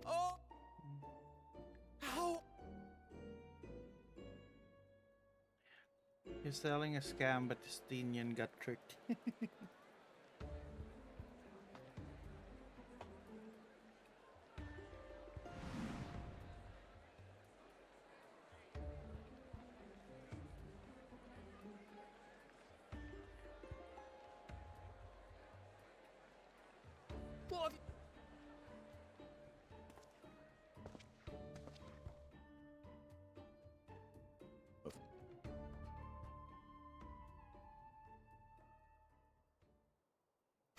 Oh! How? He's selling a scam, but Justinian got tricked. What have you...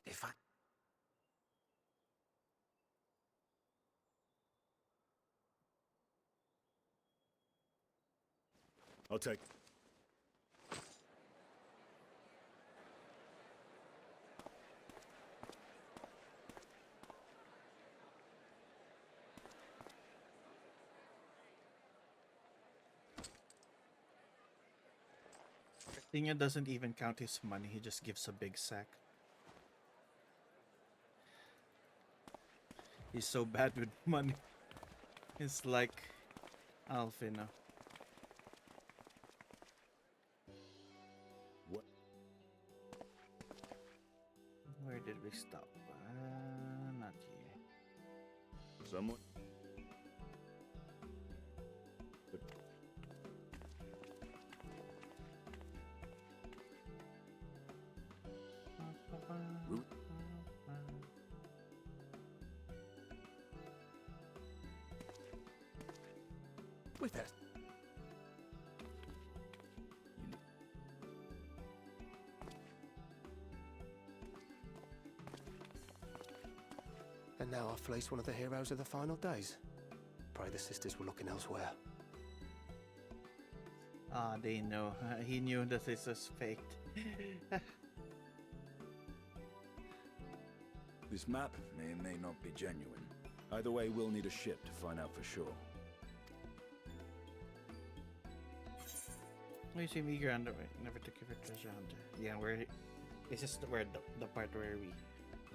If I... I'll take. Justinian doesn't even count his money, he just gives a big sack. He's so bad with money. It's like Alfina. What? Where did we stop? Not here. Someone? With us. And now I've fleeced one of the heroes of the final days. Pray the sisters were looking elsewhere. Ah, they know. He knew that this was faked. This map may or may not be genuine. Either way, we'll need a ship to find out for sure. We seem eager on the way. Never took you for treasure hunter. Yeah, this is where the part where we...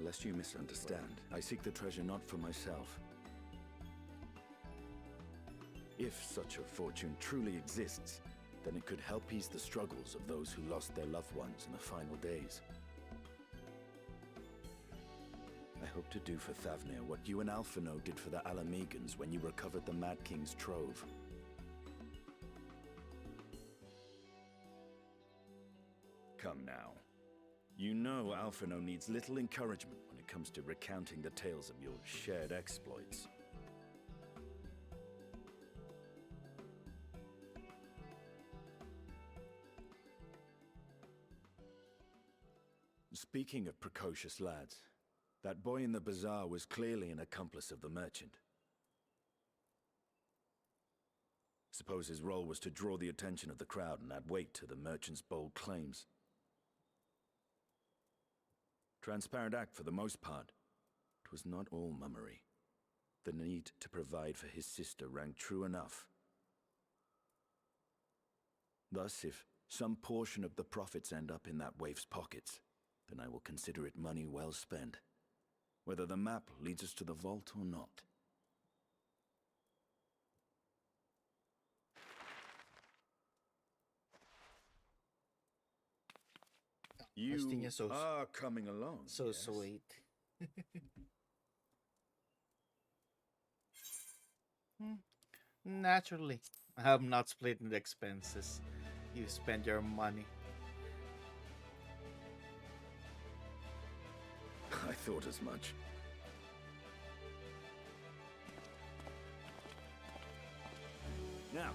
Lest you misunderstand, I seek the treasure not for myself. If such a fortune truly exists, then it could help ease the struggles of those who lost their loved ones in the final days. hope to do for Thavnir what you and Alphino did for the Alamegans when you recovered the Mad King's trove. Come now. You know Alphino needs little encouragement when it comes to recounting the tales of your shared exploits. Speaking of precocious lads, that boy in the bazaar was clearly an accomplice of the merchant. Suppose his role was to draw the attention of the crowd and add weight to the merchant's bold claims. Transparent act for the most part. It was not all mummery. The need to provide for his sister rang true enough. Thus, if some portion of the profits end up in that waif's pockets, then I will consider it money well spent, whether the map leads us to the vault or not. You Faustina so are coming along. so yes? sweet. Naturally, I'm not splitting the expenses. You spend your money. I thought as much. Now,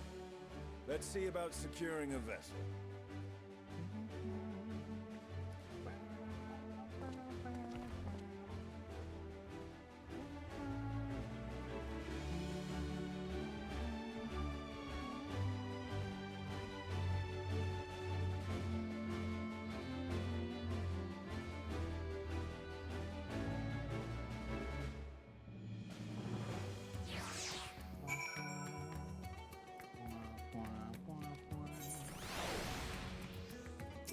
let's see about securing a vessel.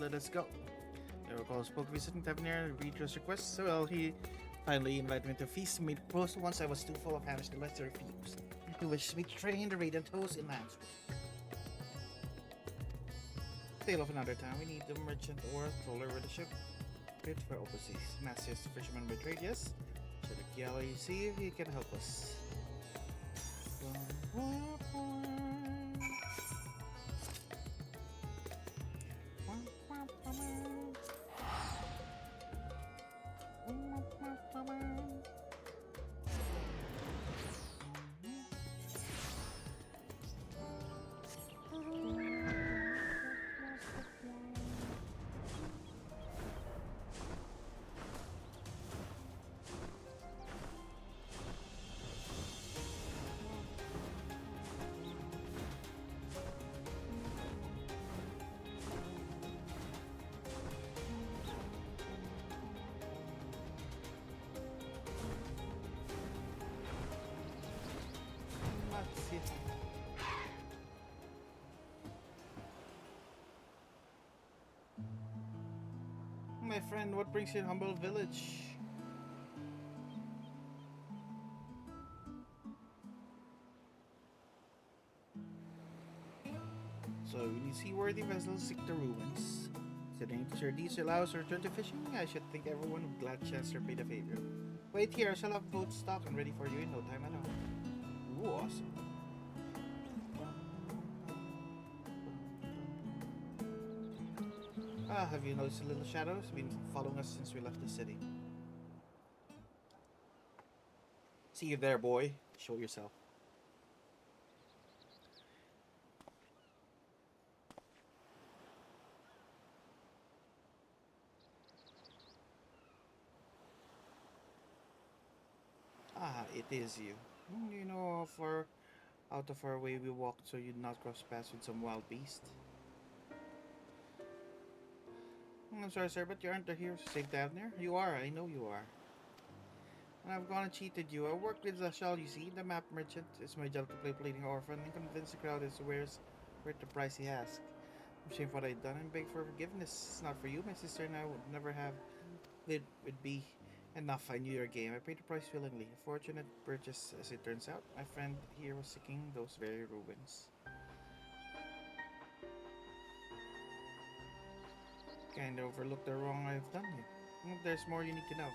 Let us go. I recall spoke visiting Tavernir, read his request, so well, he finally invited me to a feast. Made a proposal once I was too full of Hamish to let her refuse. He wishes me to train the radiant host in Landsworth. Tale of another time, we need the merchant or trawler with the ship. Fit for opposites. Massius, fisherman by trade, yes. Check the galley, see if he can help us. My friend, what brings you to Humble Village? So, when you seaworthy vessels seek the ruins. Sitting to share these allows return to fishing? I should think everyone would glad chance to repay the favor. Wait here, I shall have boats stocked and ready for you in no time at all. Ooh, awesome. Ah, have you noticed the little shadow? It's been following us since we left the city. See you there, boy. Show yourself. Ah, it is you. You know how far out of our way we walked so you'd not cross paths with some wild beast? I'm sorry, sir, but you aren't the hero to save Davner. You are, I know you are. And I've gone and cheated you. I worked with Zashal, you see, the map merchant. It's my job to play pleading orphan and convince the crowd as to worth the price he asked. I'm ashamed of what I'd done and beg for forgiveness. It's not for you, my sister and I would never have. It would be enough. I knew your game. I paid the price willingly. A fortunate purchase, as it turns out. My friend here was seeking those very ruins. Kinda overlooked the wrong I've done you. There's more you need to know.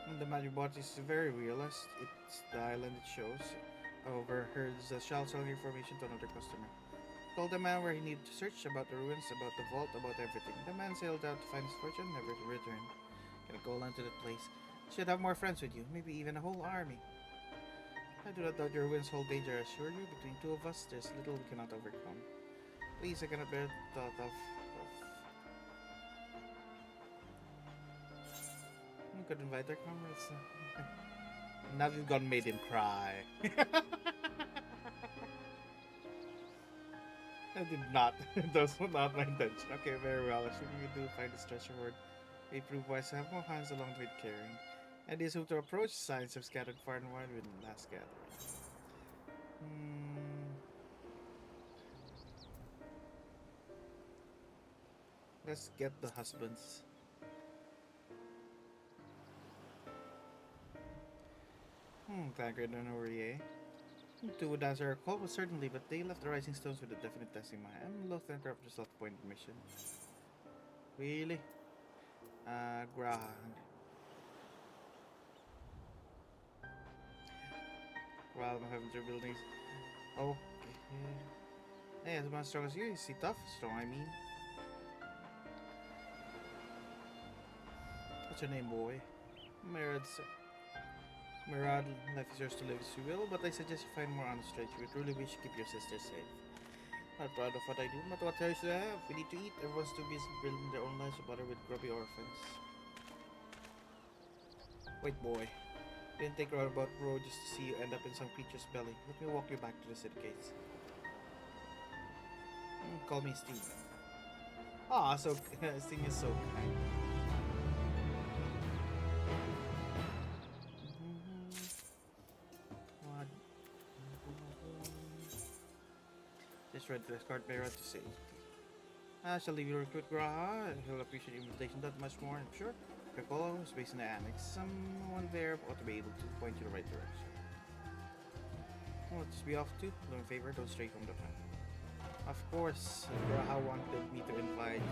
And the magic bot is very realist. It's the island it shows. Overheard the shell selling information to another customer. Told the man where he needed to search about the ruins, about the vault, about everything. The man sailed out to find his fortune, never returned. Gonna go on to that place. Should have more friends with you, maybe even a whole army. I do not doubt your ruins hold danger, I assure you. Between two of us, there's little we cannot overcome. Please, I cannot bear the thought of... We could invite our comrades. Now you've gone made him cry. I did not. Those were not my intention. Okay, very well. Assuming you do find this treasure hoard, we prove wise to have more hands along with carrying. And these who to approach signs have scattered far and wide within the last gathering. Let's get the husbands. Tancred and Aurier. Two would answer our call, certainly, but they left the Rising Stones with a definite task in mind. I'm loath to interrupt your self-appointed mission. Really? Graha. Well, I'm having 2 buildings. Okay. Hey, as much strong as you, is he tough? Strong, I mean. What's your name, boy? Murad, life is yours to live as you will, but I suggest you find more honest trade. We truly wish to keep your sister safe. Not proud of what I do, but what choice do I have? We need to eat. Everyone's too busy building their own lives to bother with grubby orphans. Wait, boy. Didn't take a roundabout road just to see you end up in some creature's belly. Let me walk you back to the city gates. Call me Steve. Ah, so Steve is so kind. Just read the escort bearer to safety. I shall leave you to recruit Graha. He'll appreciate the invitation that much more, I'm sure. Piccolo is based in the annex. Someone there ought to be able to point you the right direction. Let's be off to. Do me a favor, don't stray from the plan. Of course, Graha wanted me to invite.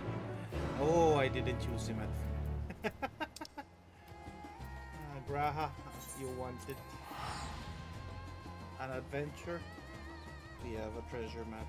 Oh, I didn't choose him at. Graha, you wanted an adventure? We have a treasure map.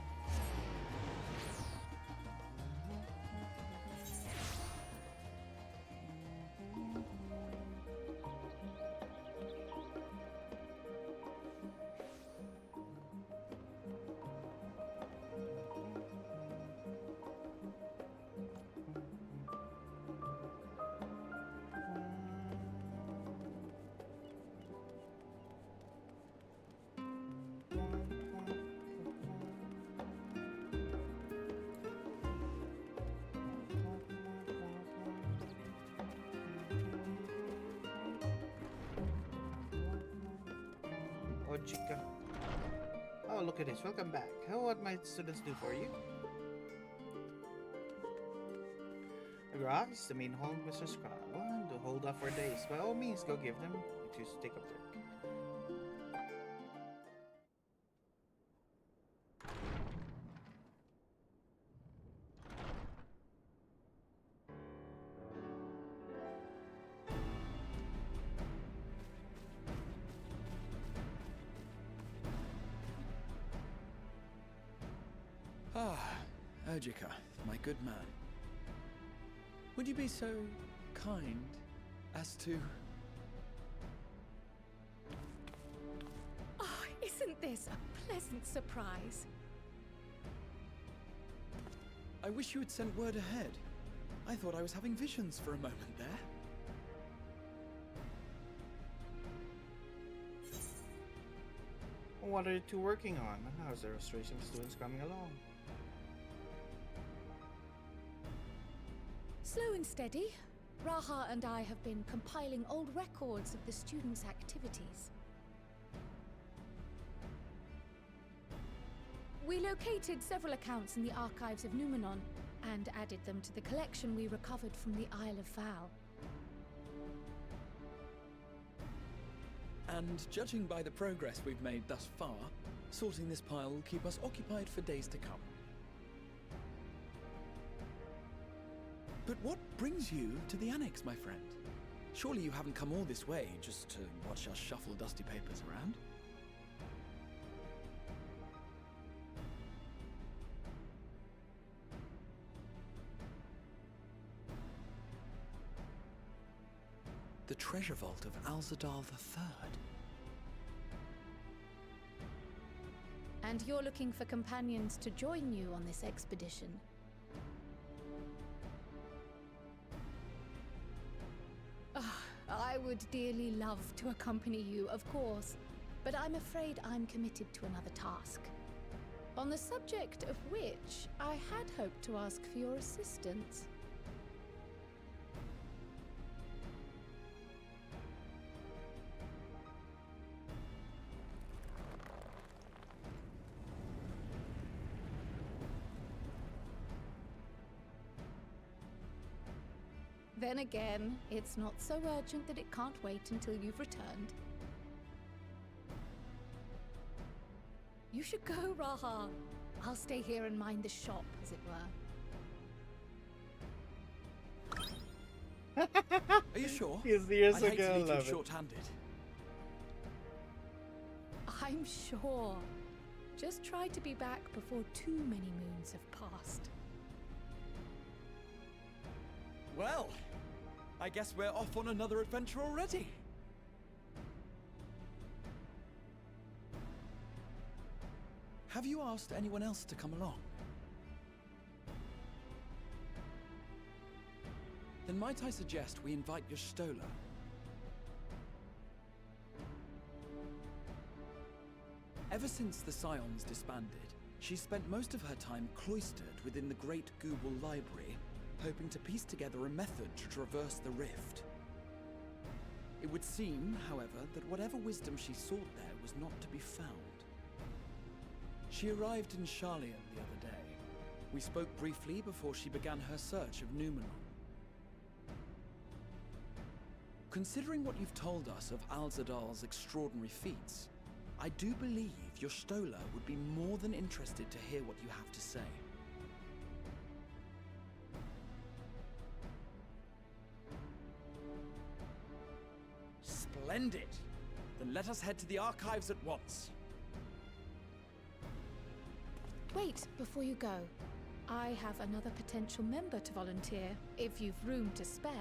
Chica. Oh, look at this. Welcome back. What my students do for you? The garage is the main hall of Mr. Scott. Well, to hold off for days. By all means, go give them. I choose to take a break. Urgica, my good man. Would you be so kind as to... Oh, isn't this a pleasant surprise? I wish you had sent word ahead. I thought I was having visions for a moment there. What are you two working on? How's the restoration students coming along? Slow and steady. Raha and I have been compiling old records of the students' activities. We located several accounts in the archives of Numenon and added them to the collection we recovered from the Isle of Val. And judging by the progress we've made thus far, sorting this pile will keep us occupied for days to come. But what brings you to the Annex, my friend? Surely you haven't come all this way just to watch us shuffle dusty papers around? The treasure vault of Alzadal III. And you're looking for companions to join you on this expedition. I would dearly love to accompany you, of course, but I'm afraid I'm committed to another task. On the subject of which, I had hoped to ask for your assistance. Then again, it's not so urgent that it can't wait until you've returned. You should go, Raha. I'll stay here and mind the shop, as it were. Are you sure? His ears I'd are hate to gonna leave you love it. short-handed. I'm sure. Just try to be back before too many moons have passed. Well, I guess we're off on another adventure already. Have you asked anyone else to come along? Then might I suggest we invite your Stola? Ever since the Scions disbanded, she spent most of her time cloistered within the Great Google Library, hoping to piece together a method to traverse the rift. It would seem, however, that whatever wisdom she sought there was not to be found. She arrived in Charlian the other day. We spoke briefly before she began her search of Numenor. Considering what you've told us of Alzadal's extraordinary feats, I do believe your Stola would be more than interested to hear what you have to say. Splendid! Then let us head to the archives at once. Wait, before you go. I have another potential member to volunteer, if you've room to spare.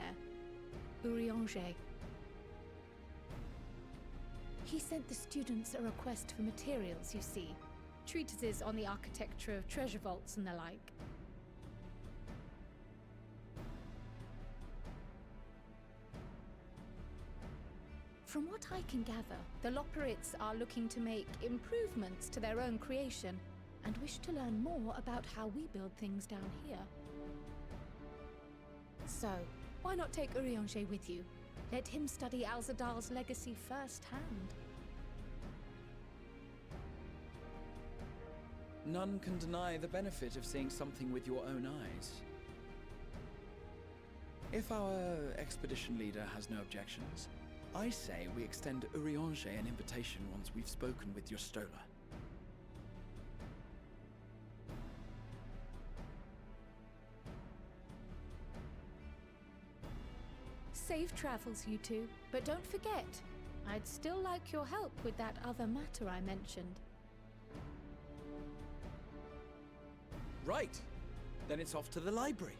Urianger. He sent the students a request for materials, you see. Treatises on the architecture of treasure vaults and the like. From what I can gather, the Loporrits are looking to make improvements to their own creation and wish to learn more about how we build things down here. So, why not take Urianger with you? Let him study Alzadal's legacy firsthand. None can deny the benefit of seeing something with your own eyes. If our expedition leader has no objections, I say we extend Urianger an invitation once we've spoken with your Stola. Safe travels, you two. But don't forget, I'd still like your help with that other matter I mentioned. Right. Then it's off to the library.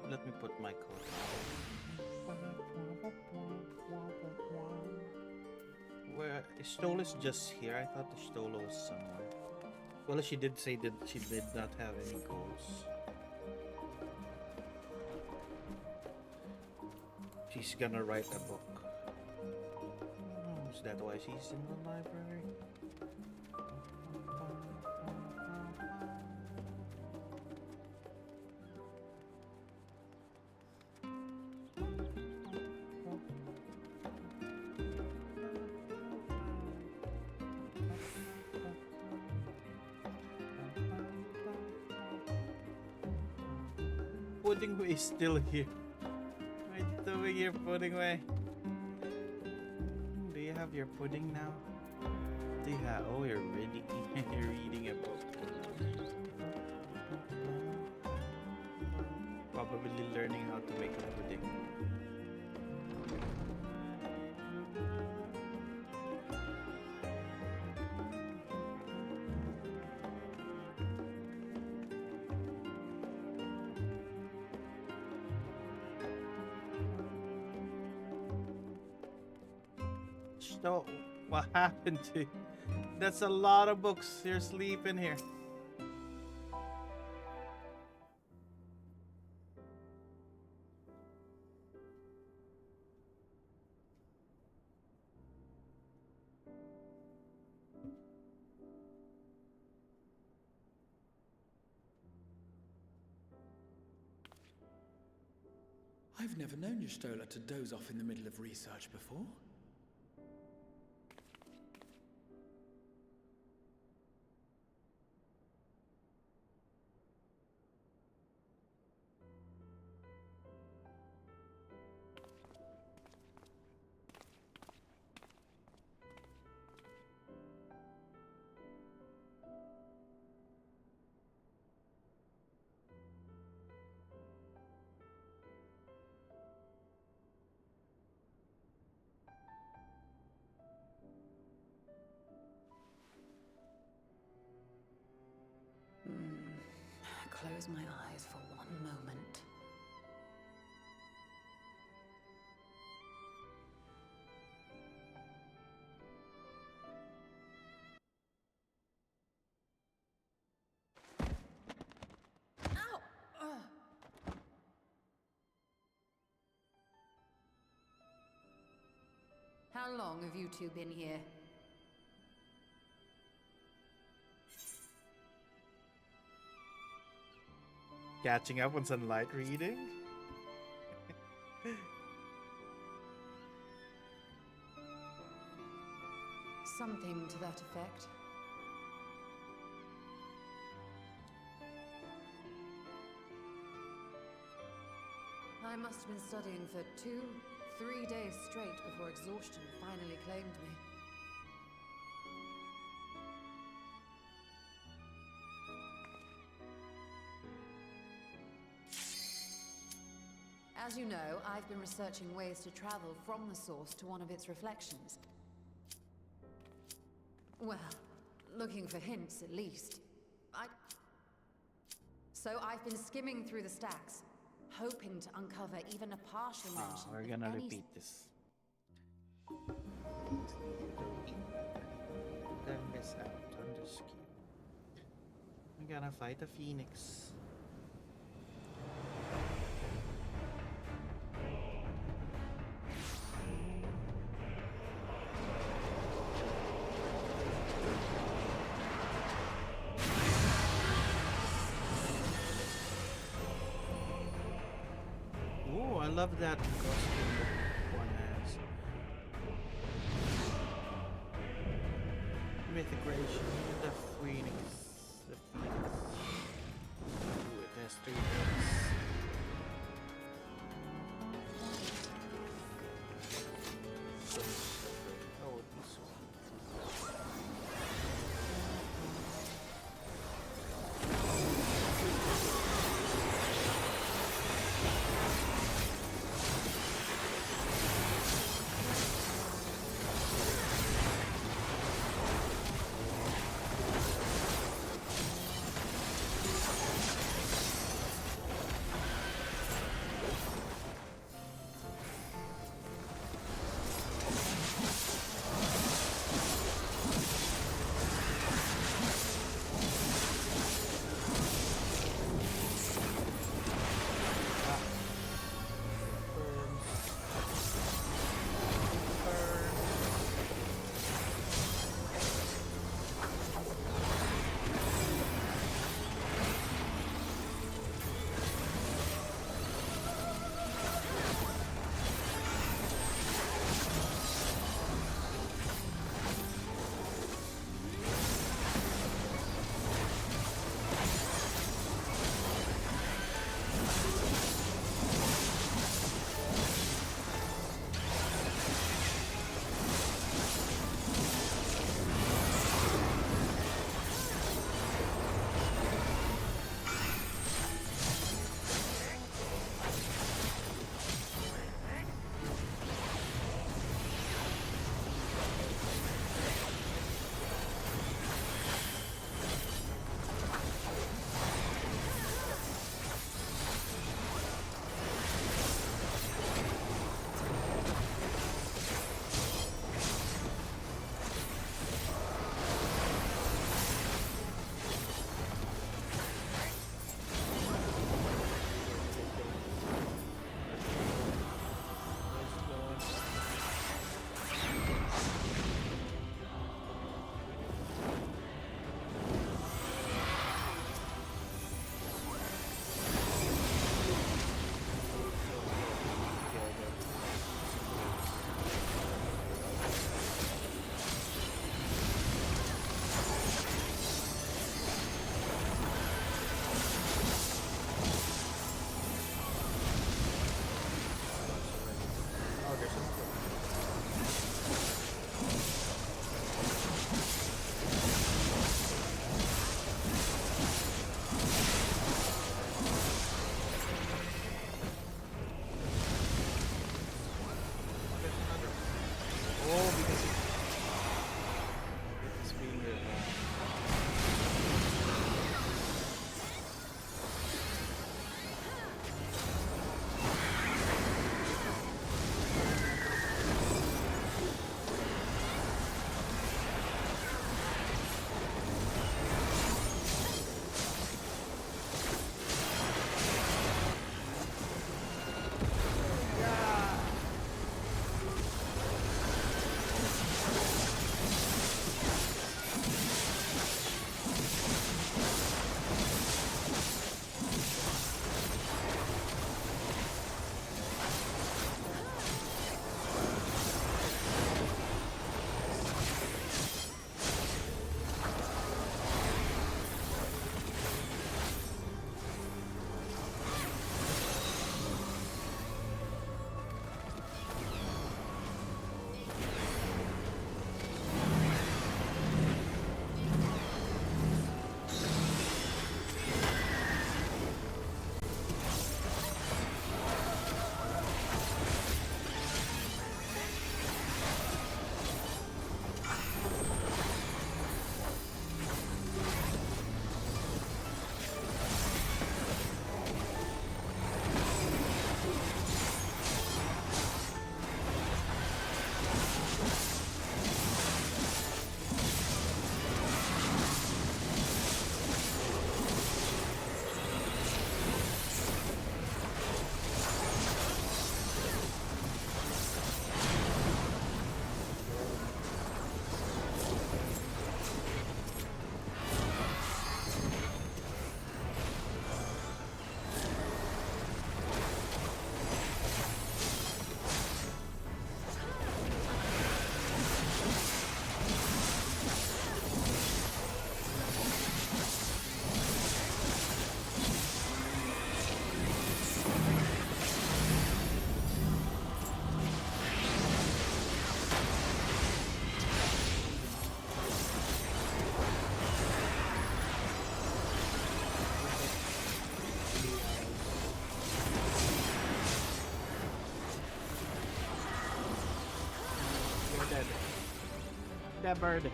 Let me put my code. Where Stola's just here? I thought the Stola was somewhere. Well, she did say that she did not have any goals. She's gonna write a book. Is that why she's in the library? Pudding is still here. putting your pudding away. Do you have your pudding now? Do you have? Oh, you're reading. You're reading a book. Probably learning how to make a pudding. So, what happened to you? That's a lot of books. You're sleeping here. I've never known Y'shtola to doze off in the middle of research before. Close my eyes for one moment. Ow! How long have you two been here? Catching up on some light reading? Something to that effect. I must have been studying for 2-3 days straight before exhaustion finally claimed me. As you know, I've been researching ways to travel from the source to one of its reflections. Well, looking for hints at least. So I've been skimming through the stacks, hoping to uncover even a partial mention We're of gonna any... repeat this. Don't miss out on the skill. I'm gonna fight a phoenix. Oh, I love that costume that one has. Mythicration, the phoenix. The phoenix. Ooh, it has 3 wings. Oh, this one. dead. That bird. You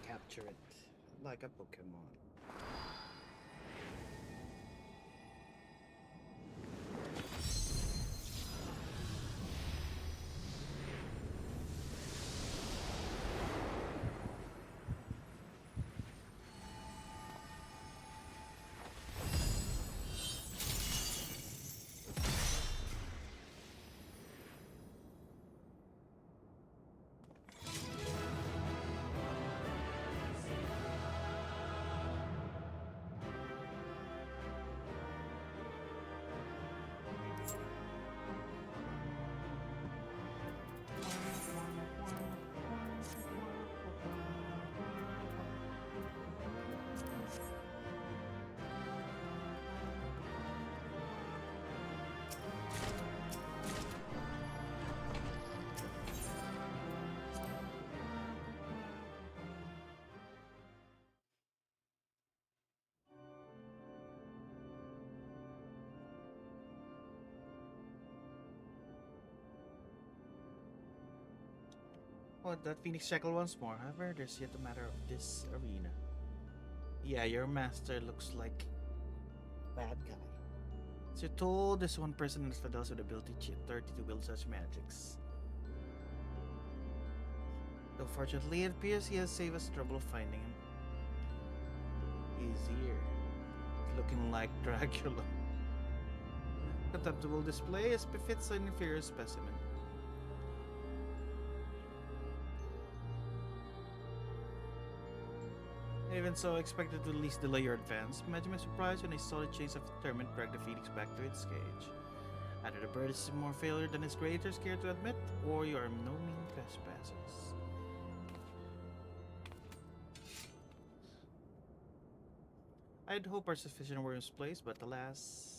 capture it like a Pokemon. What, that Phoenix Shackle once more. However, there's yet a matter of this arena. Yeah, your master looks like bad guy. So you're told there's one person in Fidel's with the ability chip 30 to wield such magics. Though fortunately it appears he has saved us trouble finding him. He's here. Looking like Dracula. Contemptible display as befits an inferior specimen. Even so, I expected to at least delay your advance. Imagine my surprise when I saw the chains of determined drag the Phoenix back to its cage. Either the bird is more failure than his creators care to admit, or you are no mean trespassers. I'd hope our sufficient were in place, but alas...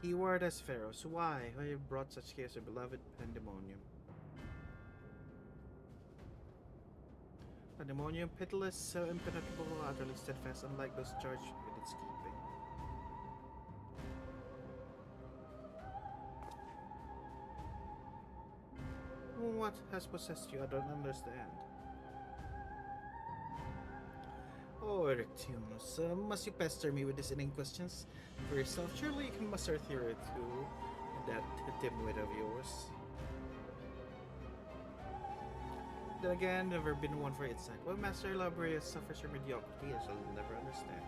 Keyword as Pharaohs. Why? Why have brought such chaos to beloved Pandemonium? Pandemonium, pitiless, so impenetrable, utterly steadfast, unlike those charged with its keeping. What has possessed you? I don't understand. Oh, Erectimus, must you pester me with these inane questions? For yourself, surely you can muster a theory too, that dimwit of yours. Then again, never been one for insight. Why Master Labria suffers from mediocrity, I shall never understand.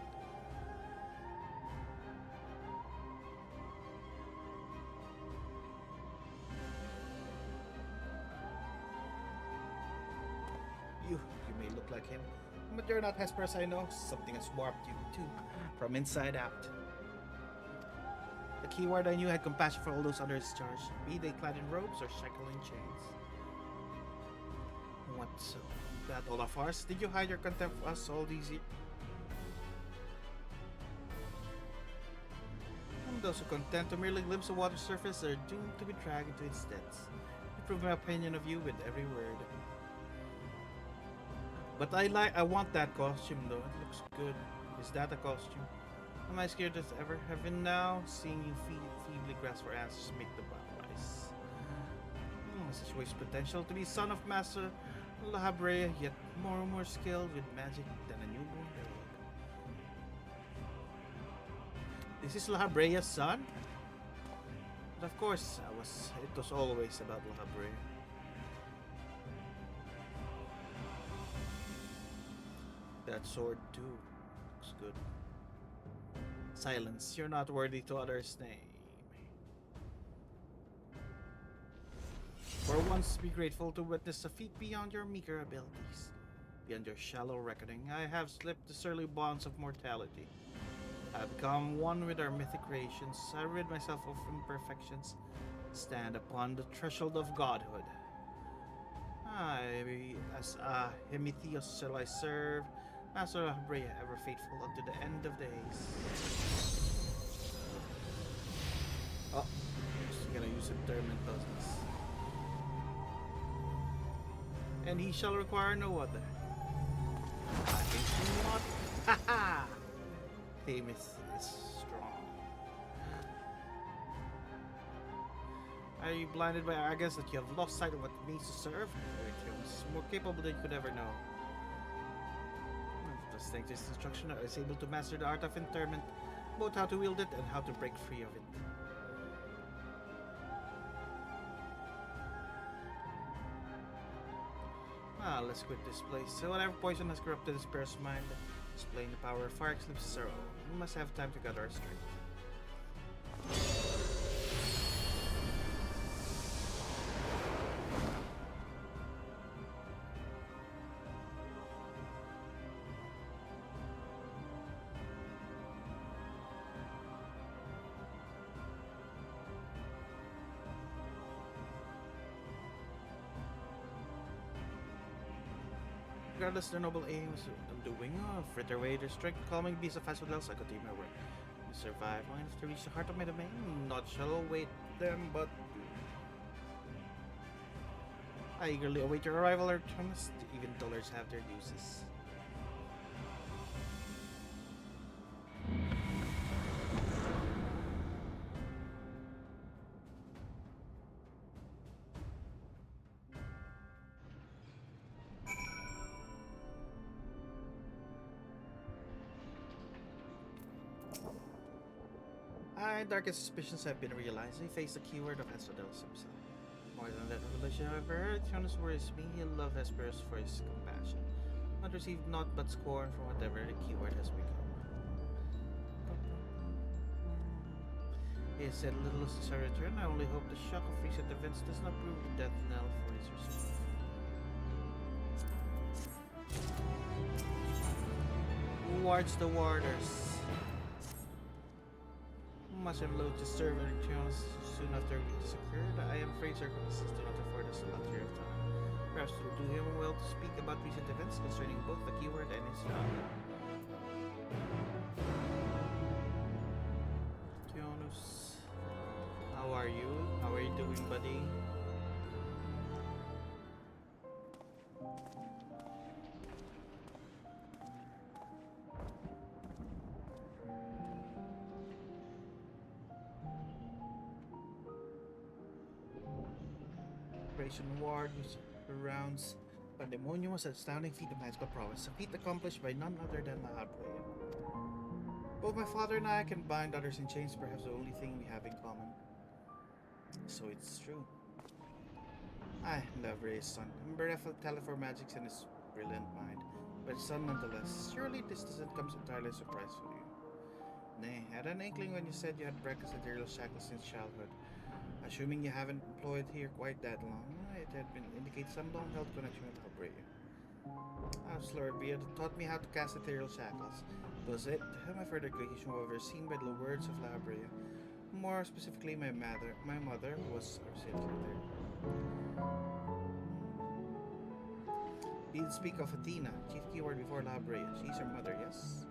You may look like him, but you're not Hesperus, I know. Something has warped you, too, from inside out. The keyword I knew had compassion for all those under his charge, be they clad in robes or shackled in chains. What's that all of ours? Did you hide your contempt for us all these years? Those who content to merely glimpse the water surface are doomed to be dragged into its depths. You prove my opinion of you with every word. But I want that costume though. It looks good. Is that a costume? Am I scared as ever? Heaven now, seeing you feebly grasp for answers make the battle rise. Such waste potential to be son of Master Lahabrea, yet more skilled with magic than a newborn babe. This is Lahabrea's son? But of course, it was always about Lahabrea. That sword too looks good. Silence, you're not worthy to utter name. For once, be grateful to witness a feat beyond your meager abilities. Beyond your shallow reckoning, I have slipped the surly bonds of mortality. I have become one with our mythic creations. I rid myself of imperfections. Stand upon the threshold of godhood. As Hemitheos shall I serve, Master Abrea, ever faithful unto the end of days. Wife's interment business. And he shall require no other. I think not. Haha! Famous is strong. Are you blinded by arrogance that you have lost sight of what it means to serve? It's more capable than you could ever know. Just thanks to this instruction, I was able to master the art of interment, both how to wield it and how to break free of it. Let's quit this place. So whatever poison has corrupted this bear's mind, displaying the power of fire eclipse sorrow. We must have time to gather our strength. Regardless of their noble aims, undoing fritter away their strength, calming beasts of asphodels, I continue my work. To survive long enough to reach the heart of my domain, not shall await them, but I eagerly await your arrival, Artemis. Even dullers have their uses. My darkest suspicions have been realized. He faced the keyword of Asphodels himself. More than that revelation, however, Jonas worries me. He loved Hesperus for his compassion, but received naught but scorn from whatever the keyword has become. He has said little since I return. I only hope the shock of recent events does not prove the death knell for his resolve. Who wards the warders? Much I'm loath to serve Jonas soon after this occurred. I am afraid circumstances do not afford us the luxury of time. Perhaps it will do him well to speak about recent events concerning both the keyword and his father. Jonas, how are you? How are you doing, buddy? Ward, which surrounds Pandemonium, was an astounding feat of magical prowess, a feat accomplished by none other than Lahabrea. Both my father and I can bind others in chains, perhaps the only thing we have in common. So it's true. I love Ray's son. I'm bereft of Telephore magics and his brilliant mind, but his son nonetheless. Surely this doesn't come entirely as a surprise for you. Nay, I had an inkling when you said you had breakfast ethereal shackles since childhood. Assuming you haven't employed here quite that long, it had been indicate some long-held connection with Labrea. Slurbeard taught me how to cast ethereal shackles. Was it? My further education was overseen by the words of Labrea. More specifically, my mother was our savior there. We did speak of Athena, chief keyword before Labrea. She's her mother, yes?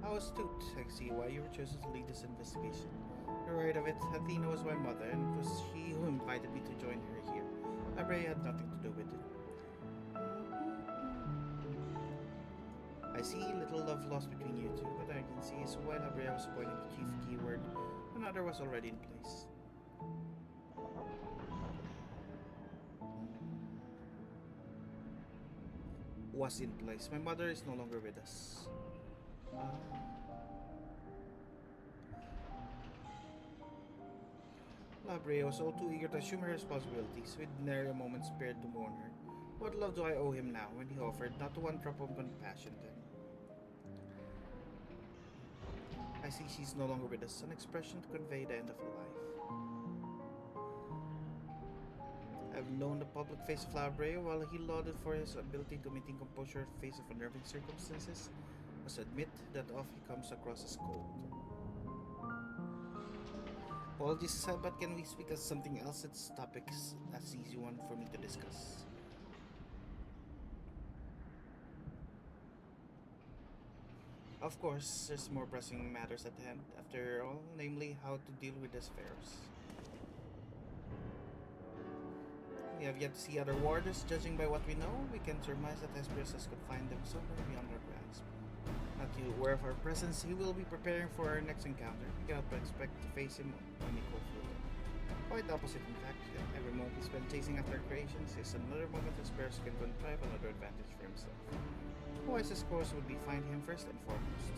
How astute. I see why you were chosen to lead this investigation. You're right of it. Athena was my mother, and it was she who invited me to join her here. Labrea had nothing to do with it. I see little love lost between you two, but I can see is why Labrea was appointed the chief keyword. Another was already in place. Was in place. My mother is no longer with us. Labrea was all too eager to assume her responsibilities, with nary a moment spared to mourn her. What love do I owe him now, when he offered not one drop of compassion then? I see she's no longer with us, an expression to convey the end of a life. I've known the public face of Labrea, while he lauded for his ability to maintain composure in face of unnerving circumstances, must admit that often he comes across as cold. Apologies, but can we speak of something else? It's topics that's easy one for me to discuss. Of course, there's more pressing matters at hand, after all, namely how to deal with this virus. We have yet to see other warders. Judging by what we know, we can surmise that Hesperus has confined them somewhere beyond our grasp. Not too aware of our presence, he will be preparing for our next encounter. We cannot expect to face him when we go through them. Quite the opposite, in fact. Every moment we spend chasing after creations is another moment Hesperus can contrive another advantage for himself. The wisest course would be find him first and foremost.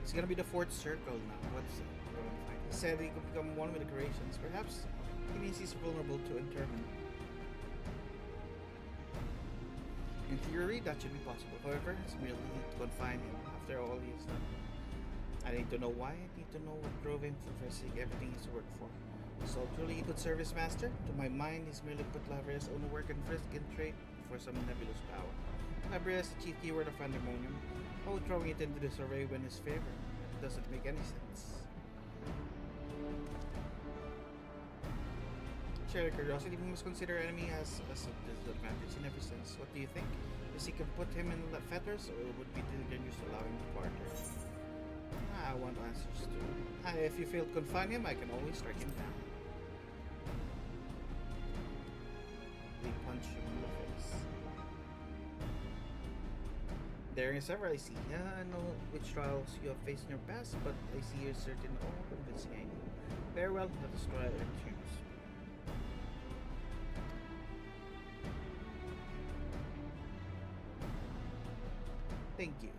It's gonna be the fourth circle now. What's going to find? He said he could become one with the creations. Perhaps he means he's vulnerable to interment. In theory, that should be possible. However, it's merely to confine him after all he has done. I need to know why. I need to know what drove him to forsake everything he's worked for. So truly a good service master? To my mind, he's merely put Lavria's own work and risk in trade for some nebulous power. Lavria is the chief keyword of Pandemonium. Oh, throwing it into this array when his favor? That doesn't make any sense. Share curiosity, we must consider enemy as a disadvantage in every sense. What do you think? Is he can put him in fetters, or would be dangerous to allow him to barter? I want answers too. If you fail to confine him, I can always strike him down. They punch him in the face. There is ever I see. I know which trials you have faced in your past, but I see you're certain all convincing I know. Very well, let us try our tunes. Thank you.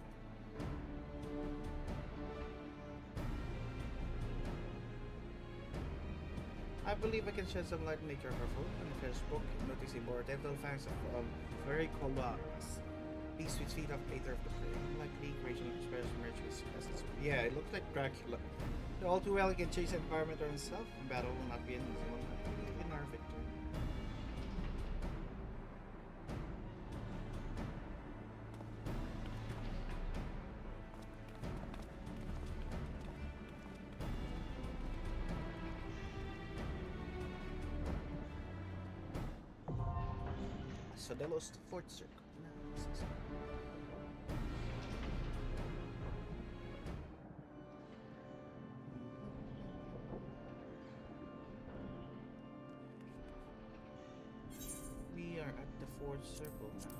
I believe I can shed some light on nature of her food. In the first book, noticing more telltale facts of very colossus. Beast which feed off later of the prey. Likely creation of express merge with essence. Yeah, it looks like Dracula. All too well he can change the environment or himself. Battle will not be an easy one. I believe in our victory. So they lost the fourth circle. We are at the fourth circle now.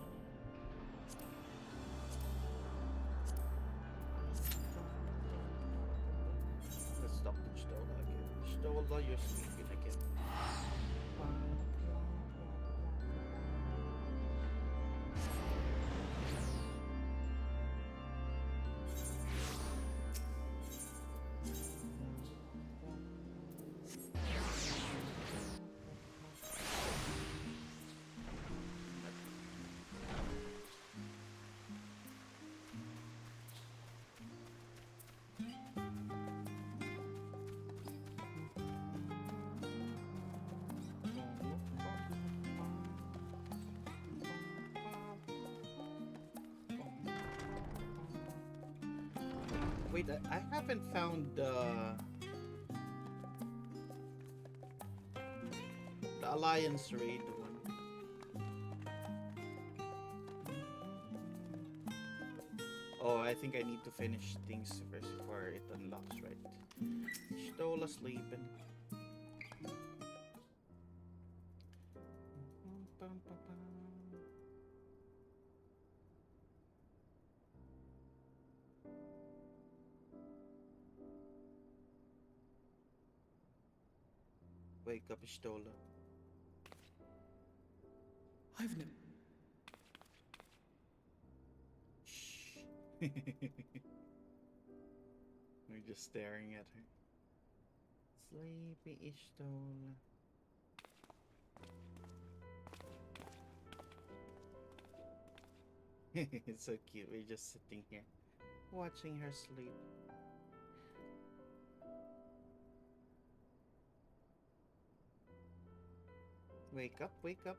Let's talk to Stola again. Stola, you're sleeping again. Wait, I haven't found the Alliance raid one. Oh, I think I need to finish things first before it unlocks, right? Stola sleeping. Wake up, Stola. I've no. Shh. We're just staring at her. Sleepy Stola. It's so cute. We're just sitting here, watching her sleep. Wake up, wake up.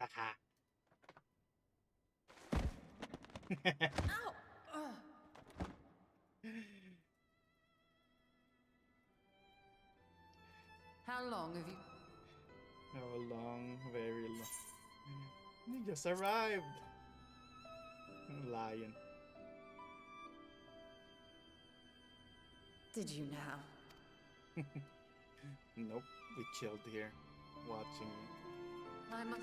Haha. Ow! Ugh. How long have you... How long? Very long. You just arrived. Lion. Did you now? Nope. We chilled here, watching you. I must...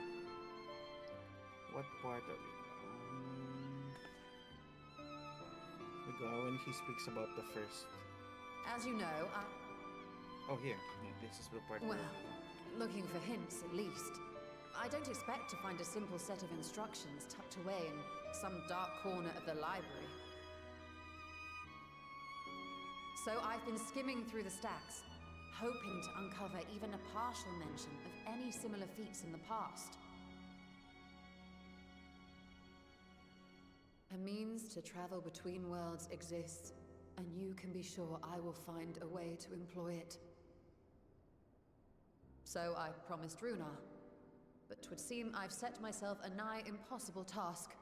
What part of it? We go when he speaks about the first. As you know, Oh, here. This is the part. well, looking for hints at least. I don't expect to find a simple set of instructions tucked away in some dark corner of the library. So I've been skimming through the stacks, hoping to uncover even a partial mention of any similar feats in the past. A means to travel between worlds exists, and you can be sure I will find a way to employ it. So I promised Runar, but 'twould seem I've set myself a nigh impossible task.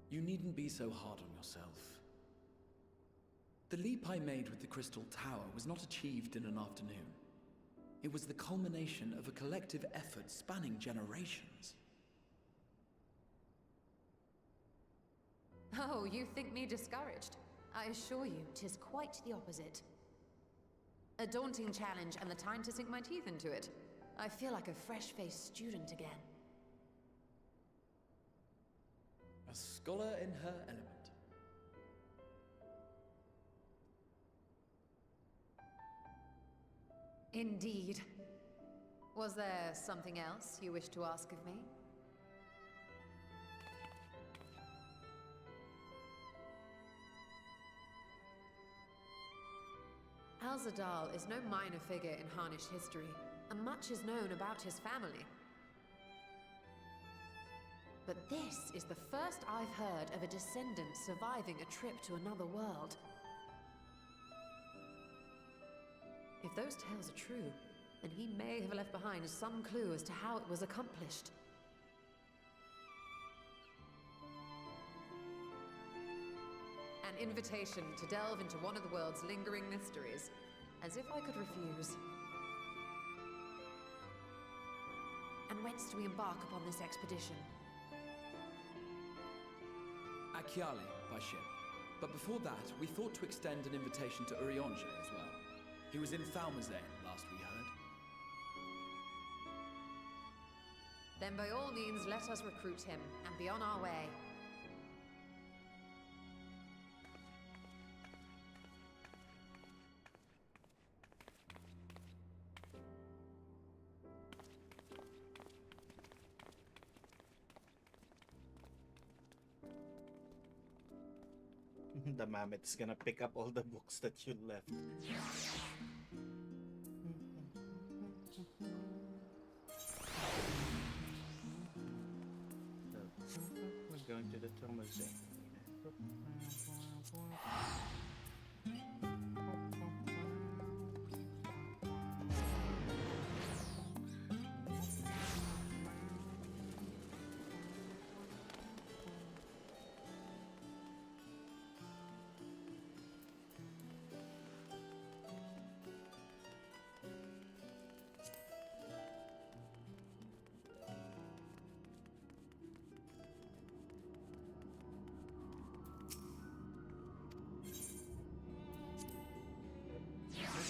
You needn't be so hard on yourself. The leap I made with the Crystal Tower was not achieved in an afternoon. It was the culmination of a collective effort spanning generations. Oh, you think me discouraged? I assure you, 'tis quite the opposite. A daunting challenge and the time to sink my teeth into it. I feel like a fresh-faced student again. A scholar in her element. Indeed. Was there something else you wish to ask of me? Alzadal is no minor figure in Harnish history, and much is known about his family. But this is the first I've heard of a descendant surviving a trip to another world. If those tales are true, then he may have left behind some clue as to how it was accomplished. An invitation to delve into one of the world's lingering mysteries. As if I could refuse. And whence do we embark upon this expedition? Achiali, by ship. But before that, we thought to extend an invitation to Urianger as well. He was in Thalmazane, last we heard. Then by all means, let us recruit him, and be on our way. The mammoth's gonna pick up all the books that you left. So, we're going to the Thomasin.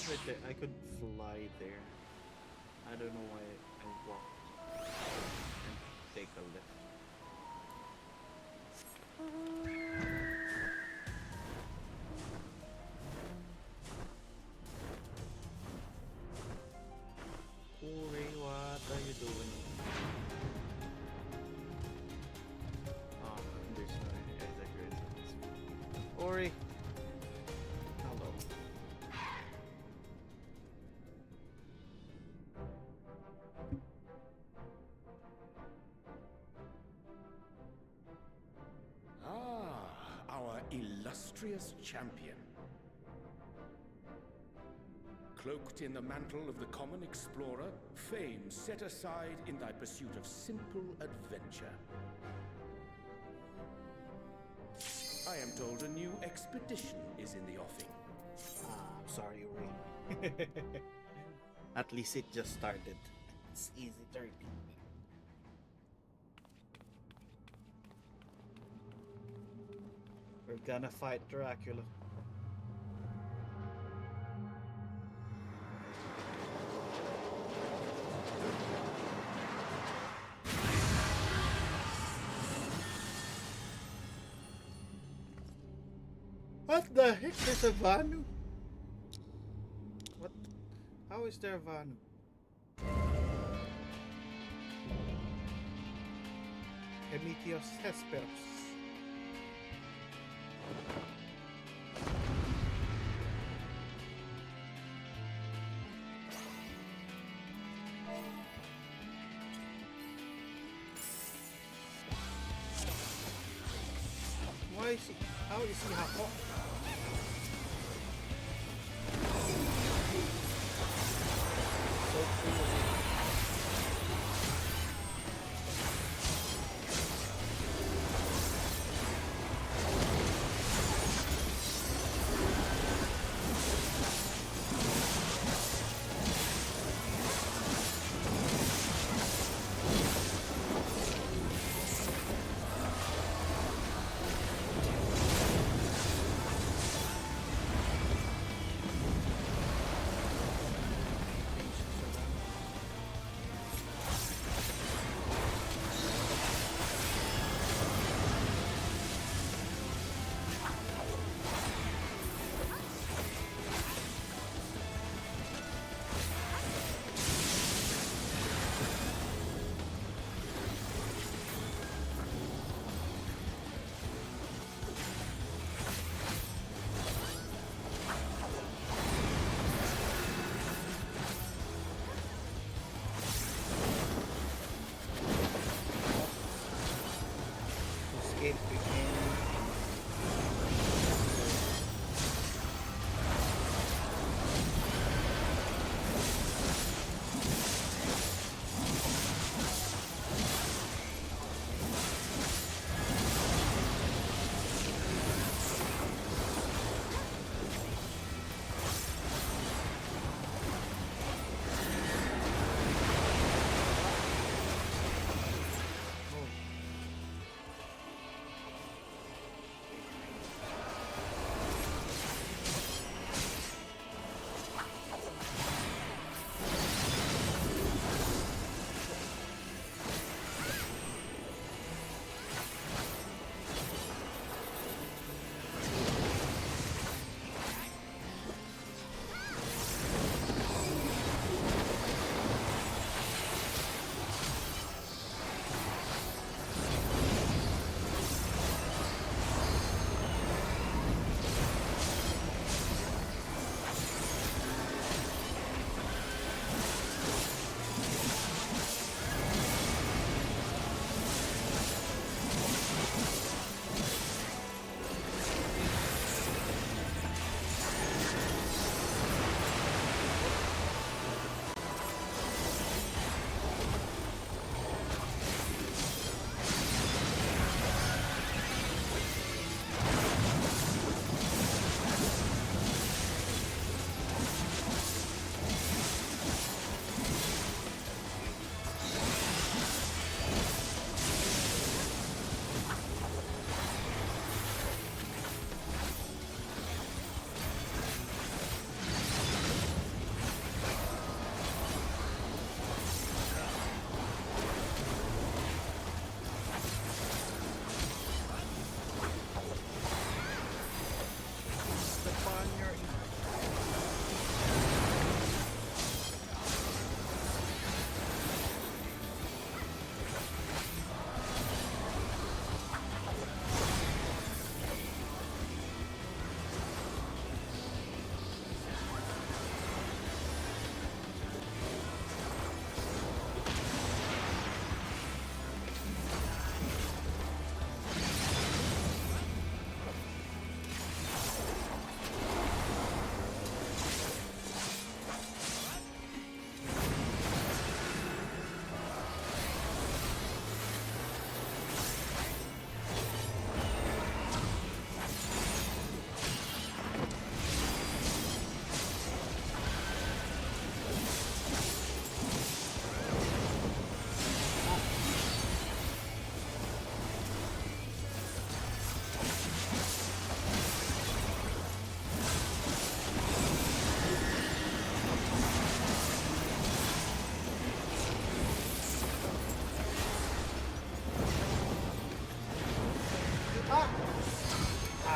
Right there. I could fly there. I don't know why I walked and take a lift. Ori, what are you doing? Oh, there's no exaggeration. Ori! Hello. Our illustrious champion. Cloaked in the mantle of the common explorer, fame set aside in thy pursuit of simple adventure. I am told a new expedition is in the offing. I'm sorry, Ray. At least it just started. It's easy to repeat. We're gonna fight Dracula. What the heck? There's a Vanu? What? How is there a Vanu? Emetios Hesperos. Why is he? How is he half off? So cool.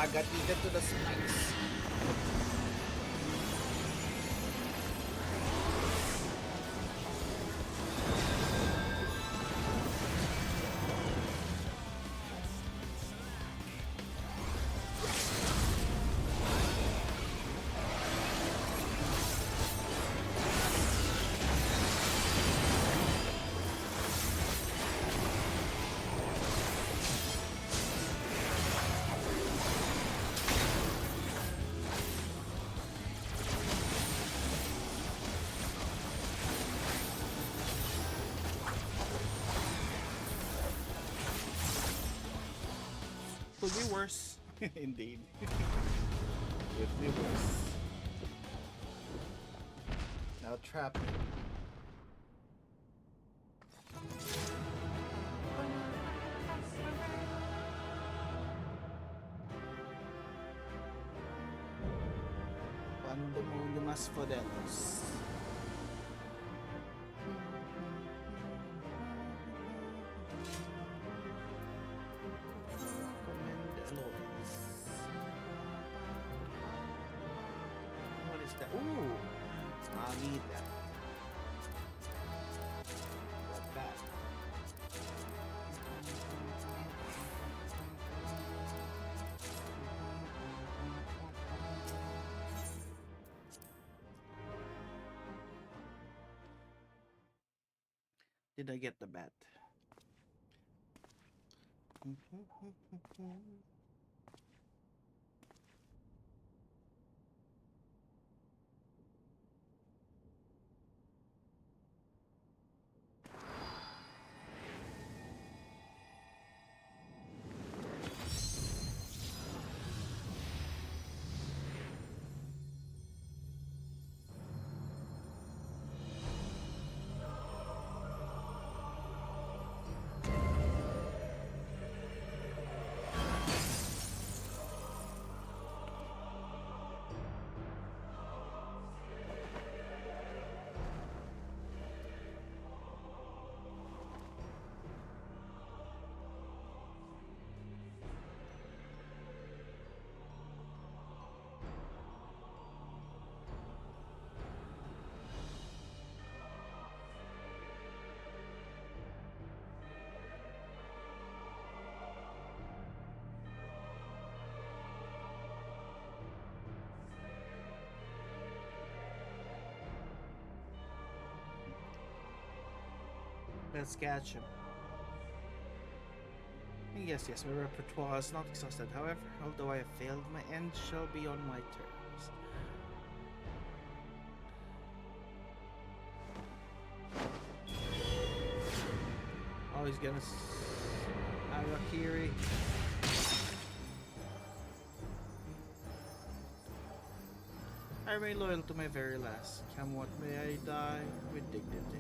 Ah, got eaten to the spikes. Could be worse. Indeed. Could be worse. Now trap him. Pandemonium Asphodelos. What is that? Ooh! I'll need that. Like that. Did I get the bat? Let's catch him. Yes, my repertoire is not exhausted. However, although I have failed, my end shall be on my terms. Oh, he's gonna Arakiri. I remain loyal to my very last. Come what may, I die with dignity.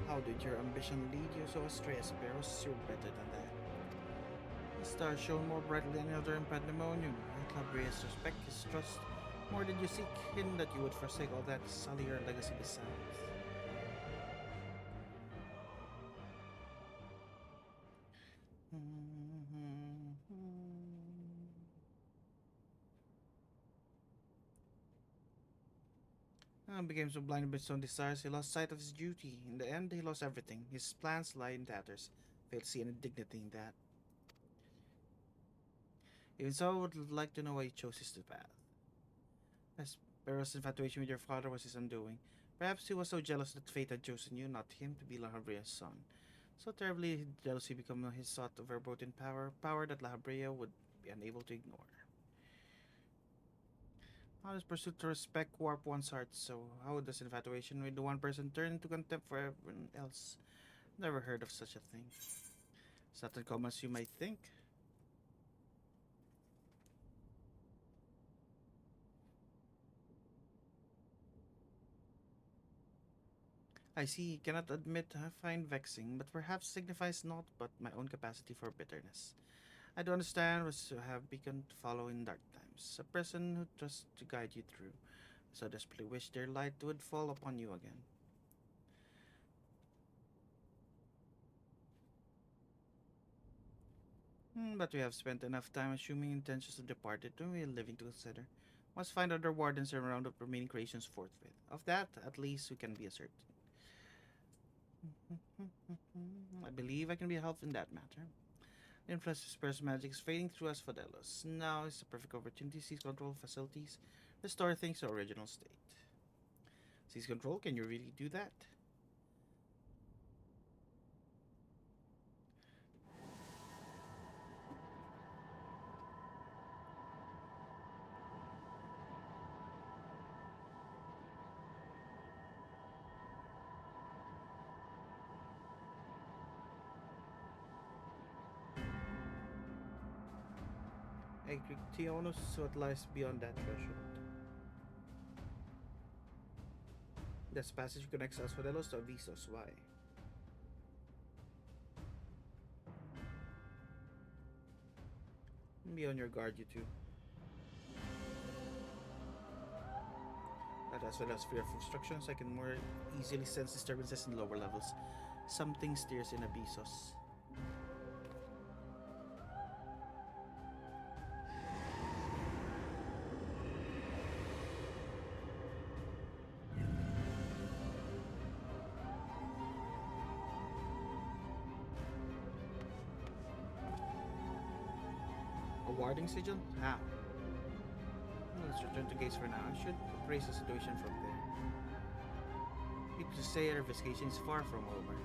How did your ambition lead you so astray, Sparrows? You're better than that. The star shone more brightly than other in Pandemonium. I Calabria's respect, his trust. More did you seek him that you would forsake all that, sully your legacy besides. Became so blinded by his own desires, he lost sight of his duty. In the end, he lost everything. His plans lie in tatters. Failed to see any dignity in that. Even so, I would like to know why he chose his path. As Barrow's infatuation with your father was his undoing. Perhaps he was so jealous that fate had chosen you, not him, to be La Habria's son. So terribly jealousy became his sought of verboten power that La Habria would be unable to ignore. How does pursuit to respect warp one's heart so? How does infatuation with the one person turn into contempt for everyone else? Never heard of such a thing. It's not as common as you might think. I see, cannot admit I find vexing, but perhaps signifies naught but my own capacity for bitterness. I do understand what you have begun to follow in dark times, a person who trusts to guide you through, so desperately wish their light would fall upon you again. But we have spent enough time assuming intentions of departed when we are living to consider. Must find other wardens and round up remaining creations forthwith. Of that, at least we can be certain. I believe I can be of help in that matter. The influence of Spurs magic is fading through us Fidelos. Now is the perfect opportunity to seize control of facilities, restore things to original state. Seize control, can you really do that? Tionos, what lies beyond that threshold? This passage connects Asphodelos to Avisos. Why? Be on your guard, you two. But as well as fear of obstructions, I can more easily sense disturbances in lower levels. Something steers in Abyssos. A warding sigil? How? Let's return to Gaze for now. I should appraise the situation from there. People say our investigation is far from over.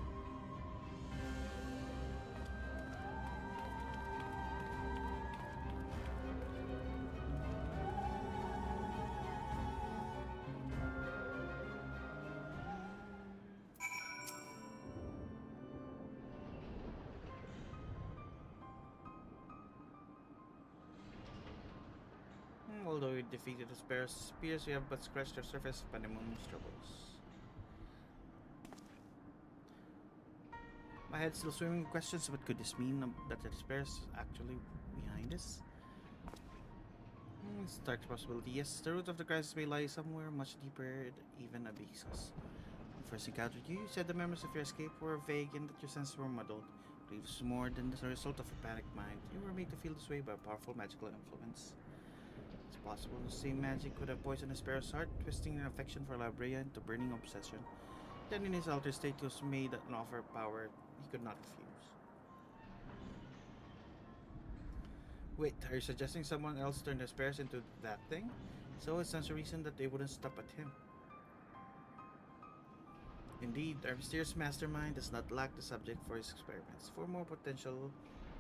Although we defeated the spears, we have but scratched the surface of Pandemonium's troubles. My head's still swimming with questions. What could this mean? That the spears actually behind us? Stark possibility. Yes, the root of the crisis may lie somewhere much deeper, even Abyssos. When we first encountered you, you said the memories of your escape were vague and that your senses were muddled. But it was more than the result of a panicked mind. You were made to feel this way by a powerful magical influence. It's possible the same magic could have poisoned the sparrow's heart, twisting an affection for Labrea into burning obsession. Then in his altered state he was made an offer of power he could not refuse. Wait, are you suggesting someone else turned the spares into that thing? So it stands to reason that they wouldn't stop at him. Indeed, our mysterious mastermind does not lack the subject for his experiments. For more potential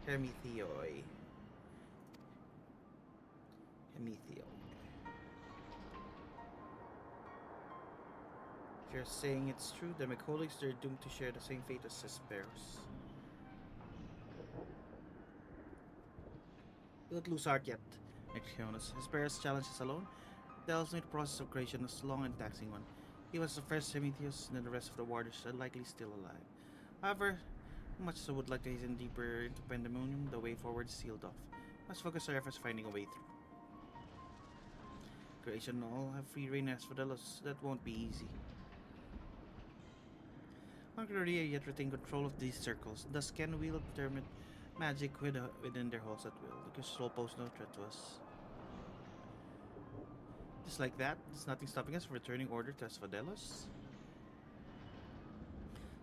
Hermethioi. If you're saying it's true, then my colleagues are doomed to share the same fate as the sparrows. You don't lose heart yet, Jonas. Hesperus' challenge is alone. Tells me the process of creation is a long and taxing one. He was the first Prometheus, and then the rest of the warders are likely still alive. However, much as I would like to hasten deeper into Pandemonium, the way forward is sealed off. Must focus our efforts finding a way through. Creation all have free reign as Fidelos. That won't be easy. Angraria yet retain control of these circles, thus can wield determined magic within their halls at will. The crystal pose no threat to us. Just like that, there's nothing stopping us from returning order to Asphodelos.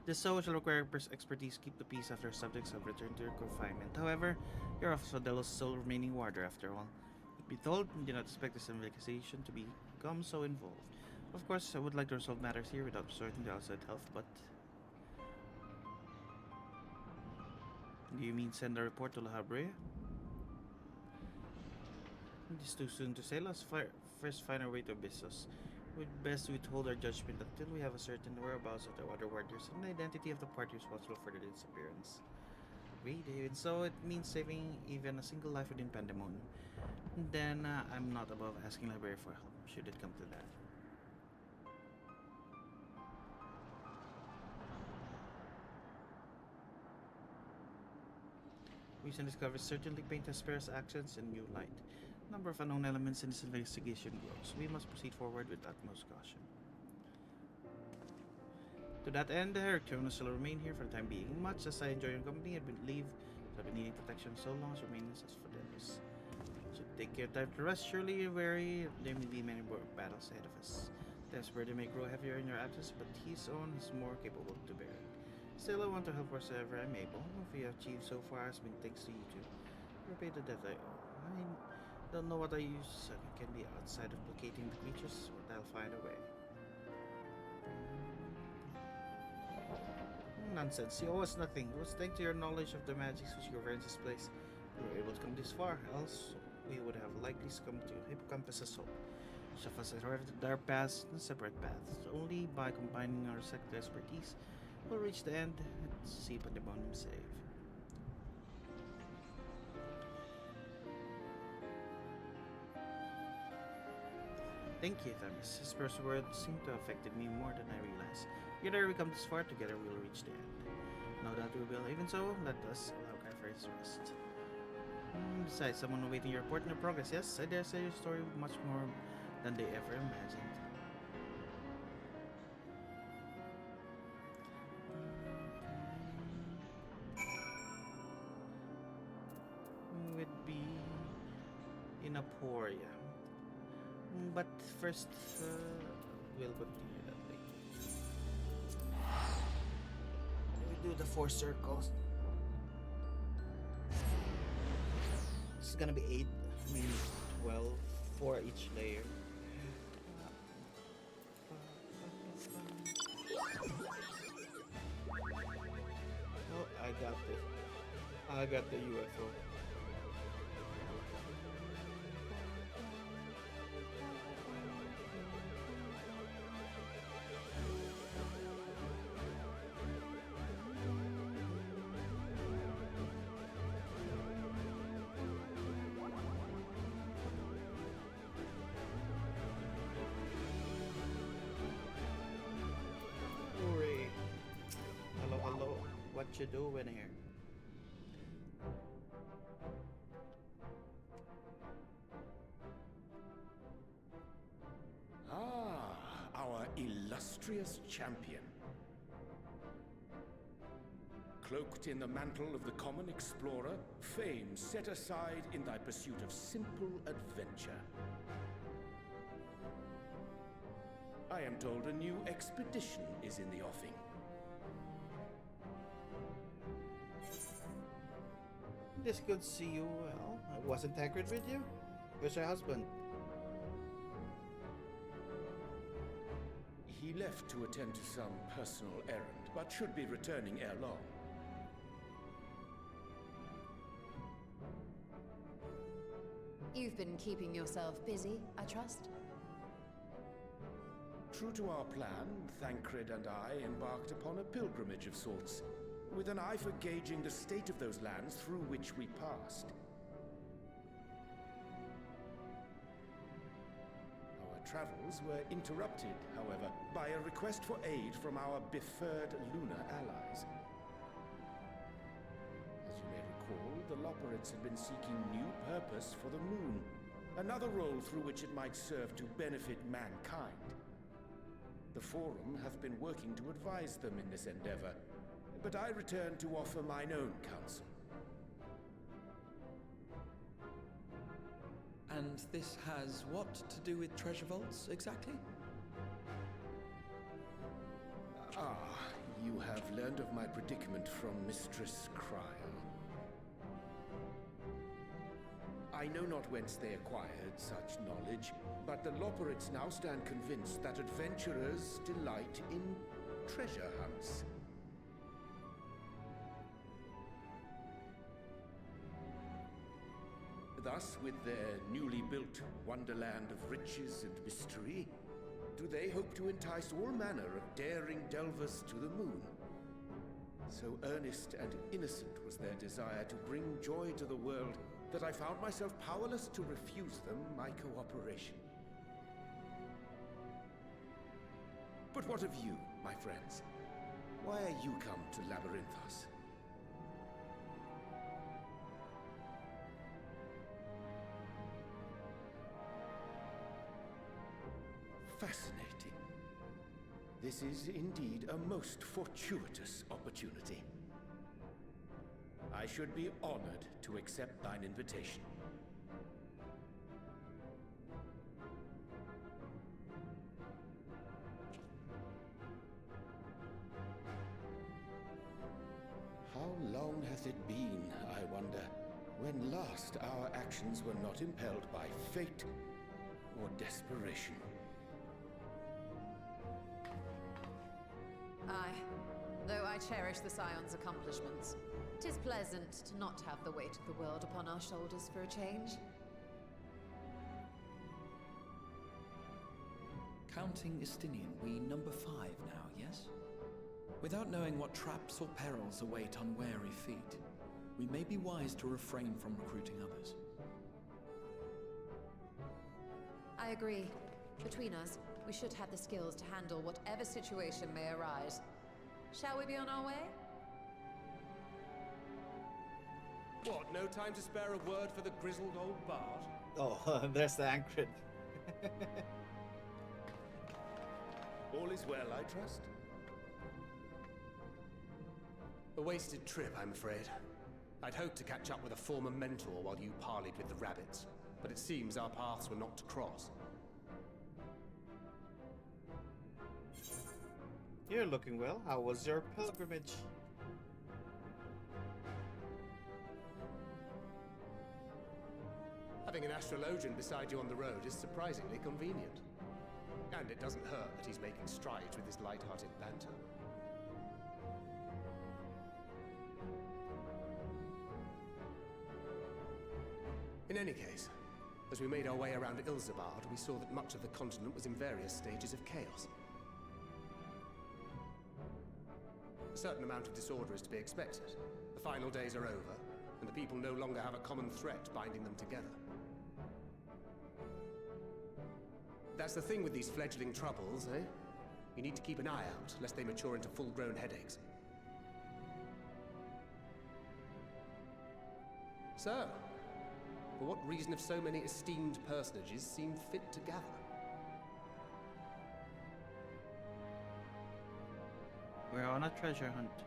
This so shall require expertise to keep the peace after subjects have returned to their confinement. However, you're Asphodelos' sole remaining warder after all. Be told, and do not expect this investigation to become so involved. Of course, I would like to resolve matters here without resorting to outside help, but... Do you mean send a report to La Habrea? It is too soon to say. Let's first find our way to Abyssos. We'd best withhold our judgment until we have a certain whereabouts of the other warders and the identity of the party responsible for their disappearance. Agreed, even so, it means saving even a single life within Pandemonium. Then I'm not above asking Library for help, should it come to that. Recent discoveries certainly paint Hesper's actions in new light. The number of unknown elements in this investigation grows. We must proceed forward with utmost caution. To that end, Hercules will remain here for the time being. Much as I enjoy your company, I believe that I've been needing protection so long as remain as for Dailies. Should take your time to rest. Surely you're weary. There may be many more battles ahead of us. The burden may grow heavier in your absence, but his own is more capable to bear it. Still, I want to help wherever I'm able. What we have achieved so far has been thanks to you two. Repay the debt I owe. I don't know what I use can be outside of placating the creatures, but I'll find a way. Nonsense. You owe us nothing. It was thanks to your knowledge of the magics which governs this place we were able to come this far. Else, we would have likely succumbed to Hippocampus' hope. Each of us has arrived at our paths and separate paths. Only by combining our respective expertise will reach the end and see Pandemonium save. Thank you, Thamis. His first words seem to have affected me more than I realized. Together we come this far, together we will reach the end. No doubt we will. Even so, let us allow Carfer's rest. Besides, someone awaiting your report on your progress. Yes, I dare say your story much more than they ever imagined. Would be in Aporia. But first, we'll continue that later. We do the 4 circles. It's gonna be 8, maybe 12 for each layer. Oh, I got the UFO. Hooray. Hello. What you doing here? Our illustrious champion. Cloaked in the mantle of the common explorer, fame set aside in thy pursuit of simple adventure. I am told a new expedition is in the offing. This good to see you well. Wasn't Tancred with you? Where's your husband? He left to attend to some personal errand, but should be returning ere long. You've been keeping yourself busy, I trust? True to our plan, Thancred and I embarked upon a pilgrimage of sorts, with an eye for gauging the state of those lands through which we passed. Our travels were interrupted, however, by a request for aid from our befurred lunar allies. As you may recall, the Loperids had been seeking new purpose for the moon, another role through which it might serve to benefit mankind. The Forum hath been working to advise them in this endeavor, but I return to offer mine own counsel. And this has what to do with treasure vaults, exactly? You have learned of my predicament from Mistress Cryle. I know not whence they acquired such knowledge, but the Loperids now stand convinced that adventurers delight in treasure hunts. Thus, with their newly built wonderland of riches and mystery, do they hope to entice all manner of daring delvers to the moon. So earnest and innocent was their desire to bring joy to the world that I found myself powerless to refuse them my cooperation. But what of you, my friends? Why are you come to Labyrinthos? Fascinating. This is indeed a most fortuitous opportunity. I should be honored to accept thine invitation. How long hath it been, I wonder, when last our actions were not impelled by fate or desperation? Aye. Though I cherish the Scion's accomplishments, 'tis pleasant to not have the weight of the world upon our shoulders for a change. Counting Istinian, we number 5 now, yes? Without knowing what traps or perils await unwary feet, we may be wise to refrain from recruiting others. I agree. Between us, we should have the skills to handle whatever situation may arise. Shall we be on our way? What, no time to spare a word for the grizzled old bard? Oh, there's the Ankrid. All is well, I trust? A wasted trip, I'm afraid. I'd hoped to catch up with a former mentor while you parleyed with the rabbits, but it seems our paths were not to cross. You're looking well. How was your pilgrimage? Having an astrologian beside you on the road is surprisingly convenient. And it doesn't hurt that he's making strides with his light-hearted banter. In any case, as we made our way around Ilzabard, we saw that much of the continent was in various stages of chaos. A certain amount of disorder is to be expected. The final days are over, and the people no longer have a common threat binding them together. That's the thing with these fledgling troubles, eh? You need to keep an eye out, lest they mature into full-grown headaches. So, for what reason have so many esteemed personages seemed fit to gather? We're on a treasure hunt.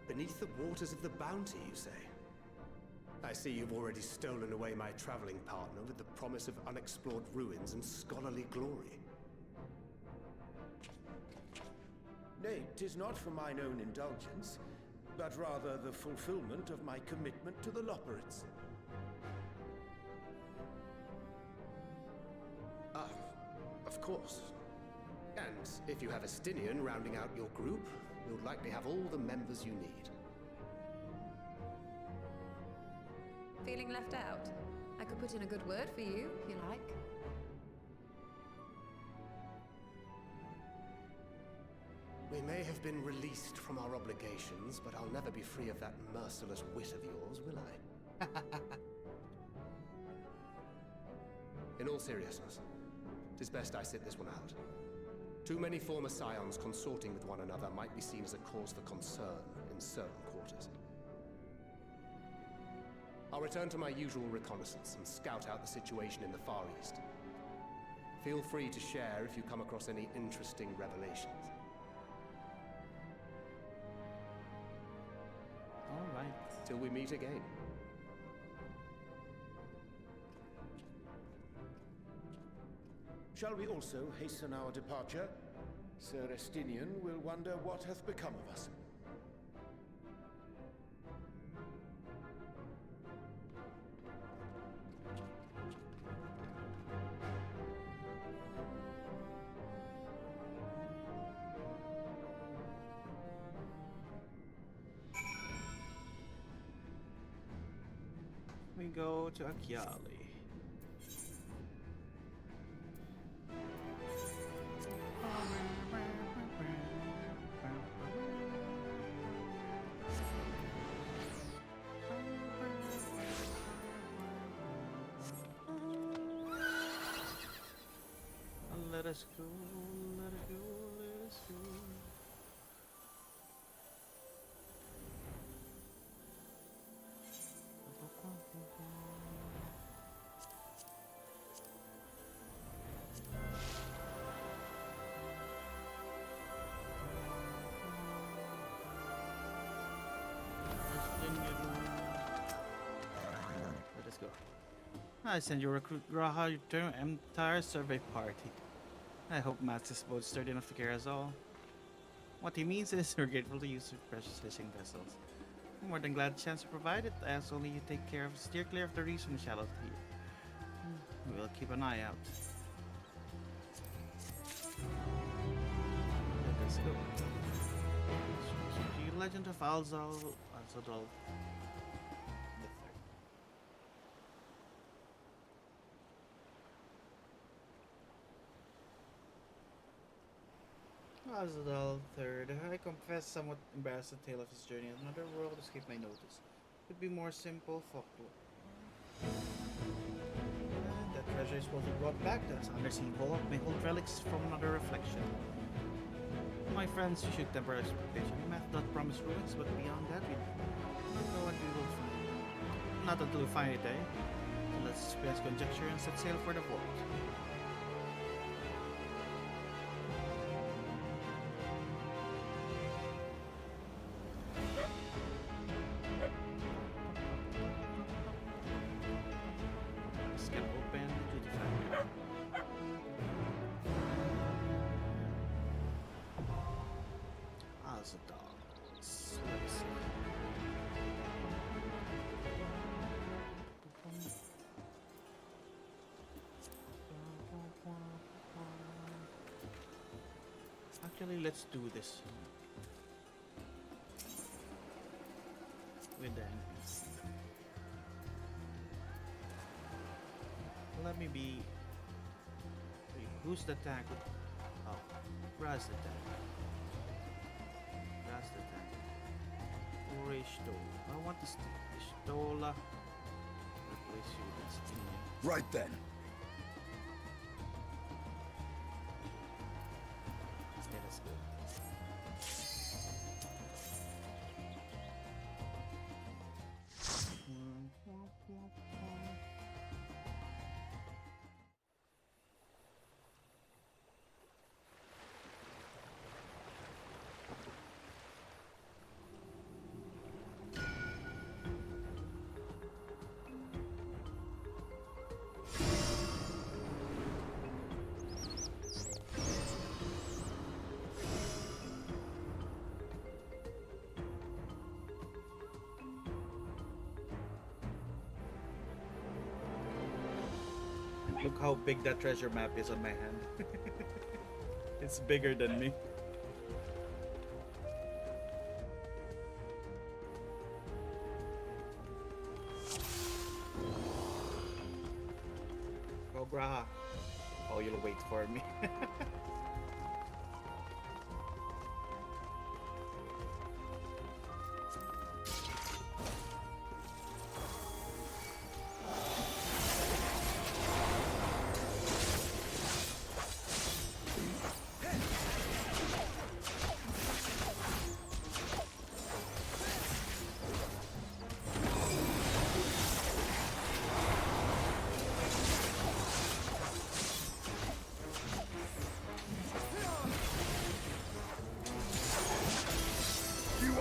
Beneath the waters of the Bounty, you say? I see you've already stolen away my traveling partner with the promise of unexplored ruins and scholarly glory. Nay, 'tis not for mine own indulgence, but rather the fulfillment of my commitment to the Loperids. Ah, of course. And if you have Estinian rounding out your group, you'll likely have all the members you need. Feeling left out? I could put in a good word for you, if you like. We may have been released from our obligations, but I'll never be free of that merciless wit of yours, will I? In all seriousness, 'tis best I sit this one out. Too many former scions consorting with one another might be seen as a cause for concern in certain quarters. I'll return to my usual reconnaissance and scout out the situation in the Far East. Feel free to share if you come across any interesting revelations. All right. Till we meet again. Shall we also hasten our departure? Sir Estinian will wonder what hath become of us. We go to Akyali. Let us go, let it go, let us go. I send your recruit Graha your entire survey party. I hope Max is both sturdy enough to carry us all. What he means is we're grateful to use your precious fishing vessels. I'm more than glad the chance to provide it. I ask only you steer clear of the reefs and the shallows here. We'll keep an eye out. Let's go. The Legend of Alzadal the Third. Alzadal III, I confess somewhat embarrassed the tale of his journey in another world escaped my notice. Could be more simple folklore. That treasure is supposed to be brought back to us. Undersea vault may hold relics from another reflection. My friends, you should temper expectation. Math does promise ruins, but beyond that, we don't know what we will find. Not until we find it, eh? So let's dispense conjecture and set sail for the vault. Actually, let's do this with the enemies. Let me be. Wait, who's the tank? Oh, Raz the tank. Raz the tank. Or a Stola. I want to steal Stola. Replace you with stealing. Right then. Look how big that treasure map is on my hand. It's bigger than me. Go, Graha. Oh, you'll wait for me.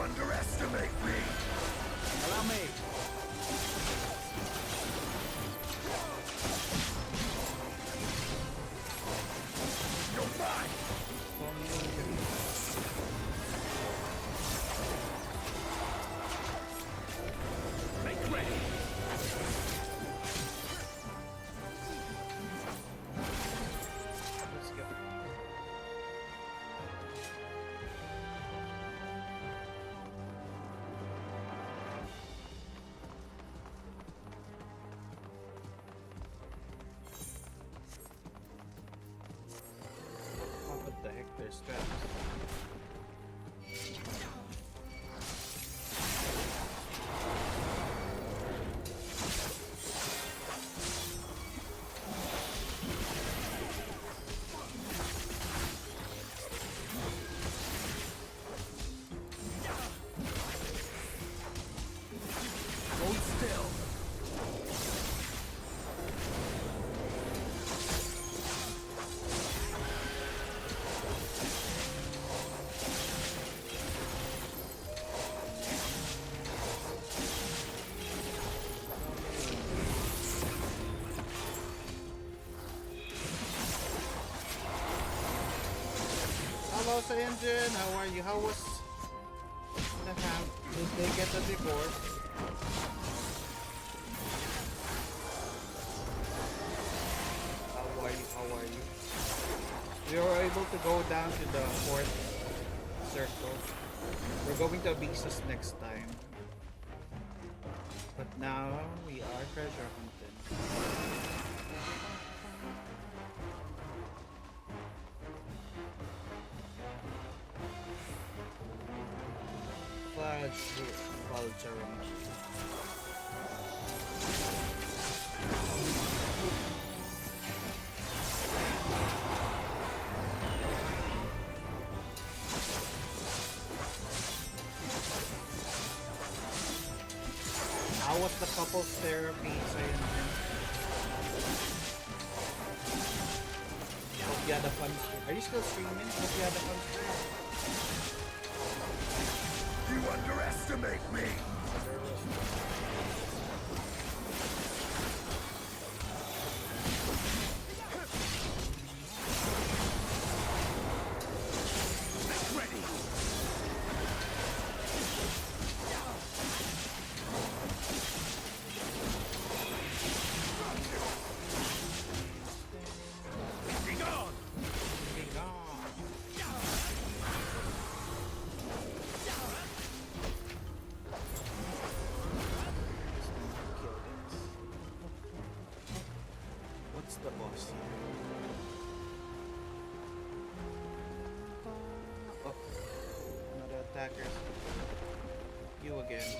Underestimate me! Allow me! You're mine! Make ready! Let's go. What the heck? There's traps. Hold still! Hello, Engine. How are you? How was the camp? Did they get the report? How are you? How are you? We were able to go down to the fourth circle. We're going to Abyssus next time. But now we are treasure hunting. Vulture. How was the couples therapy? Hope you had a fun stream. Are you still streaming? Hope you had a fun stream. You underestimate me! The boss here. Oh, another attacker. You again.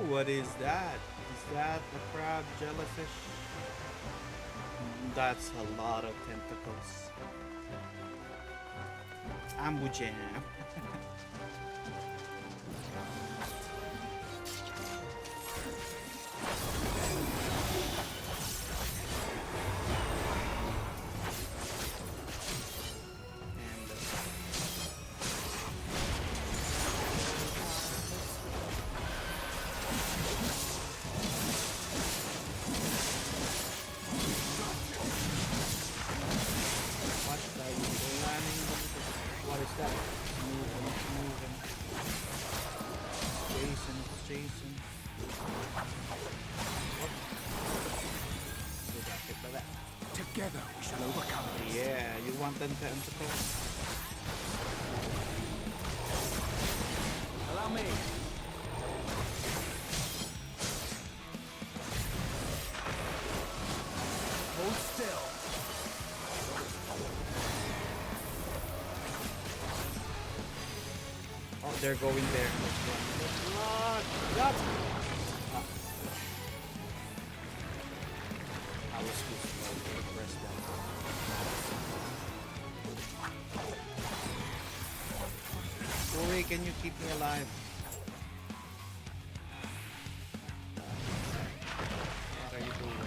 What is that? Is that a crab jellyfish? That's a lot of tentacles. Ambu jam. Together we shall overcome this. Yeah, you want them tentacles? Allow me. Hold still. Oh, they're going there. Let's run. Let's run. I was too slow to press that. Corey, can you keep me alive? What are you doing?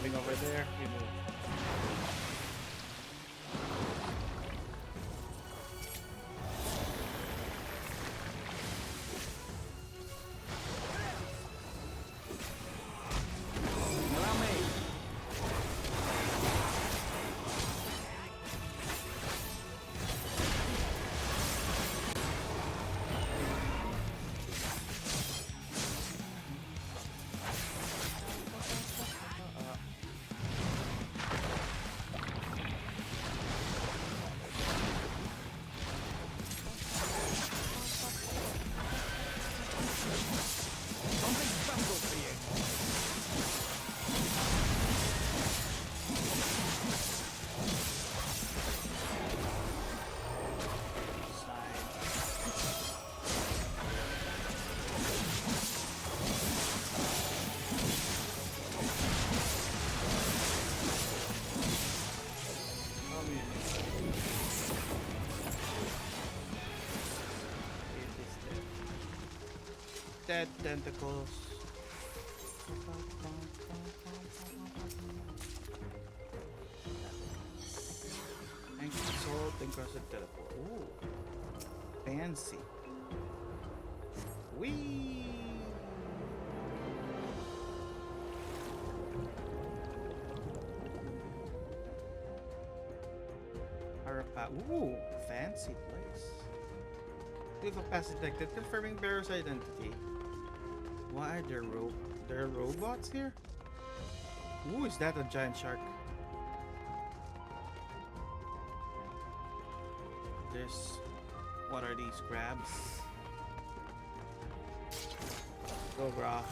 moving over there. We move. Allow me. Something special for you. Dead tentacles. And consult and cross the teleport. Ooh. Fancy. Whee! Harapa. Ooh, fancy place. With a pass detected, confirming bearer's identity. Why are there robots here? Ooh, is that a giant shark? There's... What are these crabs? Go, brah.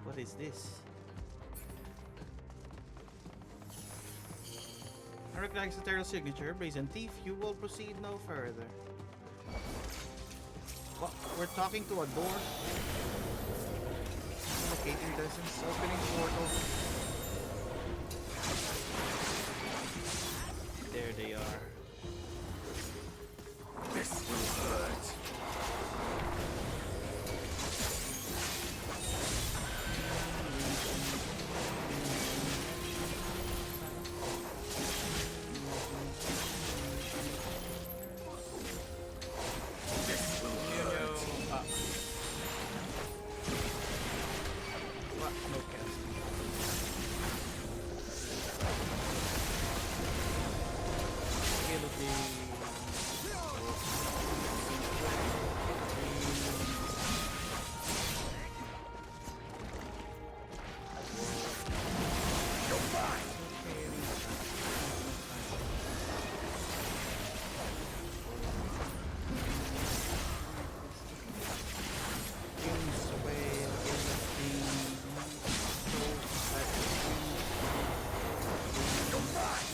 What is this? I recognize the Terrell signature. Brazen thief, you will proceed no further. What? We're talking to a door? Locating distance, opening portal. There they are. This will hurt.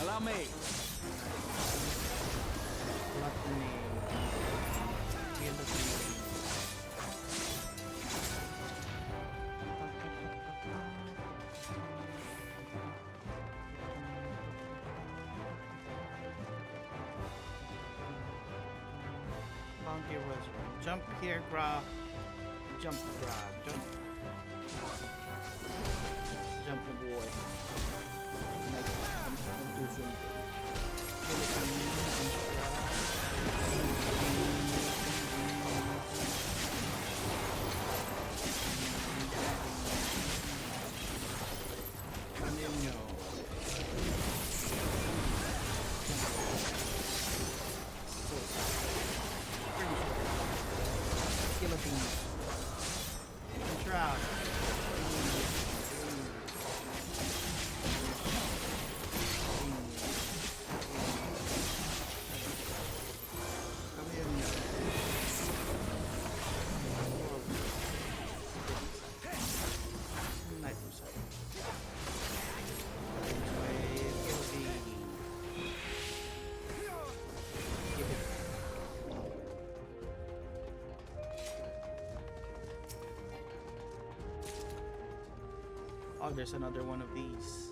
Allow me. Bounty was jump here, grab. Jump, grab. Jump. Jump, boy. Oh, there's another one of these.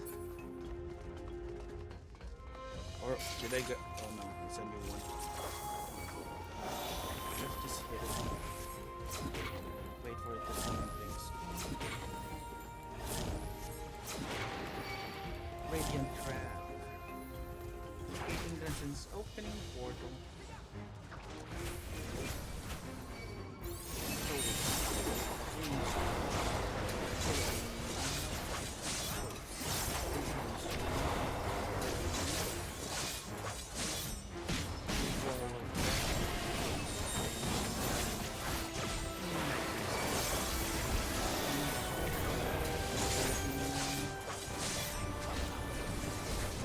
Or did I get? Oh no, it's a new one. Let's just hit it. Wait for it to summon things. Radiant Crab. Escaping dungeons, opening portal.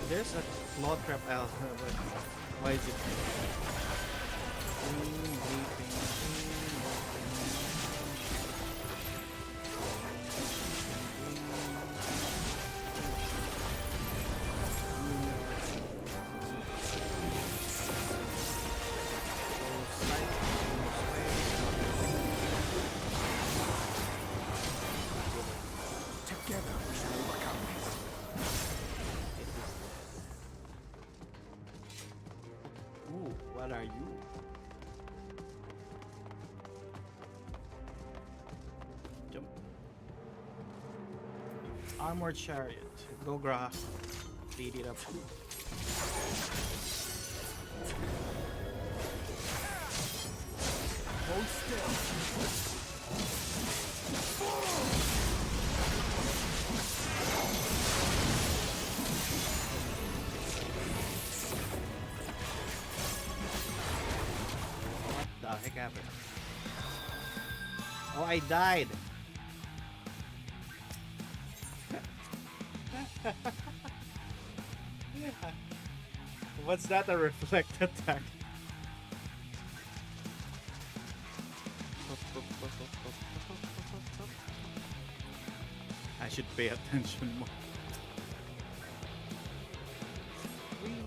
There's a claw trap out, but why is it? Together we shall overcome this. Ooh, what are you? Jump. Armored chariot. Go Gra. Speed it up. Hold still. What the heck happened? Oh, I died. What's that? A reflect attack? I should pay attention more. Whee!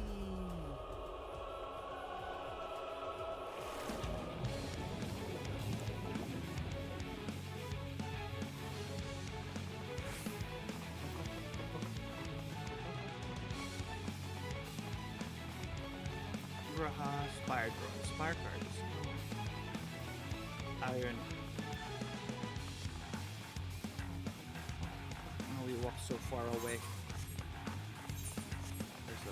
Graha, Spire cards. Iron. Oh, we walk so far away. There's a...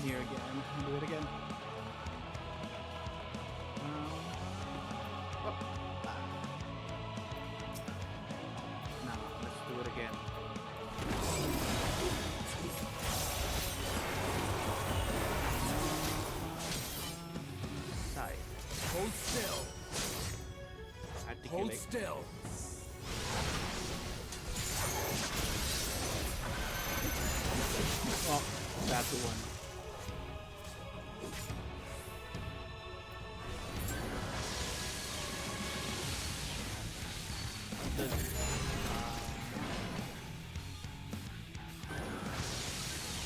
Here again. Do it again. Oh. Now let's do it again. Side. Hold still. Hold still. Oh, that's the one.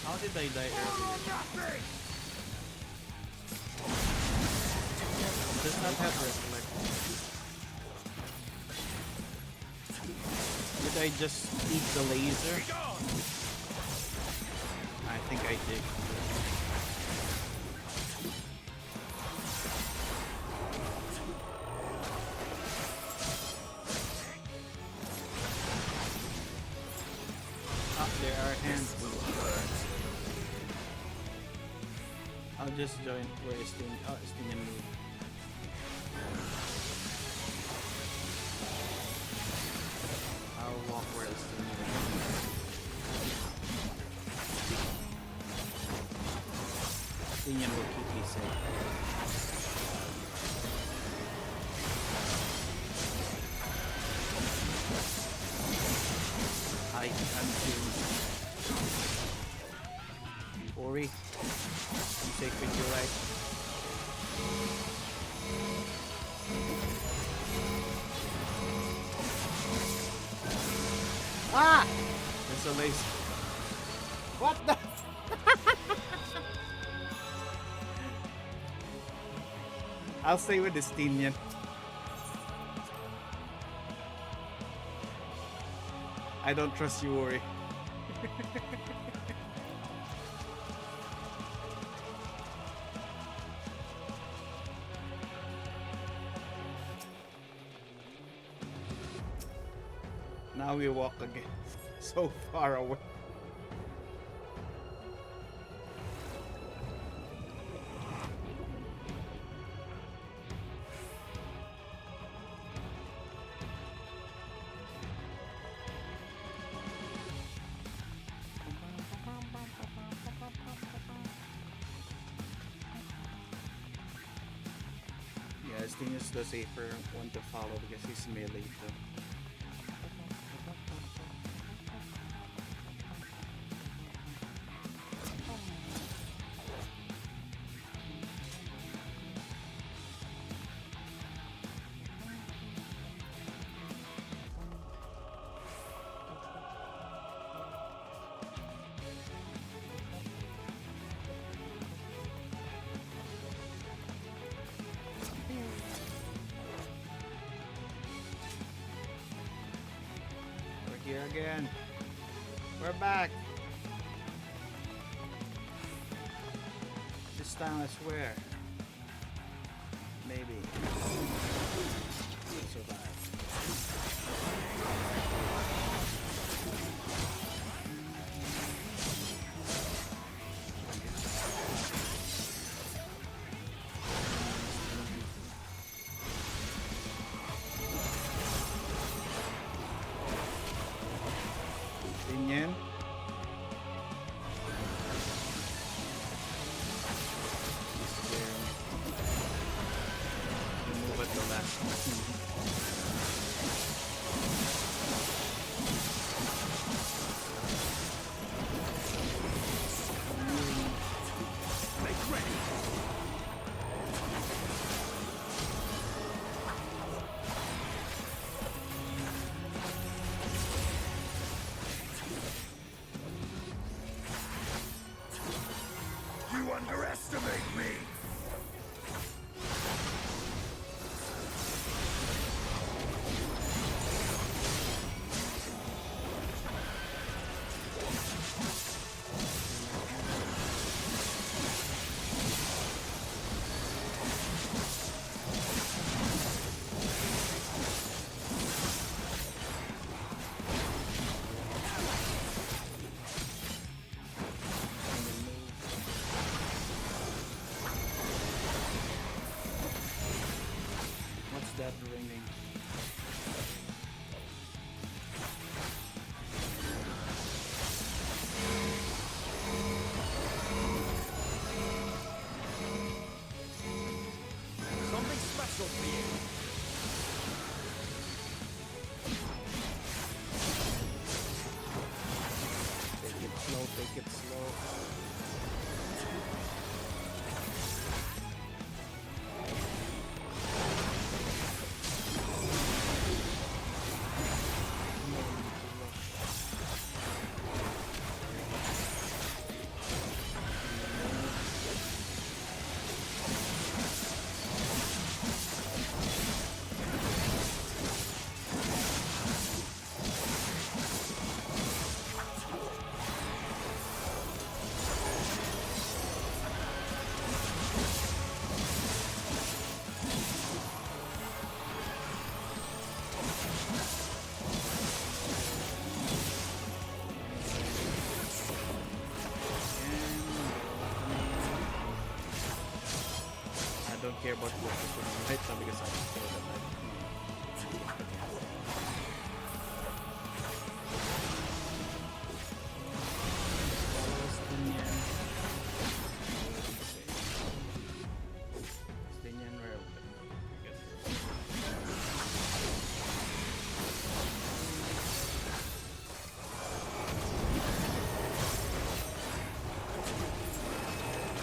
How did I die earlier? Does not have reflect. Did I just eat the laser? I think I did. Ah, there are hands. I'll just join. Where is Sting? Oh, Sting and me. I'll walk where Sting and me. Sting and will keep me safe. like unto Ori. You safe with your life. Ah! There's a laser. What the? I'll stay with this Tinian. I don't trust you, Ori. Now we walk again. So far away. Yeah, Sting is the safer one to follow because he's melee too. We're here again. We're back. This time I swear. Maybe. We'll survive. Tinian. Move at the last. Make ready! You underestimate me! What's that ringing? Something special for you! Take it slow, take it slow. I don't care about focus right now because I feel that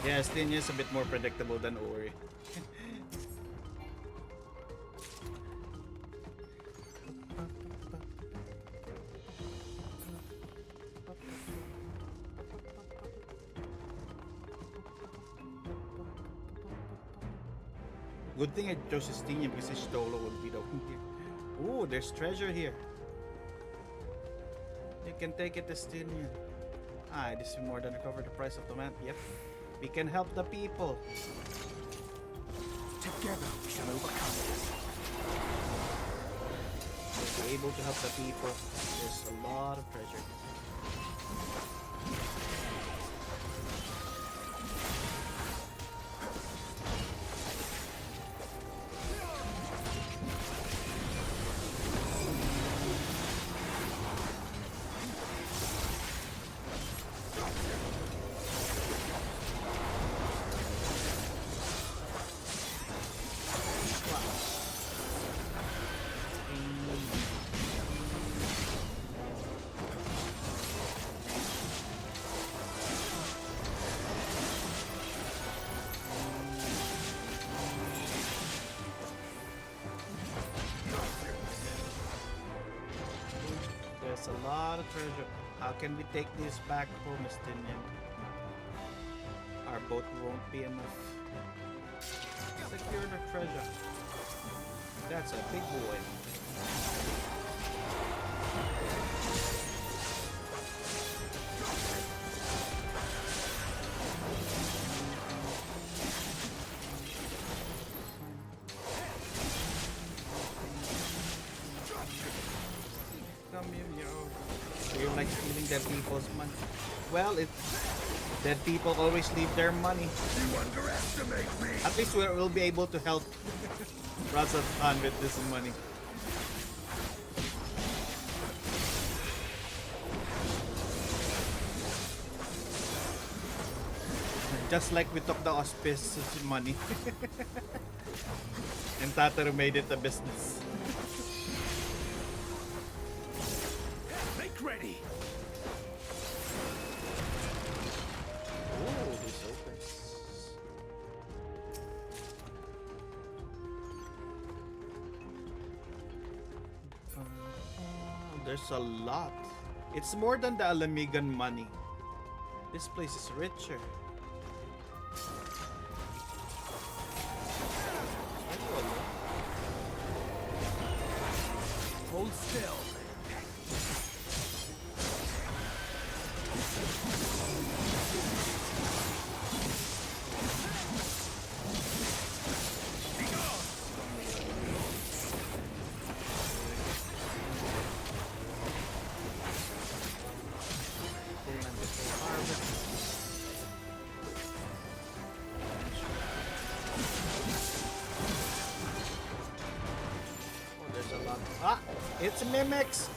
Yeah, Stinya is a bit more predictable than Ori. Good thing I chose Stinya because Istolo would be the one here. Ooh, there's treasure here. You can take it, Stinya. Ah, this is more than recover the price of the map. Yep. We can help the people. Together we shall overcome this. We'll be able to help the people. There's a lot of treasure. There's a lot of treasure. How can we take this back home, Estinian? Our boat won't be enough. Secure the treasure. That's a big boy. You like stealing dead people's money. Well, dead people always leave their money. You underestimate me. At least we'll be able to help Razat Khan with this money. Just like we took the auspice money. And Tataru made it a business. Ready. Oh, this opens. There's a lot. It's more than the Alamigan money. This place is richer. Hold still. It's mimics.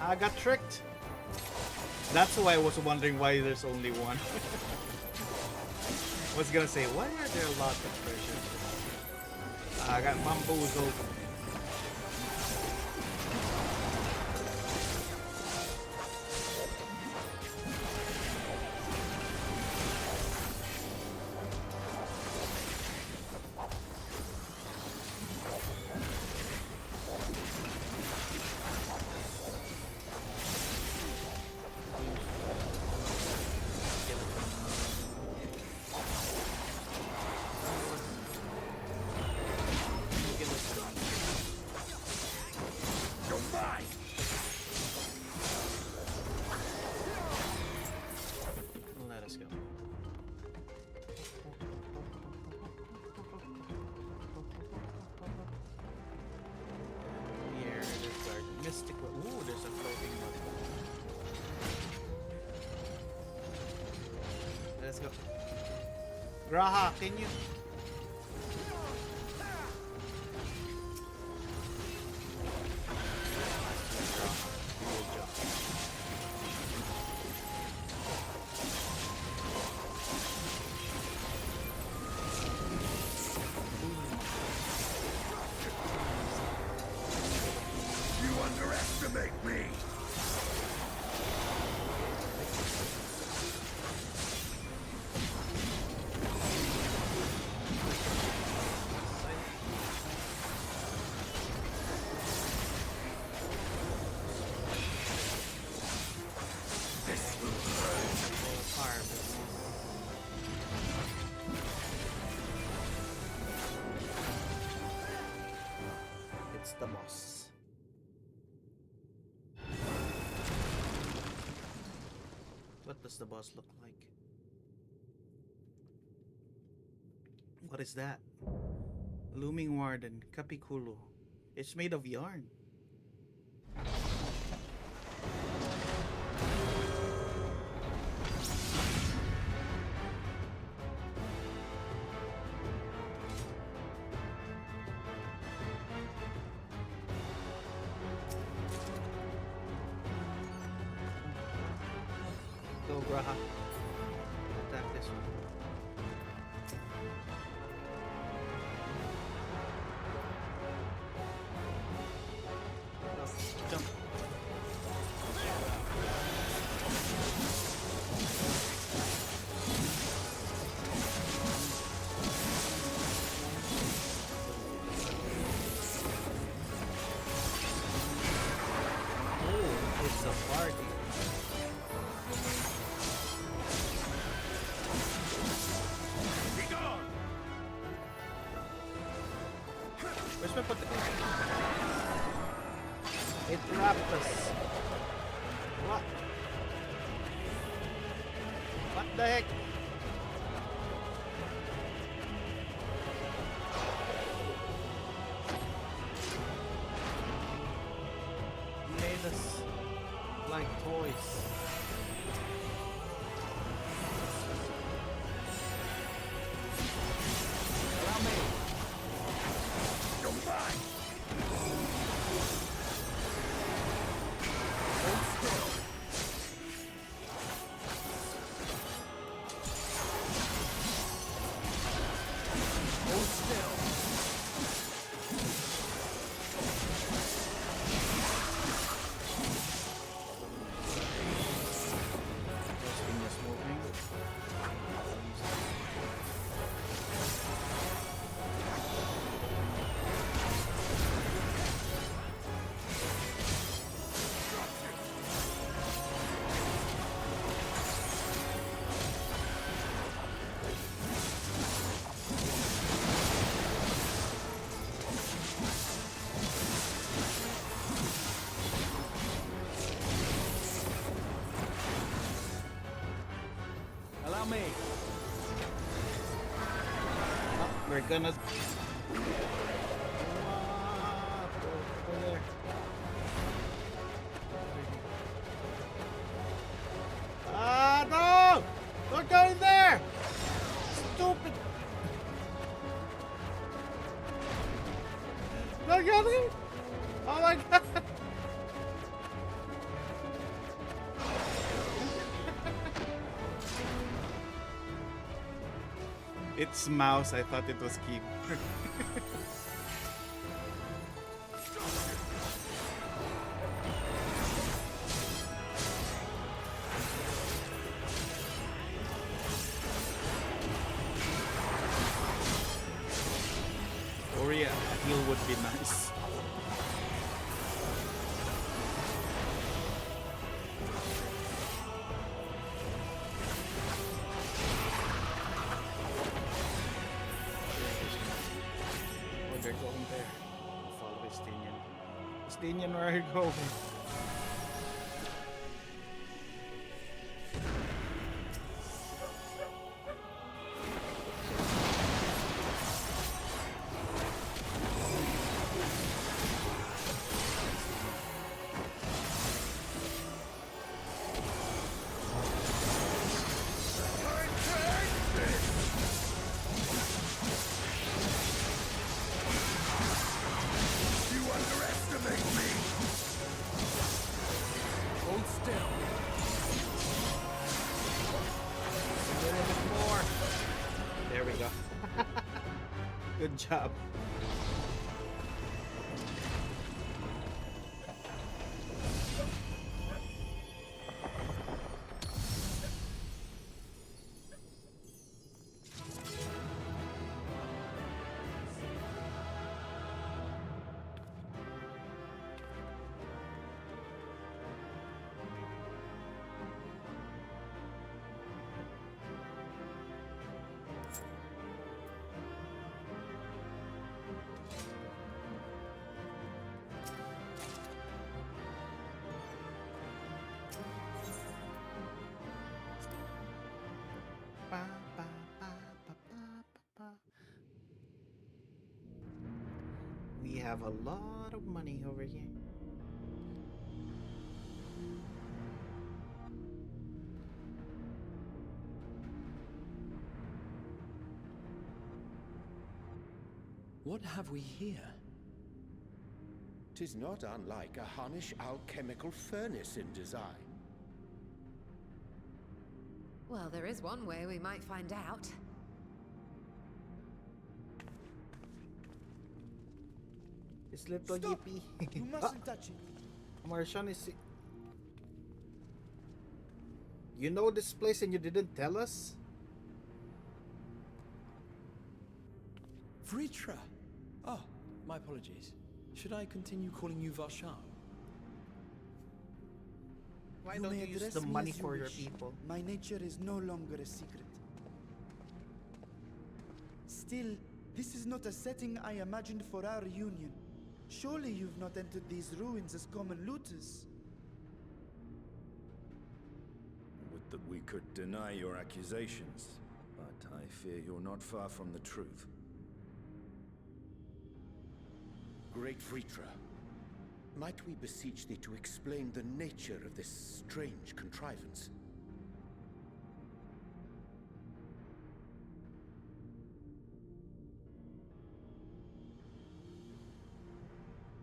I got tricked. That's why I was wondering why there's only one. I was gonna say, why are there a lot of treasures? I got bamboozled. Ooh, there's a floating one. Let's go. Graha, can you? the boss. What does the boss look like? What is that? Looming Warden, Kapikulu. It's made of yarn. Go, Graha. Attack this one. Go, jump. Oh, it's a party. Where's my potato? It wrapped us. What? What the heck? Made us like toys. Allow me. Allow me. Oh, we're gonna. Over there. Ah, no! Don't go in there! Stupid! Don't get him! Oh my god! It's mouse. I thought it was keyboard. Or yeah, a heal would be nice. Oh, they're going there. Follow Estinian. Estinian, where are you going? Hold still. A little bit more. There we go. Good job. We have a lot of money over here. What have we here? 'Tis not unlike a Hunnish alchemical furnace in design. Well, there is one way we might find out. This little Stop! yippee. You mustn't touch it. Martian is. You know this place and you didn't tell us? Vritra! Oh, my apologies. Should I continue calling you Varshal? Why You don't may you use address the me money as you for your wish. people? My nature is no longer a secret. Still, this is not a setting I imagined for our reunion. Surely you've not entered these ruins as common looters. Would that we could deny your accusations, but I fear you're not far from the truth. Great Vritra, might we beseech thee to explain the nature of this strange contrivance?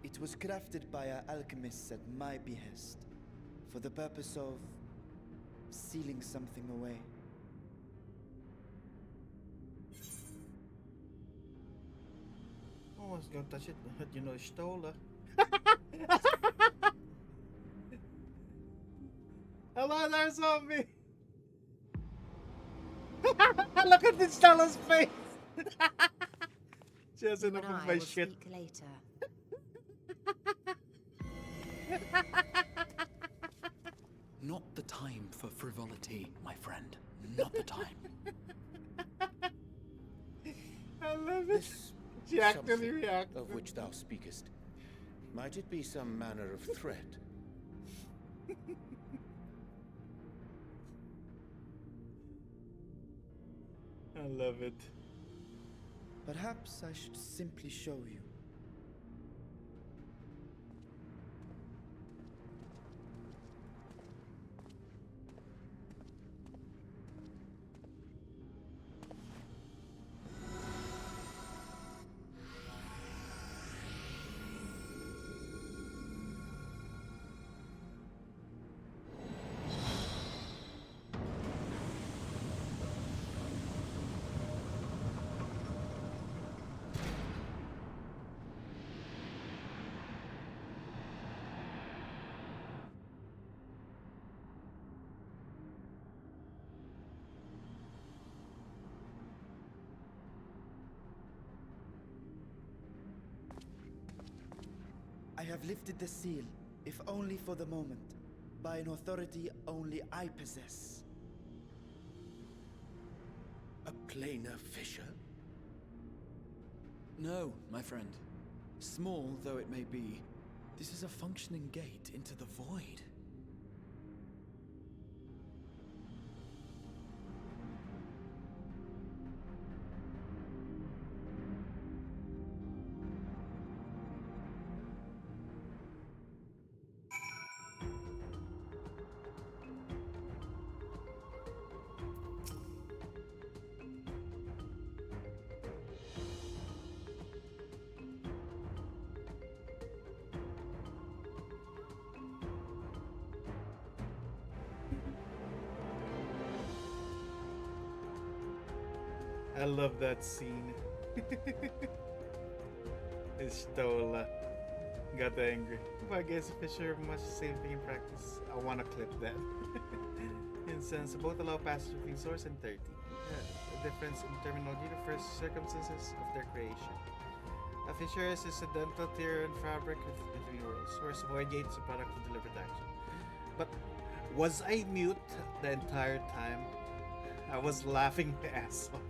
It was crafted by our alchemists at my behest, for the purpose of sealing something away. Oh, I was gonna touch it, but you know, Stola. Hello there, zombie! Look at this Stola's face! She has You enough and of I my will shit. speak later. Not the time for frivolity, my friend. Not the time. I love it. This She actually something reacted. of which thou speakest, might it be some manner of threat? I love it. Perhaps I should simply show you. I have lifted the seal, if only for the moment, by an authority only I possess. A planar fissure? No, my friend. Small though it may be, this is a functioning gate into the void. I love that scene. Stola got angry. If I guess Fisher much the same thing in practice, I wanna clip that. Incense both allow passage between source and 30. The difference in terminology refers to circumstances of their creation. A fissure is a dental tear in fabric between worlds, whereas void gate is a product of deliberate action. But was I mute the entire time? I was laughing my ass off.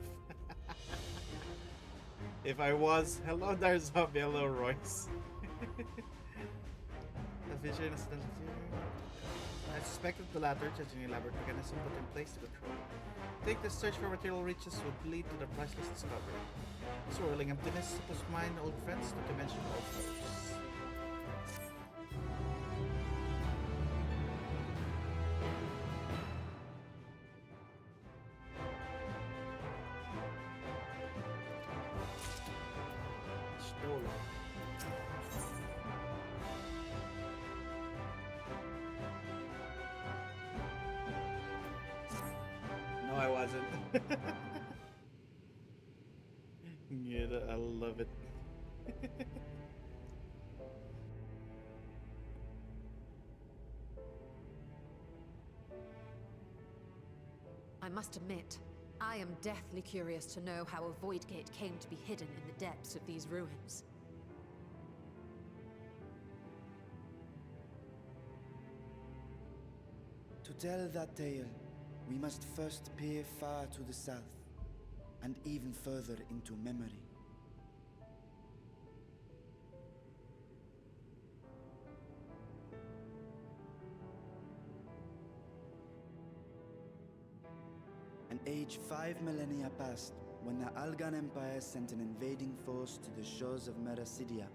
If I was, hello there, zombie, hello Royce. The vision as the... I suspect that the latter, judging the elaborate mechanism put in place to control. I think the search for material riches would lead to the priceless discovery. Swirling emptiness, suppose mine old friends, not to mention old foes. Stolen. No, I wasn't. Yeah, I love it. I must admit, I am deathly curious to know how a void gate came to be hidden in the depths of these ruins. To tell that tale, we must first peer far to the south, and even further into memory. An age 5 millennia passed when the Algan Empire sent an invading force to the shores of Meracidia.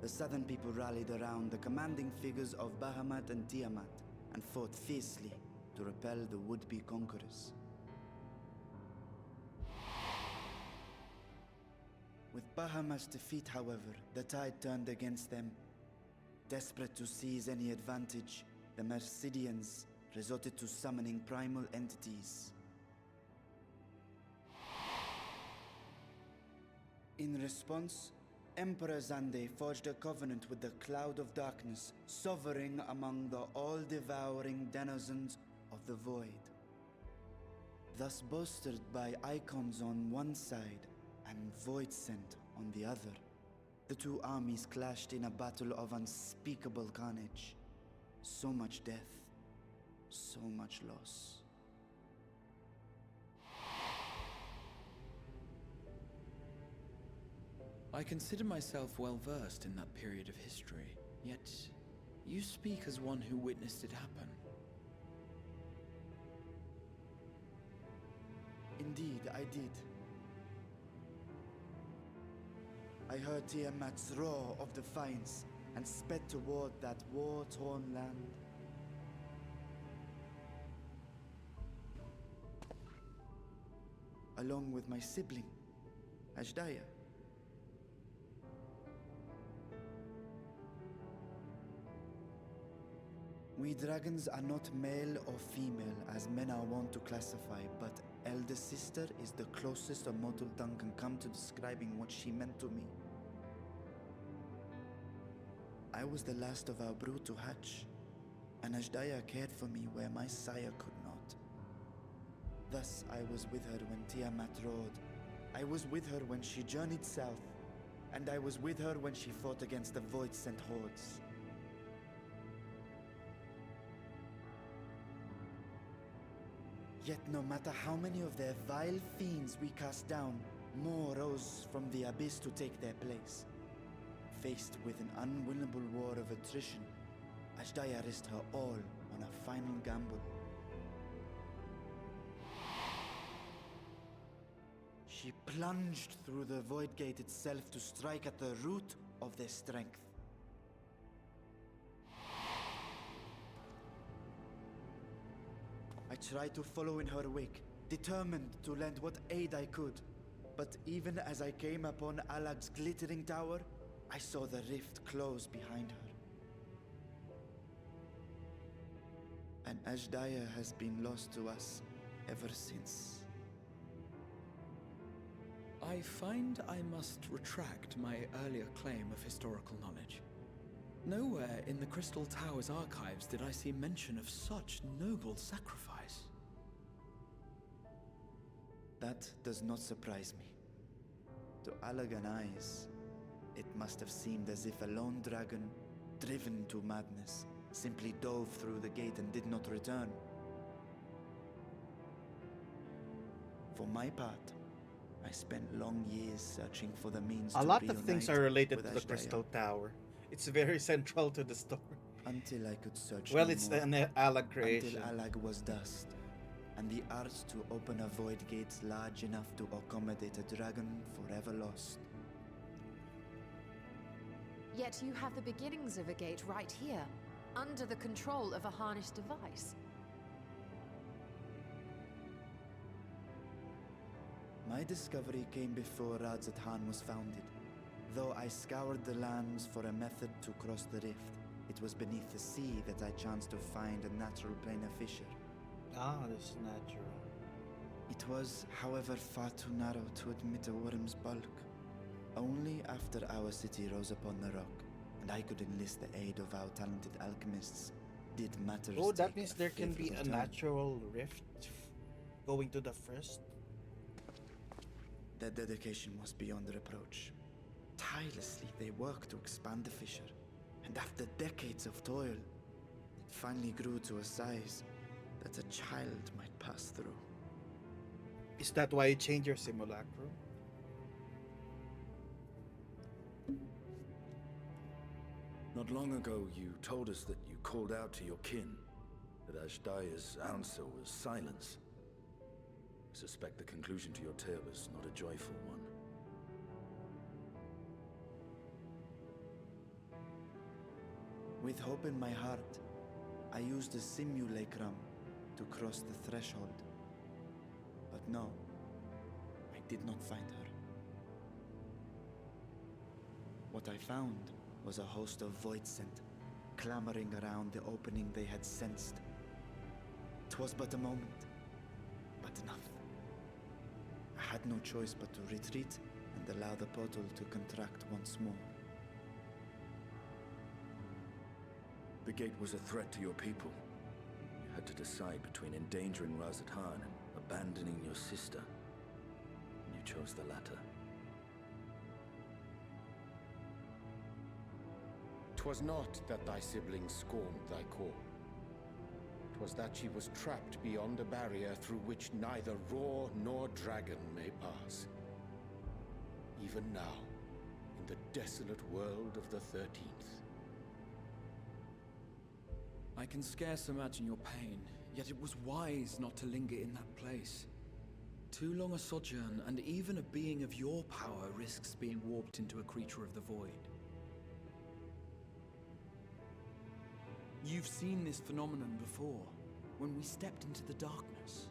The southern people rallied around the commanding figures of Bahamut and Tiamat and fought fiercely to repel the would-be conquerors. With Bahamut's defeat, however, the tide turned against them. Desperate to seize any advantage, the Mercidians resorted to summoning primal entities. In response, Emperor Zande forged a covenant with the Cloud of Darkness, sovereign among the all-devouring denizens of the Void. Thus bolstered by icons on one side and Void Scent on the other, the two armies clashed in a battle of unspeakable carnage. So much death, so much loss. I consider myself well versed in that period of history, yet you speak as one who witnessed it happen. Indeed, I did. I heard Tiamat's roar of defiance and sped toward that war-torn land. Along with my sibling, Ashdaya. We dragons are not male or female as men are wont to classify, but elder sister is the closest a mortal tongue can come to describing what she meant to me. I was the last of our brood to hatch, and Ashdaya cared for me where my sire could not. Thus I was with her when Tiamat roared. I was with her when she journeyed south, and I was with her when she fought against the Void-sent hordes. Yet no matter how many of their vile fiends we cast down, more rose from the abyss to take their place. Faced with an unwinnable war of attrition, Ashdaya risked her all on a final gamble. She plunged through the Void Gate itself to strike at the root of their strength. I tried to follow in her wake, determined to lend what aid I could. But even as I came upon Alag's glittering tower, I saw the rift close behind her. And Ashdaya has been lost to us ever since. I find I must retract my earlier claim of historical knowledge. Nowhere in the Crystal Tower's archives did I see mention of such noble sacrifice. That does not surprise me. To Allagan eyes, it must have seemed as if a lone dragon, driven to madness, simply dove through the gate and did not return. For my part, I spent long years searching for the means A to lot of things reunite are related with to the Ashdaya. Crystal Tower. It's very central to the story. Until I could search Well, no it's more. an Alag Until creation. Alag was dust, and the art to open a void gate large enough to accommodate a dragon forever lost. Yet you have the beginnings of a gate right here, under the control of a harnessed device. My discovery came before Radzat Han was founded. Though I scoured the lands for a method to cross the rift, it was beneath the sea that I chanced to find a natural planar fissure. Ah, this natural. It was, however, far too narrow to admit a worm's bulk. Only after our city rose upon the rock, and I could enlist the aid of our talented alchemists, did matters Oh, that take means a there can be a favorable turn. natural rift going to the first. Their dedication was beyond reproach. Tirelessly, they worked to expand the fissure, and after decades of toil, it finally grew to a size that a child might pass through. Is that why you changed your simulacrum? Not long ago, you told us that you called out to your kin, that Ashdaya's answer was silence. I suspect the conclusion to your tale is not a joyful one. With hope in my heart, I used the simulacrum to cross the threshold. But no, I did not find her. What I found was a host of void scent, clamoring around the opening they had sensed. 'Twas but a moment, but enough. I had no choice but to retreat and allow the portal to contract once more. The gate was a threat to your people. You had to decide between endangering Razat Han and abandoning your sister. And you chose the latter. 'Twas not that thy siblings scorned thy call. 'Twas that she was trapped beyond a barrier through which neither roar nor dragon may pass. Even now, in the desolate world of the 13th. I can scarce imagine your pain, yet it was wise not to linger in that place. Too long a sojourn, and even a being of your power risks being warped into a creature of the void. You've seen this phenomenon before, when we stepped into the darkness.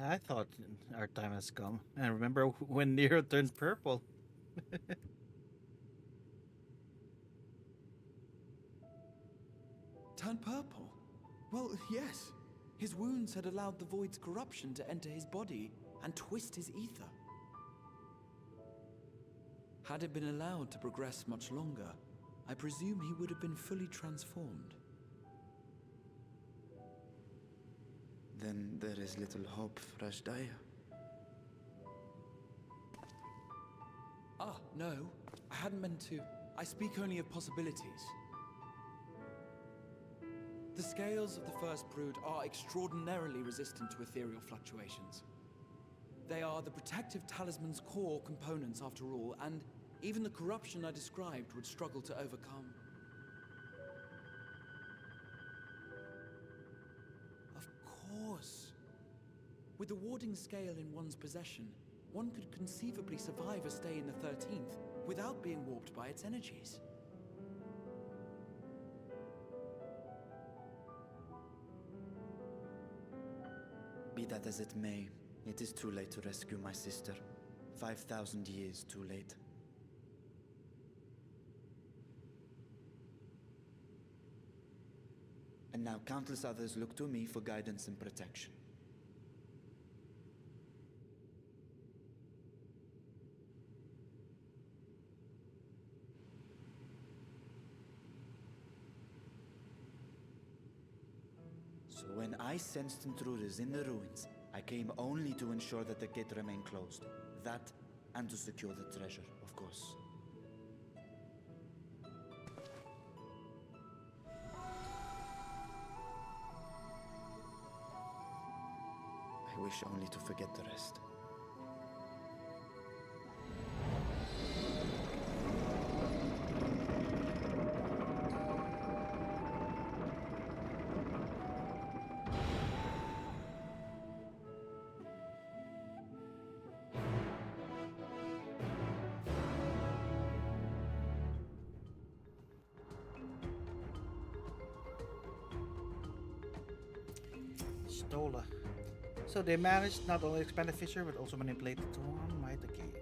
I thought our time has come. And remember when Nero turned purple? Turned purple? Well, yes. His wounds had allowed the void's corruption to enter his body and twist his ether. Had it been allowed to progress much longer, I presume he would have been fully transformed. Then there is little hope for Ashdaya. Ah, no. I hadn't meant to. I speak only of possibilities. The scales of the First Brood are extraordinarily resistant to ethereal fluctuations. They are the protective talisman's core components after all, and even the corruption I described would struggle to overcome. Of course. With the warding scale in one's possession, one could conceivably survive a stay in the 13th without being warped by its energies. Be that as it may, it is too late to rescue my sister. 5,000 years too late. And now countless others look to me for guidance and protection. So when I sensed intruders in the ruins, I came only to ensure that the gate remained closed. That, and to secure the treasure, of course. I wish only to forget the rest. Tola. So they managed not only to expand the fissure, but also manipulate it to unmite the gate.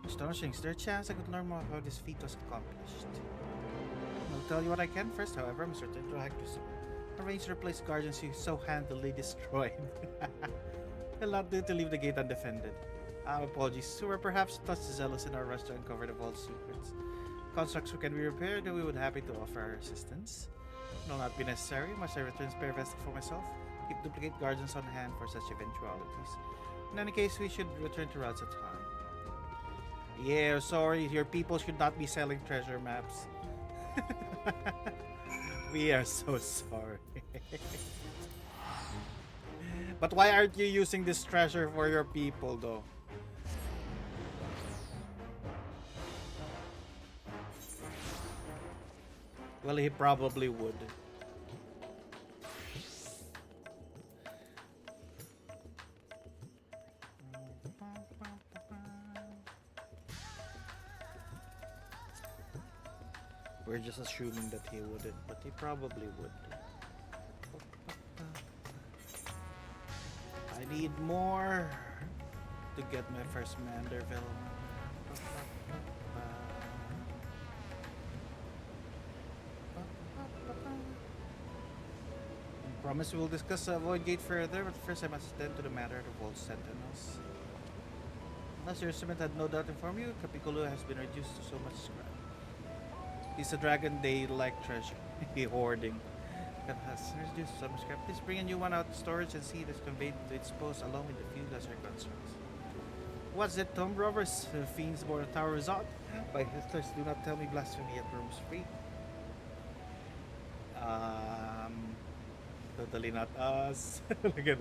Astonishing. Is there a chance I could learn more how this feat was accomplished? I'll tell you what I can first, however. I'm certain to hack this. Arrange to replace guardians you so handily destroyed. I'll not do to leave the gate undefended. Apologies. We were perhaps a touch zealous in our rush to uncover the vault's secrets. Constructs can be repaired, and we would be happy to offer our assistance. It will not be necessary. Must I return spare vessel for myself? Keep duplicate guardians on hand for such eventualities. In any case, we should return to Razat Han. Yeah, sorry, your people should not be selling treasure maps. We are so sorry. But why aren't you using this treasure for your people, though? Well, he probably would. We're just assuming that he wouldn't, but he probably would. I need more to get my first Manderville. Promise we will discuss the Void Gate further, but first I must attend to the matter of the Vault Sentinels. Unless your instrument had no doubt informed you, Capicolo has been reduced to so much scrap. He's a dragon they like treasure. Hoarding. That has reduced some scrap. Please bring a new one out of storage and see it is conveyed to its post along with a few lesser constructs. What's it, Tomb Robbers? Fiends aboard a tower resort? By Hitlers, do not tell me blasphemy at Rome's free. Totally not us. Look at it.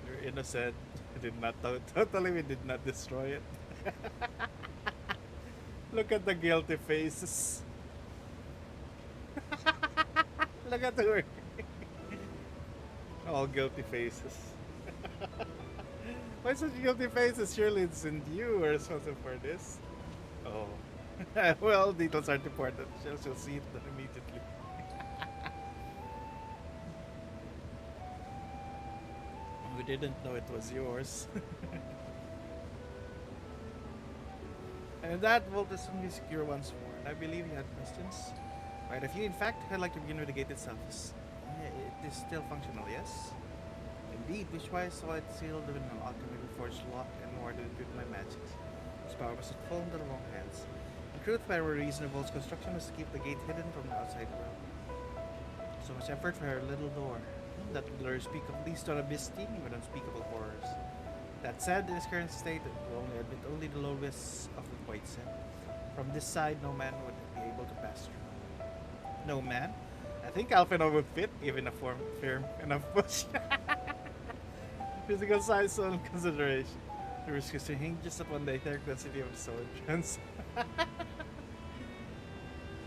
You're innocent. We did not totally we did not destroy it. Look at the guilty faces. Look at her. All guilty faces. Why such guilty faces? Surely it's in you or something for this. Oh. Well, details aren't important. She'll see it immediately. We didn't know it was yours. And that vault is only secure once more. And I believe you had questions. Quite a few, in fact. I'd like to begin with the gate itself. It is still functional, yes? Indeed, which why I saw it sealed with an alchemically forged lock and more to it with my magic. Its power must have fallen to the wrong hands. In truth, my reasonable construction was to keep the gate hidden from the outside world. So much effort for her little door. That will speak of least on a team with unspeakable horrors. That said, in its current state, it will only admit only the lowest of the void set. From this side, no man would be able to pass through. No man? I think Alphino would fit, given a firm enough push. Physical size on consideration. The risk is to hinge just upon the etheric density of the soul entrance.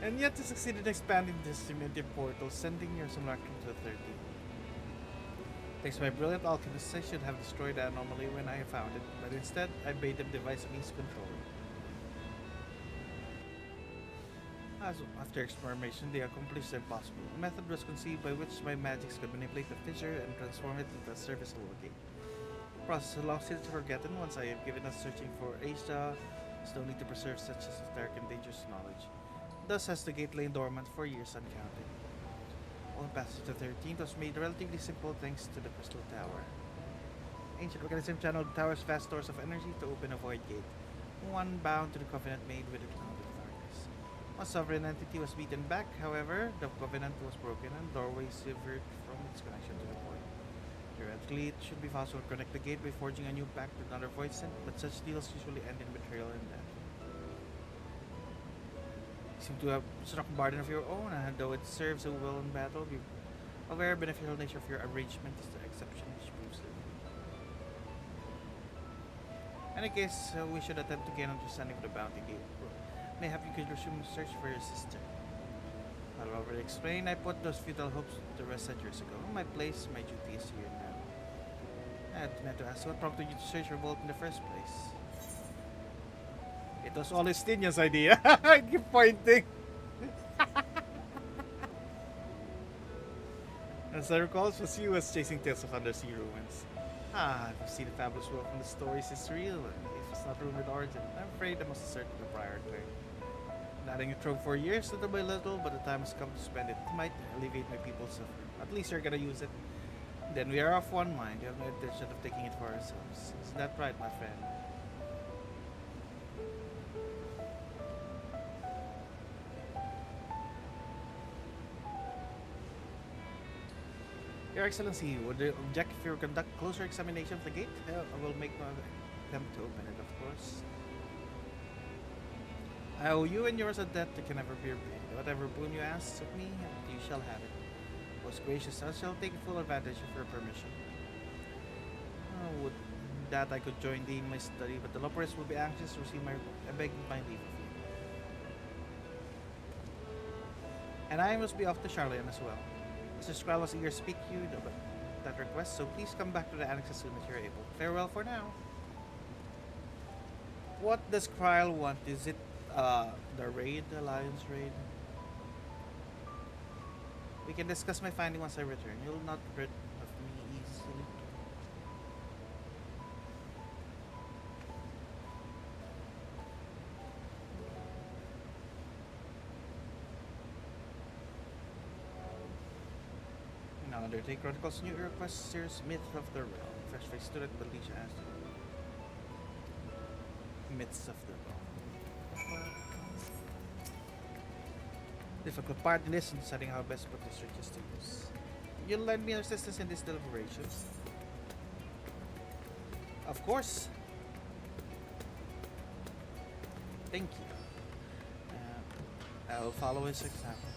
And yet to succeed in expanding this diminutive portal, sending your simulacrum to the 13. Thanks to my brilliant alchemist, I should have destroyed the anomaly when I found it, but instead, I bade them devise a means to control it. After experimentation, they accomplished the impossible. A method was conceived by which my magics could manipulate the fissure and transform it into a serviceable gate. The process long since forgotten once I have given us searching for Asia. There's no need to preserve such esoteric and dangerous knowledge. Thus has the gate lain dormant for years uncounted. All passage to 13 was made relatively simple thanks to the Crystal Tower. Ancient mechanism channeled the tower's vast stores of energy to open a void gate, one bound to the covenant made with it cloud of darkness. A sovereign entity was beaten back, however, the covenant was broken and the doorway severed from its connection to the void. Theoretically, it should be possible to connect the gate by forging a new pact with another void sent, but such deals usually end in betrayal and death. You seem to have struck a bargain of your own, and though it serves you well in battle, be aware of the beneficial nature of your arrangement is the exception which proves it. In any case, we should attempt to gain understanding of the bounty gate. Mayhap you could resume the search for your sister. I'll already explain, I put those futile hopes to rest years ago. My place, my duty is here now. I had meant to ask what prompted you to search for Vault in the first place. It was all Estinian's idea. I keep pointing. As I recall, it was you was chasing tales of undersea ruins. Ah, I've seen the fabulous world from the stories is real. If it's not rumored origin, I'm afraid I must assert the prior claim. Letting it throw for years, little by little, but the time has come to spend it. It might alleviate my people's suffering. At least you're gonna use it. Then we are of one mind. You have no intention of taking it for ourselves. Is that right, my friend? Your Excellency, would you object if you conduct closer examination of the gate? I will make no attempt to open it, of course. I owe you and yours a debt that can never be repaid. Whatever boon you ask of me, you shall have it. Most gracious, I shall take full advantage of your permission. Would that I could join thee in my study, but the Loporess will be anxious to receive my report. I beg my leave of you. And I must be off to Charlene as well. Mr. Skrall was eager to speak to you about that request, so please come back to the annex as soon as you're able. Farewell for now. What does Kryle want? Is it the raid, the Alliance raid? We can discuss my finding once I return. You'll not rid of me easily. Now undertake Chronicles new request series Myth of the Realm. Fresh face student Belisha asked Myths of the Realm. Difficult part in this in deciding how best to put this riches to use. You'll lend me assistance in these deliberations? Of course. Thank you. I'll follow his example.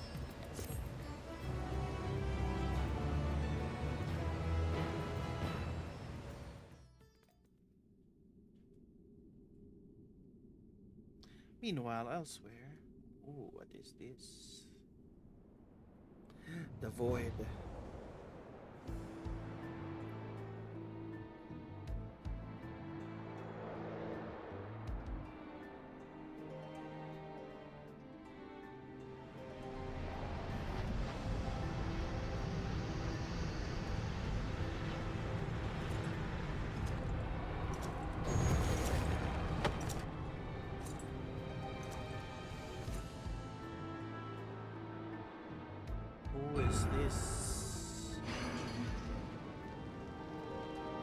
Meanwhile, elsewhere. Ooh, what is this? The Void. Who is this?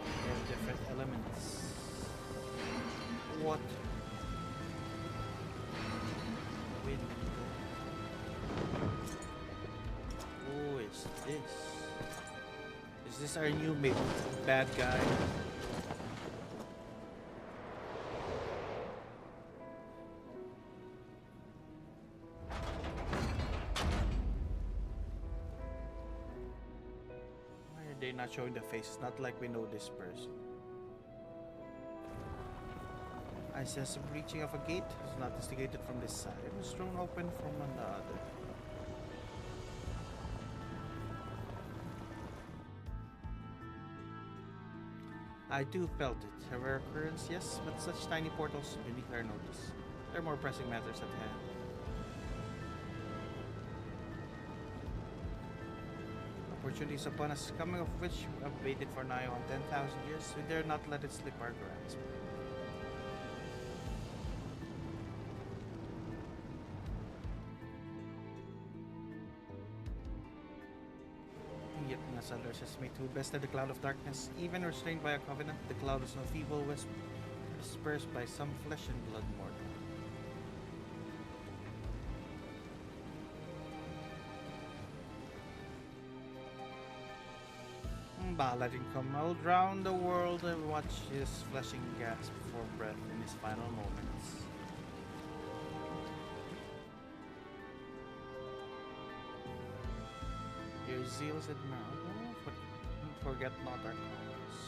They have different elements. What? Wind. Who is this? Is this our new bad guy? They're not showing the face. It's not like we know this person. I sense a breaching of a gate. It's not instigated from this side. It was thrown open from another. I too felt it. A rare occurrence, yes, but such tiny portals beneath our notice. There are more pressing matters at hand. Opportunities upon us, coming of which we have waited for nigh on 10,000 years. We dare not let it slip our grasp. Yet Nasalers has made who bested the cloud of darkness. Even restrained by a covenant, the cloud is no feeble wisp, dispersed by some flesh and blood mortal. Let him come out round the world and watch his fleshing gasp for breath in his final moments. Your zeal is admirable, but forget not our cause.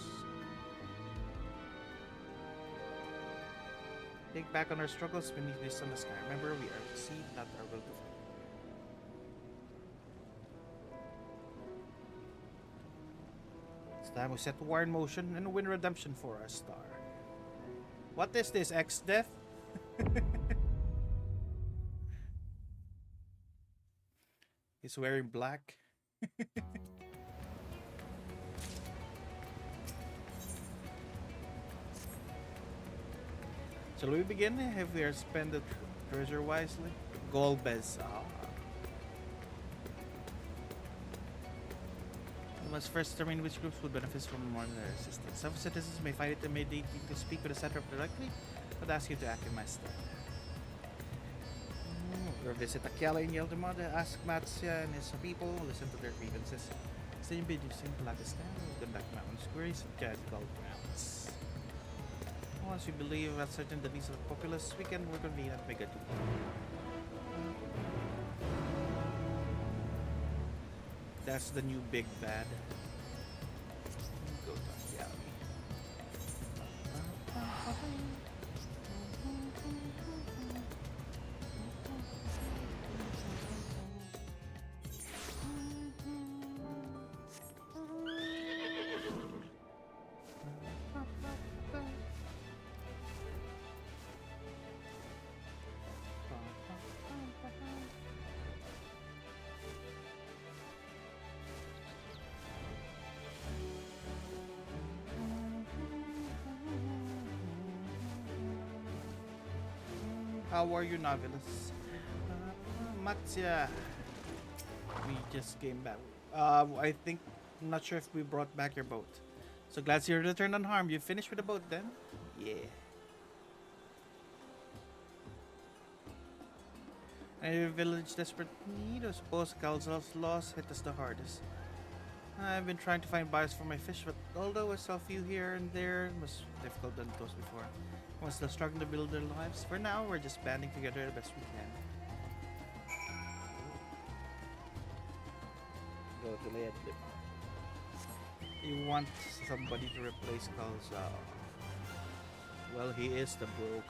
Think back on our struggles beneath this sunless sky. Remember, we are to see, not our will to fight. It's time we set war in motion and win redemption for our star. What is this, X-Death? He's wearing black. Shall we begin? If we are spend the treasure wisely? Gold bez. We must first determine which groups would benefit from monetary assistance. Some citizens may find it intimidating to speak with the center directly, but ask you to act in my stead. Visit Akiala in Yeldemod, ask Matsya and his people, listen to their grievances. Stay bid using Palakistan, conduct my own queries at Jadical grounds. Once we believe that certain the needs of the populace, we can reconvene at Megadu. That's the new big bad. Go to Akiala. How are you, Novelist? Matsya. We just came back. I think, I'm not sure if we brought back your boat. So glad you returned unharmed. You finished with the boat then? Yeah. And your village desperate need? I suppose Kalzal's loss hit us the hardest. I've been trying to find buyers for my fish, but although I saw a few here and there, it was difficult than those before. We're still struggling to build their lives. For now, we're just banding together the best we can. Go to Lead. You want somebody to replace Kalzal. Well, he is the broker.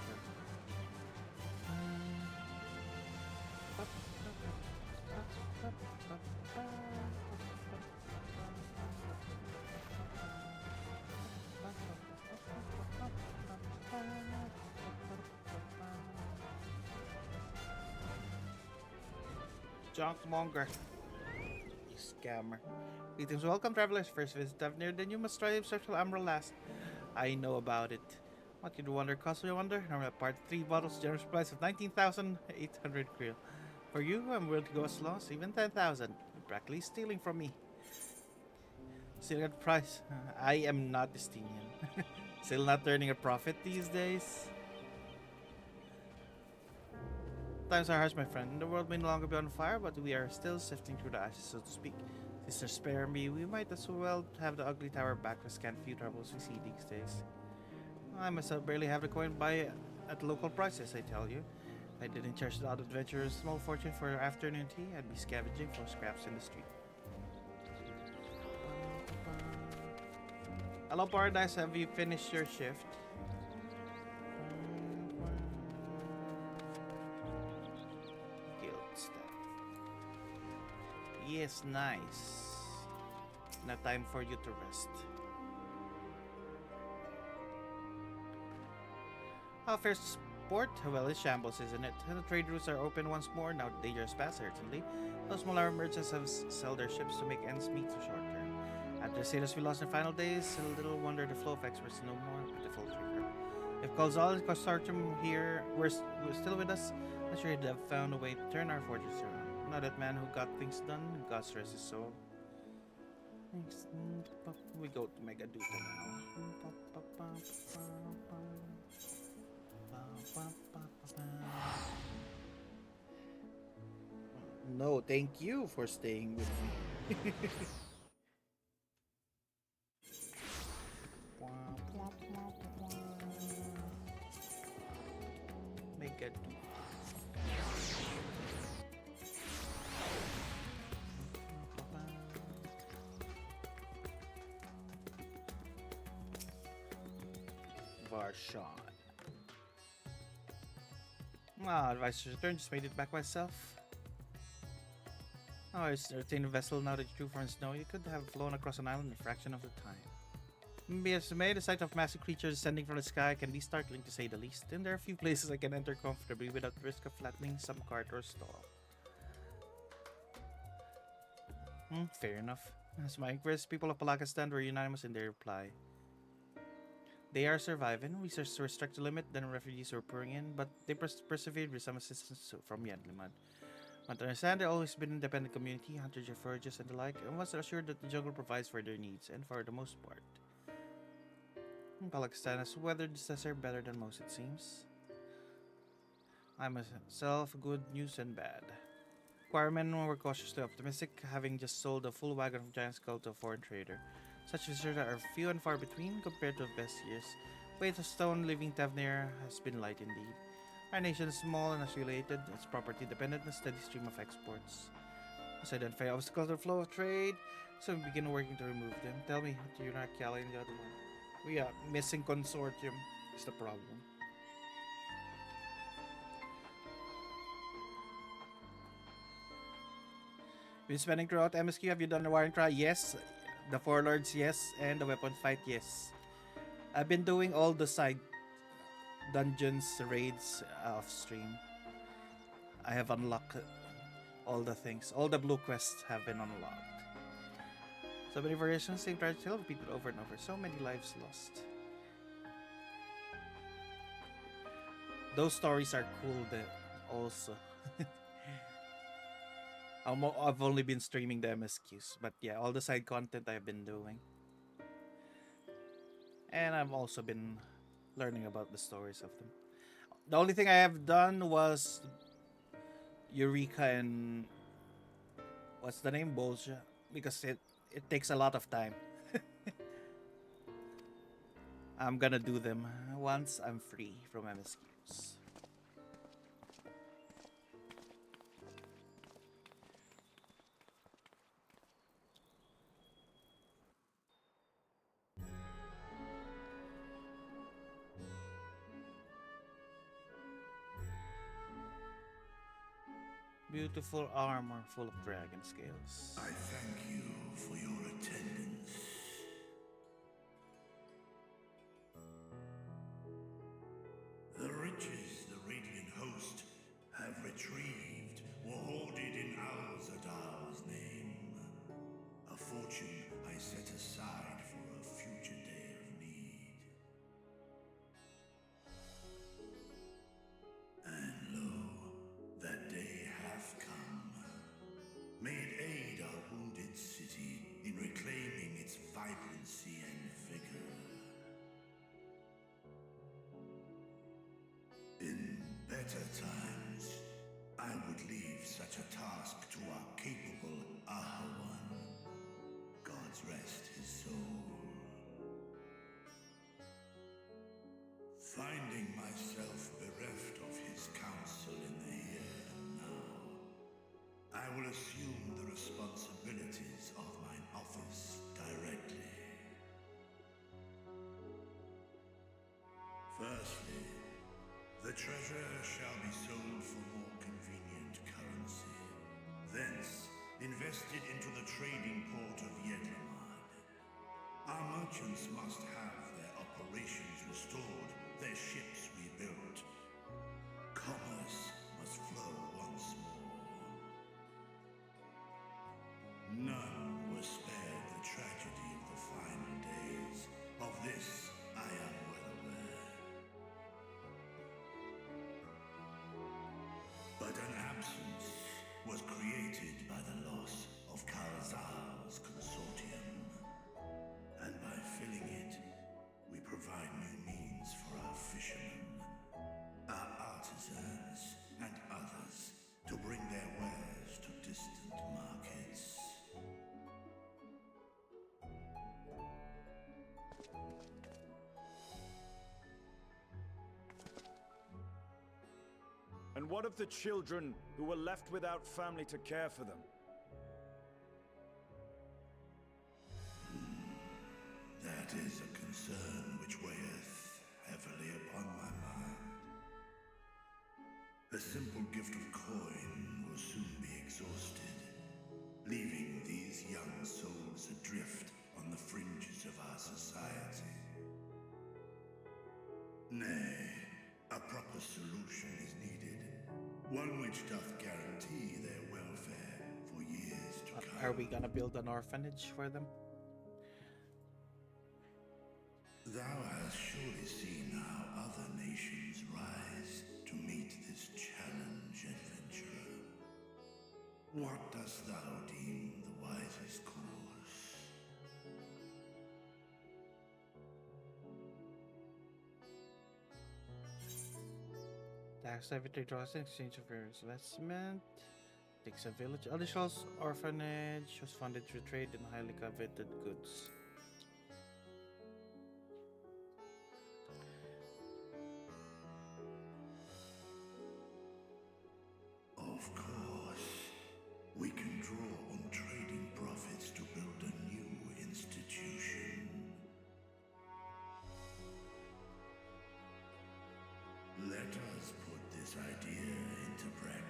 Junkmonger. You scammer. Greetings, welcome travelers. First visit Davnir, then you must try himself to Amber last. I know about it. What could wonder cost me wonder? Normal part 3 bottles, generous price of 19,800 krill. For you, I'm willing to go as low as even 10,000. You're practically stealing from me. Still at price. I am not Destinian. Still not earning a profit these days. Times are harsh, my friend. The world may no longer be on fire, but we are still sifting through the ashes, so to speak. Sister, spare me. We might as well have the ugly tower back to scan few troubles we see these days. I myself barely have the coin to buy at local prices, I tell you. If I didn't charge the odd adventurers a small fortune for afternoon tea, I'd be scavenging for scraps in the street. Hello, Paradise. Have you finished your shift? Yes, nice. Now time for you to rest. How fares the sport? Well, it's shambles, isn't it? The trade routes are open once more, now dangerous past, certainly. Those smaller merchants have sell their ships to make ends meet for short term. After sailors we lost in final days, little wonder the flow of experts no more pitiful trigger. If Gonzal and Consortium here were still with us, I'm sure they'd have found a way to turn our fortunes around. Not that man who got things done, God's rest his soul. Thanks. We go to Megaduta now. No, thank you for staying with me. Megaduta. Varshan. Advice to return, just made it back myself. Oh, it's a retained vessel now that you drew from snow. You could have flown across an island in a fraction of the time. Be as may, the sight of massive creatures descending from the sky can be startling to say the least. And there are a few places I can enter comfortably without the risk of flattening some cart or stall. Fair enough. As my inquest, people of Pakistan were unanimous in their reply. They are surviving. Research restrict the limit, then refugees were pouring in, but they persevered with some assistance from Yandliman. Want to understand, they've always been an independent community, hunters, forages, and the like, and was assured that the jungle provides for their needs, and for the most part. Pakistan has weathered this desert better than most, it seems. I myself, good news and bad. Quarrymen were cautiously optimistic, having just sold a full wagon of giant skull to a foreign trader. Such visitors are few and far between compared to best years. Weight of stone living Tavnir has been light indeed. Our nation is small and isolated, its property dependent on a steady stream of exports. As identify obstacles to the flow of trade, so we begin working to remove them. Tell me, you're not Cali and the other one. We are missing consortium is the problem. Been spending throughout MSQ, have you done the Warring Cry? Yes. The Four Lords, yes. And the Weapon Fight, yes. I've been doing all the side dungeons, raids off stream. I have unlocked all the things. All the blue quests have been unlocked. So many variations, same tragedy repeated over and over. So many lives lost. Those stories are cool also. I've only been streaming the MSQs, but yeah, all the side content I've been doing. And I've also been learning about the stories of them. The only thing I have done was Eureka and what's the name? Bolsha. Because it takes a lot of time. I'm gonna do them once I'm free from MSQs. Beautiful armor full of dragon scales. I thank you for your attendance. The riches the Radiant Host have retrieved were hoarded in Al-Zadal's name. A fortune I set aside for a future day of need. And lo, that day hath come. May it aid our wounded city in reclaiming its vibrancy and vigor. In better times, I would leave such a task to our capable Ahawan. God's rest his soul. Finding myself bereft of his counsel in the here and now, I will assume the responsibilities of mine office directly. Firstly, the treasure shall be sold for more convenient currency. Thence, invested into the trading port of Yedlamad. Our merchants must have their operations restored, their ships rebuilt. Commerce must flow once more. None were spared the tragedy of the final days. Of this, I am well aware. But an absence was created by the loss of Kalzal's consortium. And by filling it, we provide new means for our fishermen, our artisans, and others to bring their wares to distant markets. And what of the children who were left without family to care for them? That is a concern which weigheth heavily upon my mind. A simple gift of coin will soon be exhausted, leaving these young souls adrift on the fringes of our society. Nay, a proper solution is needed, one which doth guarantee their welfare for years to come. Are we gonna build an orphanage for them? Thou hast surely seen how other nations rise to meet this challenge, adventurer. What dost thou deem the wisest course? Tax everything draws in exchange for investment. Takes a village. Alishall's orphanage was funded through trade in highly coveted goods. Of course, we can draw on trading profits to build a new institution. Let us put this idea into practice.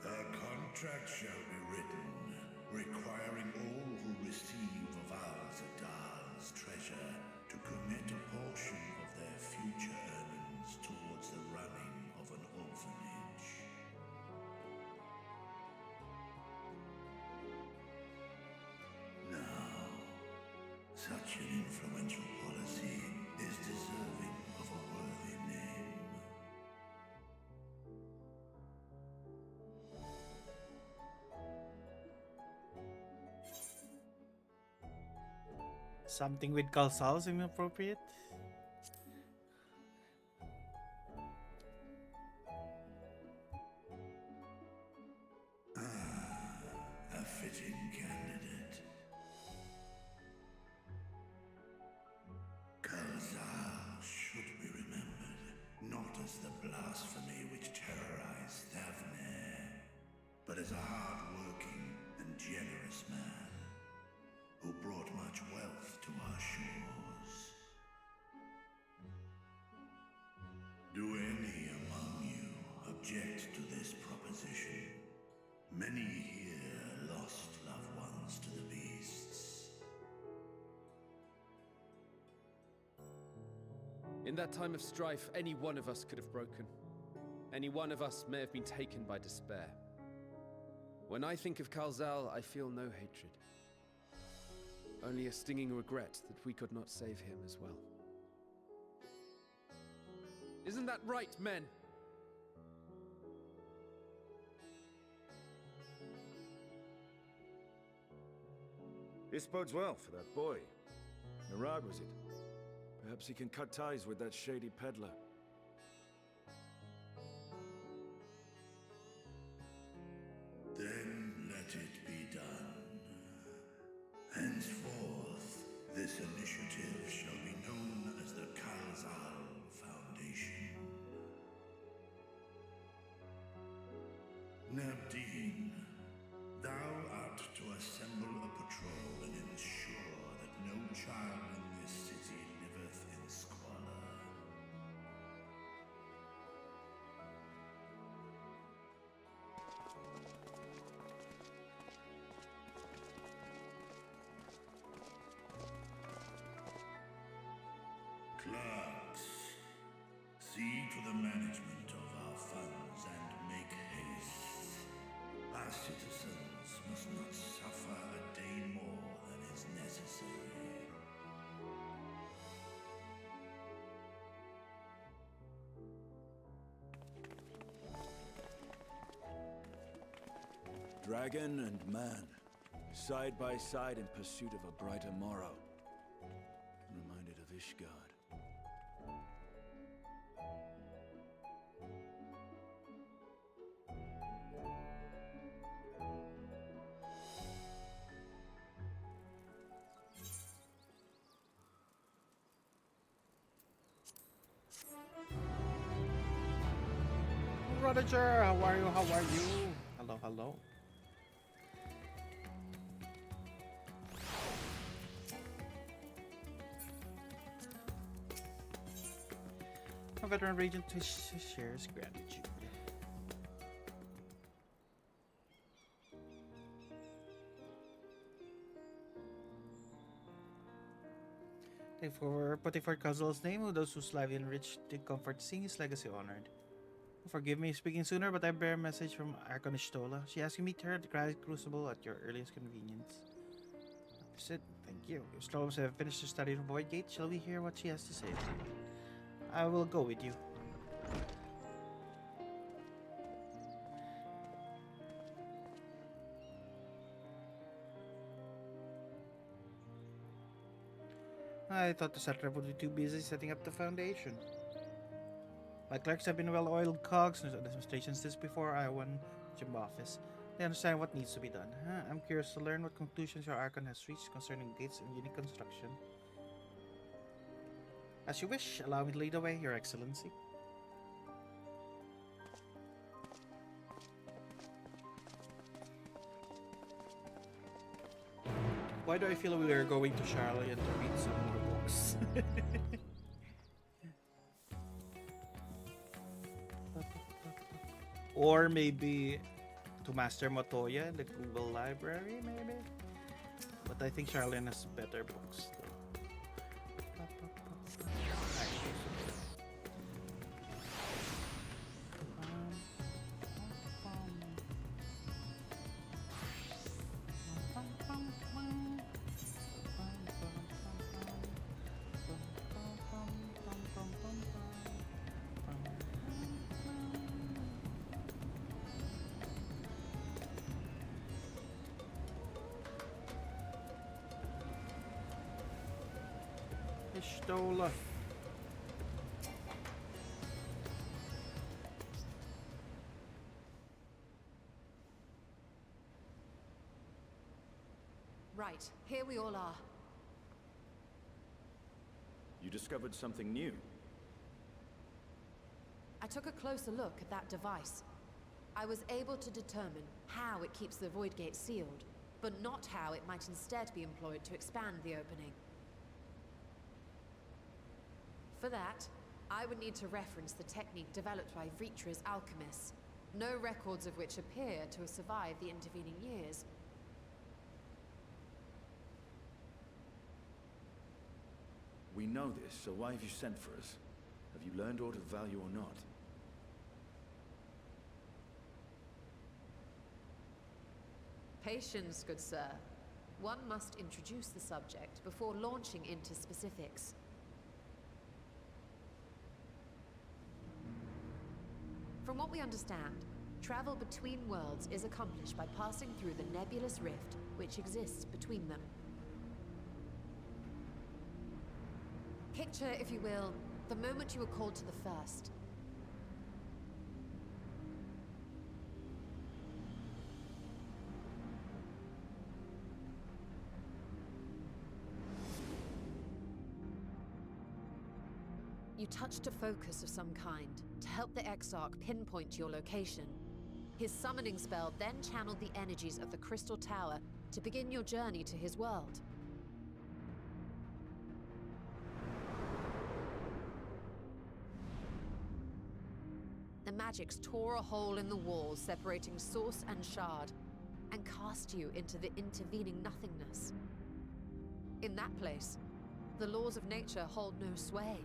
A contract shall be written, requiring all who receive of Al-Zadal's treasure to commit a portion of their future earnings towards the running of an orphanage. Now, such an influential policy is deserving of a worthy name. Something with Kalsal is inappropriate? A fitting candidate. Kalzal should be remembered, not as the blasphemy which terrorized Thavne, but as a hard-working and generous man who brought much wealth to our shores. Do any among you object to this proposition? Many here lost loved ones to the beasts. In that time of strife, any one of us could have broken. Any one of us may have been taken by despair. When I think of Kalzal, I feel no hatred. Only a stinging regret that we could not save him as well. Isn't that right, men? This bodes well for that boy. Narad, was it? Perhaps he can cut ties with that shady peddler. Then let it be done. Henceforth, this initiative shall be known as the Kalzal Foundation. Nabdeen, thou art to assemble a patrol and ensure that no child in this city liveth in squalor. Clerks, see to the management of our funds and make haste. Our citizens must not suffer a day more than is necessary. Dragon and man, side by side in pursuit of a brighter morrow. Reminded of Ishgard. Rodiger, how are you? How are you? Hello, hello. A veteran regent who shares gratitude. Putting for Kazal's name, who those whose life enriched the comfort seeing his legacy honored. Forgive me speaking sooner, but I bear a message from Arconishtola. She asked me to meet her at the Christ Crucible at your earliest convenience. Sid, thank you. If Stolos have finished her study of Void Gate, shall we hear what she has to say? I will go with you. I thought the settler would be too busy setting up the foundation. My clerks have been well-oiled cogs in administration since before I won Jim office. They understand what needs to be done. I'm curious to learn what conclusions your Archon has reached concerning gates and unit construction. As you wish, allow me to lead the way, Your Excellency. Why do I feel we are going to Charlotte to read some more books? Or maybe to Master Motoya in the Google Library, maybe? But I think Charlene has better books. Ishtola. Right, here we all are. You discovered something new. I took a closer look at that device. I was able to determine how it keeps the Void Gate sealed, but not how it might instead be employed to expand the opening. For that, I would need to reference the technique developed by Vritra's alchemists, no records of which appear to have survived the intervening years. We know this, so why have you sent for us? Have you learned aught of value or not? Patience, good sir. One must introduce the subject before launching into specifics. From what we understand, travel between worlds is accomplished by passing through the nebulous rift which exists between them. Picture, if you will, the moment you were called to the first. You touched a focus of some kind to help the Exarch pinpoint your location. His summoning spell then channeled the energies of the Crystal Tower to begin your journey to his world. The magics tore a hole in the wall separating source and shard, and cast you into the intervening nothingness. In that place, the laws of nature hold no sway.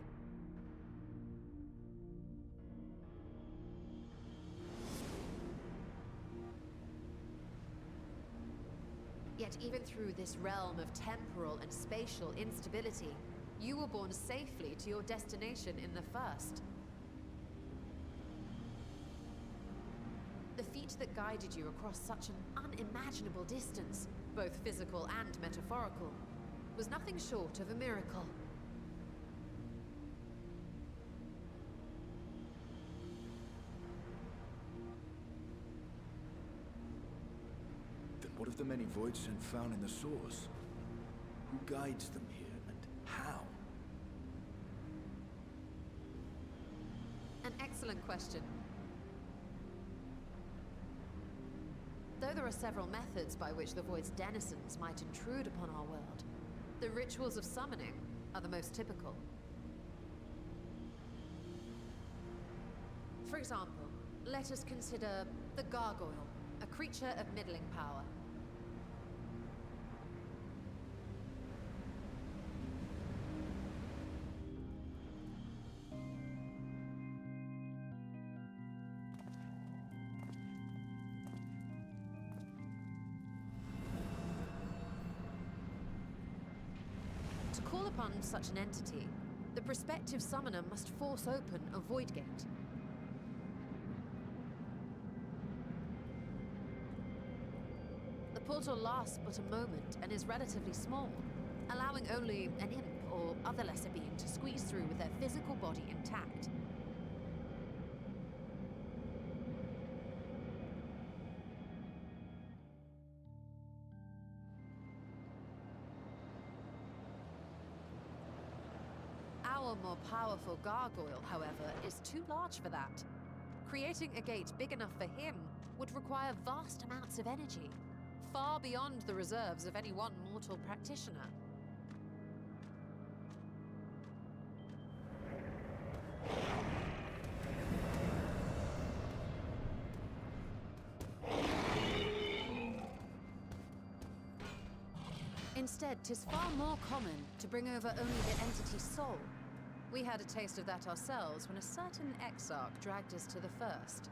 Yet even through this realm of temporal and spatial instability, you were borne safely to your destination in the first. The feat that guided you across such an unimaginable distance, both physical and metaphorical, was nothing short of a miracle. Then what of the many voids and found in the source? Who guides them here, and how? An excellent question. Though there are several methods by which the Void's denizens might intrude upon our world, the rituals of summoning are the most typical. For example, let us consider the Gargoyle, a creature of middling power. upon such an entity, the prospective summoner must force open a void gate. The portal lasts but a moment and is relatively small, allowing only an imp or other lesser being to squeeze through with their physical body intact. Our more powerful gargoyle, however, is too large for that. Creating a gate big enough for him would require vast amounts of energy, far beyond the reserves of any one mortal practitioner. Instead, 'tis far more common to bring over only the entity's soul. We had a taste of that ourselves when a certain exarch dragged us to the first.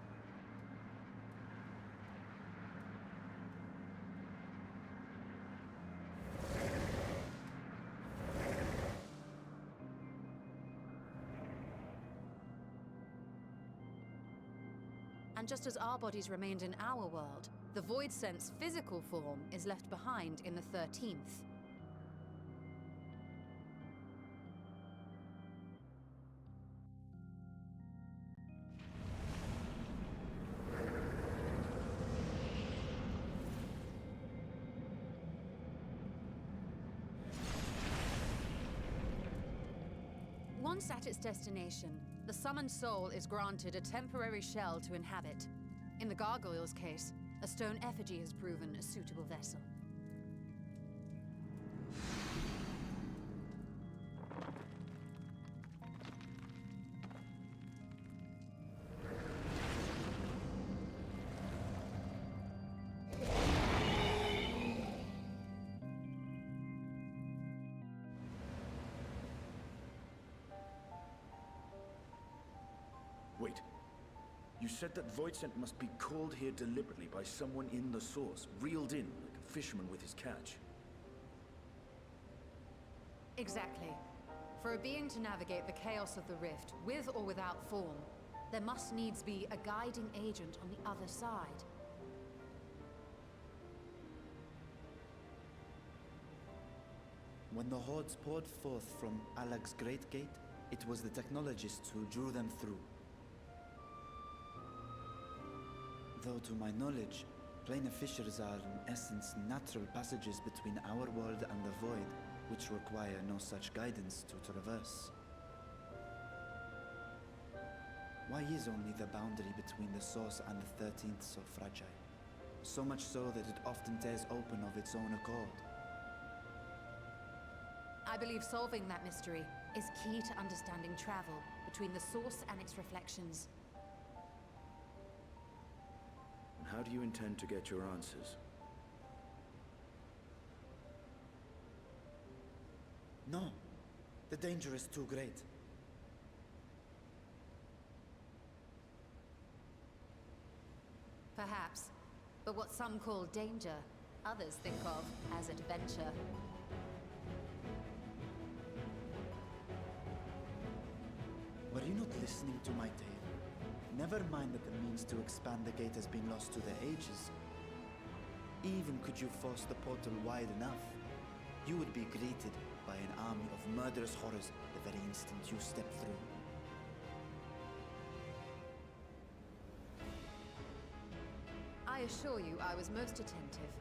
And just as our bodies remained in our world, the Void Sense physical form is left behind in the 13th. Once at its destination, the summoned soul is granted a temporary shell to inhabit. In the gargoyle's case, a stone effigy has proven a suitable vessel. Wait. You said that Voidsent must be called here deliberately by someone in the source, reeled in like a fisherman with his catch. Exactly. For a being to navigate the chaos of the rift, with or without form, there must needs be a guiding agent on the other side. When the hordes poured forth from Alag's Great Gate, it was the technologists who drew them through. Though to my knowledge, planar fissures are in essence natural passages between our world and the void, which require no such guidance to traverse. Why is only the boundary between the source and the 13th so fragile? So much so that it often tears open of its own accord. I believe solving that mystery is key to understanding travel between the source and its reflections. And how do you intend to get your answers? No. The danger is too great. Perhaps. But what some call danger, others think of as adventure. Were you not listening to my tale? Never mind that the means to expand the gate has been lost to the ages. Even could you force the portal wide enough, you would be greeted by an army of murderous horrors the very instant you step through. I assure you I was most attentive,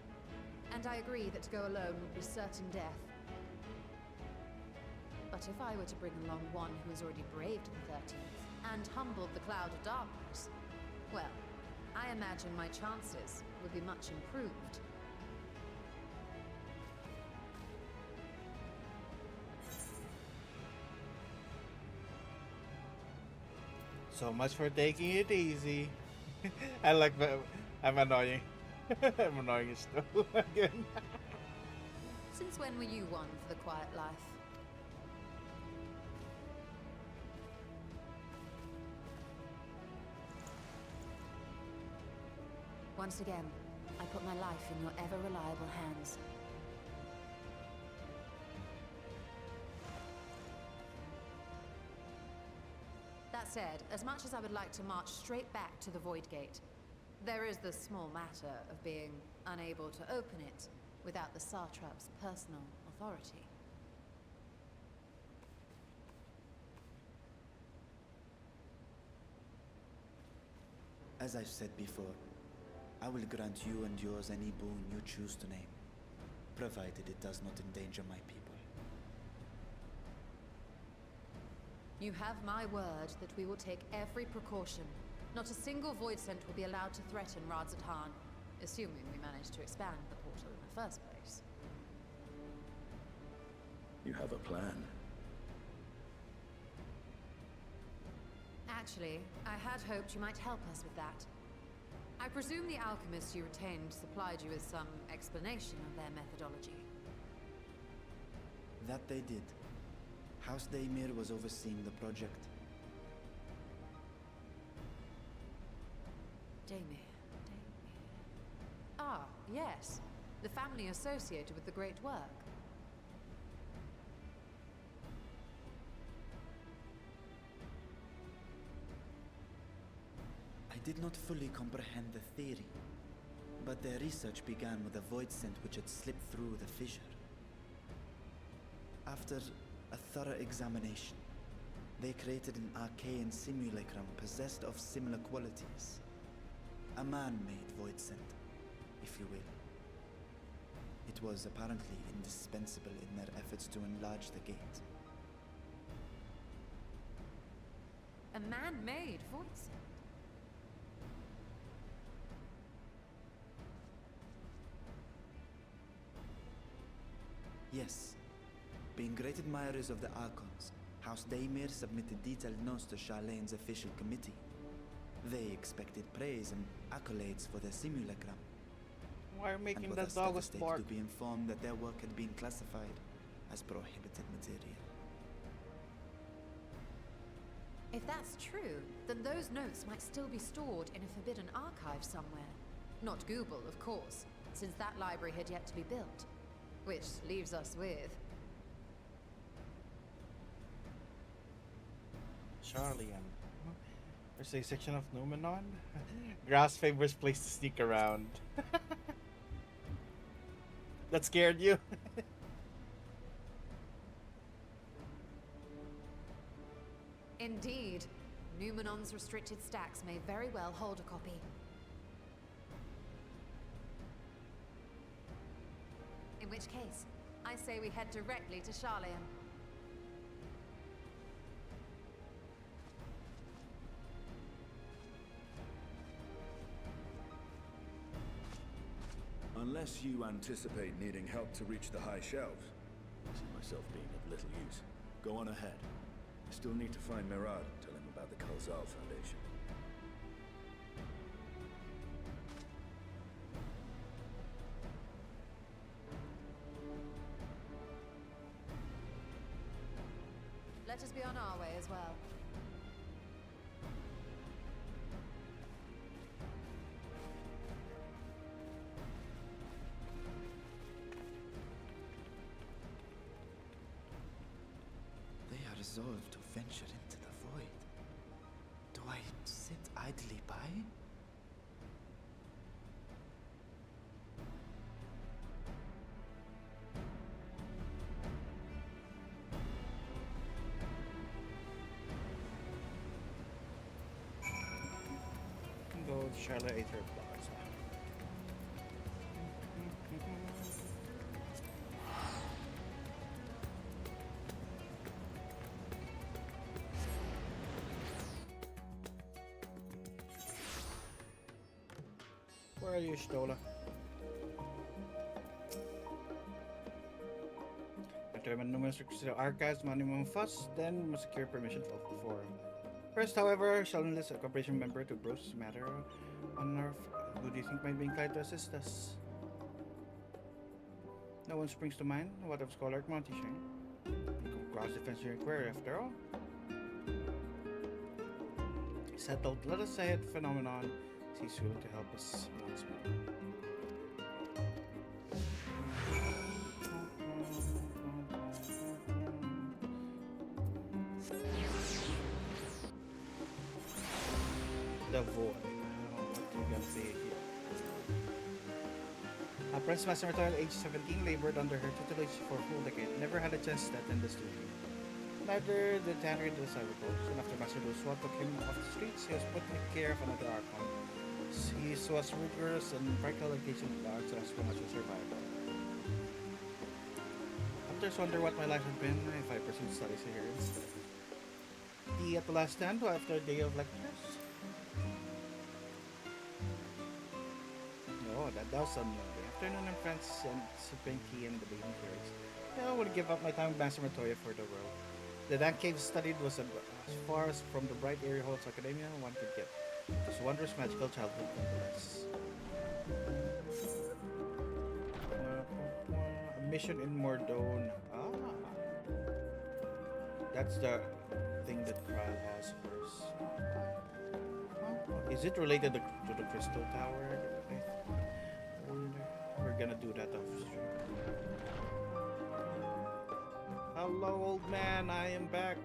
and I agree that to go alone would be certain death. But if I were to bring along one who has already braved the 13th and humbled the cloud of darkness, well, I imagine my chances would be much improved. So much for taking it easy. I like that. I'm annoying. I'm annoying still again. Since when were you one for the quiet life? Once again, I put my life in your ever-reliable hands. said, as much as I would like to march straight back to the Void Gate, there is the small matter of being unable to open it without the Satrap's personal authority. As I've said before, I will grant you and yours any boon you choose to name, provided it does not endanger my people. You have my word that we will take every precaution. Not a single void scent will be allowed to threaten Radzatan, assuming we manage to expand the portal in the first place. You have a plan. Actually, I had hoped you might help us with that. I presume the alchemists you retained supplied you with some explanation of their methodology. That they did. House Daimir was overseeing the project. Daimir. Ah, yes. The family associated with the great work. I did not fully comprehend the theory, but their research began with a void scent which had slipped through the fissure. After a thorough examination, they created an arcane simulacrum possessed of similar qualities. A man-made void scent, if you will. It was apparently indispensable in their efforts to enlarge the gate. A man-made void scent? Yes. Being great admirers of the Archons, House Daimir submitted detailed notes to Charlene's official committee. They expected praise and accolades for their simulacrum. Why are you making and that was dog devastated bark? to be informed that their work had been classified as prohibited material. If that's true, then those notes might still be stored in a forbidden archive somewhere. Not Google, of course, since that library had yet to be built. Which leaves us with... Charlie and there's a section of Numenon. Grass favors place to sneak around. That scared you? Indeed. Numenon's restricted stacks may very well hold a copy. In which case, I say we head directly to Charleon. Unless you anticipate needing help to reach the high shelves, I see myself being of little use. Go on ahead. I still need to find Mirad and tell him about the Kalzal Foundation. Let us be on our way as well. They are resolved to venture into the void. Do I sit idly by? Go to Charlotte Aether Plaza. Where are you, Stola? Determine numerous archives, minimum fuss, then we must secure permission for the forum. First, however, shall enlist a corporation member to broach this matter on our... Who do you think might be inclined to assist us? No one springs to mind. What of Scholar Monty Shane? Cross-defense inquiry, after all. Settled. Let us say it, Phenomenon. He's willing to help us once more. the void. I don't know what you're gonna say here. Prince Master Matoya, age 17, labored under her tutelage for a full decade. Never had a chance to attend the studio. Neither did Henry the Cyberpunk. Soon after Master Luswa took him off the streets, he was put in the care of another Archon. He was rigorous and practical education to the arts as well as survival. Others wonder what my life had been if I pursued studies here instead. Tea at the last stand after a day of lectures. Oh, that was some afternoon and friends and sipping tea and debating theories. I would give up my time with Master Matoya for the world. The dank cave studied was as far as from the bright area halls of academia one could get. It was wondrous magical childhood nonetheless. A mission in Mordone. That's the thing that Kral has first. Is it related to the Crystal Tower? I wonder. We're gonna do that off stream. Hello, old man. I am back.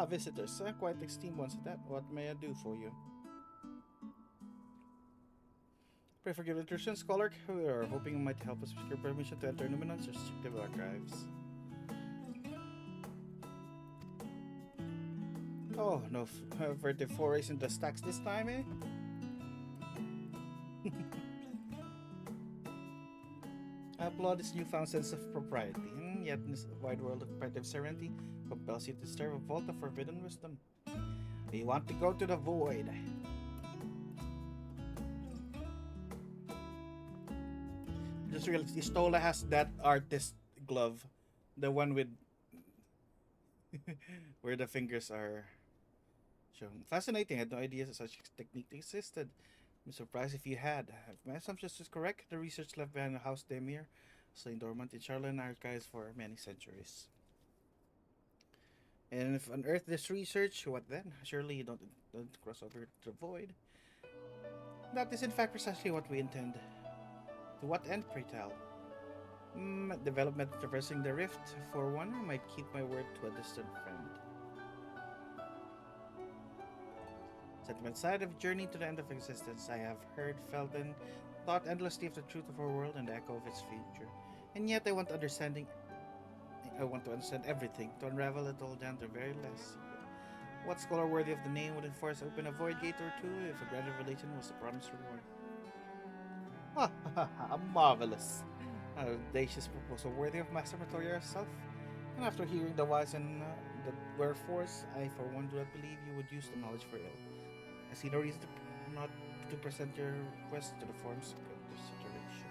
Visitors. Quite esteemed ones at that. What may I do for you? Pray for your intrusion, Scholar. We are hoping you might help us secure permission to enter Numenon's restrictive archives. Oh, no furtive forays in the stacks this time, eh? I applaud this newfound sense of propriety, yet in this wide world of competitive serenity compels you to stir a vault of forbidden wisdom. We want to go to the void. Just realized Istola has that artist glove, the one with where the fingers are shown. Fascinating. I had no idea such technique existed. I'm surprised if you had. If my assumption is correct, the research left behind the House Demir, slain dormant in Charlan archives for many centuries. And if unearth this research, what then? Surely you don't cross over to the void. That is in fact precisely what we intend. To what end, pray tell? Development traversing the rift, for one, I might keep my word to a distant friend. Sentiment side of journey to the end of existence, I have heard, felt, and thought endlessly of the truth of our world and the echo of its future. And yet I want to understand everything, to unravel it all down to very last. What scholar worthy of the name would enforce open a void gate or two if a grand revelation was the promised reward? Marvelous. An audacious proposal worthy of Master Matoya herself. And after hearing the whys and the wherefores, I for one do not believe you would use the knowledge for ill. I see no reason not to present your request to the forms of consideration.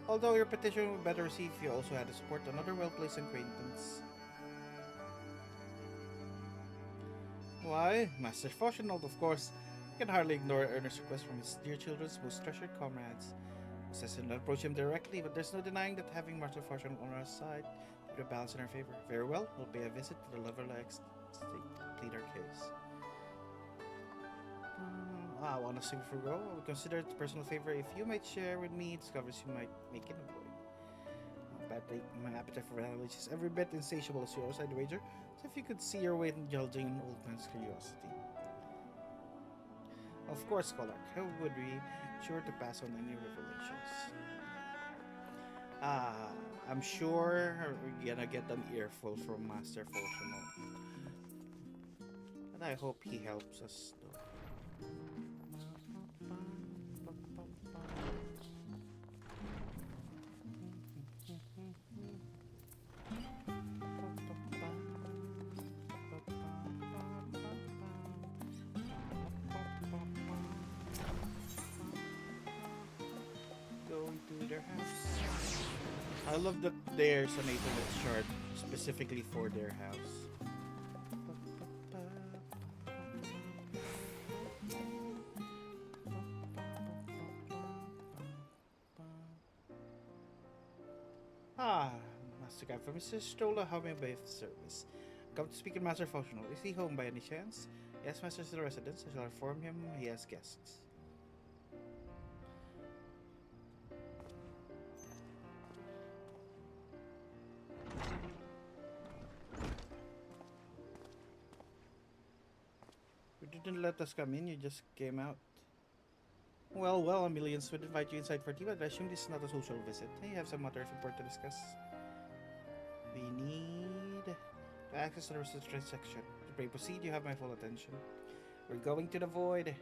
Although your petition would better receive if you also had to support another well-placed acquaintance. Why, Master Fauchenald, of course, can hardly ignore an earnest request from his dear children's most treasured comrades. Assassin not approach him directly, but there's no denying that having Master Fauchenald on our side would a balance in our favor. Very well, we'll pay a visit to the Loverlike State to plead our case. Honestly, before we go, I would consider it a personal favor if you might share with me discoveries you might make in the void. My appetite for knowledge is every bit insatiable as yours, I'd wager. So if you could see your way in indulging an old man's curiosity. Of course, Scholar, how would we sure to pass on any revelations? I'm sure we're gonna get an earful from Master Fauchenald. And I hope he helps us, though. Going to their house. I love that there's an Ethernet shard specifically for their house. Master Guy from Mrs. Stola, how may I be of service? Come to speak to Master Fauchenald. Is he home by any chance? Yes, Master is the residence. I shall inform him he has guests. You didn't let us come in, you just came out. Well, well, a millions would invite you inside for tea, but I assume this is not a social visit. Hey, have some matter of import to discuss. We need access to the research section. To pray proceed, you have my full attention. We're going to the void.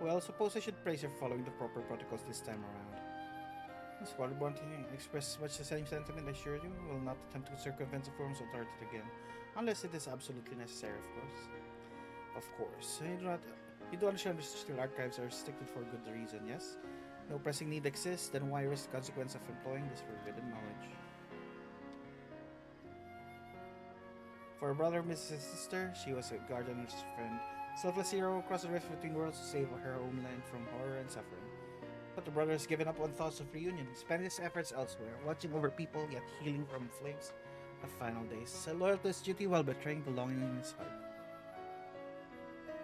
Well, suppose I should praise you for following the proper protocols this time around. This squad want to express much the same sentiment, I assure you. Will not attempt to circumvent the forum's authority again. Unless it is absolutely necessary, of course. Of course. You do understand the steel archives are restricted for good reason, yes? No pressing need exists, then why risk the consequence of employing this forbidden knowledge? For a brother, Mrs. Sister, she was a guardian's friend. Selfless hero across the rift between worlds to save her homeland from horror and suffering. But the brother has given up on thoughts of reunion, spent his efforts elsewhere, watching over people yet healing from flames of final days. Loyal to his duty while betraying the longing in his heart.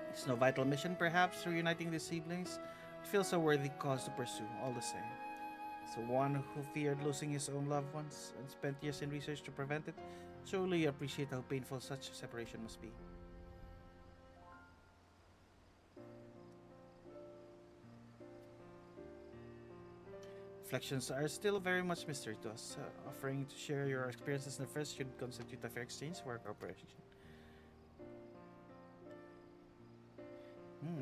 It's no vital mission, perhaps, reuniting the siblings. It feels a worthy cause to pursue, all the same. So one who feared losing his own loved ones and spent years in research to prevent it, surely you appreciate how painful such a separation must be. Reflections are still very much mystery to us. Offering to share your experiences in the first should constitute a fair exchange for our cooperation.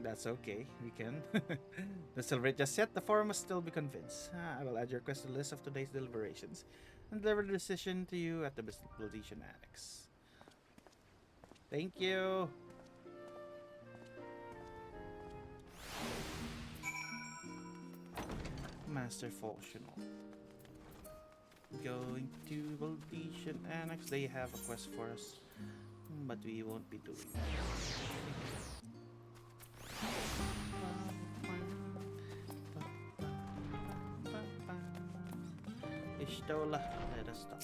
That's okay. We can. Don't celebrate just yet. The forum must still be convinced. I will add your request to the list of today's deliberations and deliver the decision to you at the Buildation Annex. Thank you. Master Functional. Going to Buildation Annex. They have a quest for us, but we won't be doing that. Ishtola, let us talk.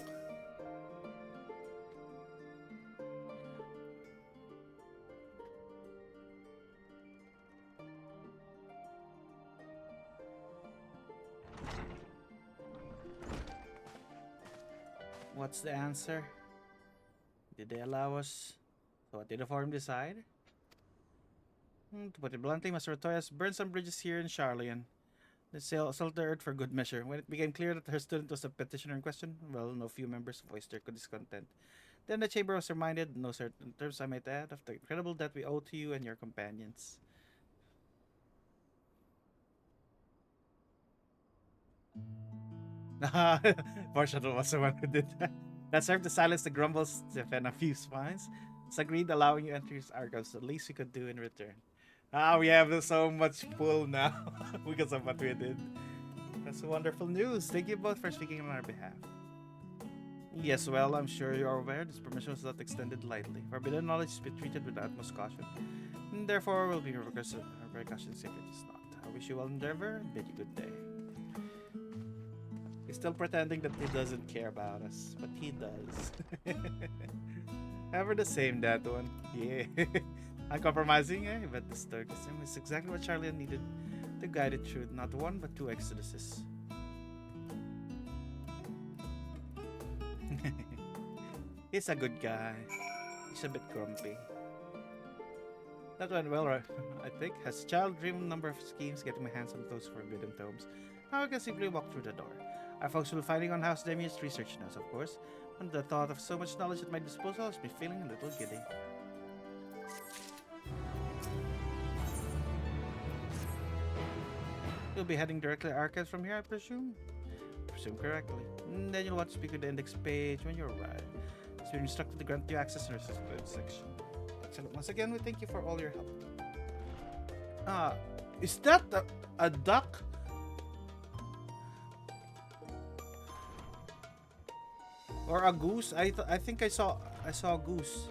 What's the answer? Did they allow us? So what did the forum decide? To put it bluntly, Master Toyas burned some bridges here in Charlian. They sold the earth for good measure. When it became clear that her student was the petitioner in question, well, no few members voiced their discontent. Then the chamber was reminded, no certain terms I might add, of the incredible debt we owe to you and your companions. Foreshadowed was the one who did that. That served to silence the grumbles, defend a few spines. It's agreed allowing you entry his archives, the least we could do in return. We have so much pull now because of what we did. That's wonderful news. Thank you both for speaking on our behalf. Yes, well, I'm sure you are aware this permission was not extended lightly. Forbidden knowledge is to be treated with the utmost caution. And therefore, will be repercussions if it is not. I wish you well endeavor and bid you good day. He's still pretending that he doesn't care about us, but he does. Ever the same, that one. Yeah. Uncompromising, but the stoicism is exactly what Charlian needed to guide it through not one but two exoduses. He's a good guy. He's a bit grumpy. That went well, right? I think. Has child dreamed a number of schemes getting my hands on those forbidden tomes. Now I can simply walk through the door. Our folks will be finding on House Demian's research notes, of course. And the thought of so much knowledge at my disposal has me feeling a little giddy. You'll be heading directly to archives from here, I presume? Presume correctly. Then you'll want to speak with the index page when you arrive. It's been instructed to grant you access in the research section. Excellent. Once again, we thank you for all your help. Is that a duck? Or a goose? I think I saw a goose.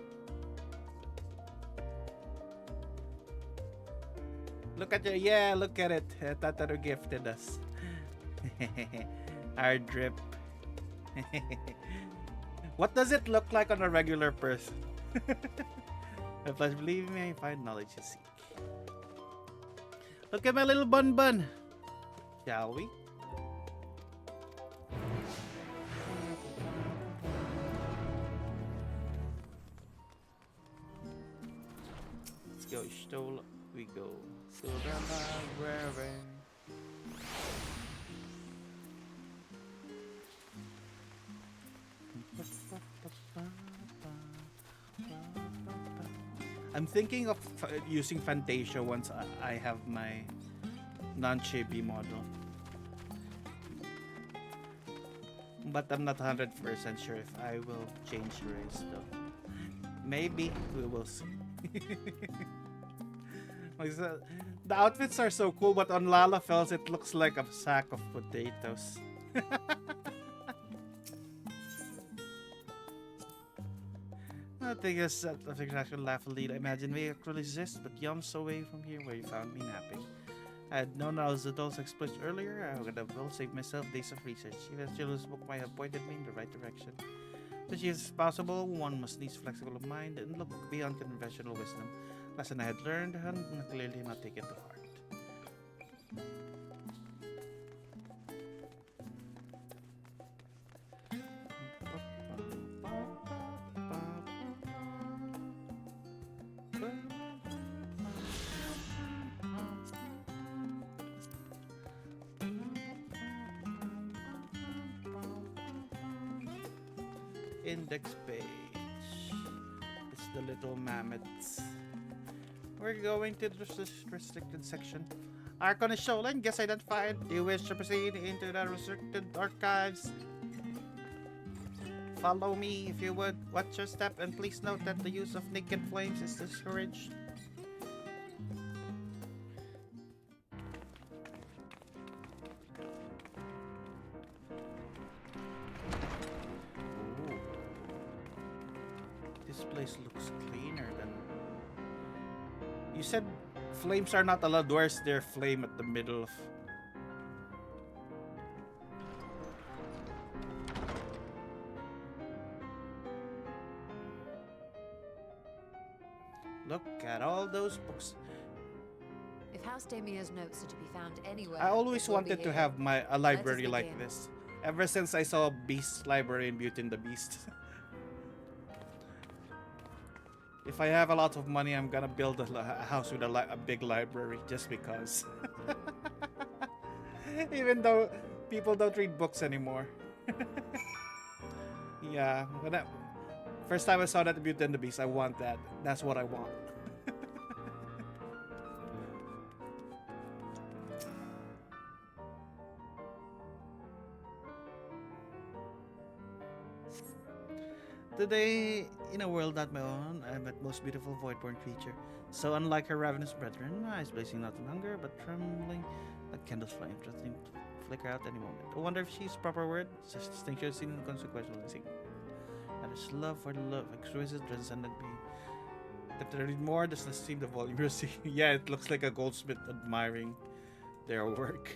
Look at it. Yeah, look at it. Tataru gifted us. Our drip. What does it look like on a regular person? If I believe me, I find knowledge you seek. Look at my little bun. Shall we? Let's go, Stola. We go to the library. I'm thinking of using Fantasia once I have my non-chibi model. But I'm not 100% sure if I will change race though. Maybe we will see. Like the outfits are so cool, but on Lalafels it looks like a sack of potatoes. I think it's that I think I should laugh a little. Imagine we actually exist, but yon's away from here where you found me napping. I had known I was the dolls exploit earlier. I would have well saved myself days of research. Eventually, this book might have pointed me in the right direction. To achieve as possible, one must needs flexible of mind and look beyond conventional wisdom. Lesson I had learned and clearly not take it to heart. Index page. It's the little mammoths. We're going to the restricted section. Archon is stolen. Guess identified. Do you wish to proceed into the restricted archives? Follow me if you would. Watch your step and please note that the use of naked flames is discouraged. This place looks cleaner than... You said flames are not allowed. Where's their flame at the middle of... Look at all those books. If House Damir's notes are to be found anywhere, I always they will be wanted to here. have a library Let us like begin. this. Ever since I saw Beast's library in Beauty and the Beast. If I have a lot of money, I'm gonna build a house with a big library just because. Even though people don't read books anymore. Yeah, first time I saw that in Beauty and the Beast, I want that. That's what I want. Today, in a world not my own, I met most beautiful void-born creature. So unlike her ravenous brethren, eyes blazing not in hunger, but trembling like candles flame, threatening to flicker out any moment. I wonder if she's proper word, such distinction seen in consequential instinct. And his love for the love, exquisite, transcendent being. If I read more, does not seem the volume you're seeing. Yeah, it looks like a goldsmith admiring their work.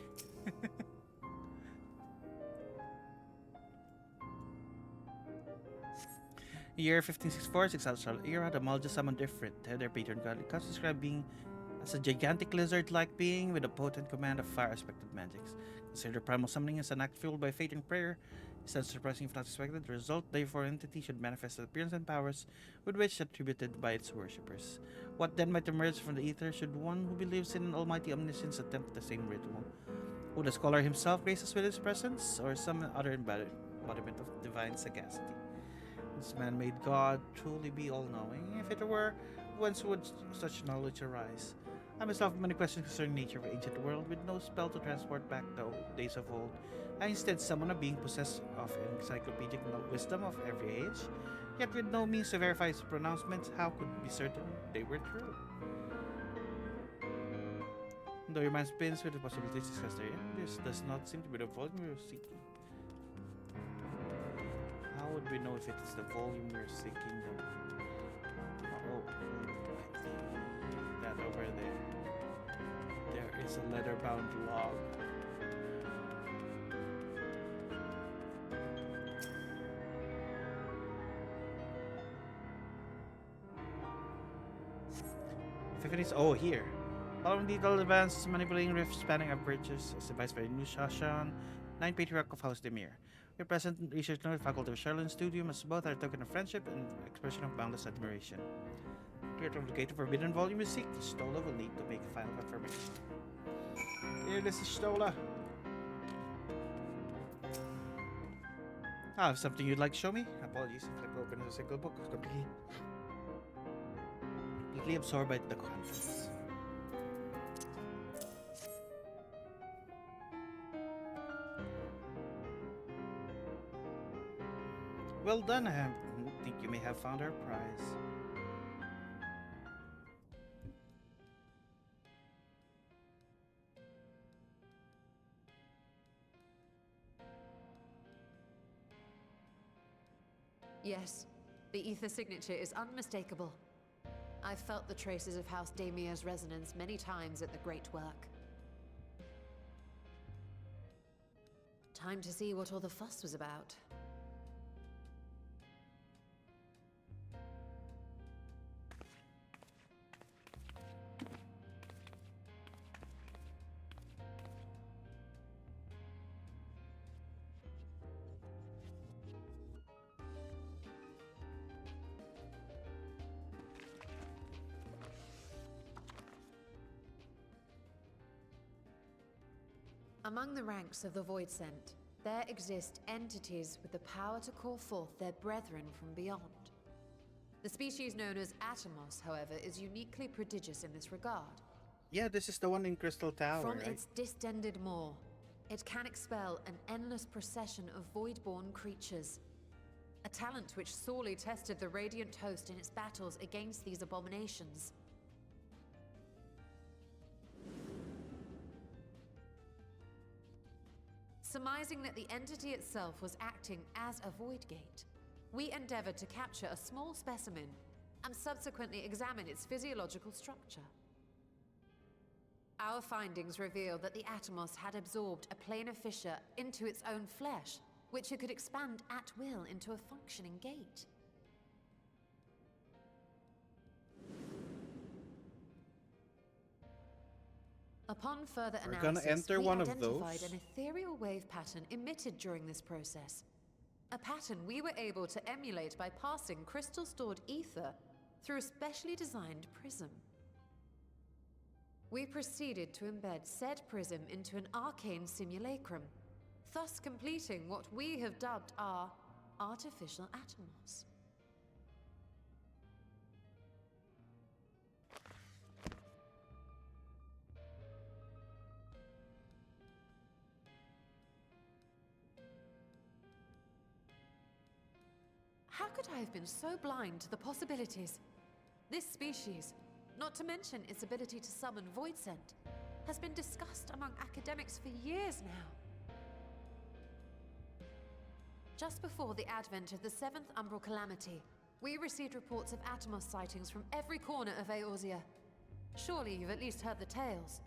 Year 1564, 6 Astral era, the Malja summoned Ifrit, their patron god. It comes described being as a gigantic lizard-like being with a potent command of fire-aspected magics. Considered primal summoning as an act fueled by fate and prayer, is surprising if not expected. The result, therefore, entity should manifest the appearance and powers with which attributed by its worshippers. What then might emerge from the ether should one who believes in an almighty omniscience attempt the same ritual? Would the scholar himself grace us with his presence, or some other embodiment of divine sagacity? This man-made god truly be all-knowing? If it were, whence would such knowledge arise? I myself have many questions concerning the nature of the ancient world, with no spell to transport back the days of old. I instead summon a being possessed of encyclopedic wisdom of every age, yet with no means to verify its pronouncements. How could we be certain they were true? Though your mind spins with the possibilities discussed therein, this does not seem to be the volume we are seeking. How would we know if it is the volume we're seeking though? Oh, that over there. There is a leather-bound log. If it is, oh, here. Following detailed advances manipulating rifts spanning up bridges, as advised by New Shashan, 9 Patriarch of House Demir. Your present research note faculty of Charlotte Studium as both are a token of friendship and expression of boundless admiration. Here to locate the forbidden volume you seek, Stola will need to make a final confirmation. Here, this is Stola. Ah, have something you'd like to show me? Apologies, I flip open a single book, completely absorbed by the contents. Well done, I think you may have found our prize. Yes, the ether signature is unmistakable. I've felt the traces of House Damir's resonance many times at the Great Work. Time to see what all the fuss was about. Among the ranks of the Void Sent, there exist entities with the power to call forth their brethren from beyond. The species known as Atomos, however, is uniquely prodigious in this regard. Yeah, this is the one in Crystal Tower, From right? its distended maw, it can expel an endless procession of void-born creatures. A talent which sorely tested the Radiant Host in its battles against these abominations. Surmising that the entity itself was acting as a void gate, we endeavored to capture a small specimen and subsequently examine its physiological structure. Our findings revealed that the Atomos had absorbed a planar fissure into its own flesh, which it could expand at will into a functioning gate. Upon further We're gonna analysis, enter we one of identified those. an ethereal wave pattern emitted during this process. A pattern we were able to emulate by passing crystal-stored ether through a specially designed prism. We proceeded to embed said prism into an arcane simulacrum, thus completing what we have dubbed our artificial Atomos. How could I have been so blind to the possibilities? This species, not to mention its ability to summon Void Sent, has been discussed among academics for years now. Just before the advent of the 7th Umbral Calamity, we received reports of Atomos sightings from every corner of Eorzea. Surely you've at least heard the tales.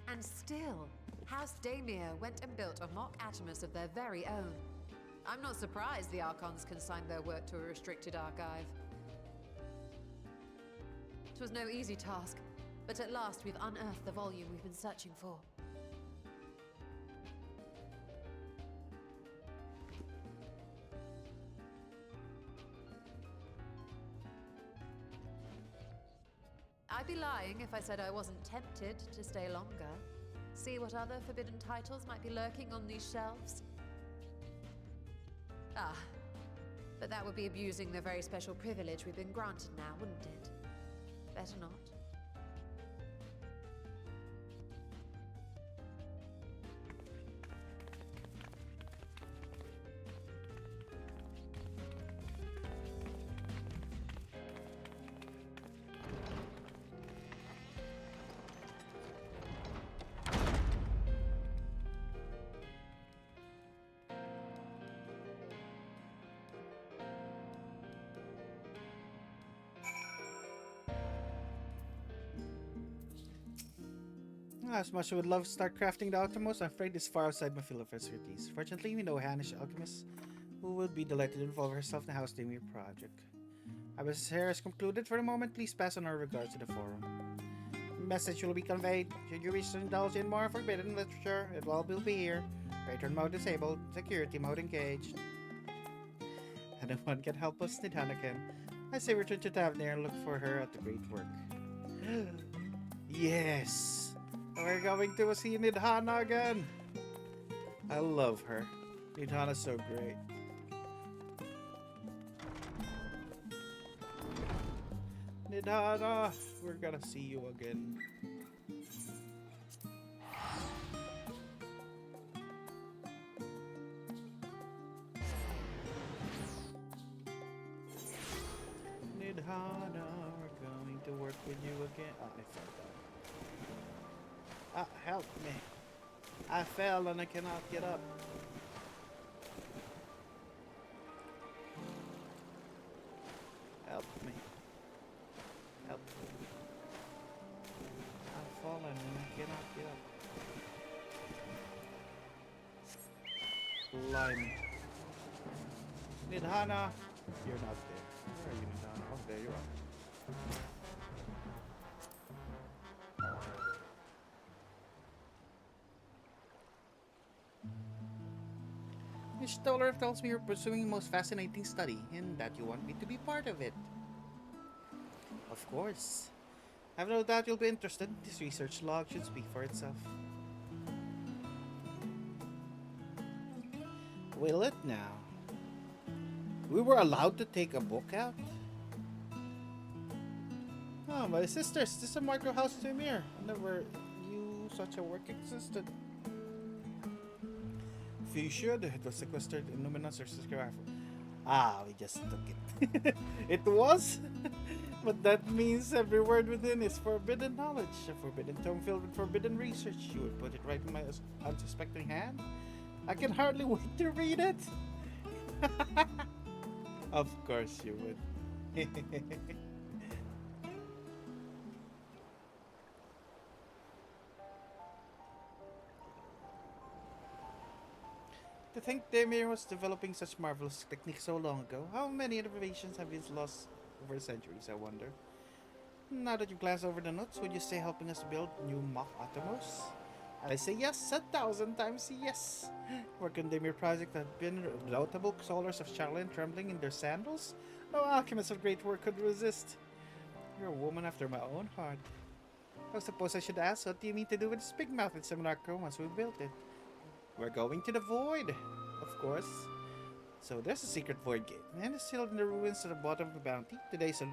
And still, House Damir went and built a mock Atomos of their very own. I'm not surprised the Archons consigned their work to a restricted archive. It was no easy task, but at last we've unearthed the volume we've been searching for. I'd be lying if I said I wasn't tempted to stay longer. See what other forbidden titles might be lurking on these shelves. Ah, but that would be abusing the very special privilege we've been granted now, wouldn't it? Better not. As much as I would love to start crafting the Atomos, I'm afraid it's far outside my field of expertise. Fortunately, we know Hanish alchemists who would be delighted to involve herself in the House Demir project. Our business here is concluded for the moment. Please pass on our regards to the forum. Message will be conveyed. Should you wish to indulge in more forbidden literature, it will be here. Patron mode disabled. Security mode engaged. And if one can help us, Nidhana can. I say return to Tavnir and look for her at the great work. Yes! We're going to see Nidhana again! I love her. Nidhana's so great. Nidhana! We're gonna see you again. Nidhana, we're going to work with you again. Oh, I fell down. Help me. I fell and I cannot get up. Help me. Help me. I've fallen and I cannot get up. Slime. Nidhana, you're not there. Where are you, Nidhana? Oh, there you are. Miss Stoller tells me you're pursuing the most fascinating study and that you want me to be part of it. Of course. I have no doubt you'll be interested. This research log should speak for itself. Will it now? We were allowed to take a book out? Oh, my sisters, this is a micro house to Emir. I never knew such a work existed. If you should, it was sequestered in Numinous or Scribe. Ah, we just took it. It was? But that means every word within is forbidden knowledge. A forbidden tome filled with forbidden research. You would put it right in my unsuspecting hand? I can hardly wait to read it. Of course you would. To think Demir was developing such marvelous techniques so long ago, how many innovations have been lost over centuries, I wonder? Now that you've glanced over the notes, would you say helping us build new mock Atomos? I say yes, 1,000 times yes. Work on Demir project have been notable scholars of Charlene trembling in their sandals. No alchemist of great work could resist. You're a woman after my own heart. I suppose I should ask, what do you mean to do with this big mouth in Seminarco once we built it? We're going to the void, of course. So there's a secret void gate, and it's still in the ruins at the bottom of the bounty. Today's a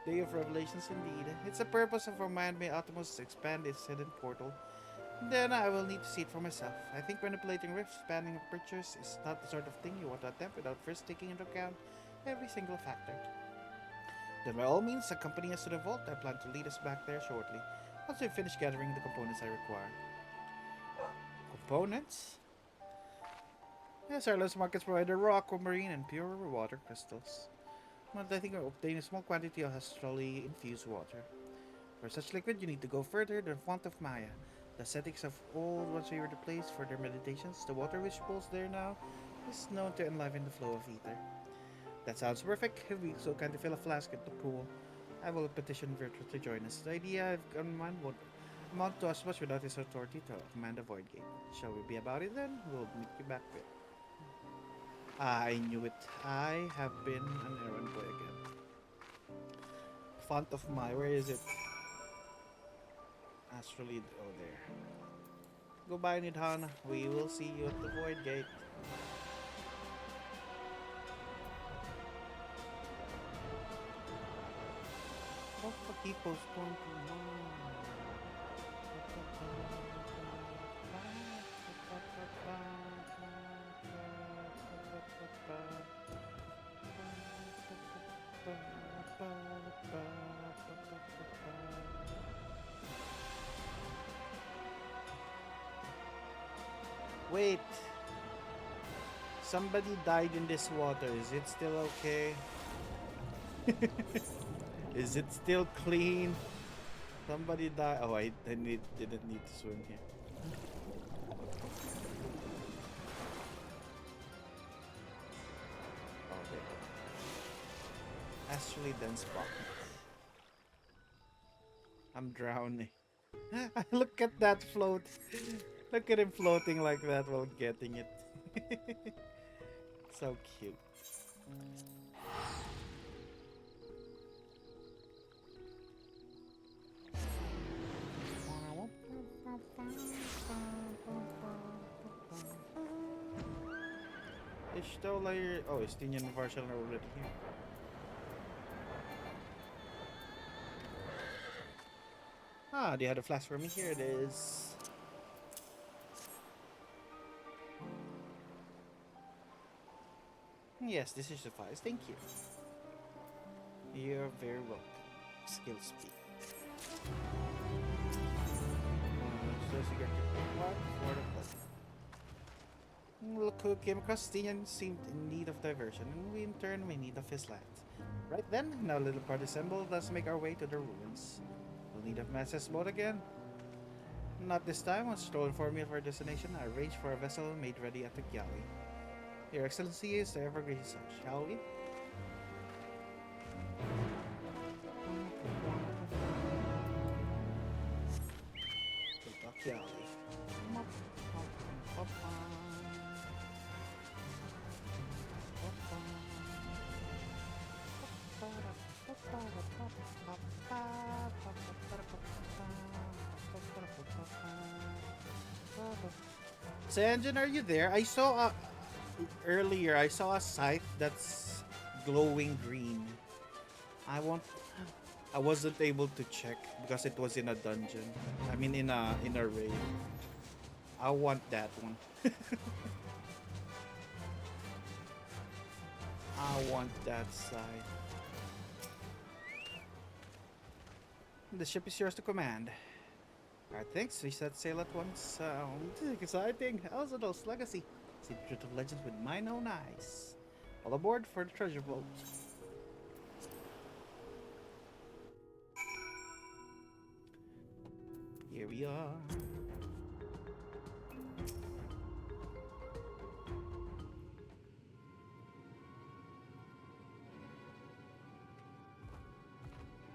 day of revelations indeed. It's the purpose of our man-made Atomos to expand its hidden portal. Then I will need to see it for myself. I think manipulating rifts, spanning apertures is not the sort of thing you want to attempt without first taking into account every single factor. Then by all means, accompany us to the vault. I plan to lead us back there shortly, once we finish gathering the components I require. Components? Yes, our list markets provide rock, marine, and pure water crystals. But I think I obtain a small quantity of astrally infused water. For such liquid, you need to go further than the font of Maya. The ascetics of old once favored the place for their meditations. The water which pools there now is known to enliven the flow of ether. That sounds perfect. If we so kind to fill a flask at the pool, I will petition Virtua to join us. The idea I've got in mind won't amount to as much without his authority to command the Void Gate. Shall we be about it then? We'll meet you back there. I knew it. I have been an errand boy again. Font of Maya, where is it? Astrally, oh there. Goodbye, Nidhana. We will see you at the Void Gate. Keep postponed Wait. Somebody died in this water. Is it still okay? Is it still clean? Somebody died. Oh, I didn't need to swim here. Astrally dense pocket. I'm drowning. Look at that float. Look at him floating like that while getting it. So cute. Ishtola, oh, Estinian and Varshal are already here. Ah, they had a flask for me. Here it is. Yes, this is suffice. Thank you. You're very welcome. Skill speed. So you get one for the play. Look who came across Stinian seemed in need of diversion, and we in turn may need of his land. Right then, now little party assembled, let's make our way to the ruins. We'll need a master's boat again. Not this time. Once Stroll informed me of our destination, I arranged for a vessel made ready at the galley. Your Excellency is the ever gracious son, shall we? The galley. Sanjin, are you there? I saw earlier. I saw a scythe that's glowing green. I wasn't able to check because it was in a dungeon. I mean, in a raid. I want that one. I want that scythe. The ship is yours to command. Alright, thanks. We set sail at once. This is exciting. Elzadol's legacy. Secret of legends with mine own eyes. All aboard for the treasure boat. Here we are.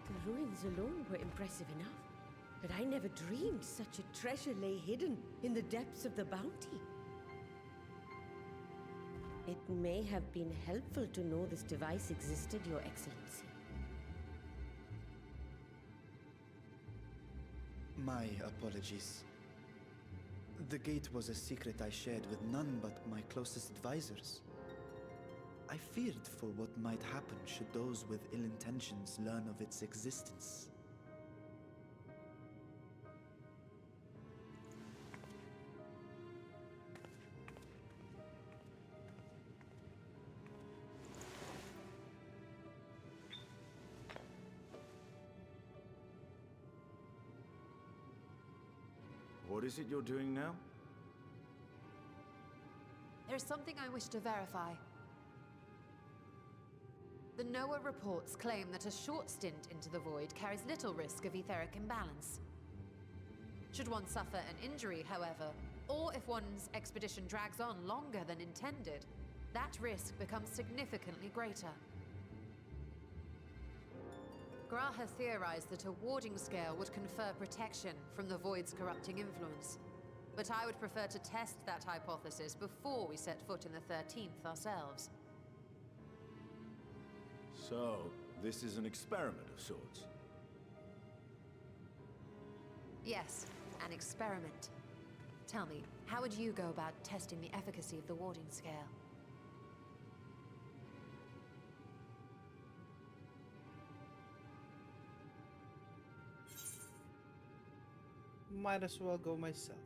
The ruins alone were impressive enough. But I never dreamed such a treasure lay hidden in the depths of the bounty. It may have been helpful to know this device existed, Your Excellency. My apologies. The gate was a secret I shared with none but my closest advisors. I feared for what might happen should those with ill intentions learn of its existence. What is it you're doing now? There's something I wish to verify. The NOAA reports claim that a short stint into the void carries little risk of etheric imbalance. Should one suffer an injury, however, or if one's expedition drags on longer than intended, that risk becomes significantly greater. Graha theorized that a warding scale would confer protection from the void's corrupting influence. But I would prefer to test that hypothesis before we set foot in the 13th ourselves. So, this is an experiment of sorts. Yes, an experiment. Tell me, how would you go about testing the efficacy of the warding scale? Might as well go myself.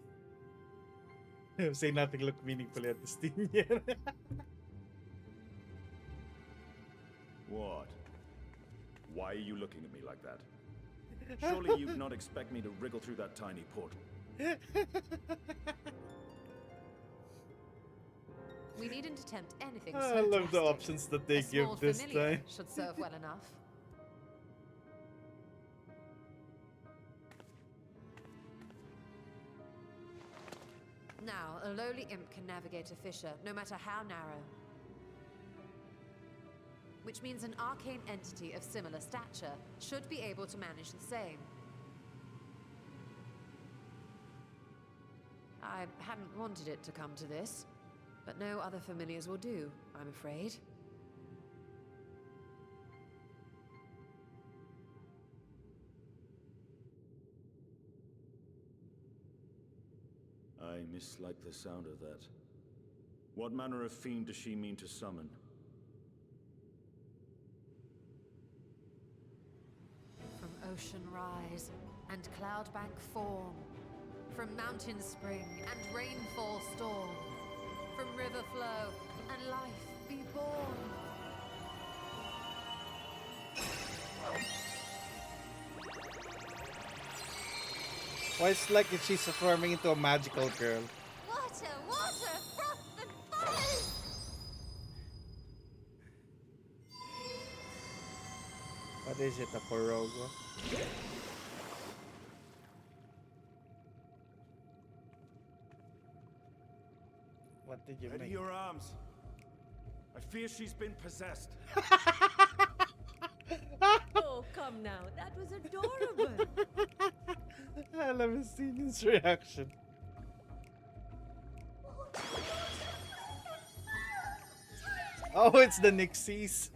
Say nothing, look meaningfully at the Stinian. What? Why are you looking at me like that? Surely you'd not expect me to wriggle through that tiny portal. We needn't attempt anything so I love the drastic. options that they A give small this familiar time. should serve well enough. Now, a lowly imp can navigate a fissure, no matter how narrow. which means an arcane entity of similar stature should be able to manage the same. I hadn't wanted it to come to this, but no other familiars will do, I'm afraid. I mislike the sound of that. What manner of fiend does she mean to summon? From ocean rise and cloudbank form, from mountain spring and rainfall storm, from river flow and life be born. Why it's like if she's transforming into a magical girl. Water, water, froth and fire! What is it, a Porogo? What did you Ready make? your arms. I fear she's been possessed. Oh, come now. That was adorable. I love seeing his reaction. Oh, it's the Nixies.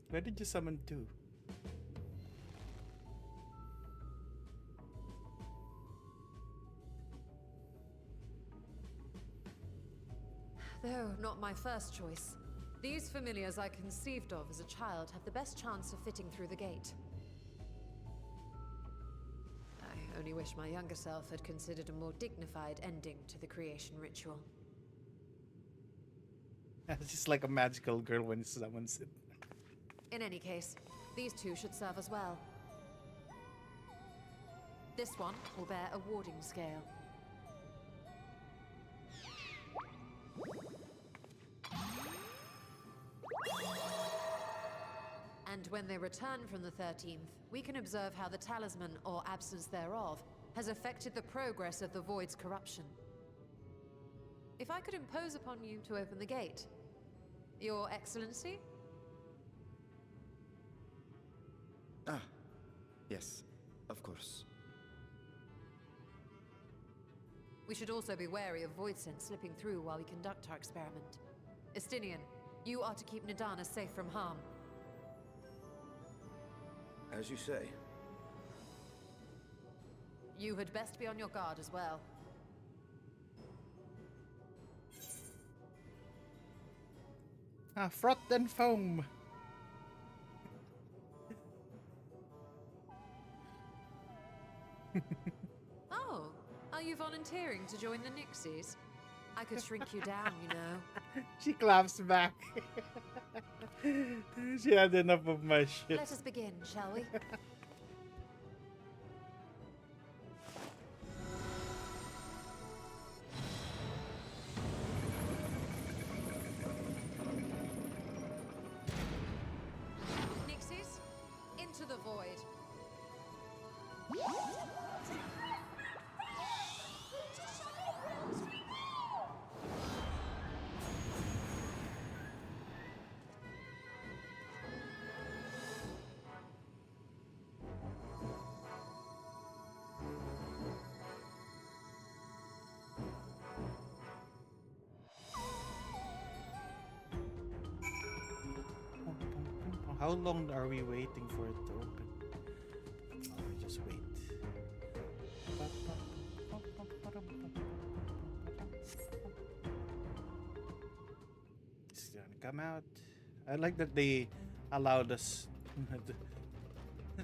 Where did you summon to? Though not my first choice. These familiars I conceived of as a child have the best chance of fitting through the gate. I only wish my younger self had considered a more dignified ending to the creation ritual. She's like a magical girl when she summons it. In any case, these two should serve as well. This one will bear a warding scale. And when they return from the 13th, we can observe how the talisman, or absence thereof, has affected the progress of the Void's corruption. If I could impose upon you to open the gate. Your Excellency? Ah, yes, of course. We should also be wary of void sense slipping through while we conduct our experiment. Estinian, you are to keep Nidana safe from harm. As you say. You had best be on your guard as well. Ah, froth and foam. Oh, are you volunteering to join the Nixies? I could shrink you down, you know. She claps back. She had enough of my shit. Let us begin, shall we? Nixies, into the void. How long are we waiting for it to open? Oh, we just wait. It's gonna come out. I like that they allowed us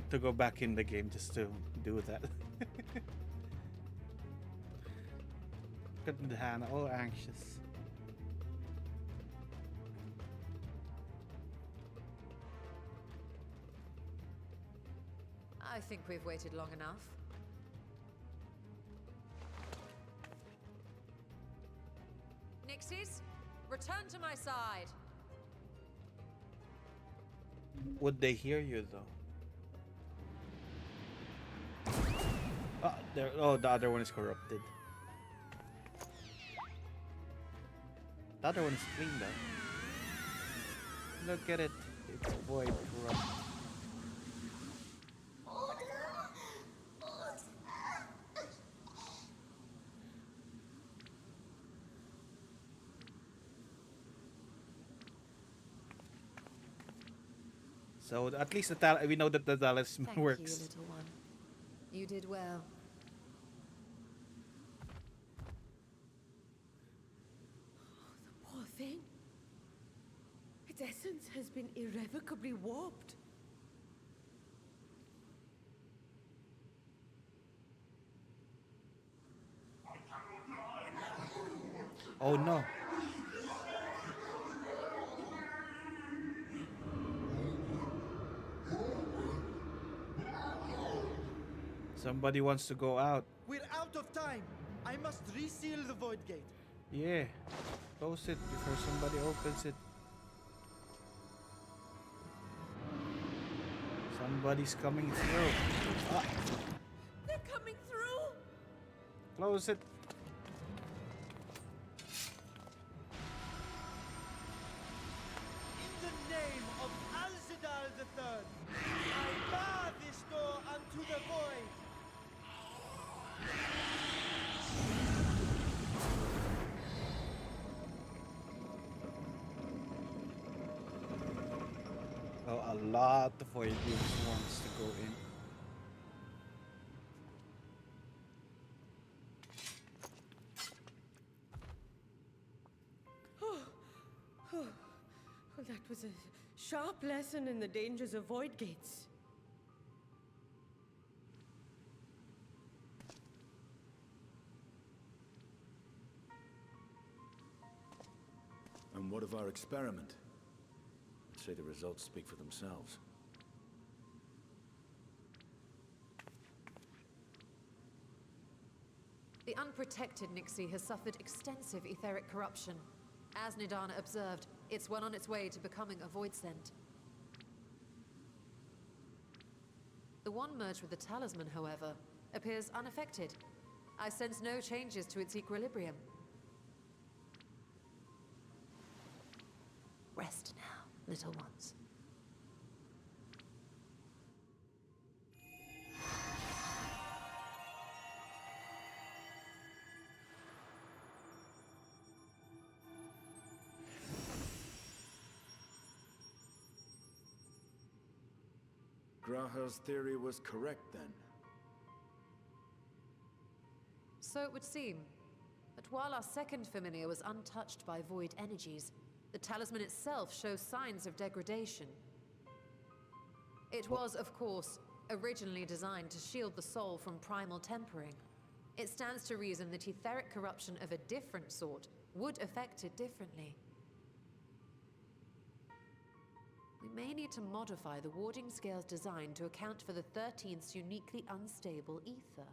to go back in the game just to do that. Look at Hannah, all anxious. I think we've waited long enough. Nixies, return to my side. Would they hear you though? Oh, the other one is corrupted. The other one's clean though. Look at it. It's void corrupt. So at least we know that the talisman Thank works. you, little one. You did well. Poor thing. Its essence has been irrevocably warped. Oh no. Somebody wants to go out. We're out of time. I must reseal the void gate. Yeah. Close it before somebody opens it. Somebody's coming through. Ah, They're coming through! close it. In the name of Alzadal III, I bar this door unto the void. Oh, a lot of void beings wants to go in. Well, that was a sharp lesson in the dangers of void gates. And what of our experiment? I'd say the results speak for themselves. The unprotected Nixie has suffered extensive etheric corruption. As Nidana observed, it's well on its way to becoming a void scent. The one merged with the talisman, however, appears unaffected. I sense no changes to its equilibrium. Rest now, little ones. Graha's theory was correct then. So it would seem. But while our second familiar was untouched by void energies, the talisman itself shows signs of degradation. It was, of course, originally designed to shield the soul from primal tempering. It stands to reason that etheric corruption of a different sort would affect it differently. We may need to modify the warding scale's design to account for the 13th's uniquely unstable ether.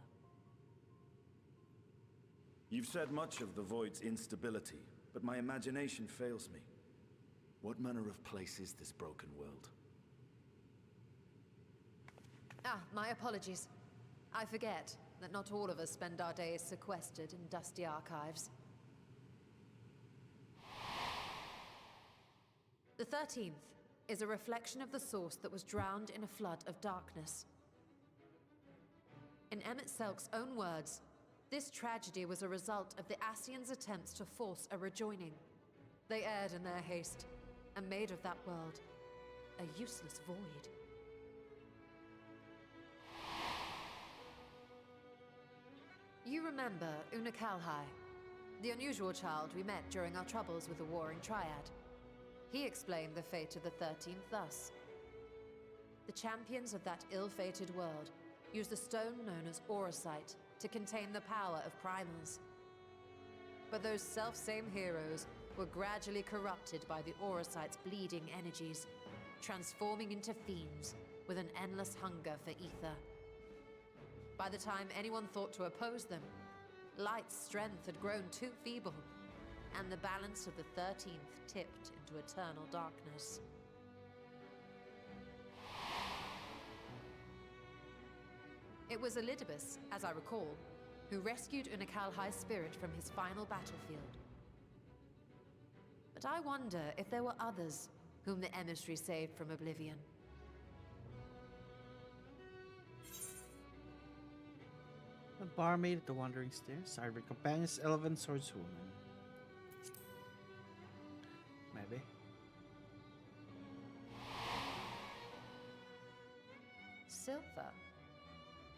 You've said much of the Void's instability, but my imagination fails me. What manner of place is this broken world? Ah, my apologies. I forget that not all of us spend our days sequestered in dusty archives. The 13th is a reflection of the source that was drowned in a flood of darkness. In Emmett Selk's own words, this tragedy was a result of the Ascians' attempts to force a rejoining. They erred in their haste, and made of that world a useless void. You remember Una Kalhai, the unusual child we met during our troubles with the Warring Triad. He explained the fate of the 13th thus. The champions of that ill-fated world used the stone known as Auracite to contain the power of primals. But those self-same heroes were gradually corrupted by the Auracite's bleeding energies, transforming into fiends with an endless hunger for ether. By the time anyone thought to oppose them, Light's strength had grown too feeble, and the balance of the 13th tipped into eternal darkness. It was Elidibus, as I recall, who rescued Una Kalhai's spirit from his final battlefield. But I wonder if there were others whom the emissary saved from oblivion. The barmaid at the wandering stairs. Our companion is Elven Swordswoman. Maybe. Silva?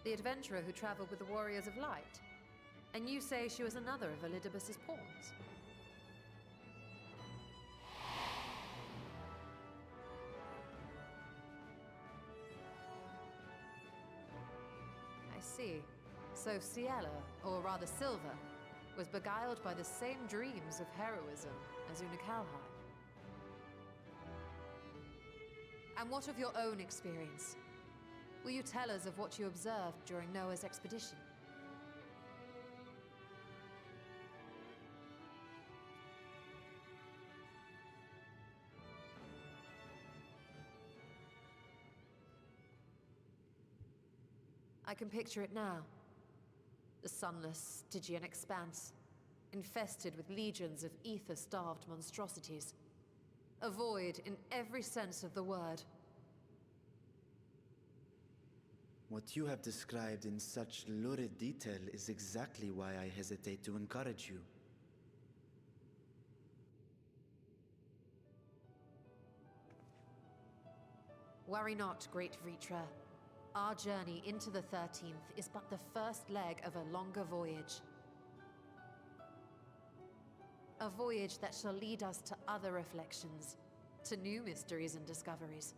The adventurer who traveled with the Warriors of Light? And you say she was another of Elidibus's pawns? I see. So Ciela, or rather Silva, was beguiled by the same dreams of heroism as Unakalhai. And what of your own experience? Will you tell us of what you observed during Noah's expedition? I can picture it now. The sunless, Stygian expanse, infested with legions of ether-starved monstrosities. A void in every sense of the word. What you have described in such lurid detail is exactly why I hesitate to encourage you. Worry not, great Vritra. Our journey into the 13th is but the first leg of a longer voyage. A voyage that shall lead us to other reflections, to new mysteries and discoveries.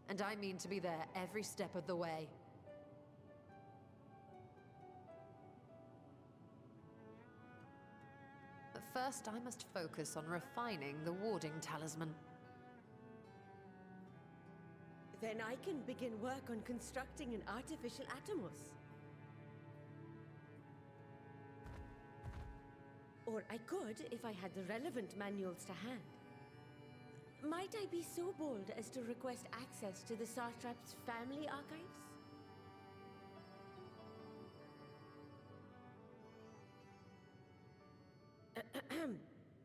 And I mean to be there every step of the way. But first, I must focus on refining the warding talisman. Then I can begin work on constructing an artificial Atomos. Or I could if I had the relevant manuals to hand. Might I be so bold as to request access to the Satrap's family archives?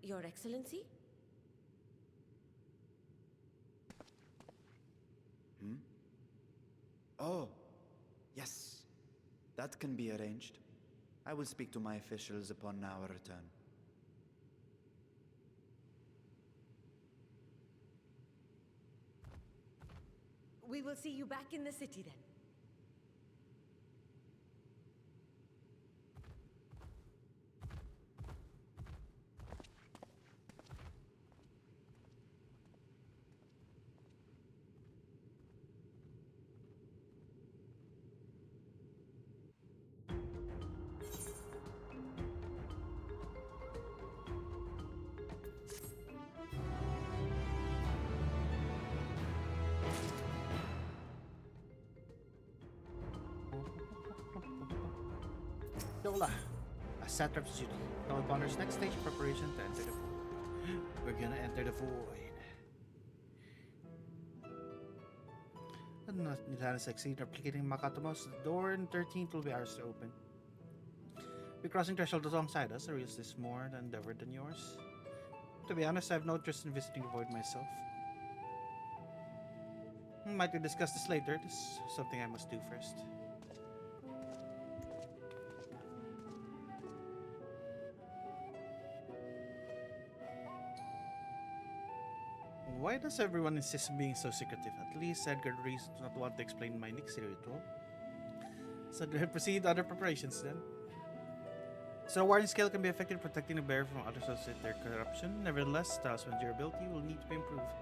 Your Excellency? Oh, yes. That can be arranged. I will speak to my officials upon our return. We will see you back in the city then. Yola, a satrap's duty. Now upon our next stage, preparation to enter the void. We're gonna enter the void. And Nitana succeed replicating Makatomos. The door in 13th will be ours to open. Be crossing threshold alongside us, or is this more than endeavor than yours? To be honest, I have no interest in visiting the void myself. Might we discuss this later? This is something I must do first. Why does everyone insist on being so secretive? At least Edgar reasons not want to explain my Nixie ritual. So do I proceed to other preparations then? So the warding skill can be effective in protecting the bearer from others with their corruption. Nevertheless, talisman durability will need to be improved.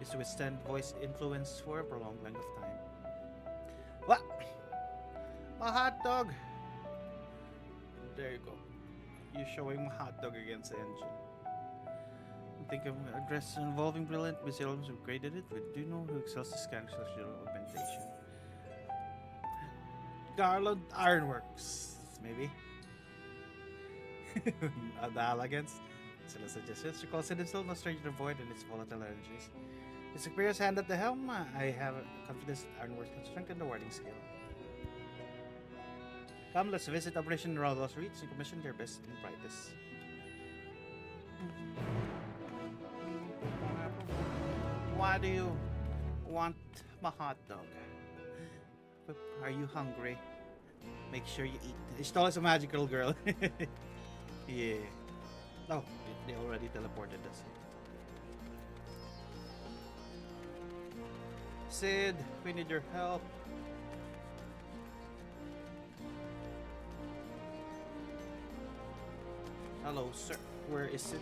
Is to withstand voice influence for a prolonged length of time. What? A hot dog! There you go. You're showing my hot dog against the engine. Think of a dress involving brilliant missiles who created it with Duno who excels to scan social augmentation. Garland Ironworks, maybe. The against Silla suggestions to consider himself no stranger to the void and its volatile energies. His superior's hand at the helm, I have confidence that Ironworks can strengthen the warding skill. Come, let's visit Operation Raldos Reach and commission their best and brightest. Why do you want my hot dog? Are you hungry? Make sure you eat. Ishtal is a magical girl. Yeah. Oh, they already teleported us. Sid, we need your help. Hello, sir. Where is it?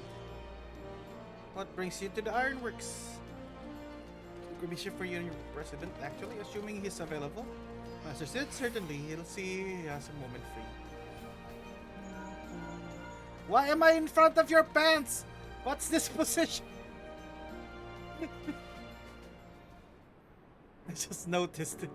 What brings you to the Ironworks? Commission for you and your president, actually, assuming he's available. Master Sid, certainly. He'll see he has a moment free. Why am I in front of your pants? What's this position? I just noticed it.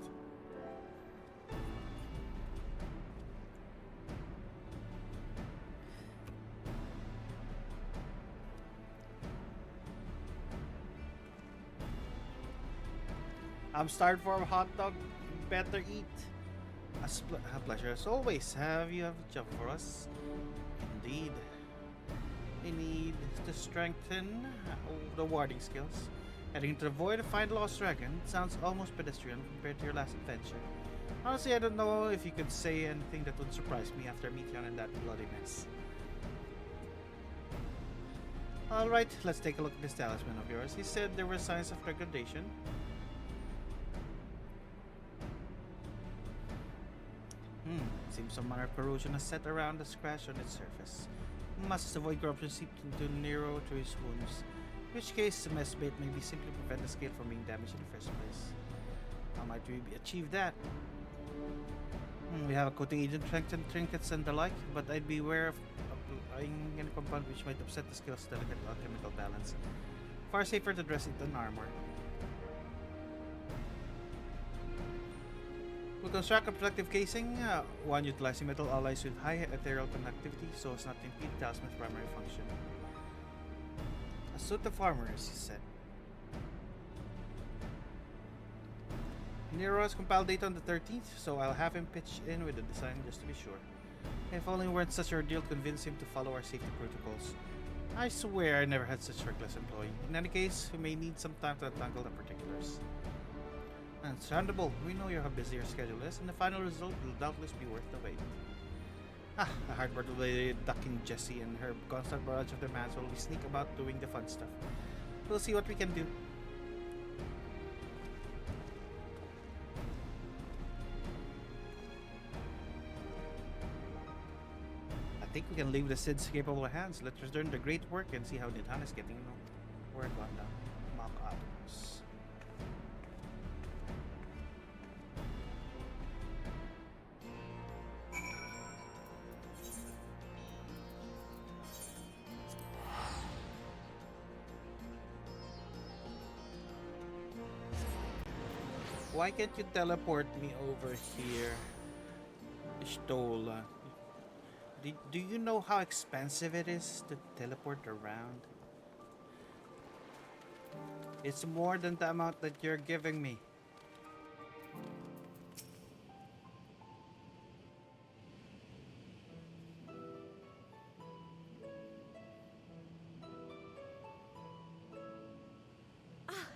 I'm starved for a hot dog. Better eat. A pleasure as always. Have you have a job for us? Indeed. We need to strengthen the warding skills. Heading into the void to find a lost dragon. It sounds almost pedestrian compared to your last adventure. Honestly, I don't know if you could say anything that would surprise me after meeting you in that bloody mess. Alright, let's take a look at this talisman of yours. He said there were signs of degradation. Seems some minor corrosion has set around the scratch on its surface. Must avoid corruption seeped into Nero through his wounds. In which case, the mess bait may be simply prevent the scale from being damaged in the first place. How might we achieve that? We have a coating agent, trinkets and the like, but I'd be aware of applying any compound which might upset the scale's delicate alchemical balance. Far safer to dress it than armor. We'll construct a protective casing, one utilizing metal alloys with high ethereal conductivity so as not to impede the talisman's primary function. A suit of armor, as he said. Nero has compiled data on the 13th, so I'll have him pitch in with the design just to be sure. If only weren't such a ordeal to convince him to follow our safety protocols. I swear I never had such a reckless employee. In any case, we may need some time to untangle the particulars. Understandable. We know how busy your schedule is, and the final result will doubtless be worth the wait. The hard part will be ducking Jessie and her constant barrage of demands while we sneak about doing the fun stuff. We'll see what we can do. I think we can leave the Sid's capable hands. Let's return the great work and see how Nidhan is getting work on the mock atoms. Why can't you teleport me over here, Stola? Do you know how expensive it is to teleport around? It's more than the amount that you're giving me.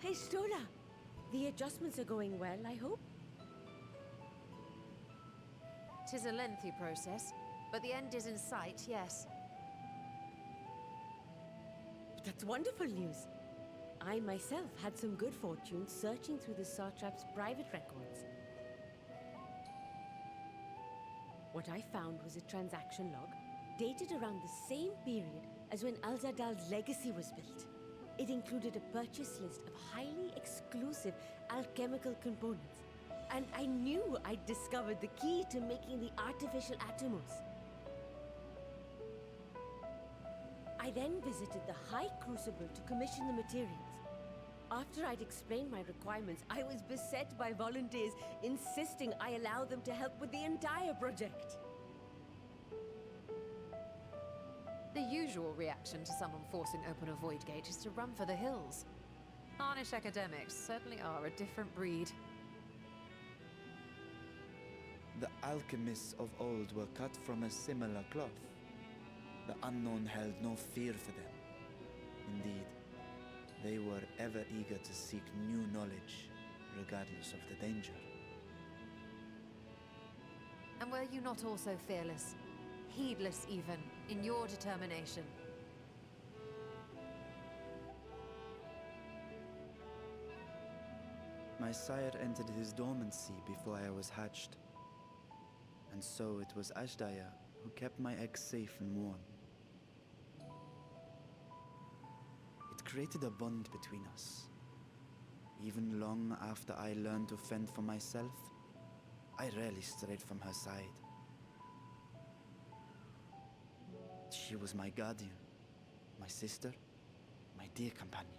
Hey, Stola. The adjustments are going well, I hope? 'Tis a lengthy process, but the end is in sight, yes. That's wonderful news. I myself had some good fortune searching through the Satrap's private records. What I found was a transaction log dated around the same period as when Alzadal's legacy was built. It included a purchase list of highly exclusive alchemical components, and I knew I'd discovered the key to making the artificial atomos. I then visited the High Crucible to commission the materials. After I'd explained my requirements, I was beset by volunteers insisting I allow them to help with the entire project. The usual reaction to someone forcing open a void gate is to run for the hills. Harnish academics certainly are a different breed. The alchemists of old were cut from a similar cloth. The unknown held no fear for them. Indeed, They were ever eager to seek new knowledge, regardless of the danger. And were you not also fearless, heedless even, in your determination? My sire entered his dormancy before I was hatched. And so it was Ashdaya who kept my eggs safe and warm. It created a bond between us. Even long after I learned to fend for myself, I rarely strayed from her side. She was my guardian, my sister, my dear companion.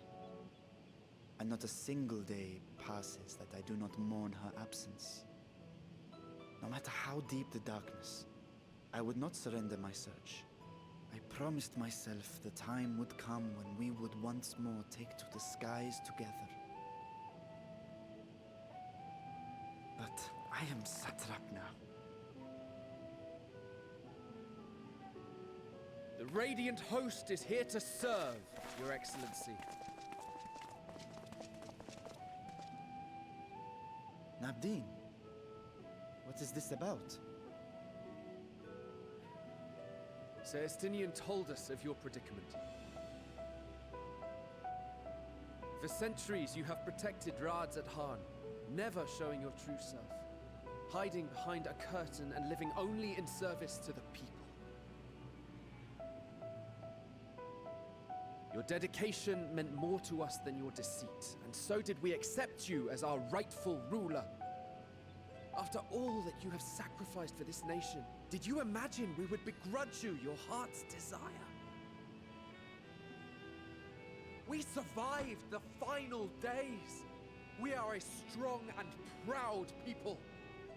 And not a single day passes that I do not mourn her absence. No matter how deep the darkness, I would not surrender my search. I promised myself the time would come when we would once more take to the skies together. But I am satrap now. The Radiant Host is here to serve, Your Excellency. Nabdeen, what is this about? Sir Estinian told us of your predicament. For centuries you have protected Rads at Han, never showing your true self, hiding behind a curtain and living only in service to the people. Your dedication meant more to us than your deceit, and so did we accept you as our rightful ruler. After all that you have sacrificed for this nation, did you imagine we would begrudge you your heart's desire? We survived the final days. We are a strong and proud people.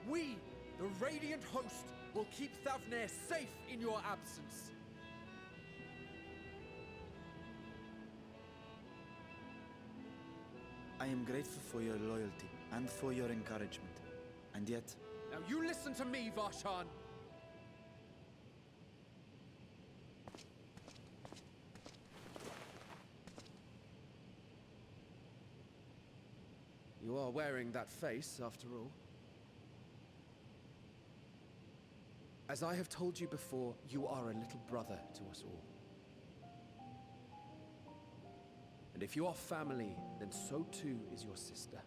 We, the Radiant Host, will keep Thavnair safe in your absence. I am grateful for your loyalty and for your encouragement. And yet... Now you listen to me, Varshan! You are wearing that face, after all. As I have told you before, you are a little brother to us all. And if you are family, then so too is your sister.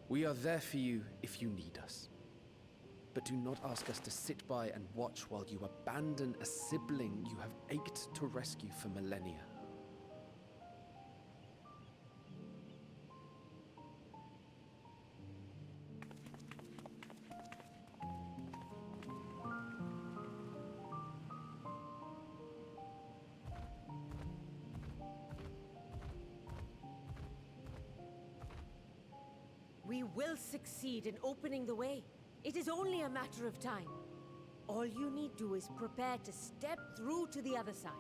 We are there for you if you need us. But do not ask us to sit by and watch while you abandon a sibling you have ached to rescue for millennia. We will succeed in opening the way. It is only a matter of time. All you need do is prepare to step through to the other side.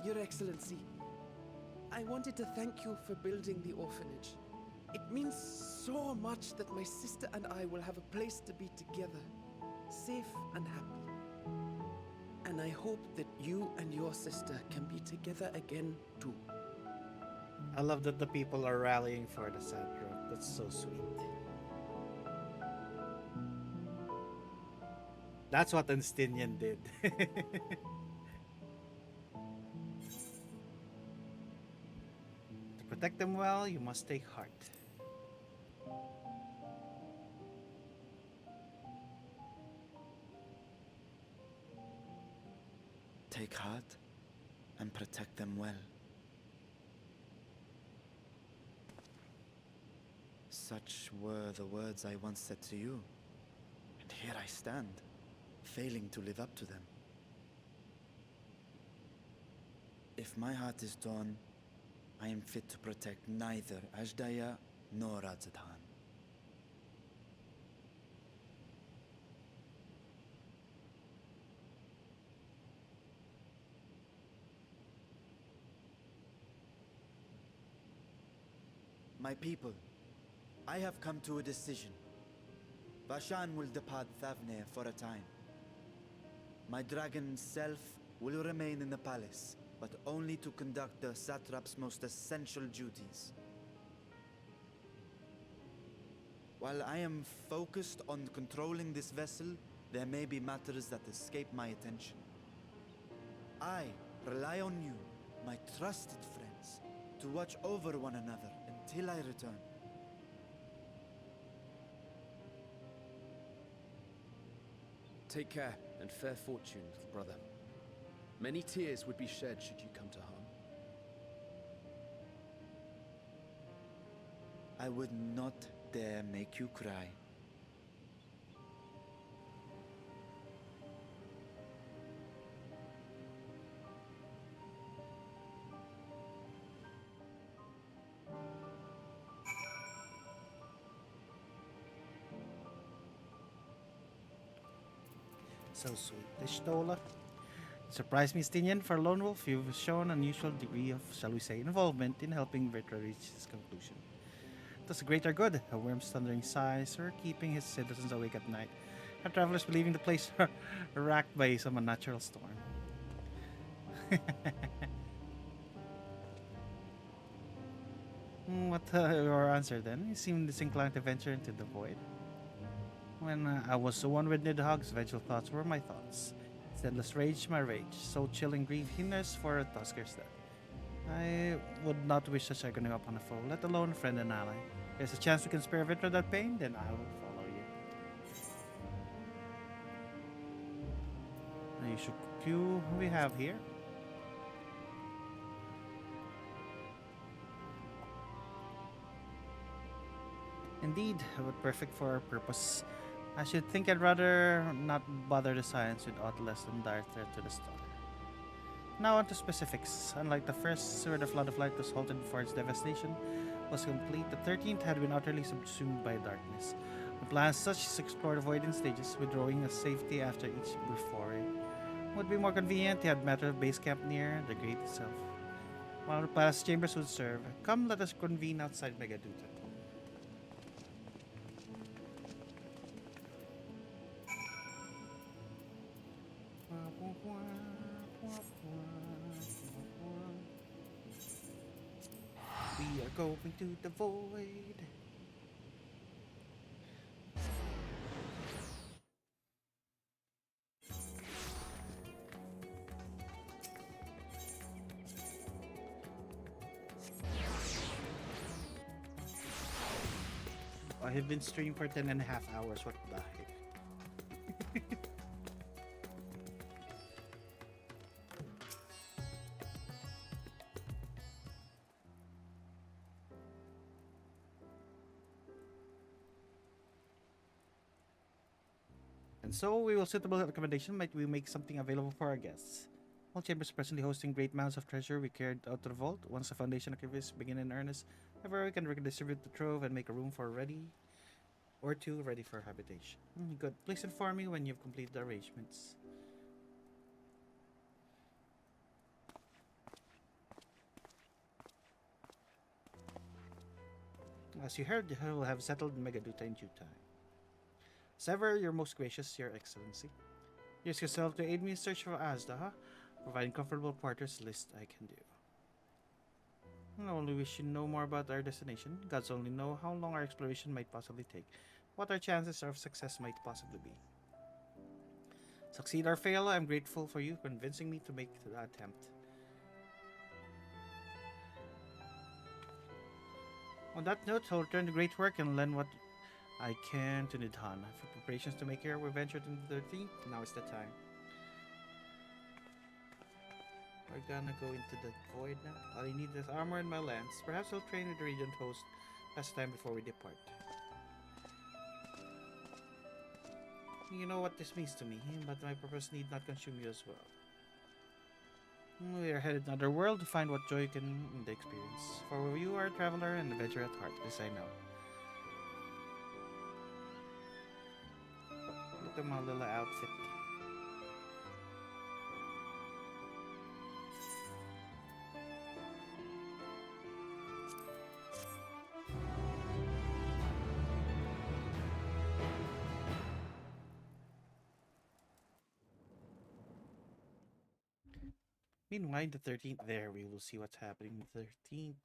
Your Excellency, I wanted to thank you for building the orphanage. It means so much that my sister and I will have a place to be together, safe and happy. And I hope that you and your sister can be together again too. I love that the people are rallying for the satrap. That's so sweet. That's what Estinian did. To protect them well, you must take heart. Take heart and protect them well. Such were the words I once said to you. And here I stand, failing to live up to them. If my heart is torn, I am fit to protect neither Ashdaya nor Radzatan. My people, I have come to a decision. Vashan will depart Thavne for a time. My dragon self will remain in the palace, but only to conduct the satrap's most essential duties. While I am focused on controlling this vessel, there may be matters that escape my attention. I rely on you, my trusted friends, to watch over one another until I return. Take care, and fair fortune, little brother. Many tears would be shed should you come to harm. I would not dare make you cry. So sweet. Ishtola. Surprise me, Stinian. For a lone wolf, you've shown unusual degree of, shall we say, involvement in helping Vitra reach his conclusion. It does a greater good, a worm's thundering sighs, or keeping his citizens awake at night, and travelers believing the place racked by some unnatural storm. What your answer then? You seem disinclined to venture into the void. When I was the one with Nidhogg's vengeful thoughts were my thoughts. Endless rage, my rage. So chilling grief hinders for a Tusker's death. I would not wish such agony upon a foe, let alone a friend and ally. There's a chance we can spare Vitra that pain, then I will follow you. The usual queue we have here. Indeed, but perfect for our purpose. I should think I'd rather not bother the science with aught less than dire threat to the star. Now on to specifics. Unlike the first, where the flood of light was halted before its devastation was complete, the 13th had been utterly subsumed by darkness. The plan as such is to explore the void in stages, withdrawing a safety after each brief foray. Would be more convenient to have matter of base camp near the gate itself. While the palace chambers would serve, come let us convene outside Megaduta. We are going to the void. I have been streaming for 10.5 hours. What the heck? And so, we will suitable accommodation might we make something available for our guests. All chambers presently hosting great mounds of treasure we carried out to the vault. Once the foundation activities begin in earnest, however, we can redistribute the trove and make a room for ready for habitation. Good. Please inform me when you've completed the arrangements. As you heard, I will have settled Megaduta in due time. As ever, you're most gracious, Your Excellency. Use yourself to aid me in search for Azda, providing comfortable quarters list I can do. I only wish you know more about our destination. Gods only know how long our exploration might possibly take, what our chances of success might possibly be. Succeed or fail, I'm grateful for you convincing me to make the attempt. On that note, I'll return to great work and lend what I can to Nidhan. For preparations to make here, we ventured into the 13th. Now is the time. We're gonna go into the void now. All I need is armor and my lance. Perhaps I'll train with the regent host last time before we depart. You know what this means to me, but my purpose need not consume you as well. We are headed to another world to find what joy can in the experience. For you are a traveler and adventurer at heart, this I know. Look at my little outfit. Meanwhile, the 13th there, we will see what's happening on the 13th.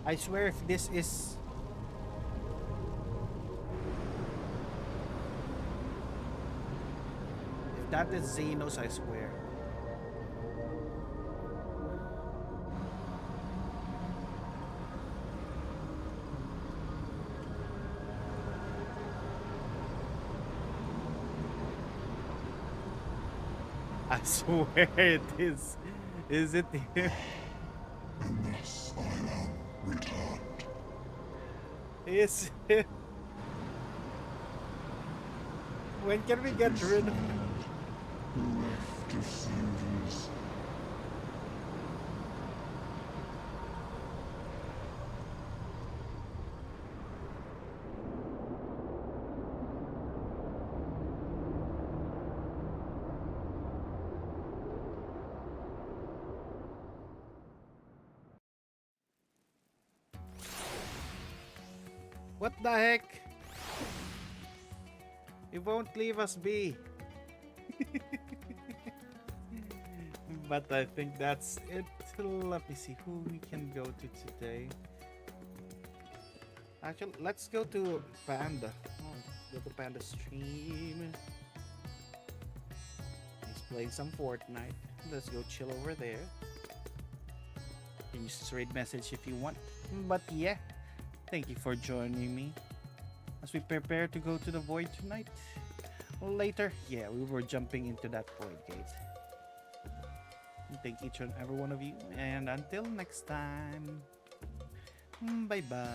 I swear if this is... If that is Xenos, I swear. I swear it is. Is it here? Unless I am returned. Is it? When can we get rid of him? Bereft of senses. What the heck? It won't leave us be. But I think that's it. Let me see who we can go to today. Actually, let's go to Panda. Oh, go to Panda stream. He's playing some Fortnite. Let's go chill over there. You can use raid message if you want. But yeah, thank you for joining me as we prepare to go to the void tonight. Later, yeah, we were jumping into that void gate. Thank each and every one of you, and until next time, bye bye.